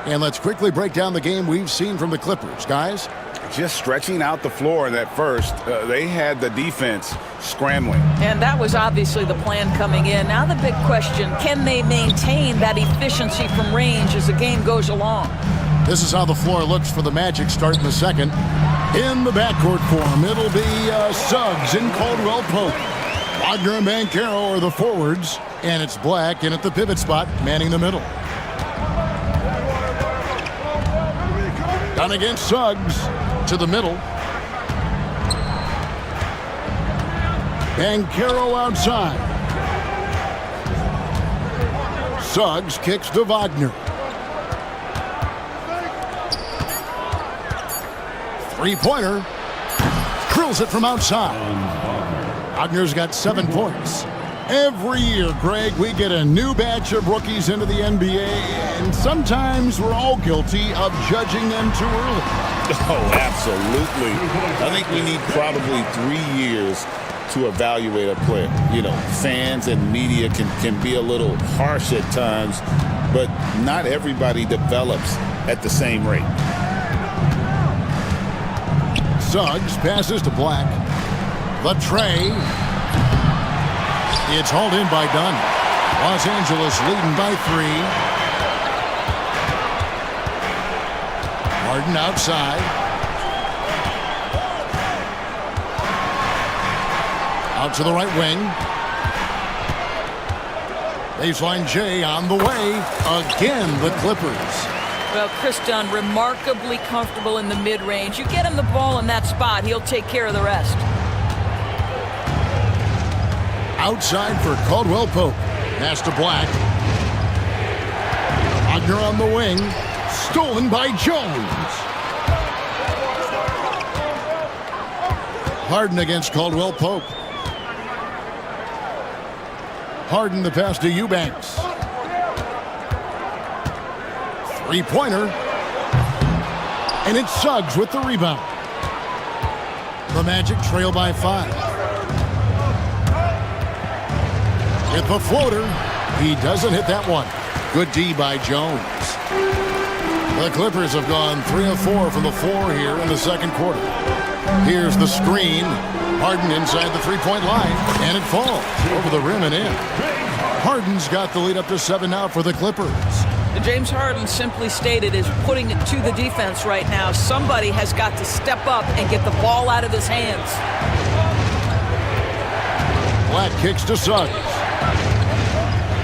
And let's quickly break down the game we've seen from the Clippers. Guys? Just stretching out the floor in that first. They had the defense scrambling. And that was obviously the plan coming in. Now the big question, can they maintain that efficiency from range as the game goes along? This is how the floor looks for the Magic starting the second. In the backcourt form, it'll be Suggs and Caldwell Pope. Wagner and Banchero are the forwards. And it's Black in at the pivot spot, manning the middle. Done against Suggs. To the middle. Banchero outside. Suggs kicks to Wagner. Three-pointer. Drills it from outside. Wagner's got 7 points. Every year, Greg, we get a new batch of rookies into the NBA, and sometimes we're all guilty of judging them too early. Oh, absolutely. I think we need probably 3 years to evaluate a player. You know, fans and media can be a little harsh at times, but not everybody develops at the same rate. Suggs passes to Black. The tray. It's hauled in by Dunn. Los Angeles leading by 3. Harden outside. Out to the right wing. Baseline J on the way. Again, the Clippers. Well, Chris Dunn, remarkably comfortable in the mid-range. You get him the ball in that spot, he'll take care of the rest. Outside for Caldwell Pope. Pass to Black. Wagner on the wing. Stolen by Jones. Harden against Caldwell Pope. Harden the pass to Eubanks. Three-pointer. And it's Suggs with the rebound. The Magic trail by 5. With the floater, he doesn't hit that one. Good D by Jones. The Clippers have gone 3 of 4 from the floor here in the second quarter. Here's the screen. Harden inside the three-point line, and it falls over the rim and in. Harden's got the lead up to 7 now for the Clippers. James Harden, simply stated, is putting it to the defense right now. Somebody has got to step up and get the ball out of his hands. Black kicks to Suggs.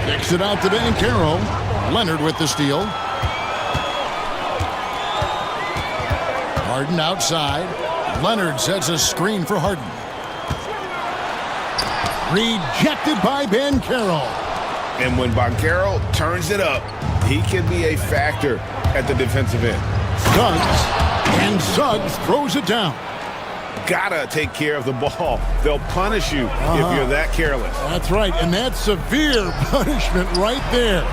Kicks it out to Banchero. Leonard with the steal. Harden outside. Leonard sets a screen for Harden. Rejected by Banchero. And when Banchero turns it up, he can be a factor at the defensive end. Suggs throws it down. Gotta take care of the ball. They'll punish you if you're that careless. That's right, and that's severe punishment right there.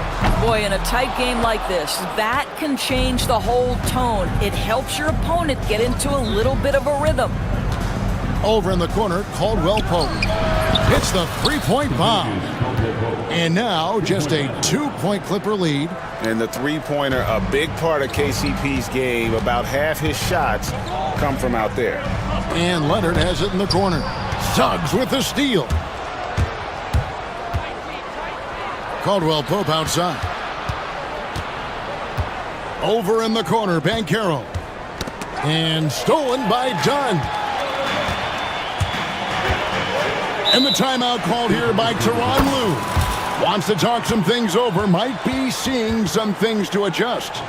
Boy, in a tight game like this, that can change the whole tone. It helps your opponent get into a little bit of a rhythm. Over in the corner, Caldwell Pope hits the three-point bomb. And now just a 2-point Clipper lead. And the three-pointer, a big part of KCP's game. About half his shots come from out there. And Leonard has it in the corner. Suggs with the steal. Caldwell Pope outside. Over in the corner, Banchero. And stolen by Dunn. And the timeout called here by Tyronn Lue. Wants to talk some things over. Might be seeing some things to adjust.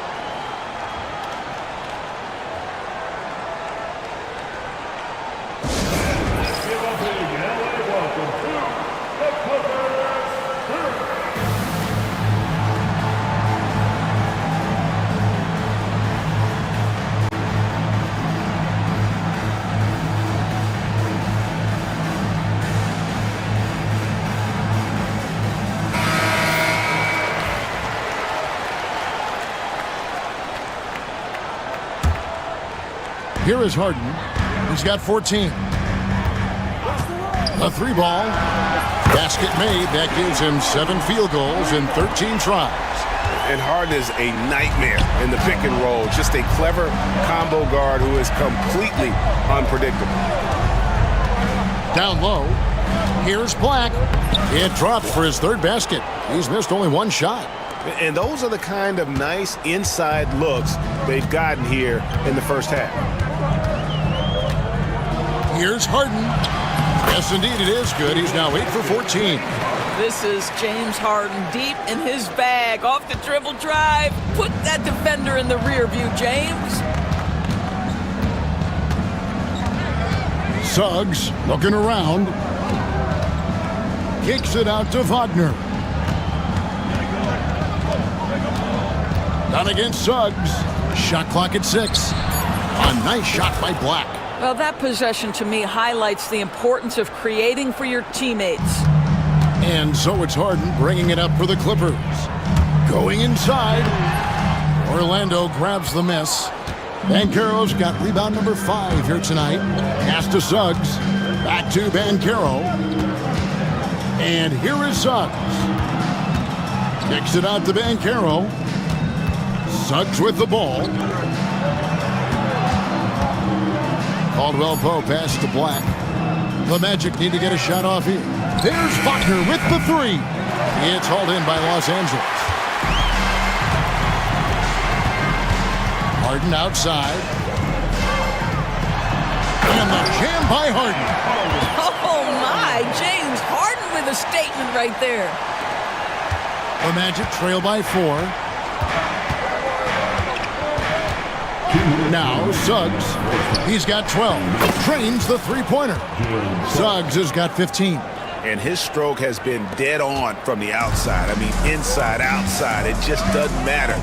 Here is Harden. He's got 14. A 3-ball. Basket made. That gives him 7 field goals in 13 tries. And Harden is a nightmare in the pick and roll. Just a clever combo guard who is completely unpredictable. Down low. Here's Black. It drops for his 3rd basket. He's missed only 1 shot. And those are the kind of nice inside looks they've gotten here in the first half. Here's Harden. Yes, indeed, it is good. He's now 8 for 14. This is James Harden deep in his bag. Off the dribble drive. Put that defender in the rear view, James. Suggs looking around. Kicks it out to Wagner. Done against Suggs. Shot clock at 6. A nice shot by Black. Well, that possession to me highlights the importance of creating for your teammates. And so it's Harden bringing it up for the Clippers. Going inside. Orlando grabs the miss. Banchero's got rebound number 5 here tonight. Pass to Suggs. Back to Banchero. And here is Suggs. Kicks it out to Banchero. Suggs with the ball. Caldwell Pope pass to Black. The Magic need to get a shot off here. There's Wagner with the 3. It's hauled in by Los Angeles. Harden outside. And the jam by Harden. Oh my, James Harden with a statement right there. The Magic trail by 4. Now Suggs, he's got 12. Trains the three-pointer. Suggs has got 15. And his stroke has been dead on from the outside. I mean, inside, outside, it just doesn't matter.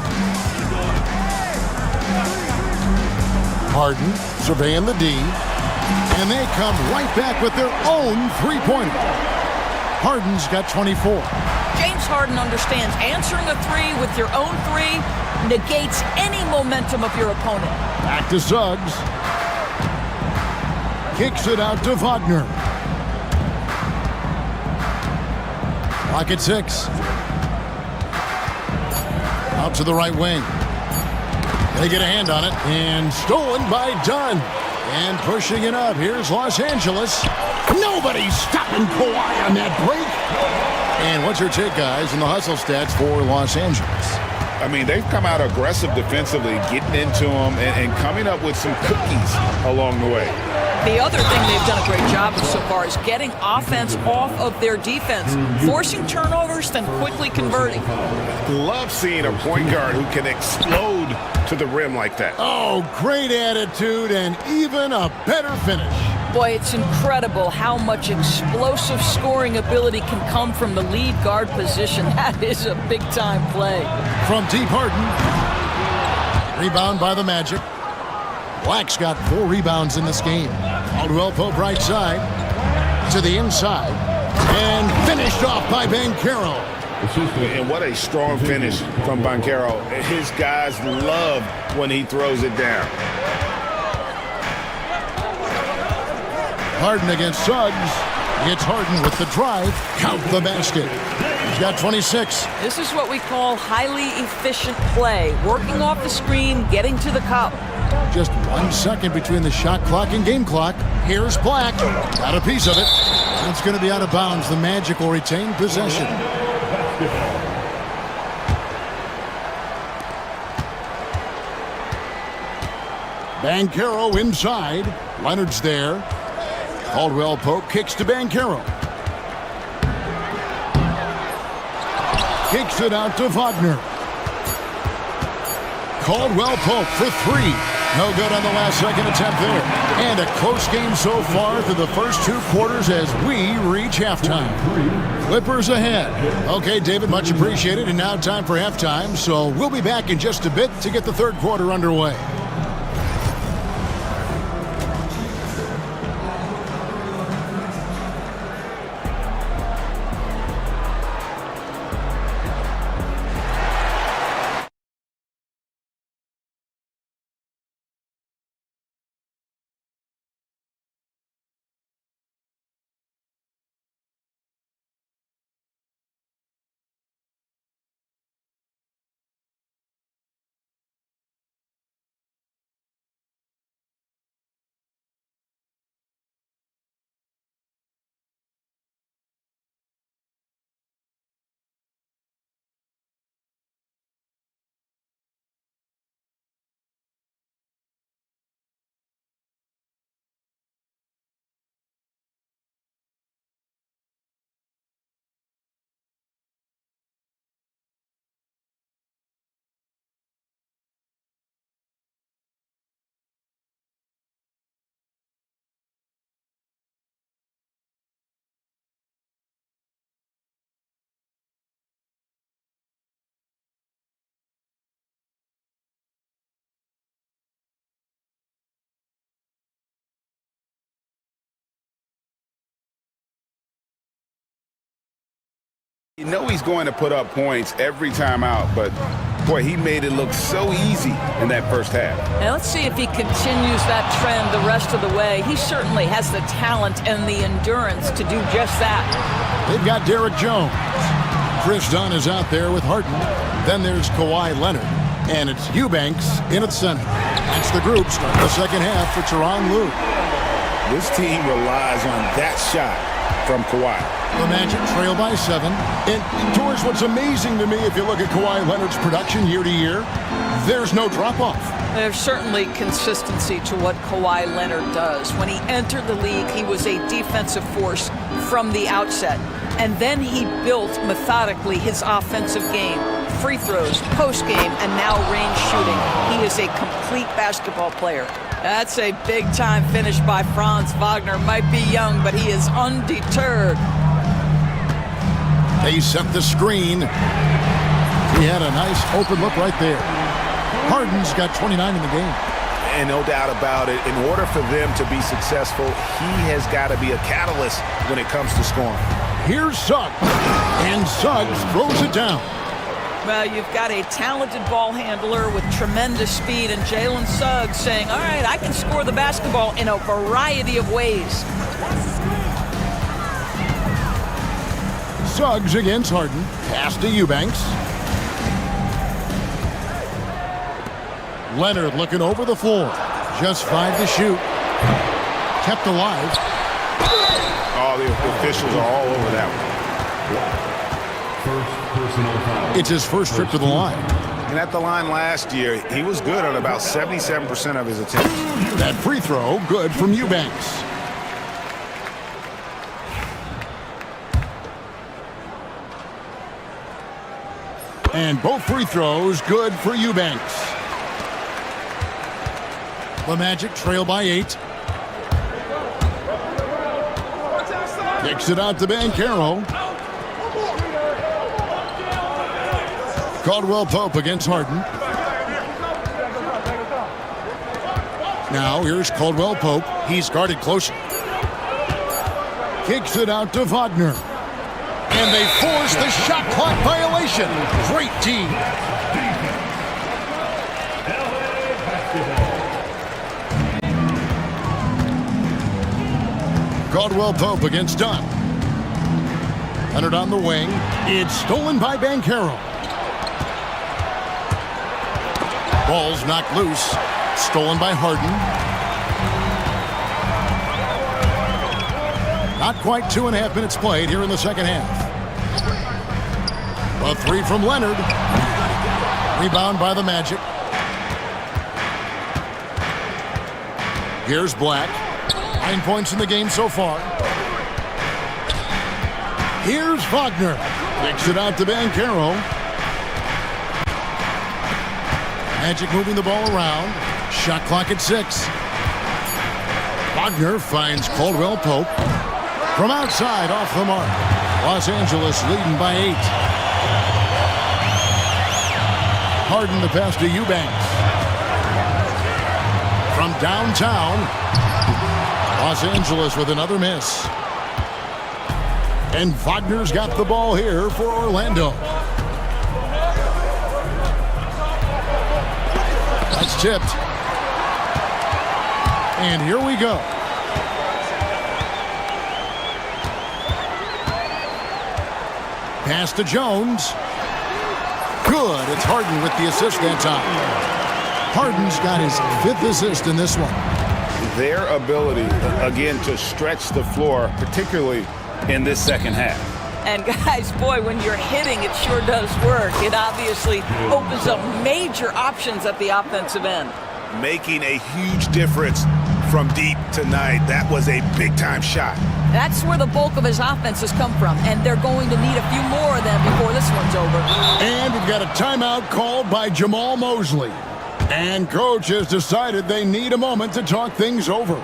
Harden surveying the D. And they come right back with their own three-pointer. Harden's got 24. James Harden understands answering a 3 with your own 3 negates any momentum of your opponent. Back to Suggs. Kicks it out to Wagner. Clock at 6. Out to the right wing. They get a hand on it, and stolen by Dunn. And pushing it up, here's Los Angeles. Nobody's stopping Kawhi on that break. And what's your take, guys, in the hustle stats for Los Angeles? I mean, they've come out aggressive defensively, getting into them and coming up with some cookies along the way. The other thing they've done a great job of so far is getting offense off of their defense, forcing turnovers, then quickly converting. Love seeing a point guard who can explode to the rim like that. Oh, great attitude and even a better finish. Boy, it's incredible how much explosive scoring ability can come from the lead guard position. That is a big-time play. From deep, Harden. Rebound by the Magic. Black's got 4 rebounds in this game. Caldwell Pope right side to the inside. And finished off by Banchero. And what a strong finish from Banchero. His guys love when he throws it down. Harden against Suggs. It's Harden with the drive. Count the basket. He's got 26. This is what we call highly efficient play. Working off the screen, getting to the cup. Just 1 second between the shot clock and game clock. Here's Black. Got a piece of it. It's going to be out of bounds. The Magic will retain possession. Banchero inside. Leonard's there. Caldwell Pope kicks to Banchero. Kicks it out to Wagner. Caldwell Pope for 3. No good on the last second attempt there. And a close game so far through the first 2 quarters as we reach halftime. Clippers ahead. Okay, David, much appreciated. And now time for halftime. So we'll be back in just a bit to get the third quarter underway. You know he's going to put up points every time out, but boy, he made it look so easy in that first half. And let's see if he continues that trend the rest of the way. He certainly has the talent and the endurance to do just that. They've got Derek Jones. Chris Dunn is out there with Harden. Then there's Kawhi Leonard. And it's Eubanks in at center. That's the group starting the second half for Tyronn Lue. This team relies on that shot from Kawhi. The Magic trail by 7. And George, what's amazing to me, if you look at Kawhi Leonard's production year to year, there's no drop-off. There's certainly consistency to what Kawhi Leonard does. When he entered the league, he was a defensive force from the outset. And then he built methodically his offensive game. Free throws, post-game, and now range shooting. He is a complete basketball player. That's a big-time finish by Franz Wagner. Might be young, but he is undeterred. They set the screen. He had a nice open look right there. Harden's got 29 in the game. And no doubt about it, in order for them to be successful, he has got to be a catalyst when it comes to scoring. Here's Suggs, and Suggs throws it down. Well, you've got a talented ball handler with tremendous speed, and Jalen Suggs saying, all right, I can score the basketball in a variety of ways. Suggs against Harden. Pass to Eubanks. Leonard looking over the floor. Just 5 to shoot. Kept alive. Oh, the officials are all over that one. It's his first trip to the line. And at the line last year, he was good on about 77% of his attempts. That free throw, good from Eubanks. And both free throws, good for Eubanks. The Magic trail by 8. Kicks it out to Banchero. Caldwell Pope against Harden. Now here's Caldwell Pope. He's guarded closer. Kicks it out to Wagner. And they force the shot clock violation. Great team. Caldwell Pope against Dunn. Leonard on the wing. It's stolen by Banchero. Ball's knocked loose. Stolen by Harden. Not quite 2.5 minutes played here in the second half. A three from Leonard. Rebound by the Magic. Here's Black. 9 points in the game so far. Here's Wagner. Kicks it out to Banchero. Magic moving the ball around. Shot clock at 6. Wagner finds Caldwell Pope. From outside, off the mark. Los Angeles leading by 8. Harden the pass to Eubanks. From downtown, Los Angeles with another miss. And Wagner's got the ball here for Orlando. That's tipped. And here we go. Pass to Jones. Good. It's Harden with the assist that time. Harden's got his 5th assist in this one. Their ability, again, to stretch the floor, particularly in this second half. And guys, boy, when you're hitting, it sure does work. It obviously opens up major options at the offensive end. Making a huge difference from deep tonight. That was a big-time shot. That's where the bulk of his offense has come from, and they're going to need a few more of them before this one's over. And we've got a timeout called by Jamal Mosley. And coach has decided they need a moment to talk things over.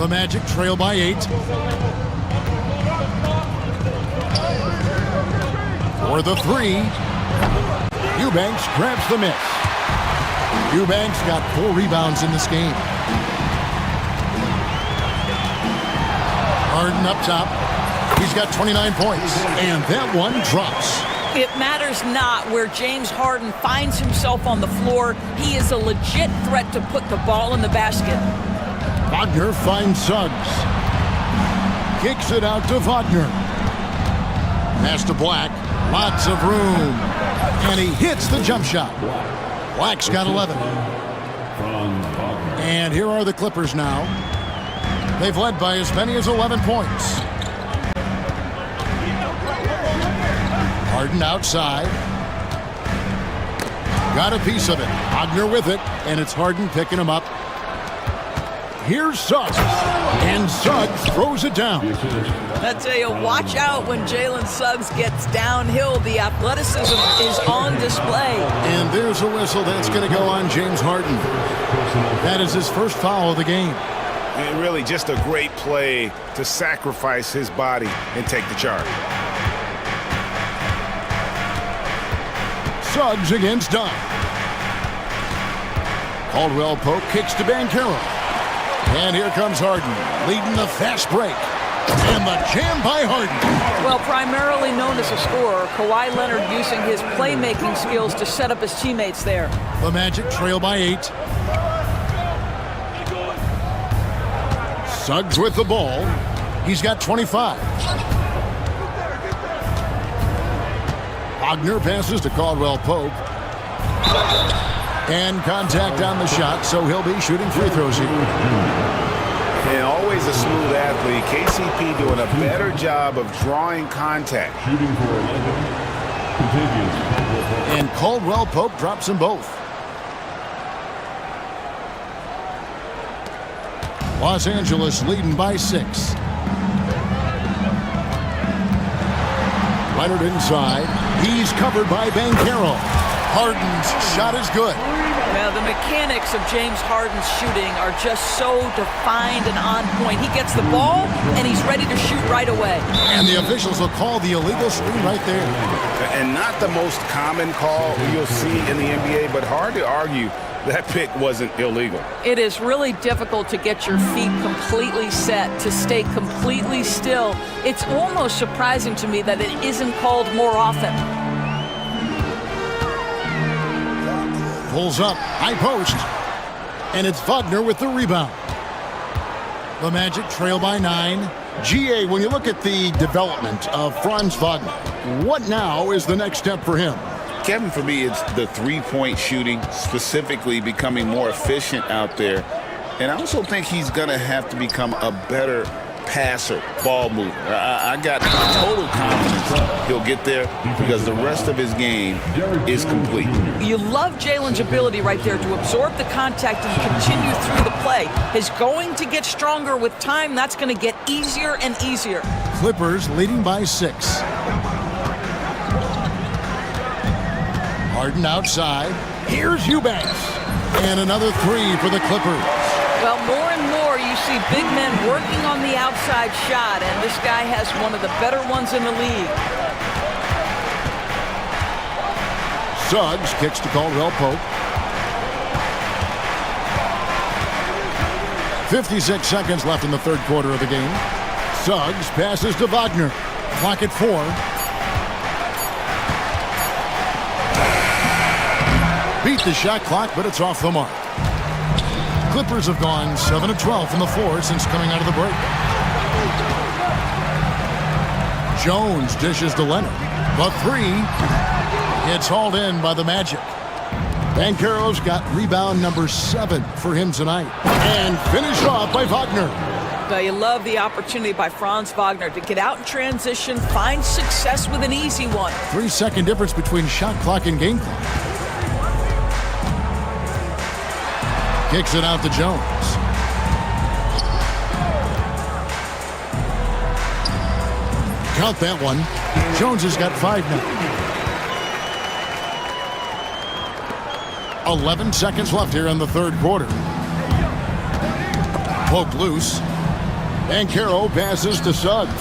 The Magic trail by 8. For the 3. Eubanks grabs the miss. Eubanks got 4 rebounds in this game. Harden up top. He's got 29 points. And that one drops. It matters not where James Harden finds himself on the floor. He is a legit threat to put the ball in the basket. Wagner finds Suggs. Kicks it out to Wagner. Pass to Black. Lots of room. And he hits the jump shot. Black's got 11. And here are the Clippers now. They've led by as many as 11 points. Harden outside. Got a piece of it. Wagner with it. And it's Harden picking him up. Here's Suggs. And Suggs throws it down. I tell you, watch out when Jalen Suggs gets downhill. The athleticism is on display. And there's a whistle that's going to go on James Harden. That is his first foul of the game. And really just a great play to sacrifice his body and take the charge. Suggs against Dunn. Caldwell Pope kicks to Banchero. And here comes Harden, leading the fast break. And the jam by Harden. Well, primarily known as a scorer, Kawhi Leonard using his playmaking skills to set up his teammates there. The Magic trail by 8. Suggs with the ball. He's got 25. Wagner passes to Caldwell Pope. And contact on the shot, so he'll be shooting free throws here. And always a smooth athlete. KCP doing a better job of drawing contact. And Caldwell Pope drops them both. Los Angeles leading by 6. Leonard inside. He's covered by Banchero. Harden's shot is good. Now, the mechanics of James Harden's shooting are just so defined and on point. He gets the ball, and he's ready to shoot right away. And the officials will call the illegal screen right there. And not the most common call you'll see in the NBA, but hard to argue that pick wasn't illegal. It is really difficult to get your feet completely set, to stay completely still. It's almost surprising to me that it isn't called more often. Pulls up, high post, and it's Wagner with the rebound. The Magic trail by 9. GA, when you look at the development of Franz Wagner, what now is the next step for him? Kevin, for me, it's the three-point shooting, specifically becoming more efficient out there. And I also think he's going to have to become a better passer, ball mover. I got total confidence he'll get there because the rest of his game is complete. You love Jalen's ability right there to absorb the contact and continue through the play. He's going to get stronger with time. That's going to get easier and easier. Clippers leading by 6. Harden outside. Here's Eubanks. And another 3 for the Clippers. Well, more and more you see big men working on the outside shot, and this guy has one of the better ones in the league. Suggs kicks to Caldwell Pope. 56 seconds left in the third quarter of the game. Suggs passes to Wagner. Clock at 4. Beat the shot clock, but it's off the mark. Clippers have gone 7 of 12 from the floor since coming out of the break. Jones dishes to Leonard. The 3. It's hauled in by the Magic. Banchero's got rebound number 7 for him tonight. And finished off by Wagner. Now you love the opportunity by Franz Wagner to get out in transition, find success with an easy one. 3-second difference between shot clock and game clock. Kicks it out to Jones. Count that one. Jones has got 5 now. 11 seconds left here in the third quarter. Poke loose. Bankero passes to Suggs.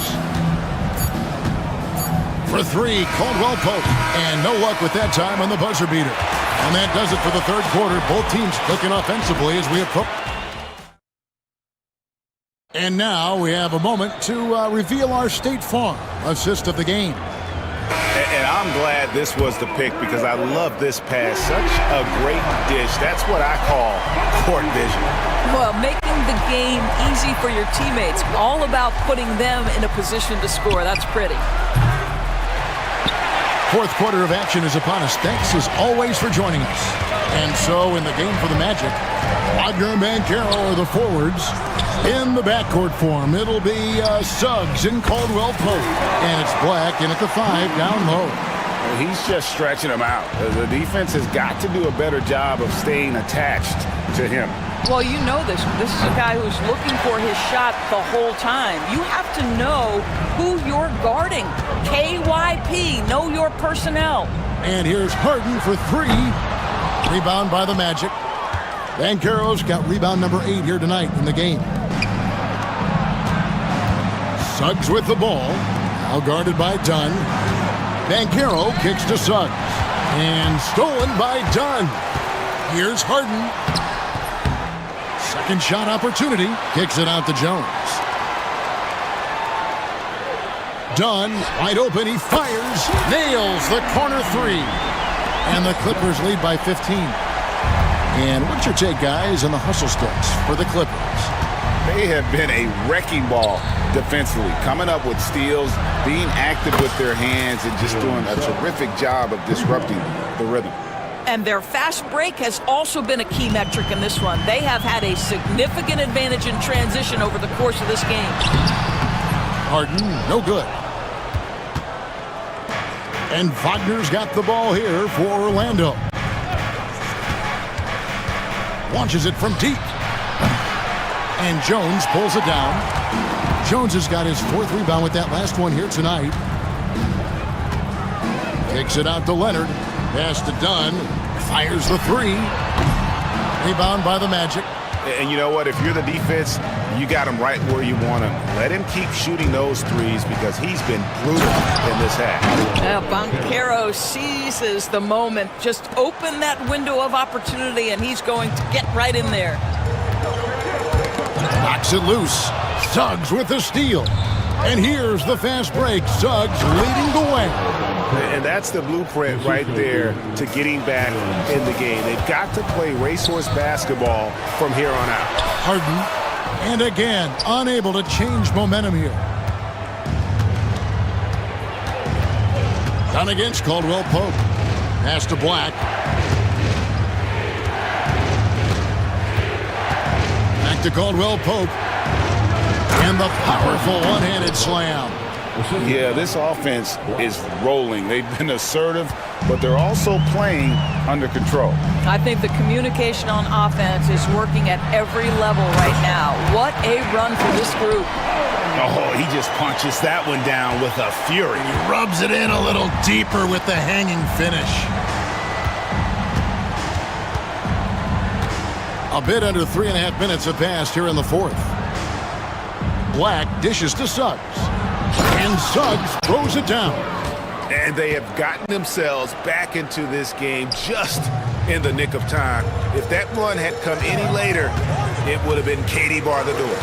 For three, Caldwell Pope. And no luck with that time on the buzzer beater. And that does it for the third quarter. Both teams cooking offensively as we approach. And now we have a moment to reveal our State Farm assist of the game. And I'm glad this was the pick because I love this pass. Such a great dish. That's what I call court vision. Well, making the game easy for your teammates. All about putting them in a position to score. That's pretty. Fourth quarter of action is upon us. Thanks as always for joining us. And so in the game for the Magic, Wagner and Bankero are the forwards. In the backcourt form, it'll be Suggs and Caldwell Pope. And it's Black in at the 5 down low. He's just stretching him out. The defense has got to do a better job of staying attached to him. Well, you know this. This is a guy who's looking for his shot the whole time. You have to know who you're guarding. KYP, know your personnel. And here's Harden for three. Rebound by the Magic. Bankero's got rebound number 8 here tonight in the game. Suggs with the ball. Now guarded by Dunn. Bankero kicks to Suggs. And stolen by Dunn. Here's Harden. Second shot opportunity. Kicks it out to Jones. Dunn, wide open. He fires. Nails the corner three. And the Clippers lead by 15. And what's your take, guys, on the hustle sticks for the Clippers? They have been a wrecking ball defensively, coming up with steals, being active with their hands, and just doing a terrific job of disrupting the rhythm. And their fast break has also been a key metric in this one. They have had a significant advantage in transition over the course of this game. Harden, no good. And Wagner's got the ball here for Orlando. Launches it from deep. And Jones pulls it down. Jones has got his 4th rebound with that last one here tonight. Kicks it out to Leonard. Pass to Dunn. Fires the three. Rebound by the Magic. And you know what? If you're the defense, you got him right where you want him. Let him keep shooting those threes because he's been brutal in this half. Bankero seizes the moment. Just open that window of opportunity, and he's going to get right in there. Knocks it loose. Suggs with the steal. And here's the fast break. Suggs leading the way. And that's the blueprint right there to getting back in the game. They've got to play racehorse basketball from here on out. Harden, and again, unable to change momentum here. Down against Caldwell Pope. Pass to Black. Back to Caldwell Pope. And the powerful one-handed slam. Yeah, this offense is rolling. They've been assertive, but they're also playing under control. I think the communication on offense is working at every level right now. What a run for this group. Oh, he just punches that one down with a fury. He rubs it in a little deeper with the hanging finish. A bit under 3.5 minutes have passed here in the 4th. Black dishes to Suggs. And Suggs throws it down. And they have gotten themselves back into this game just in the nick of time. If that one had come any later, it would have been Katie bar the door.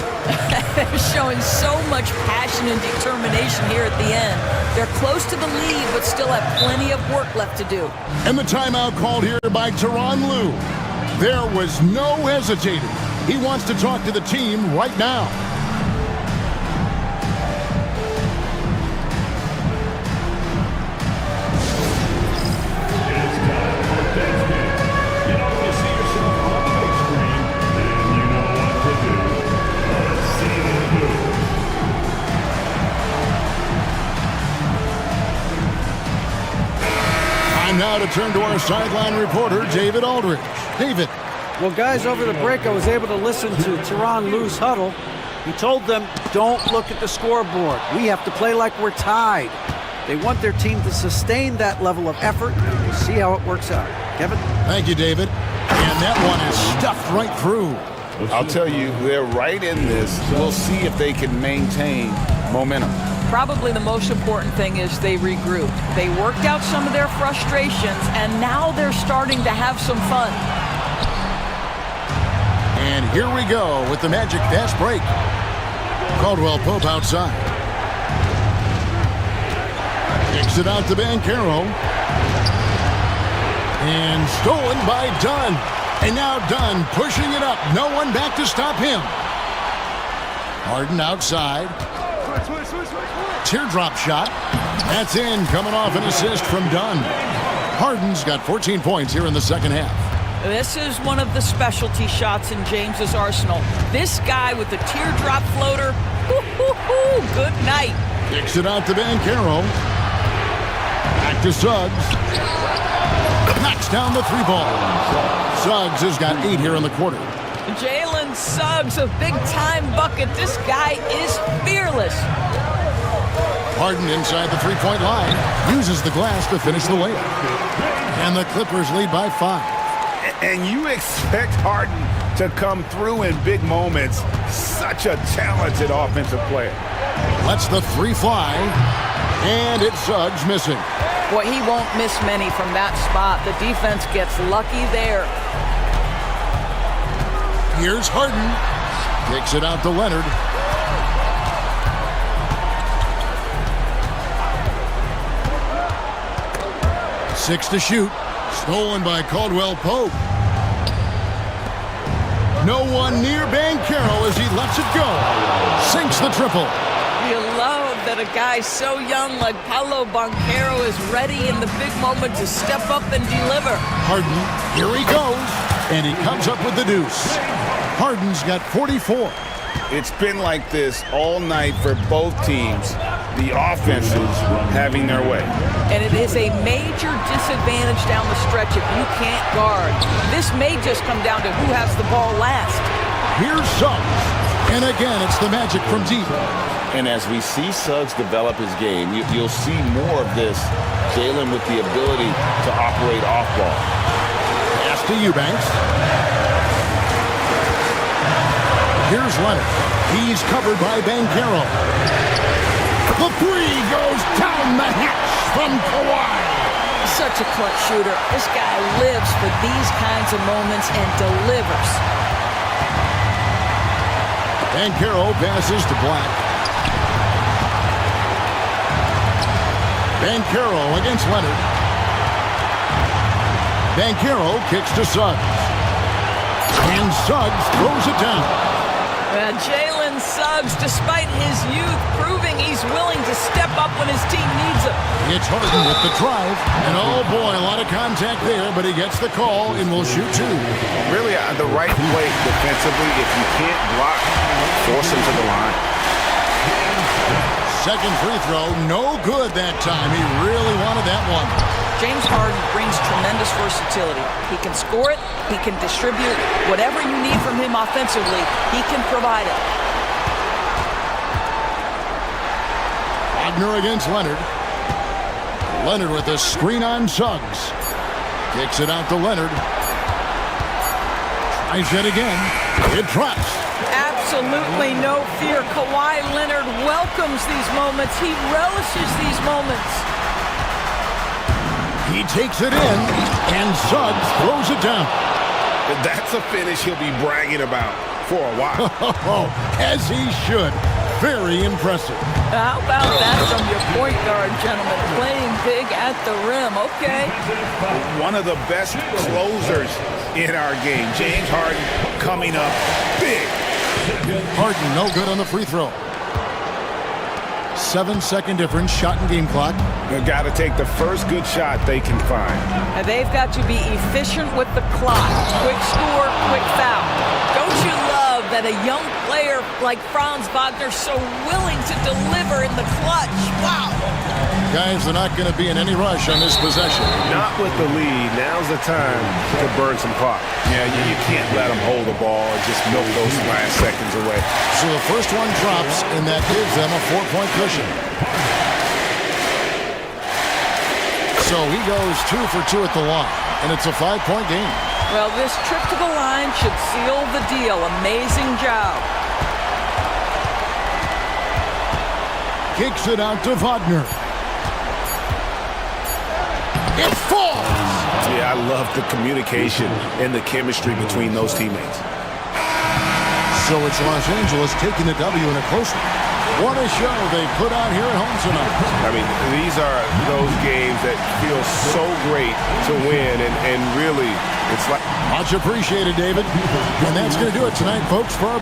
They're showing so much passion and determination here at the end. They're close to the lead, but still have plenty of work left to do. And the timeout called here by Tyronn Lue. There was no hesitating. He wants to talk to the team right now. Now to turn to our sideline reporter, David Aldridge. David. Well, guys, over the break, I was able to listen to Tyronn Lue's huddle. He told them, don't look at the scoreboard. We have to play like we're tied. They want their team to sustain that level of effort, and we'll see how it works out. Kevin? Thank you, David. And that one is stuffed right through. I'll tell you, they're right in this. We'll see if they can maintain momentum. Probably the most important thing is they regrouped. They worked out some of their frustrations, and now they're starting to have some fun. And here we go with the Magic fast break. Caldwell Pope outside. Kicks it out to Banchero. And stolen by Dunn. And now Dunn pushing it up. No one back to stop him. Harden outside. Teardrop shot. That's in, coming off an assist from Dunn. Harden's got 14 points here in the second half. This is one of the specialty shots in James's arsenal. This guy with the teardrop floater, good night. Kicks it out to Banchero. Back to Suggs. Knocks down the three ball. Suggs has got 8 here in the quarter. Jalen Suggs, a big-time bucket. This guy is fearless. Harden inside the three-point line. Uses the glass to finish the layup. And the Clippers lead by 5. And you expect Harden to come through in big moments. Such a talented offensive player. Lets the three fly. And it's Suggs missing. Boy, he won't miss many from that spot. The defense gets lucky there. Here's Harden. Kicks it out to Leonard. Six to shoot. Stolen by Caldwell Pope. No one near Banchero as he lets it go. Sinks the triple. You love that a guy so young like Paolo Banchero is ready in the big moment to step up and deliver. Harden, here he goes. And he comes up with the deuce. Harden's got 44. It's been like this all night for both teams. The offenses having their way. And it is a major disadvantage down the stretch if you can't guard. This may just come down to who has the ball last. Here's Suggs. And again, it's the Magic from deep. And as we see Suggs develop his game, you'll see more of this. Jalen with the ability to operate off ball. Pass to Eubanks. Here's Leonard. He's covered by Banchero. The three goes down the hatch from Kawhi. Such a clutch shooter. This guy lives for these kinds of moments and delivers. Banchero passes to Black. Banchero against Leonard. Banchero kicks to Suggs. And Suggs throws it down. Jalen Suggs, despite his youth, proving he's willing to step up when his team needs him. It's Harden with the drive. And oh boy, a lot of contact there, but he gets the call and will shoot 2. Really the right play defensively. If you can't block, force him to the line. Second free throw, no good that time. He really wanted that one. James Harden brings tremendous versatility. He can score it, he can distribute. Whatever you need from him offensively, he can provide it. Wagner against Leonard. Leonard with a screen on Suggs. Kicks it out to Leonard. Tries it again. It drops. Absolutely no fear. Kawhi Leonard welcomes these moments. He relishes these moments. He takes it in, and Suggs throws it down. That's a finish he'll be bragging about for a while. As he should. Very impressive. How about that from your point guard, gentlemen? Playing big at the rim, okay. One of the best closers in our game. James Harden coming up big. Harden no good on the free throw. 7-second difference, shot and game clock. They've got to take the first good shot they can find. And they've got to be efficient with the clock. Quick score, quick foul. Don't you love that a young player like Franz Wagner so willing to deliver in the clutch? Wow. Guys, they're not going to be in any rush on this possession. Not with the lead. Now's the time to burn some clock. Yeah, you can't let them hold the ball and just milk those last seconds away. So the first one drops, and that gives them a 4-point cushion. So he goes 2 for 2 at the line, and it's a 5-point game. Well, this trip to the line should seal the deal. Amazing job. Kicks it out to Wagner. It falls! Yeah, I love the communication and the chemistry between those teammates. So it's Los Angeles taking the W in a close one. What a show they put on here at home tonight. I mean, these are those games that feel so great to win, and really, it's like... Much appreciated, David. And that's going to do it tonight, folks, for our...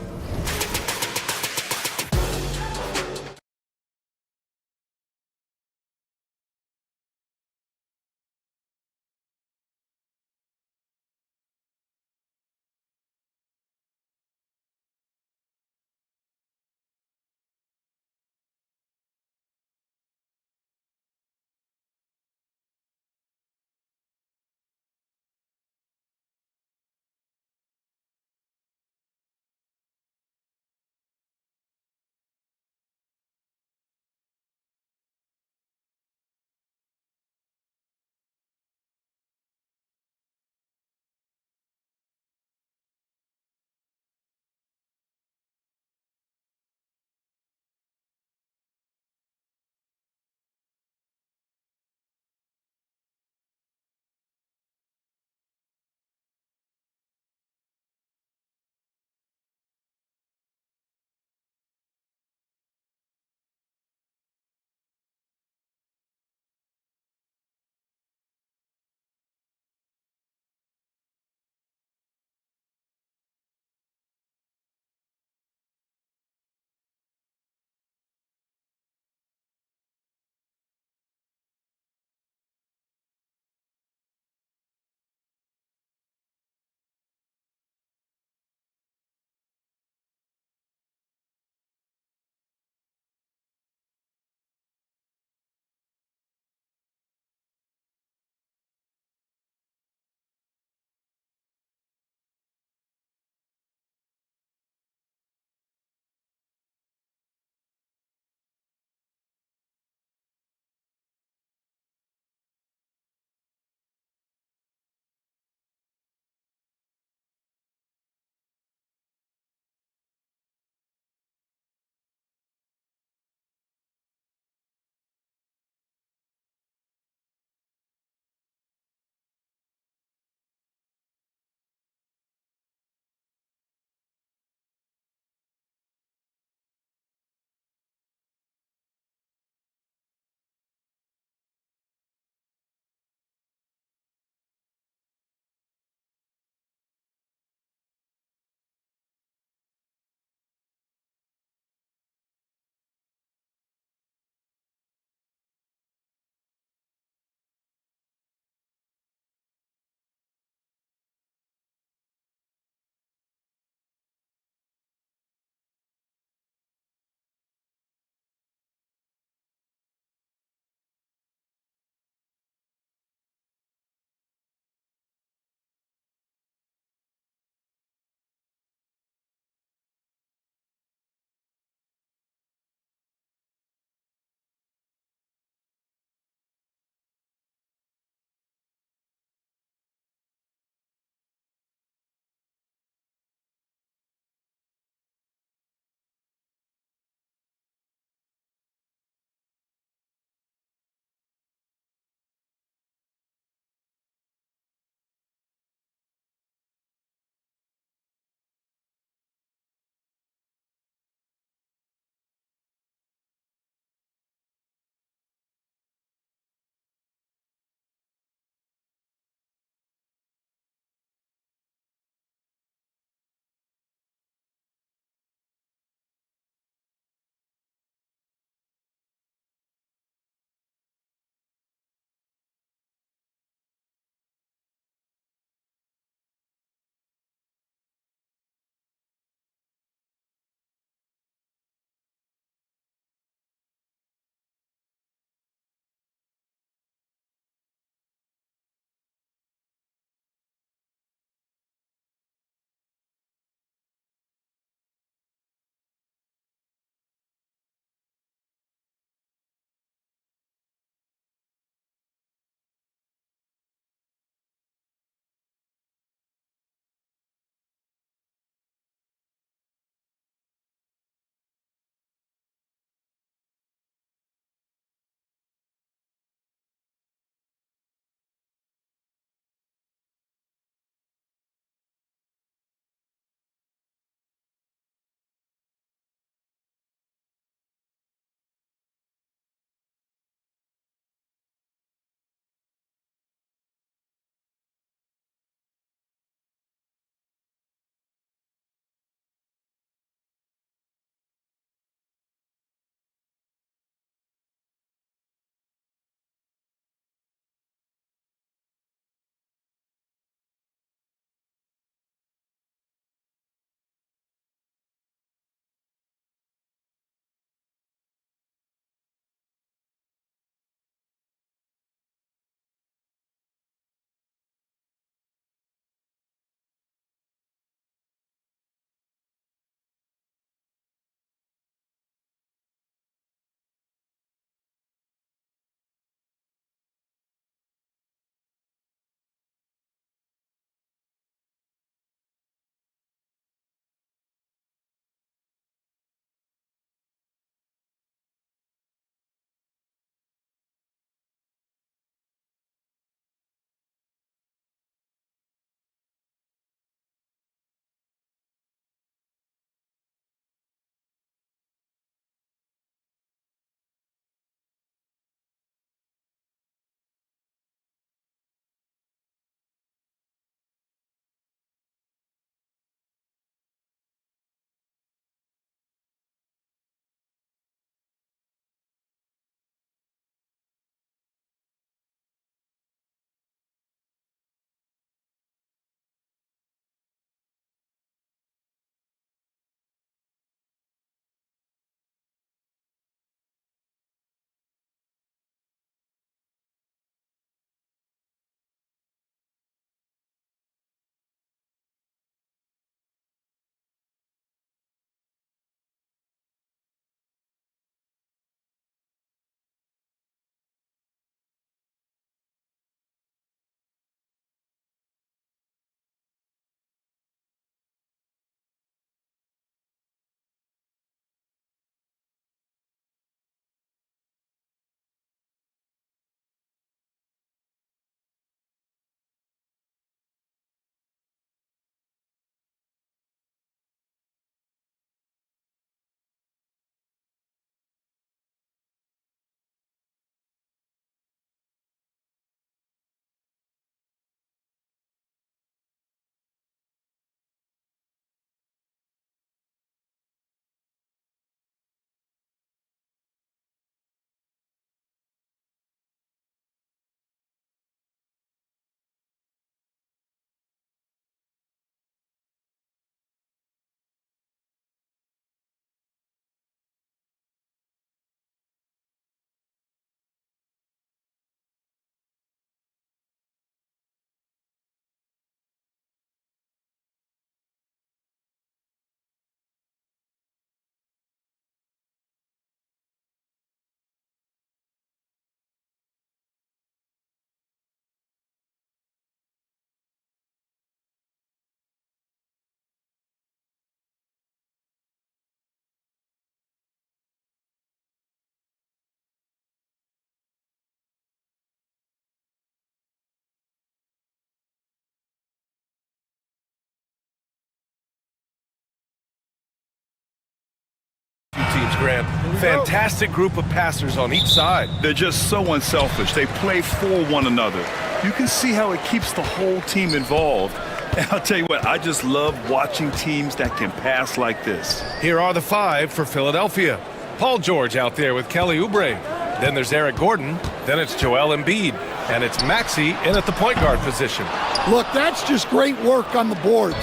Grant. Fantastic group of passers on each side. They're just so unselfish. They play for one another. You can see how it keeps the whole team involved. And I'll tell you what, I just love watching teams that can pass like this. Here are the 5 for Philadelphia. Paul George out there with Kelly Oubre. Then there's Eric Gordon. Then it's Joel Embiid. And it's Maxey in at the point guard position. Look, that's just great work on the boards.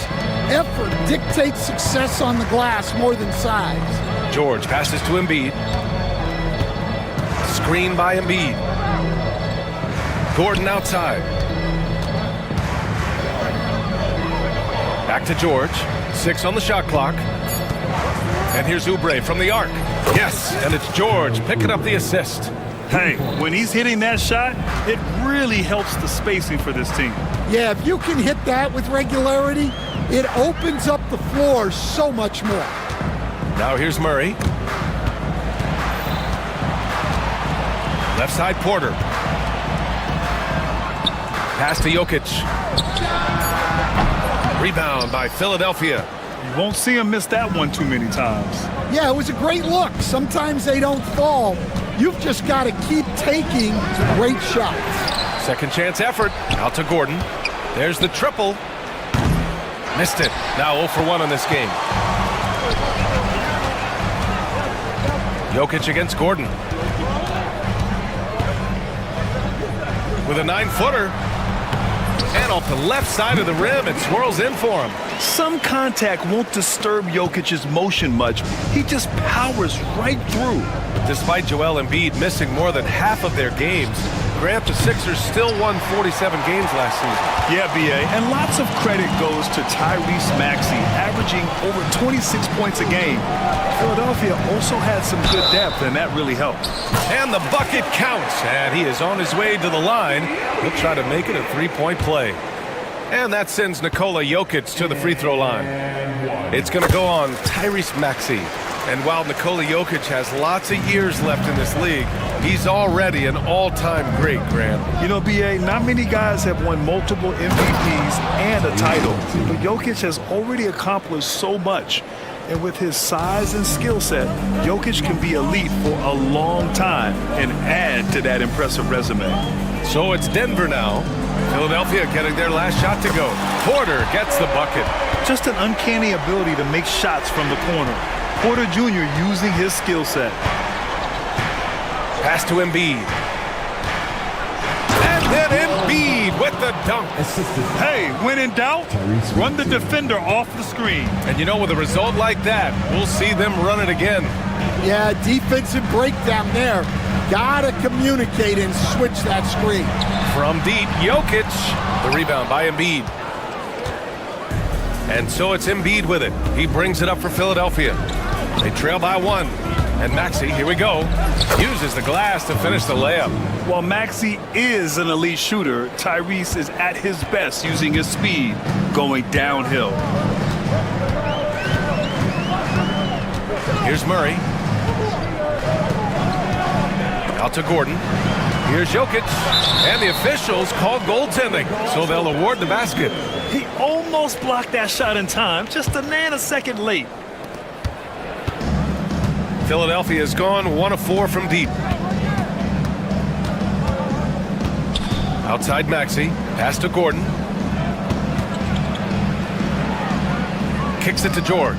Effort dictates success on the glass more than size. George passes to Embiid. Screen by Embiid. Gordon outside. Back to George. 6 on the shot clock. And here's Oubre from the arc. Yes, and it's George picking up the assist. Hey, when he's hitting that shot, it really helps the spacing for this team. Yeah, if you can hit that with regularity, it opens up the floor so much more. Now here's Murray. Left side Porter. Pass to Jokic. Rebound by Philadelphia. You won't see him miss that one too many times. Yeah, it was a great look. Sometimes they don't fall. You've just got to keep taking great shots. Second chance effort. Out to Gordon. There's the triple. Missed it. Now 0 for 1 in this game. Jokic against Gordon. With a 9-footer. And off the left side of the rim, it swirls in for him. Some contact won't disturb Jokic's motion much. He just powers right through. Despite Joel Embiid missing more than half of their games, Grant, the Sixers still won 47 games last season. Yeah, B.A., and lots of credit goes to Tyrese Maxey, averaging over 26 points a game. Philadelphia also had some good depth, and that really helped. And the bucket counts, and he is on his way to the line. He'll try to make it a three-point play. And that sends Nikola Jokic to the free throw line. It's going to go on Tyrese Maxey. And while Nikola Jokic has lots of years left in this league, he's already an all-time great, Grant. You know, B.A., not many guys have won multiple MVPs and a title. But Jokic has already accomplished so much. And with his size and skill set, Jokic can be elite for a long time and add to that impressive resume. So it's Denver now. Philadelphia getting their last shot to go. Porter gets the bucket. Just an uncanny ability to make shots from the corner. Porter Jr. using his skill set. Pass to Embiid. And then Embiid with the dunk. Hey, when in doubt, run the defender off the screen. And you know, with a result like that, we'll see them run it again. Yeah, defensive breakdown there. Gotta communicate and switch that screen. From deep, Jokic. The rebound by Embiid. And so it's Embiid with it. He brings it up for Philadelphia. They trail by 1. And Maxey, here we go, uses the glass to finish the layup. While Maxey is an elite shooter, Tyrese is at his best using his speed going downhill. Here's Murray. Out to Gordon. Here's Jokic. And the officials called goaltending, so they'll award the basket. He almost blocked that shot in time, just a nanosecond late. Philadelphia has gone 1 of 4 from deep. Outside Maxey. Pass to Gordon. Kicks it to George.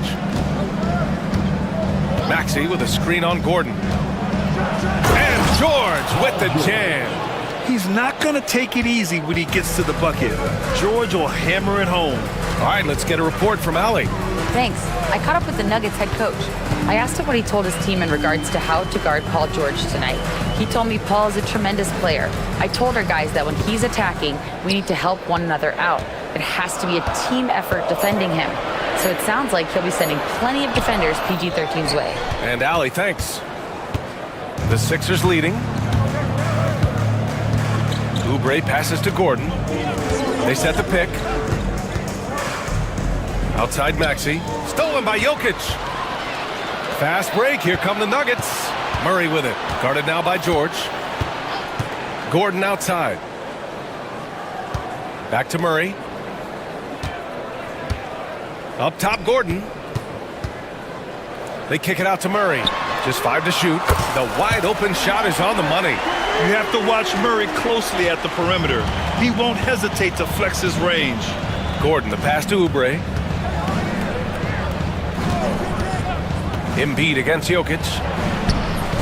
Maxey with a screen on Gordon. And George with the jam. He's not going to take it easy when he gets to the bucket. George will hammer it home. All right, let's get a report from Allie. Thanks. I caught up with the Nuggets head coach. I asked him what he told his team in regards to how to guard Paul George tonight. He told me Paul is a tremendous player. I told our guys that when he's attacking, we need to help one another out. It has to be a team effort defending him. So it sounds like he'll be sending plenty of defenders PG-13's way. And Allie, thanks. The Sixers leading. Oubre passes to Gordon. They set the pick. Outside Maxey. Stolen by Jokic. Fast break. Here come the Nuggets. Murray with it. Guarded now by George. Gordon outside. Back to Murray. Up top, Gordon. They kick it out to Murray. Just 5 to shoot. The wide open shot is on the money. You have to watch Murray closely at the perimeter. He won't hesitate to flex his range. Gordon, the pass to Oubre. Embiid against Jokic.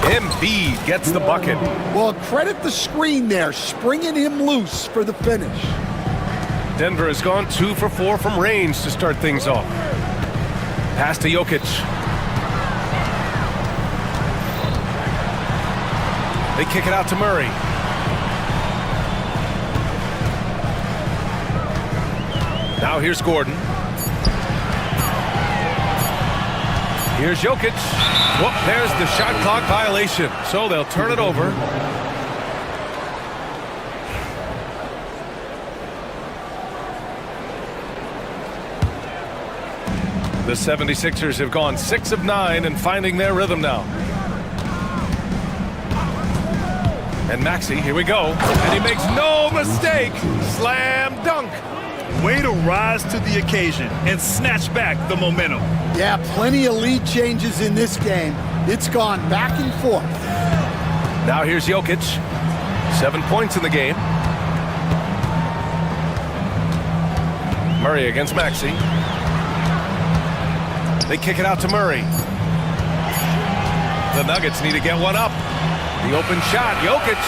Embiid gets the bucket. Well, credit the screen there, springing him loose for the finish. Denver has gone 2 for 4 from range to start things off. Pass to Jokic. They kick it out to Murray. Now here's Gordon. Here's Jokic. Whoop, there's the shot clock violation. So they'll turn it over. The 76ers have gone 6 of 9 and finding their rhythm now. And Maxey, here we go. And he makes no mistake. Slam dunk. Way to rise to the occasion and snatch back the momentum. Yeah, plenty of lead changes in this game. It's gone back and forth. Now here's Jokic. 7 points in the game. Murray against Maxey. They kick it out to Murray. The Nuggets need to get one up. The open shot, Jokic,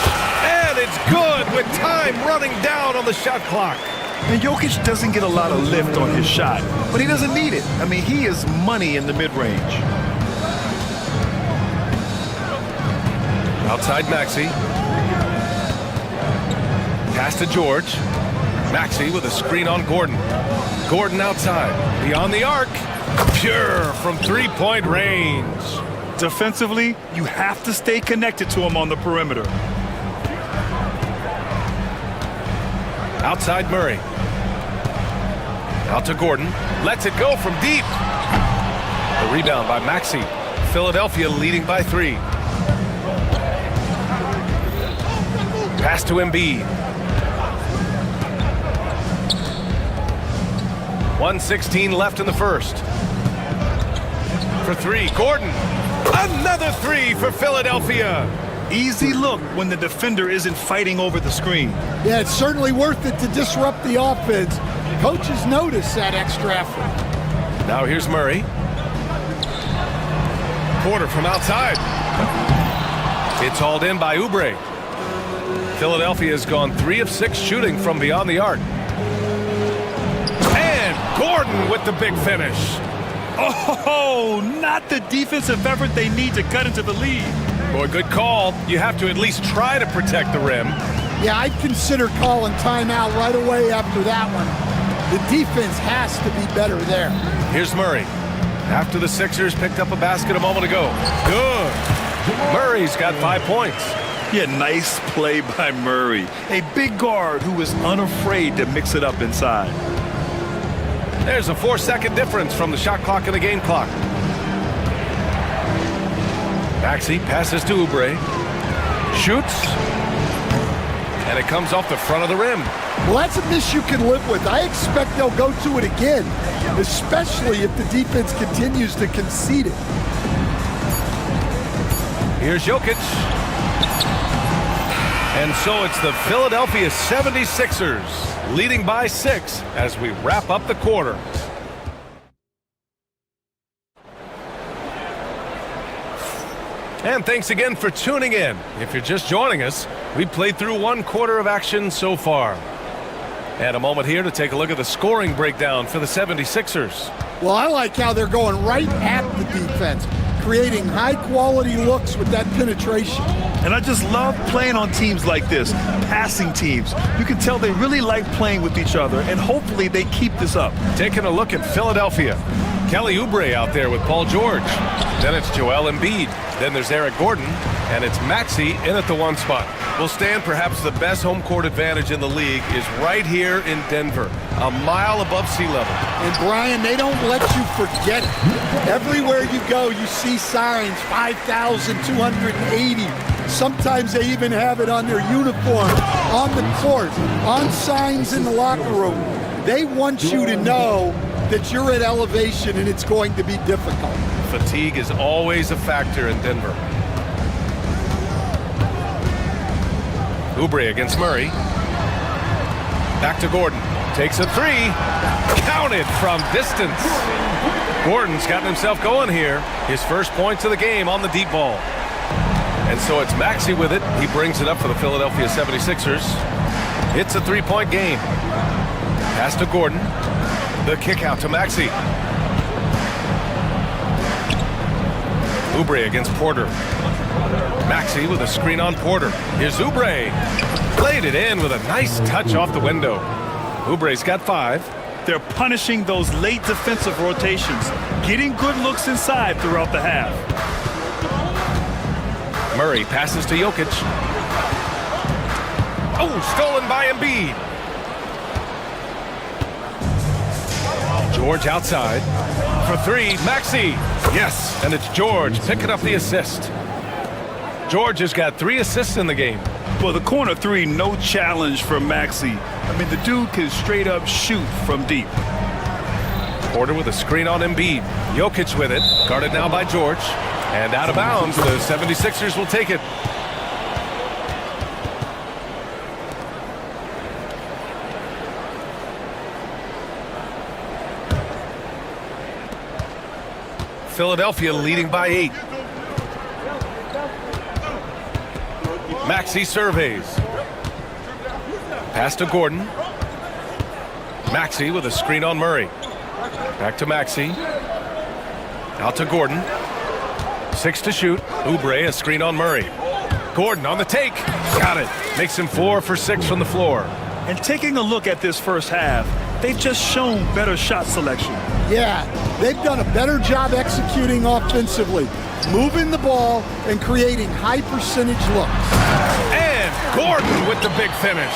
and it's good with time running down on the shot clock. And Jokic doesn't get a lot of lift on his shot, but he doesn't need it. I mean, he is money in the mid-range. Outside Maxey. Pass to George. Maxey with a screen on Gordon. Gordon outside, beyond the arc. Pure from three-point range. Defensively, you have to stay connected to him on the perimeter. Outside Murray. Out to Gordon. Lets it go from deep. The rebound by Maxey. Philadelphia leading by 3. Pass to Embiid. 1:16 left in the first. For 3, Gordon. Another 3 for Philadelphia. Easy look when the defender isn't fighting over the screen. Yeah, it's certainly worth it to disrupt the offense. Coaches notice that extra effort. Now here's Murray. Porter from outside. It's hauled in by Oubre. Philadelphia has gone 3 of 6 shooting from beyond the arc. And Gordon with the big finish. Oh, not the defensive effort they need to cut into the lead. Boy, good call. You have to at least try to protect the rim. Yeah, I'd consider calling timeout right away after that one. The defense has to be better there. Here's Murray. After the Sixers picked up a basket a moment ago. Good. Murray's got 5 points. Yeah, nice play by Murray. A big guard who is unafraid to mix it up inside. There's a 4-second difference from the shot clock and the game clock. Maxey passes to Oubre. Shoots. And it comes off the front of the rim. Well, that's a miss you can live with. I expect they'll go to it again, especially if the defense continues to concede it. Here's Jokic. And so it's the Philadelphia 76ers leading by 6 as we wrap up the quarter. And thanks again for tuning in. If you're just joining us, we played through 1 quarter of action so far. And a moment here to take a look at the scoring breakdown for the 76ers. Well, I like how they're going right at the defense, creating high-quality looks with that penetration. And I just love playing on teams like this, passing teams. You can tell they really like playing with each other, and hopefully they keep this up. Taking a look at Philadelphia. Kelly Oubre out there with Paul George. Then it's Joel Embiid. Then there's Eric Gordon. And it's Maxey in at the 1 spot. Well, Stan, perhaps the best home court advantage in the league is right here in Denver, a mile above sea level. And Brian, they don't let you forget it. Everywhere you go, you see signs, 5,280. Sometimes they even have it on their uniform, on the court, on signs in the locker room. They want you to know that you're at elevation and it's going to be difficult. Fatigue is always a factor in Denver. Oubre against Murray. Back to Gordon. Takes a three. Counted from distance. Gordon's gotten himself going here. His first points of the game on the deep ball. And so it's Maxey with it. He brings it up for the Philadelphia 76ers. It's a three-point game. Pass to Gordon. The kick out to Maxey. Oubre against Porter. Maxey with a screen on Porter. Here's Oubre. Played it in with a nice touch off the window. Oubre's got 5. They're punishing those late defensive rotations, getting good looks inside throughout the half. Murray passes to Jokic. Oh, stolen by Embiid. George outside. For 3, Maxey. Yes, and it's George picking up the assist. George has got 3 assists in the game. Well, the corner 3, no challenge for Maxey. I mean, the dude can straight up shoot from deep. Porter with a screen on Embiid. Jokic with it. Guarded now by George. And out of bounds, the 76ers will take it. Philadelphia leading by 8. Maxey surveys. Pass to Gordon. Maxey with a screen on Murray. Back to Maxey. Out to Gordon. 6 to shoot. Oubre, a screen on Murray. Gordon on the take. Got it. Makes him 4 for 6 from the floor. And taking a look at this first half, they've just shown better shot selection. Yeah, they've done a better job executing offensively, moving the ball and creating high percentage looks. And Gordon with the big finish.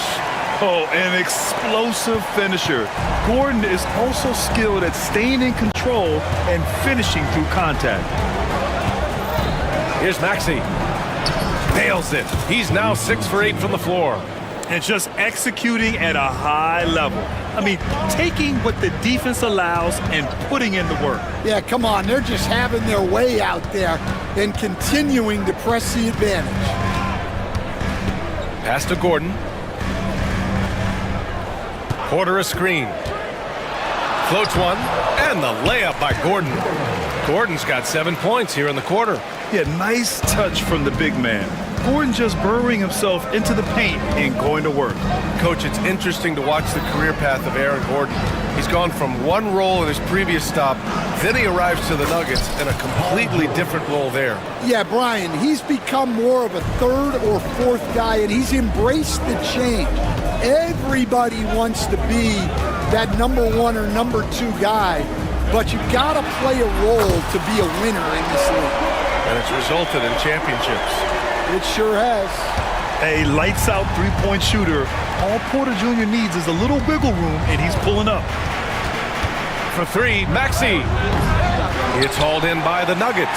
Oh, an explosive finisher. Gordon is also skilled at staying in control and finishing through contact. Here's Maxey. Nails it. He's now 6 for 8 from the floor. And just executing at a high level. I mean, taking what the defense allows and putting in the work. Yeah, come on. They're just having their way out there and continuing to press the advantage. Pass to Gordon. Porter a screen. Floats one, and the layup by Gordon. Gordon's got 7 points here in the quarter. Yeah, nice touch from the big man. Gordon just burrowing himself into the paint and going to work. Coach, it's interesting to watch the career path of Aaron Gordon. He's gone from one role in his previous stop, then he arrives to the Nuggets in a completely different role there. Yeah, Brian, he's become more of a third or fourth guy, and he's embraced the change. Everybody wants to be that number 1 or number 2 guy, but you gotta play a role to be a winner in this league. And it's resulted in championships. It sure has. A lights-out three-point shooter. All Porter Jr. needs is a little wiggle room, and he's pulling up. For 3, Maxey. It's hauled in by the Nuggets.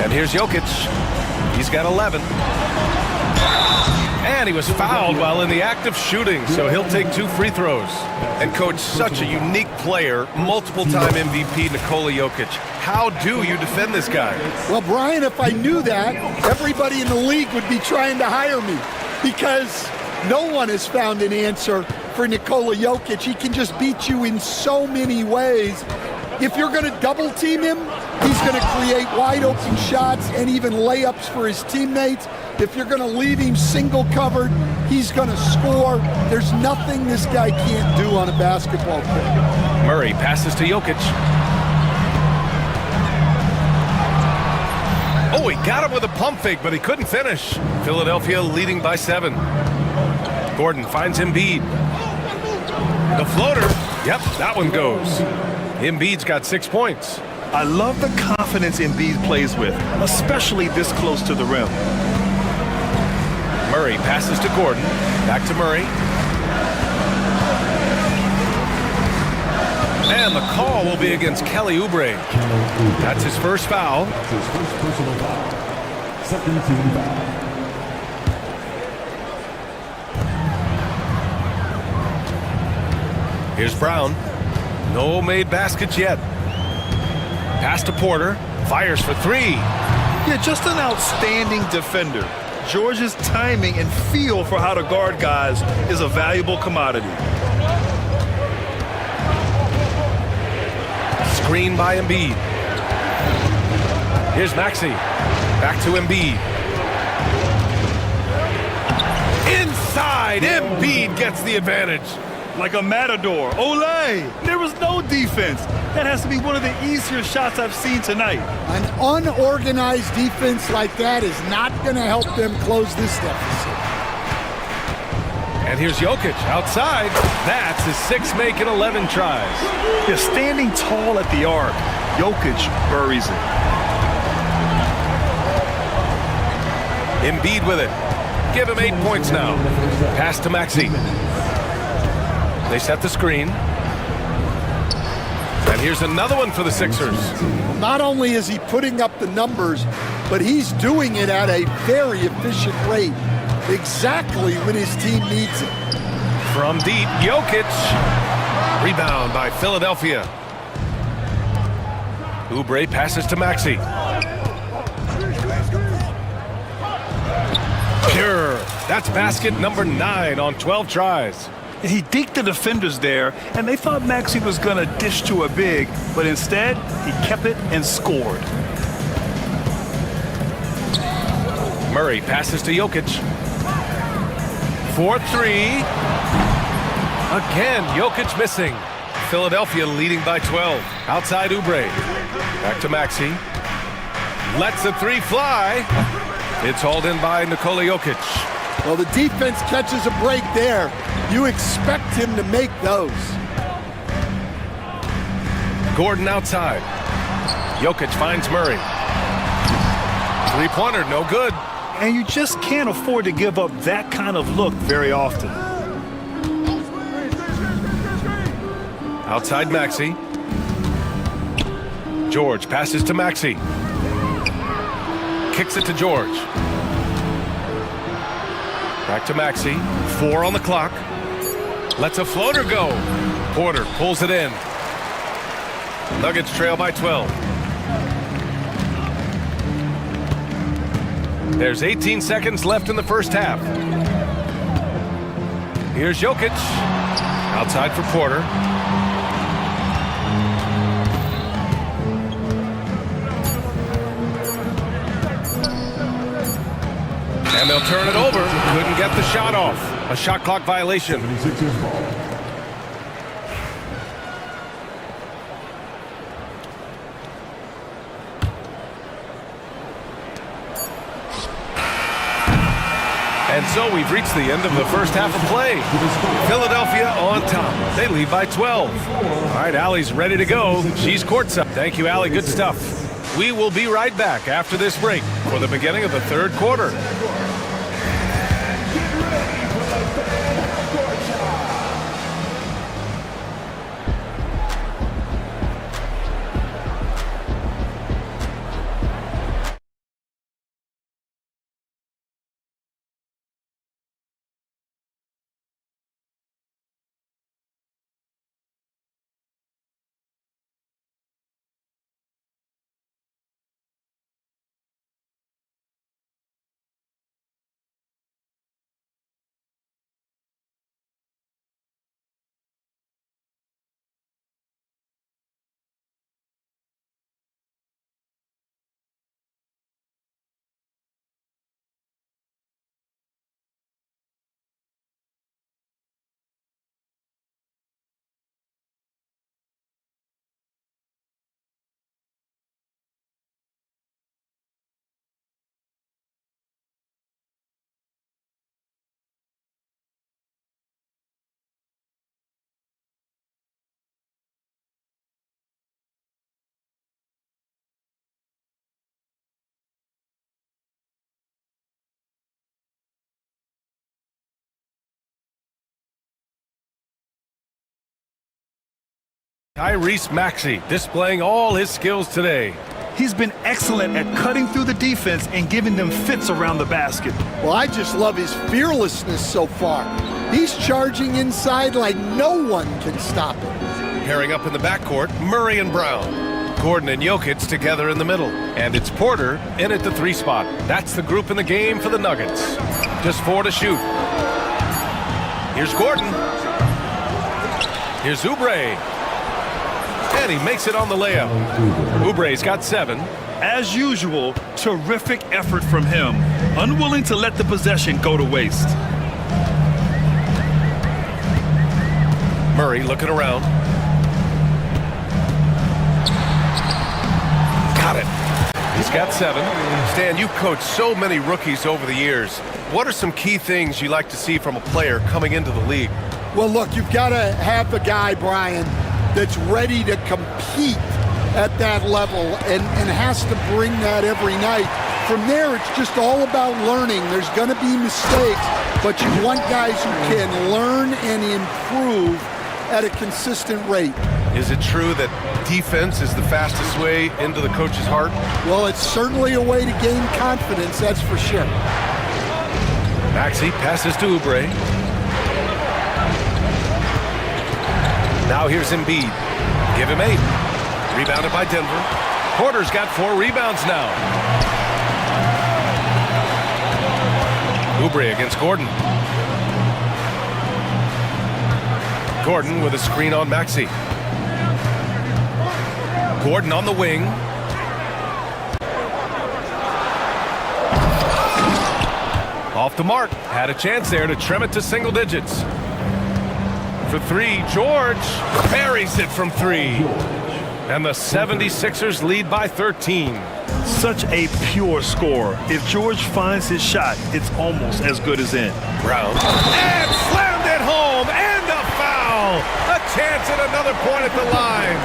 And here's Jokic. He's got 11. And he was fouled while in the act of shooting, so he'll take 2 free throws. And Coach, such a unique player, multiple-time MVP Nikola Jokic. How do you defend this guy? Well, Brian, if I knew that, everybody in the league would be trying to hire me because no one has found an answer for Nikola Jokic. He can just beat you in so many ways. If you're going to double-team him, he's going to create wide-open shots and even layups for his teammates. If you're going to leave him single-covered, he's going to score. There's nothing this guy can't do on a basketball court. Murray passes to Jokic. Oh, he got him with a pump fake, but he couldn't finish. Philadelphia leading by 7. Gordon finds Embiid. The floater. Yep, that one goes. Embiid's got 6 points. I love the confidence Embiid plays with, especially this close to the rim. Murray passes to Gordon. Back to Murray. And the call will be against Kelly Oubre. That's his first foul. That's his first personal foul. Second team foul. Here's Brown. No made baskets yet. Pass to Porter. Fires for three. Yeah, just an outstanding defender. George's timing and feel for how to guard guys is a valuable commodity. Screen by Embiid. Here's Maxey. Back to Embiid. Inside, Embiid gets the advantage. Like a matador. Olay! There was no defense. That has to be one of the easier shots I've seen tonight. An unorganized defense like that is not going to help them close this deficit. And here's Jokic outside. That's his 6 make in 11 tries. Yeah, standing tall at the arc, Jokic buries it. Embiid with it. Give him 8 points now. Pass to Maxey. They set the screen. And here's another one for the Sixers. Not only is he putting up the numbers, but he's doing it at a very efficient rate. Exactly when his team needs it. From deep, Jokic. Rebound by Philadelphia. Oubre passes to Maxey. Pure. That's basket number 9 on 12 tries. He deked the defenders there, and they thought Maxey was going to dish to a big, but instead, he kept it and scored. Murray passes to Jokic. 4-3. Again, Jokic missing. Philadelphia leading by 12. Outside Oubre. Back to Maxey. Lets the 3 fly. It's hauled in by Nikola Jokic. Well, the defense catches a break there. You expect him to make those. Gordon outside. Jokic finds Murray. 3-pointer, no good. And you just can't afford to give up that kind of look very often. Outside Maxey. George passes to Maxey. Kicks it to George. Back to Maxey. 4 on the clock. Lets a floater go. Porter pulls it in. Nuggets trail by 12. There's 18 seconds left in the first half. Here's Jokic. Outside for Porter. And they'll turn it over. Couldn't get the shot off. A shot clock violation. And so we've reached the end of the first half of play. Philadelphia on top. They lead by 12. All right, Allie's ready to go. She's courtside. Thank you, Allie. Good stuff. We will be right back after this break for the beginning of the third quarter. Tyrese Maxey displaying all his skills today. He's been excellent at cutting through the defense and giving them fits around the basket. Well, I just love his fearlessness so far. He's charging inside like no one can stop him. Pairing up in the backcourt, Murray and Brown. Gordon and Jokic together in the middle. And it's Porter in at the 3 spot. That's the group in the game for the Nuggets. Just 4 to shoot. Here's Gordon. Here's Oubre. And he makes it on the layup. Oubre's got 7. As usual, terrific effort from him. Unwilling to let the possession go to waste. Murray looking around. Got it. He's got 7. Stan, you've coached so many rookies over the years. What are some key things you like to see from a player coming into the league? Well, look, you've got to have the guy, Brian, that's ready to compete at that level and has to bring that every night. From there, it's just all about learning. There's going to be mistakes, but you want guys who can learn and improve at a consistent rate. Is it true that defense is the fastest way into the coach's heart? Well, it's certainly a way to gain confidence, that's for sure. Maxey passes to Oubre. Now here's Embiid. Give him 8. Rebounded by Denver. Porter's got 4 rebounds now. Oubre against Gordon. Gordon with a screen on Maxey. Gordon on the wing. Off the mark. Had a chance there to trim it to single digits. For 3, George buries it from 3. And the 76ers lead by 13. Such a pure scorer. If George finds his shot, it's almost as good as in. Brown. And slammed it home. And a foul. A chance at another point at the line.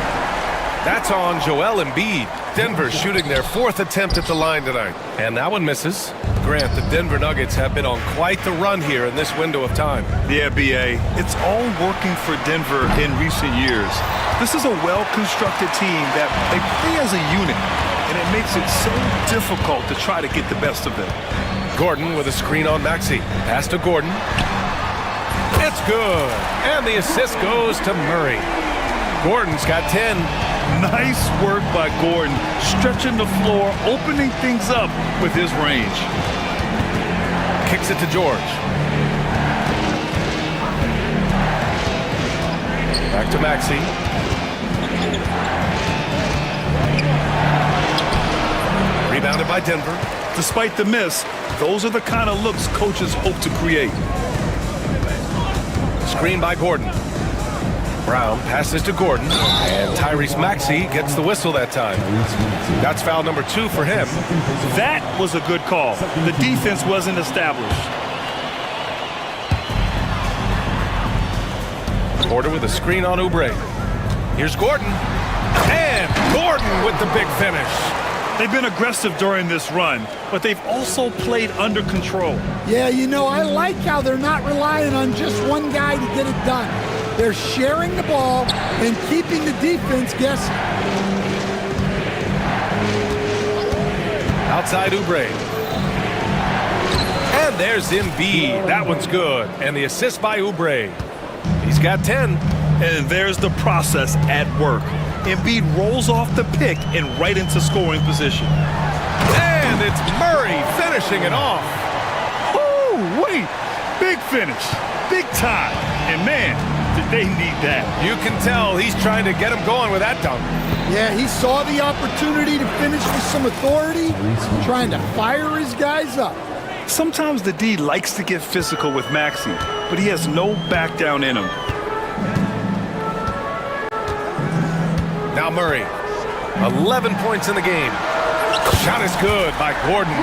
That's on Joel Embiid. Denver shooting their 4th attempt at the line tonight. And that one misses. Grant, the Denver Nuggets have been on quite the run here in this window of time. Yeah, B.A. It's all working for Denver in recent years. This is a well-constructed team that they play as a unit, and it makes it so difficult to try to get the best of them. Gordon with a screen on Maxey. Pass to Gordon. It's good. And the assist goes to Murray. Gordon's got 10. Nice work by Gordon, stretching the floor, opening things up with his range. Kicks it to George. Back to Maxey. Rebounded by Denver. Despite the miss, those are the kind of looks coaches hope to create. Screen by Gordon. Brown passes to Gordon, and Tyrese Maxey gets the whistle that time. That's foul number 2 for him. That was a good call. The defense wasn't established. Porter with a screen on Oubre. Here's Gordon. And Gordon with the big finish. They've been aggressive during this run, but they've also played under control. Yeah, you know, I like how they're not relying on just one guy to get it done. They're sharing the ball and keeping the defense guessing. Outside Oubre. And there's Embiid. That one's good. And the assist by Oubre. He's got 10. And there's the process at work. Embiid rolls off the pick and right into scoring position. And it's Murray finishing it off. Ooh, wait. Big finish. Big time. And man, did they need that. You can tell he's trying to get him going with that dunk. Yeah, he saw the opportunity to finish with some authority, trying to fire his guys up. Sometimes the D likes to get physical with Maxey, but he has no back down in him. Now Murray, 11 points in the game. Shot is good by Gordon.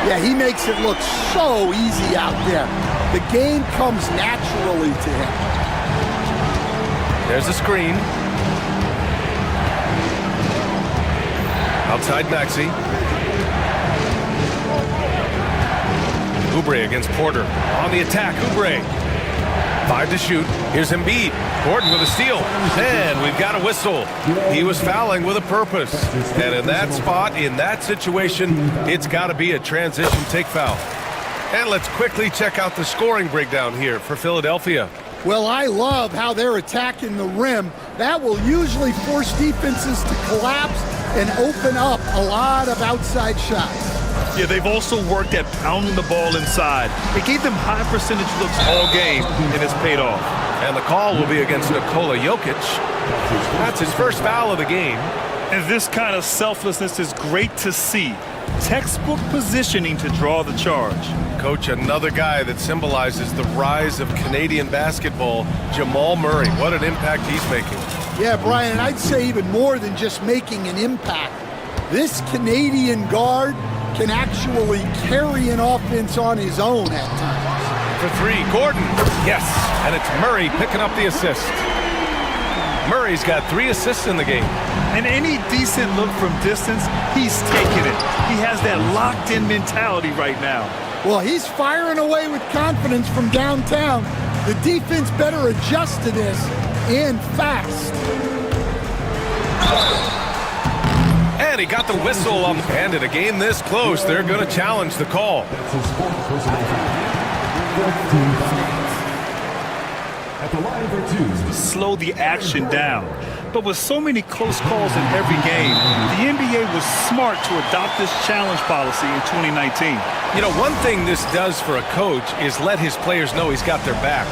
Yeah, he makes it look so easy out there. The game comes naturally to him. There's a screen. Outside Maxey. Oubre against Porter. On the attack, Oubre. 5 to shoot. Here's Embiid. Gordon with a steal. And we've got a whistle. He was fouling with a purpose. And in that spot, in that situation, it's got to be a transition take foul. And let's quickly check out the scoring breakdown here for Philadelphia. Well, I love how they're attacking the rim. That will usually force defenses to collapse and open up a lot of outside shots. Yeah, they've also worked at pounding the ball inside. It gave them high percentage looks all game, and it's paid off. And the call will be against Nikola Jokic. That's his first foul of the game. And this kind of selflessness is great to see. Textbook positioning to draw the charge. Coach, another guy that symbolizes the rise of Canadian basketball, Jamal Murray. What an impact he's making. Yeah, Brian, and I'd say even more than just making an impact. This Canadian guard can actually carry an offense on his own at times. For three, Gordon. Yes, and it's Murray picking up the assist. Murray's got 3 assists in the game. And any decent look from distance, he's taking it. He has that locked-in mentality right now. Well, he's firing away with confidence from downtown. The defense better adjust to this, and fast. And he got the whistle on. And in a game this close, they're going to challenge the call. At the line for 2. Slow the action down. But with so many close calls in every game, the NBA was smart to adopt this challenge policy in 2019. You know, one thing this does for a coach is let his players know he's got their back.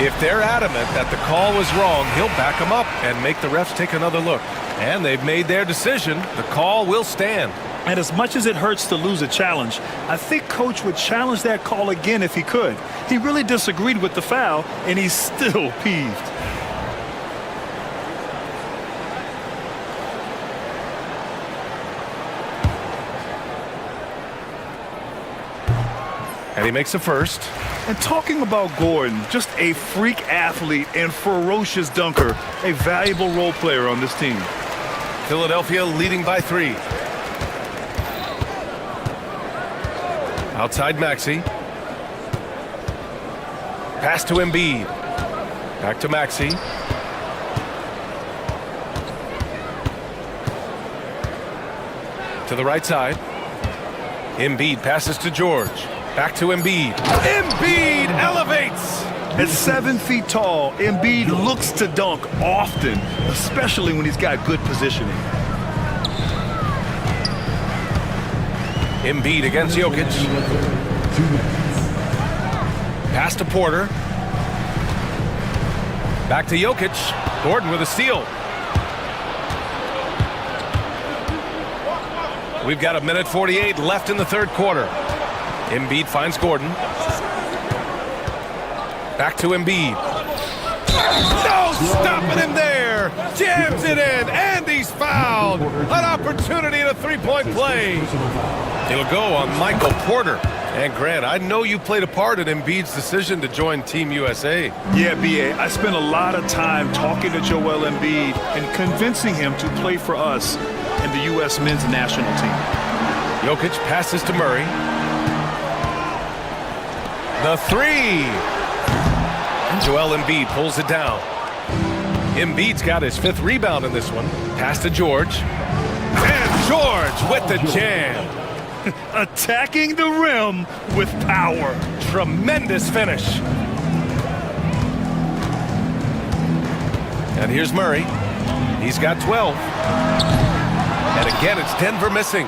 If they're adamant that the call was wrong, he'll back them up and make the refs take another look. And they've made their decision. The call will stand. And as much as it hurts to lose a challenge, I think Coach would challenge that call again if he could. He really disagreed with the foul, and he's still peeved. And he makes a first. And talking about Gordon, just a freak athlete and ferocious dunker, a valuable role player on this team. Philadelphia leading by 3. Outside Maxey. Pass to Embiid. Back to Maxey. To the right side. Embiid passes to George. Back to Embiid. Embiid elevates! At 7 feet tall, Embiid looks to dunk often, especially when he's got good positioning. Embiid against Jokic. Pass to Porter. Back to Jokic. Gordon with a steal. We've got 1:48 left in the third quarter. Embiid finds Gordon. Back to Embiid. No stopping him there. Jams it in, and he's fouled. An opportunity at a three-point play. It'll go on Michael Porter. And Grant, I know you played a part in Embiid's decision to join Team USA. Yeah, B.A., I spent a lot of time talking to Joel Embiid and convincing him to play for us and the U.S. men's national team. Jokic passes to Murray. The 3. And Joel Embiid pulls it down. Embiid's got his 5th rebound in this one. Pass to George. And George with the jam. Attacking the rim with power. Tremendous finish. And here's Murray. He's got 12. And again, it's Denver missing.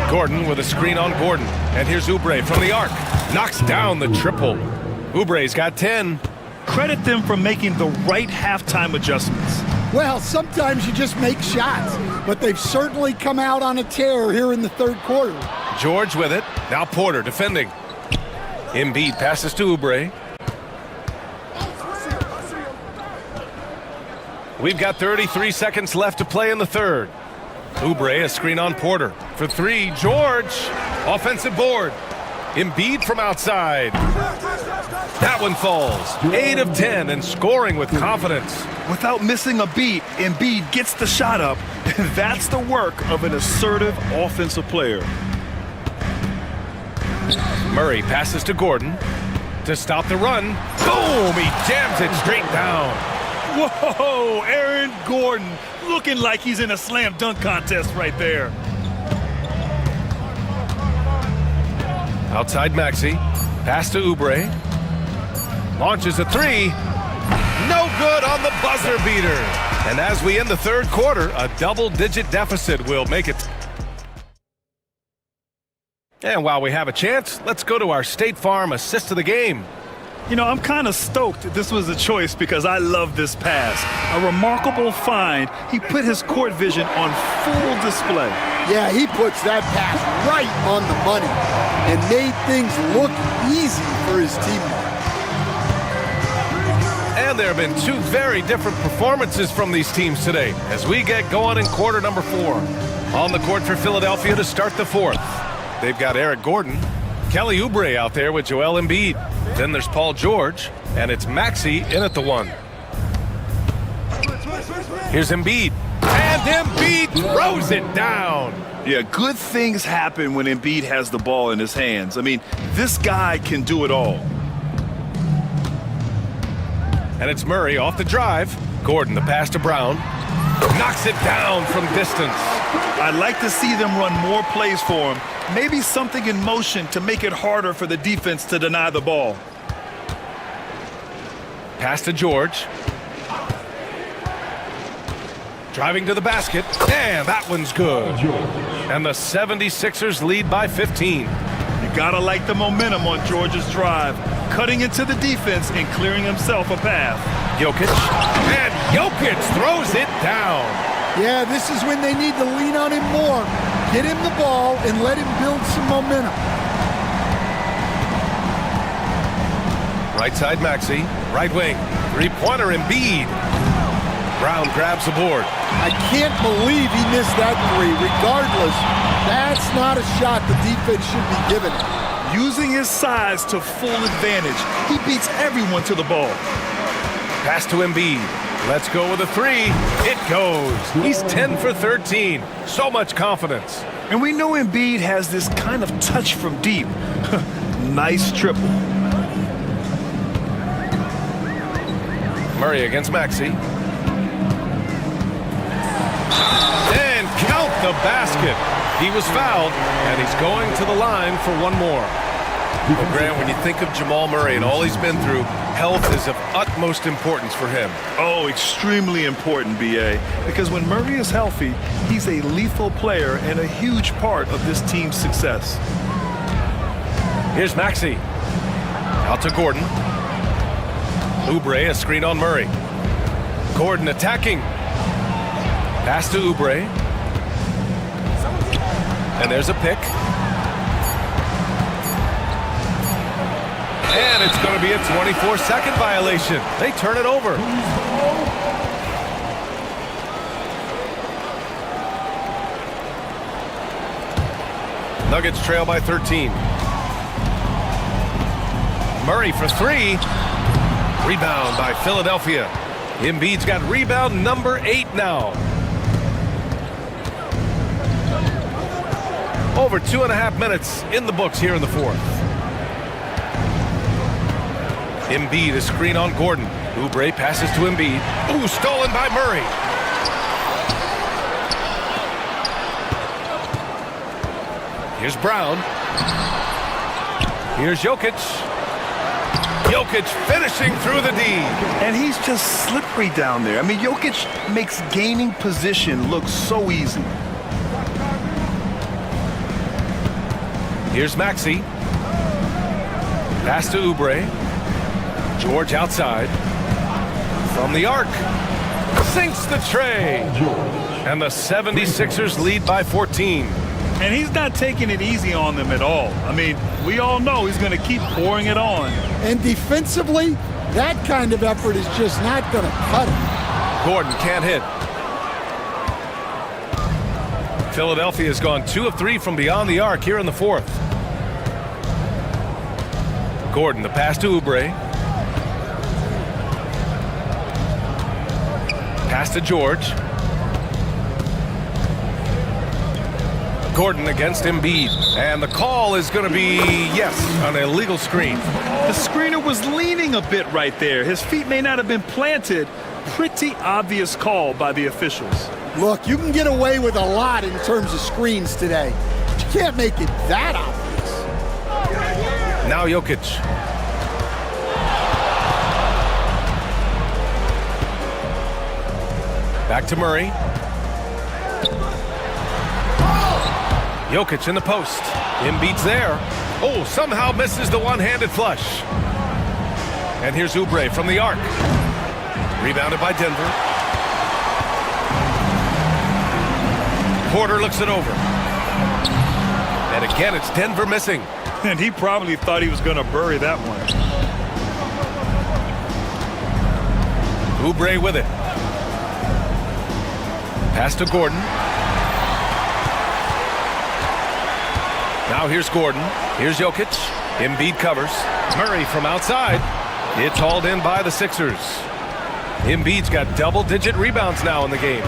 Gordon with a screen on Gordon. And here's Oubre from the arc. Knocks down the triple. Oubre's got 10. Credit them for making the right halftime adjustments. Well, sometimes you just make shots, but they've certainly come out on a tear here in the third quarter. George with it. Now Porter defending. Embiid passes to Oubre. We've got 33 seconds left to play in the third. Oubre, a screen on Porter. For 3, George. Offensive board. Embiid from outside. That one falls. 8 of 10 and scoring with confidence. Without missing a beat, Embiid gets the shot up. And that's the work of an assertive offensive player. Murray passes to Gordon to stop the run. Boom! He jams it straight down. Whoa, Aaron Gordon looking like he's in a slam dunk contest right there. Outside Maxey. Pass to Oubre. Launches a three. No good on the buzzer beater. And as we end the third quarter, a double-digit deficit will make it. And while we have a chance, let's go to our State Farm assist of the game. You know, I'm kind of stoked this was a choice because I love this pass. A remarkable find. He put his court vision on full display. Yeah, he puts that pass right on the money and made things look easy for his teammate. And there have been two very different performances from these teams today as we get going in quarter number 4. On the court for Philadelphia to start the fourth. They've got Eric Gordon, Kelly Oubre out there with Joel Embiid. Then there's Paul George, and it's Maxey in at the 1. Here's Embiid, and Embiid throws it down. Yeah, good things happen when Embiid has the ball in his hands. I mean, this guy can do it all. And it's Murray off the drive. Gordon, the pass to Brown. Knocks it down from distance. I'd like to see them run more plays for him. Maybe something in motion to make it harder for the defense to deny the ball. Pass to George. Driving to the basket. And that one's good. And the 76ers lead by 15. You gotta like the momentum on George's drive. Cutting into the defense and clearing himself a path. Jokic. And Jokic throws it down. Yeah, this is when they need to lean on him more. Get him the ball and let him build some momentum. Right side Maxey. Right wing. Three-pointer Embiid. Brown grabs the board. I can't believe he missed that three. Regardless, that's not a shot the defense should be giving him. Using his size to full advantage. He beats everyone to the ball. Pass to Embiid. Let's go with a three. It goes. He's 10 for 13. So much confidence. And we know Embiid has this kind of touch from deep. Nice triple. Murray against Maxey. And count the basket. He was fouled, and he's going to the line for one more. Well, Graham, when you think of Jamal Murray and all he's been through, health is of utmost importance for him. Oh, extremely important, B.A. Because when Murray is healthy, he's a lethal player and a huge part of this team's success. Here's Maxey. Out to Gordon. Oubre, a screen on Murray. Gordon attacking. Pass to Oubre. And there's a pick. And it's going to be a 24-second violation. They turn it over. Nuggets trail by 13. Murray for three. Rebound by Philadelphia. Embiid's got rebound number 8 now. Over 2.5 minutes in the books here in the fourth. Embiid is screen on Gordon. Oubre passes to Embiid. Ooh, stolen by Murray. Here's Brown. Here's Jokic. Jokic finishing through the D. And he's just slippery down there. I mean, Jokic makes gaining position look so easy. Here's Maxey. Pass to Oubre. George outside. From the arc. Sinks the tray. And the 76ers lead by 14. And he's not taking it easy on them at all. I mean, we all know he's going to keep pouring it on. And defensively, that kind of effort is just not going to cut him. Gordon can't hit. Philadelphia has gone 2 of 3 from beyond the arc here in the fourth. Gordon, the pass to Oubre. Pass to George. Gordon against Embiid. And the call is going to be, yes, an illegal screen. The screener was leaning a bit right there. His feet may not have been planted, pretty obvious call by the officials. Look, you can get away with a lot in terms of screens today. But you can't make it that obvious. Now Jokic. Back to Murray. Jokic in the post. Embiid's there. Oh, somehow misses the one-handed flush. And here's Oubre from the arc. Rebounded by Denver. Porter looks it over. And again, it's Denver missing. And he probably thought he was going to bury that one. Oubre with it. Pass to Gordon. Now here's Gordon. Here's Jokic. Embiid covers. Murray from outside. It's hauled in by the Sixers. Embiid's got double-digit rebounds now in the game.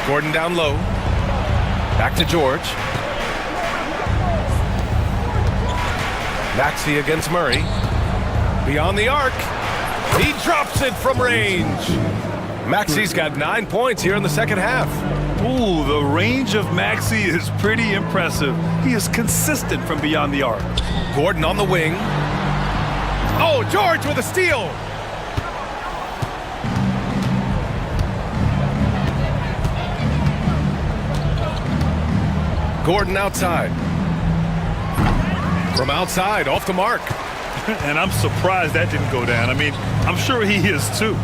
Gordon down low. Back to George. Maxey against Murray. Beyond the arc. He drops it from range. Maxey's got 9 points here in the second half. Ooh, the range of Maxey is pretty impressive. He is consistent from beyond the arc. Gordon on the wing. Oh, George with a steal. Gordon outside. From outside, off the mark. And I'm surprised that didn't go down. I mean, I'm sure he is too.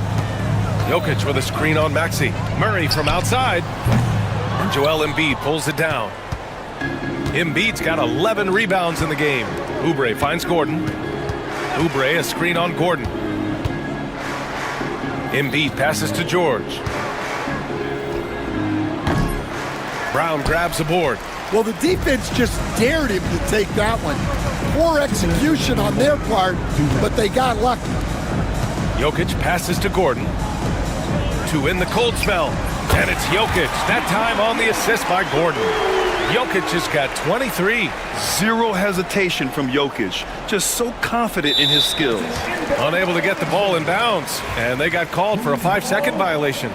Jokic with a screen on Maxey. Murray from outside. And Joel Embiid pulls it down. Embiid's got 11 rebounds in the game. Oubre finds Gordon. Oubre a screen on Gordon. Embiid passes to George. Brown grabs the board. Well, the defense just dared him to take that one. Poor execution on their part, but they got lucky. Jokic passes to Gordon. To in the cold spell. And it's Jokic. That time on the assist by Gordon. Jokic has got 23. Zero hesitation from Jokic. Just so confident in his skills. Unable to get the ball in bounds. And they got called for a 5-second violation.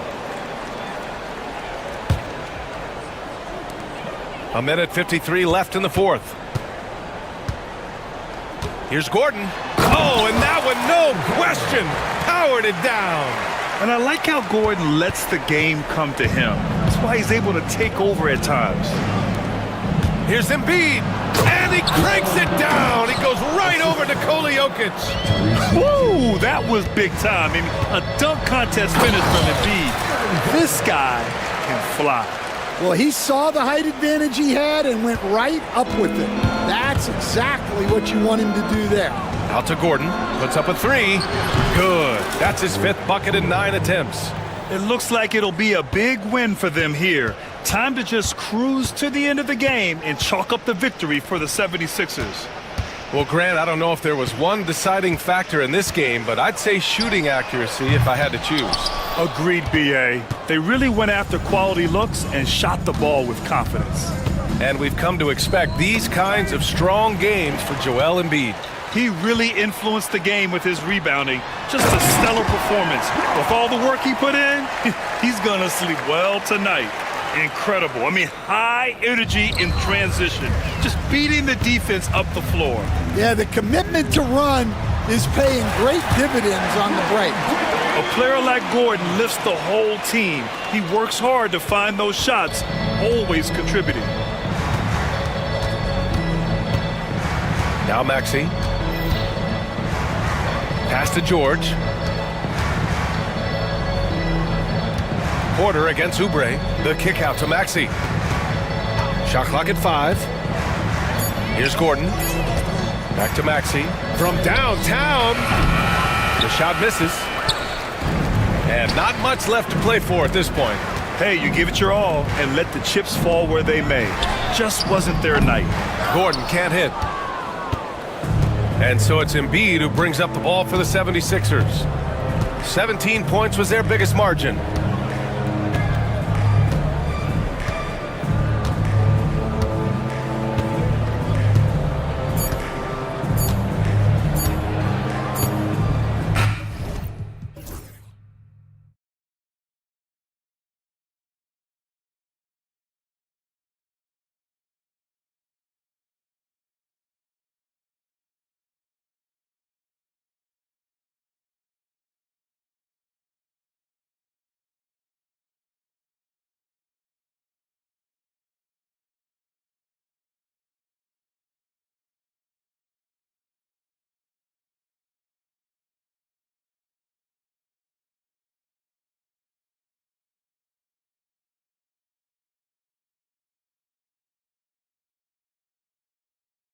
A minute 53 left in the fourth. Here's Gordon. Oh, and that one, no question, powered it down. And I like how Gordon lets the game come to him. That's why he's able to take over at times. Here's Embiid, and he cranks it down. He goes right over Nikola Jokic. Woo, that was big time. I mean, a dunk contest finish from Embiid. This guy can fly. Well, he saw the height advantage he had and went right up with it. That's exactly what you want him to do there. Out to Gordon, puts up a three. Good. That's his 5th bucket in 9 attempts. It looks like it'll be a big win for them here. Time to just cruise to the end of the game and chalk up the victory for the 76ers. Well, Grant, I don't know if there was one deciding factor in this game, but I'd say shooting accuracy if I had to choose. Agreed, B.A. They really went after quality looks and shot the ball with confidence. And we've come to expect these kinds of strong games for Joel Embiid. He really influenced the game with his rebounding. Just a stellar performance. With all the work he put in, he's going to sleep well tonight. Incredible. I mean, high energy in transition. Just beating the defense up the floor. Yeah, the commitment to run is paying great dividends on the break. A player like Gordon lifts the whole team. He works hard to find those shots, always contributing. Now Maxey. Pass to George. Porter against Oubre. The kick out to Maxey. Shot clock at 5. Here's Gordon. Back to Maxey. From downtown. The shot misses. And not much left to play for at this point. Hey, you give it your all and let the chips fall where they may. Just wasn't their night. Gordon can't hit. And so it's Embiid who brings up the ball for the 76ers. 17 points was their biggest margin.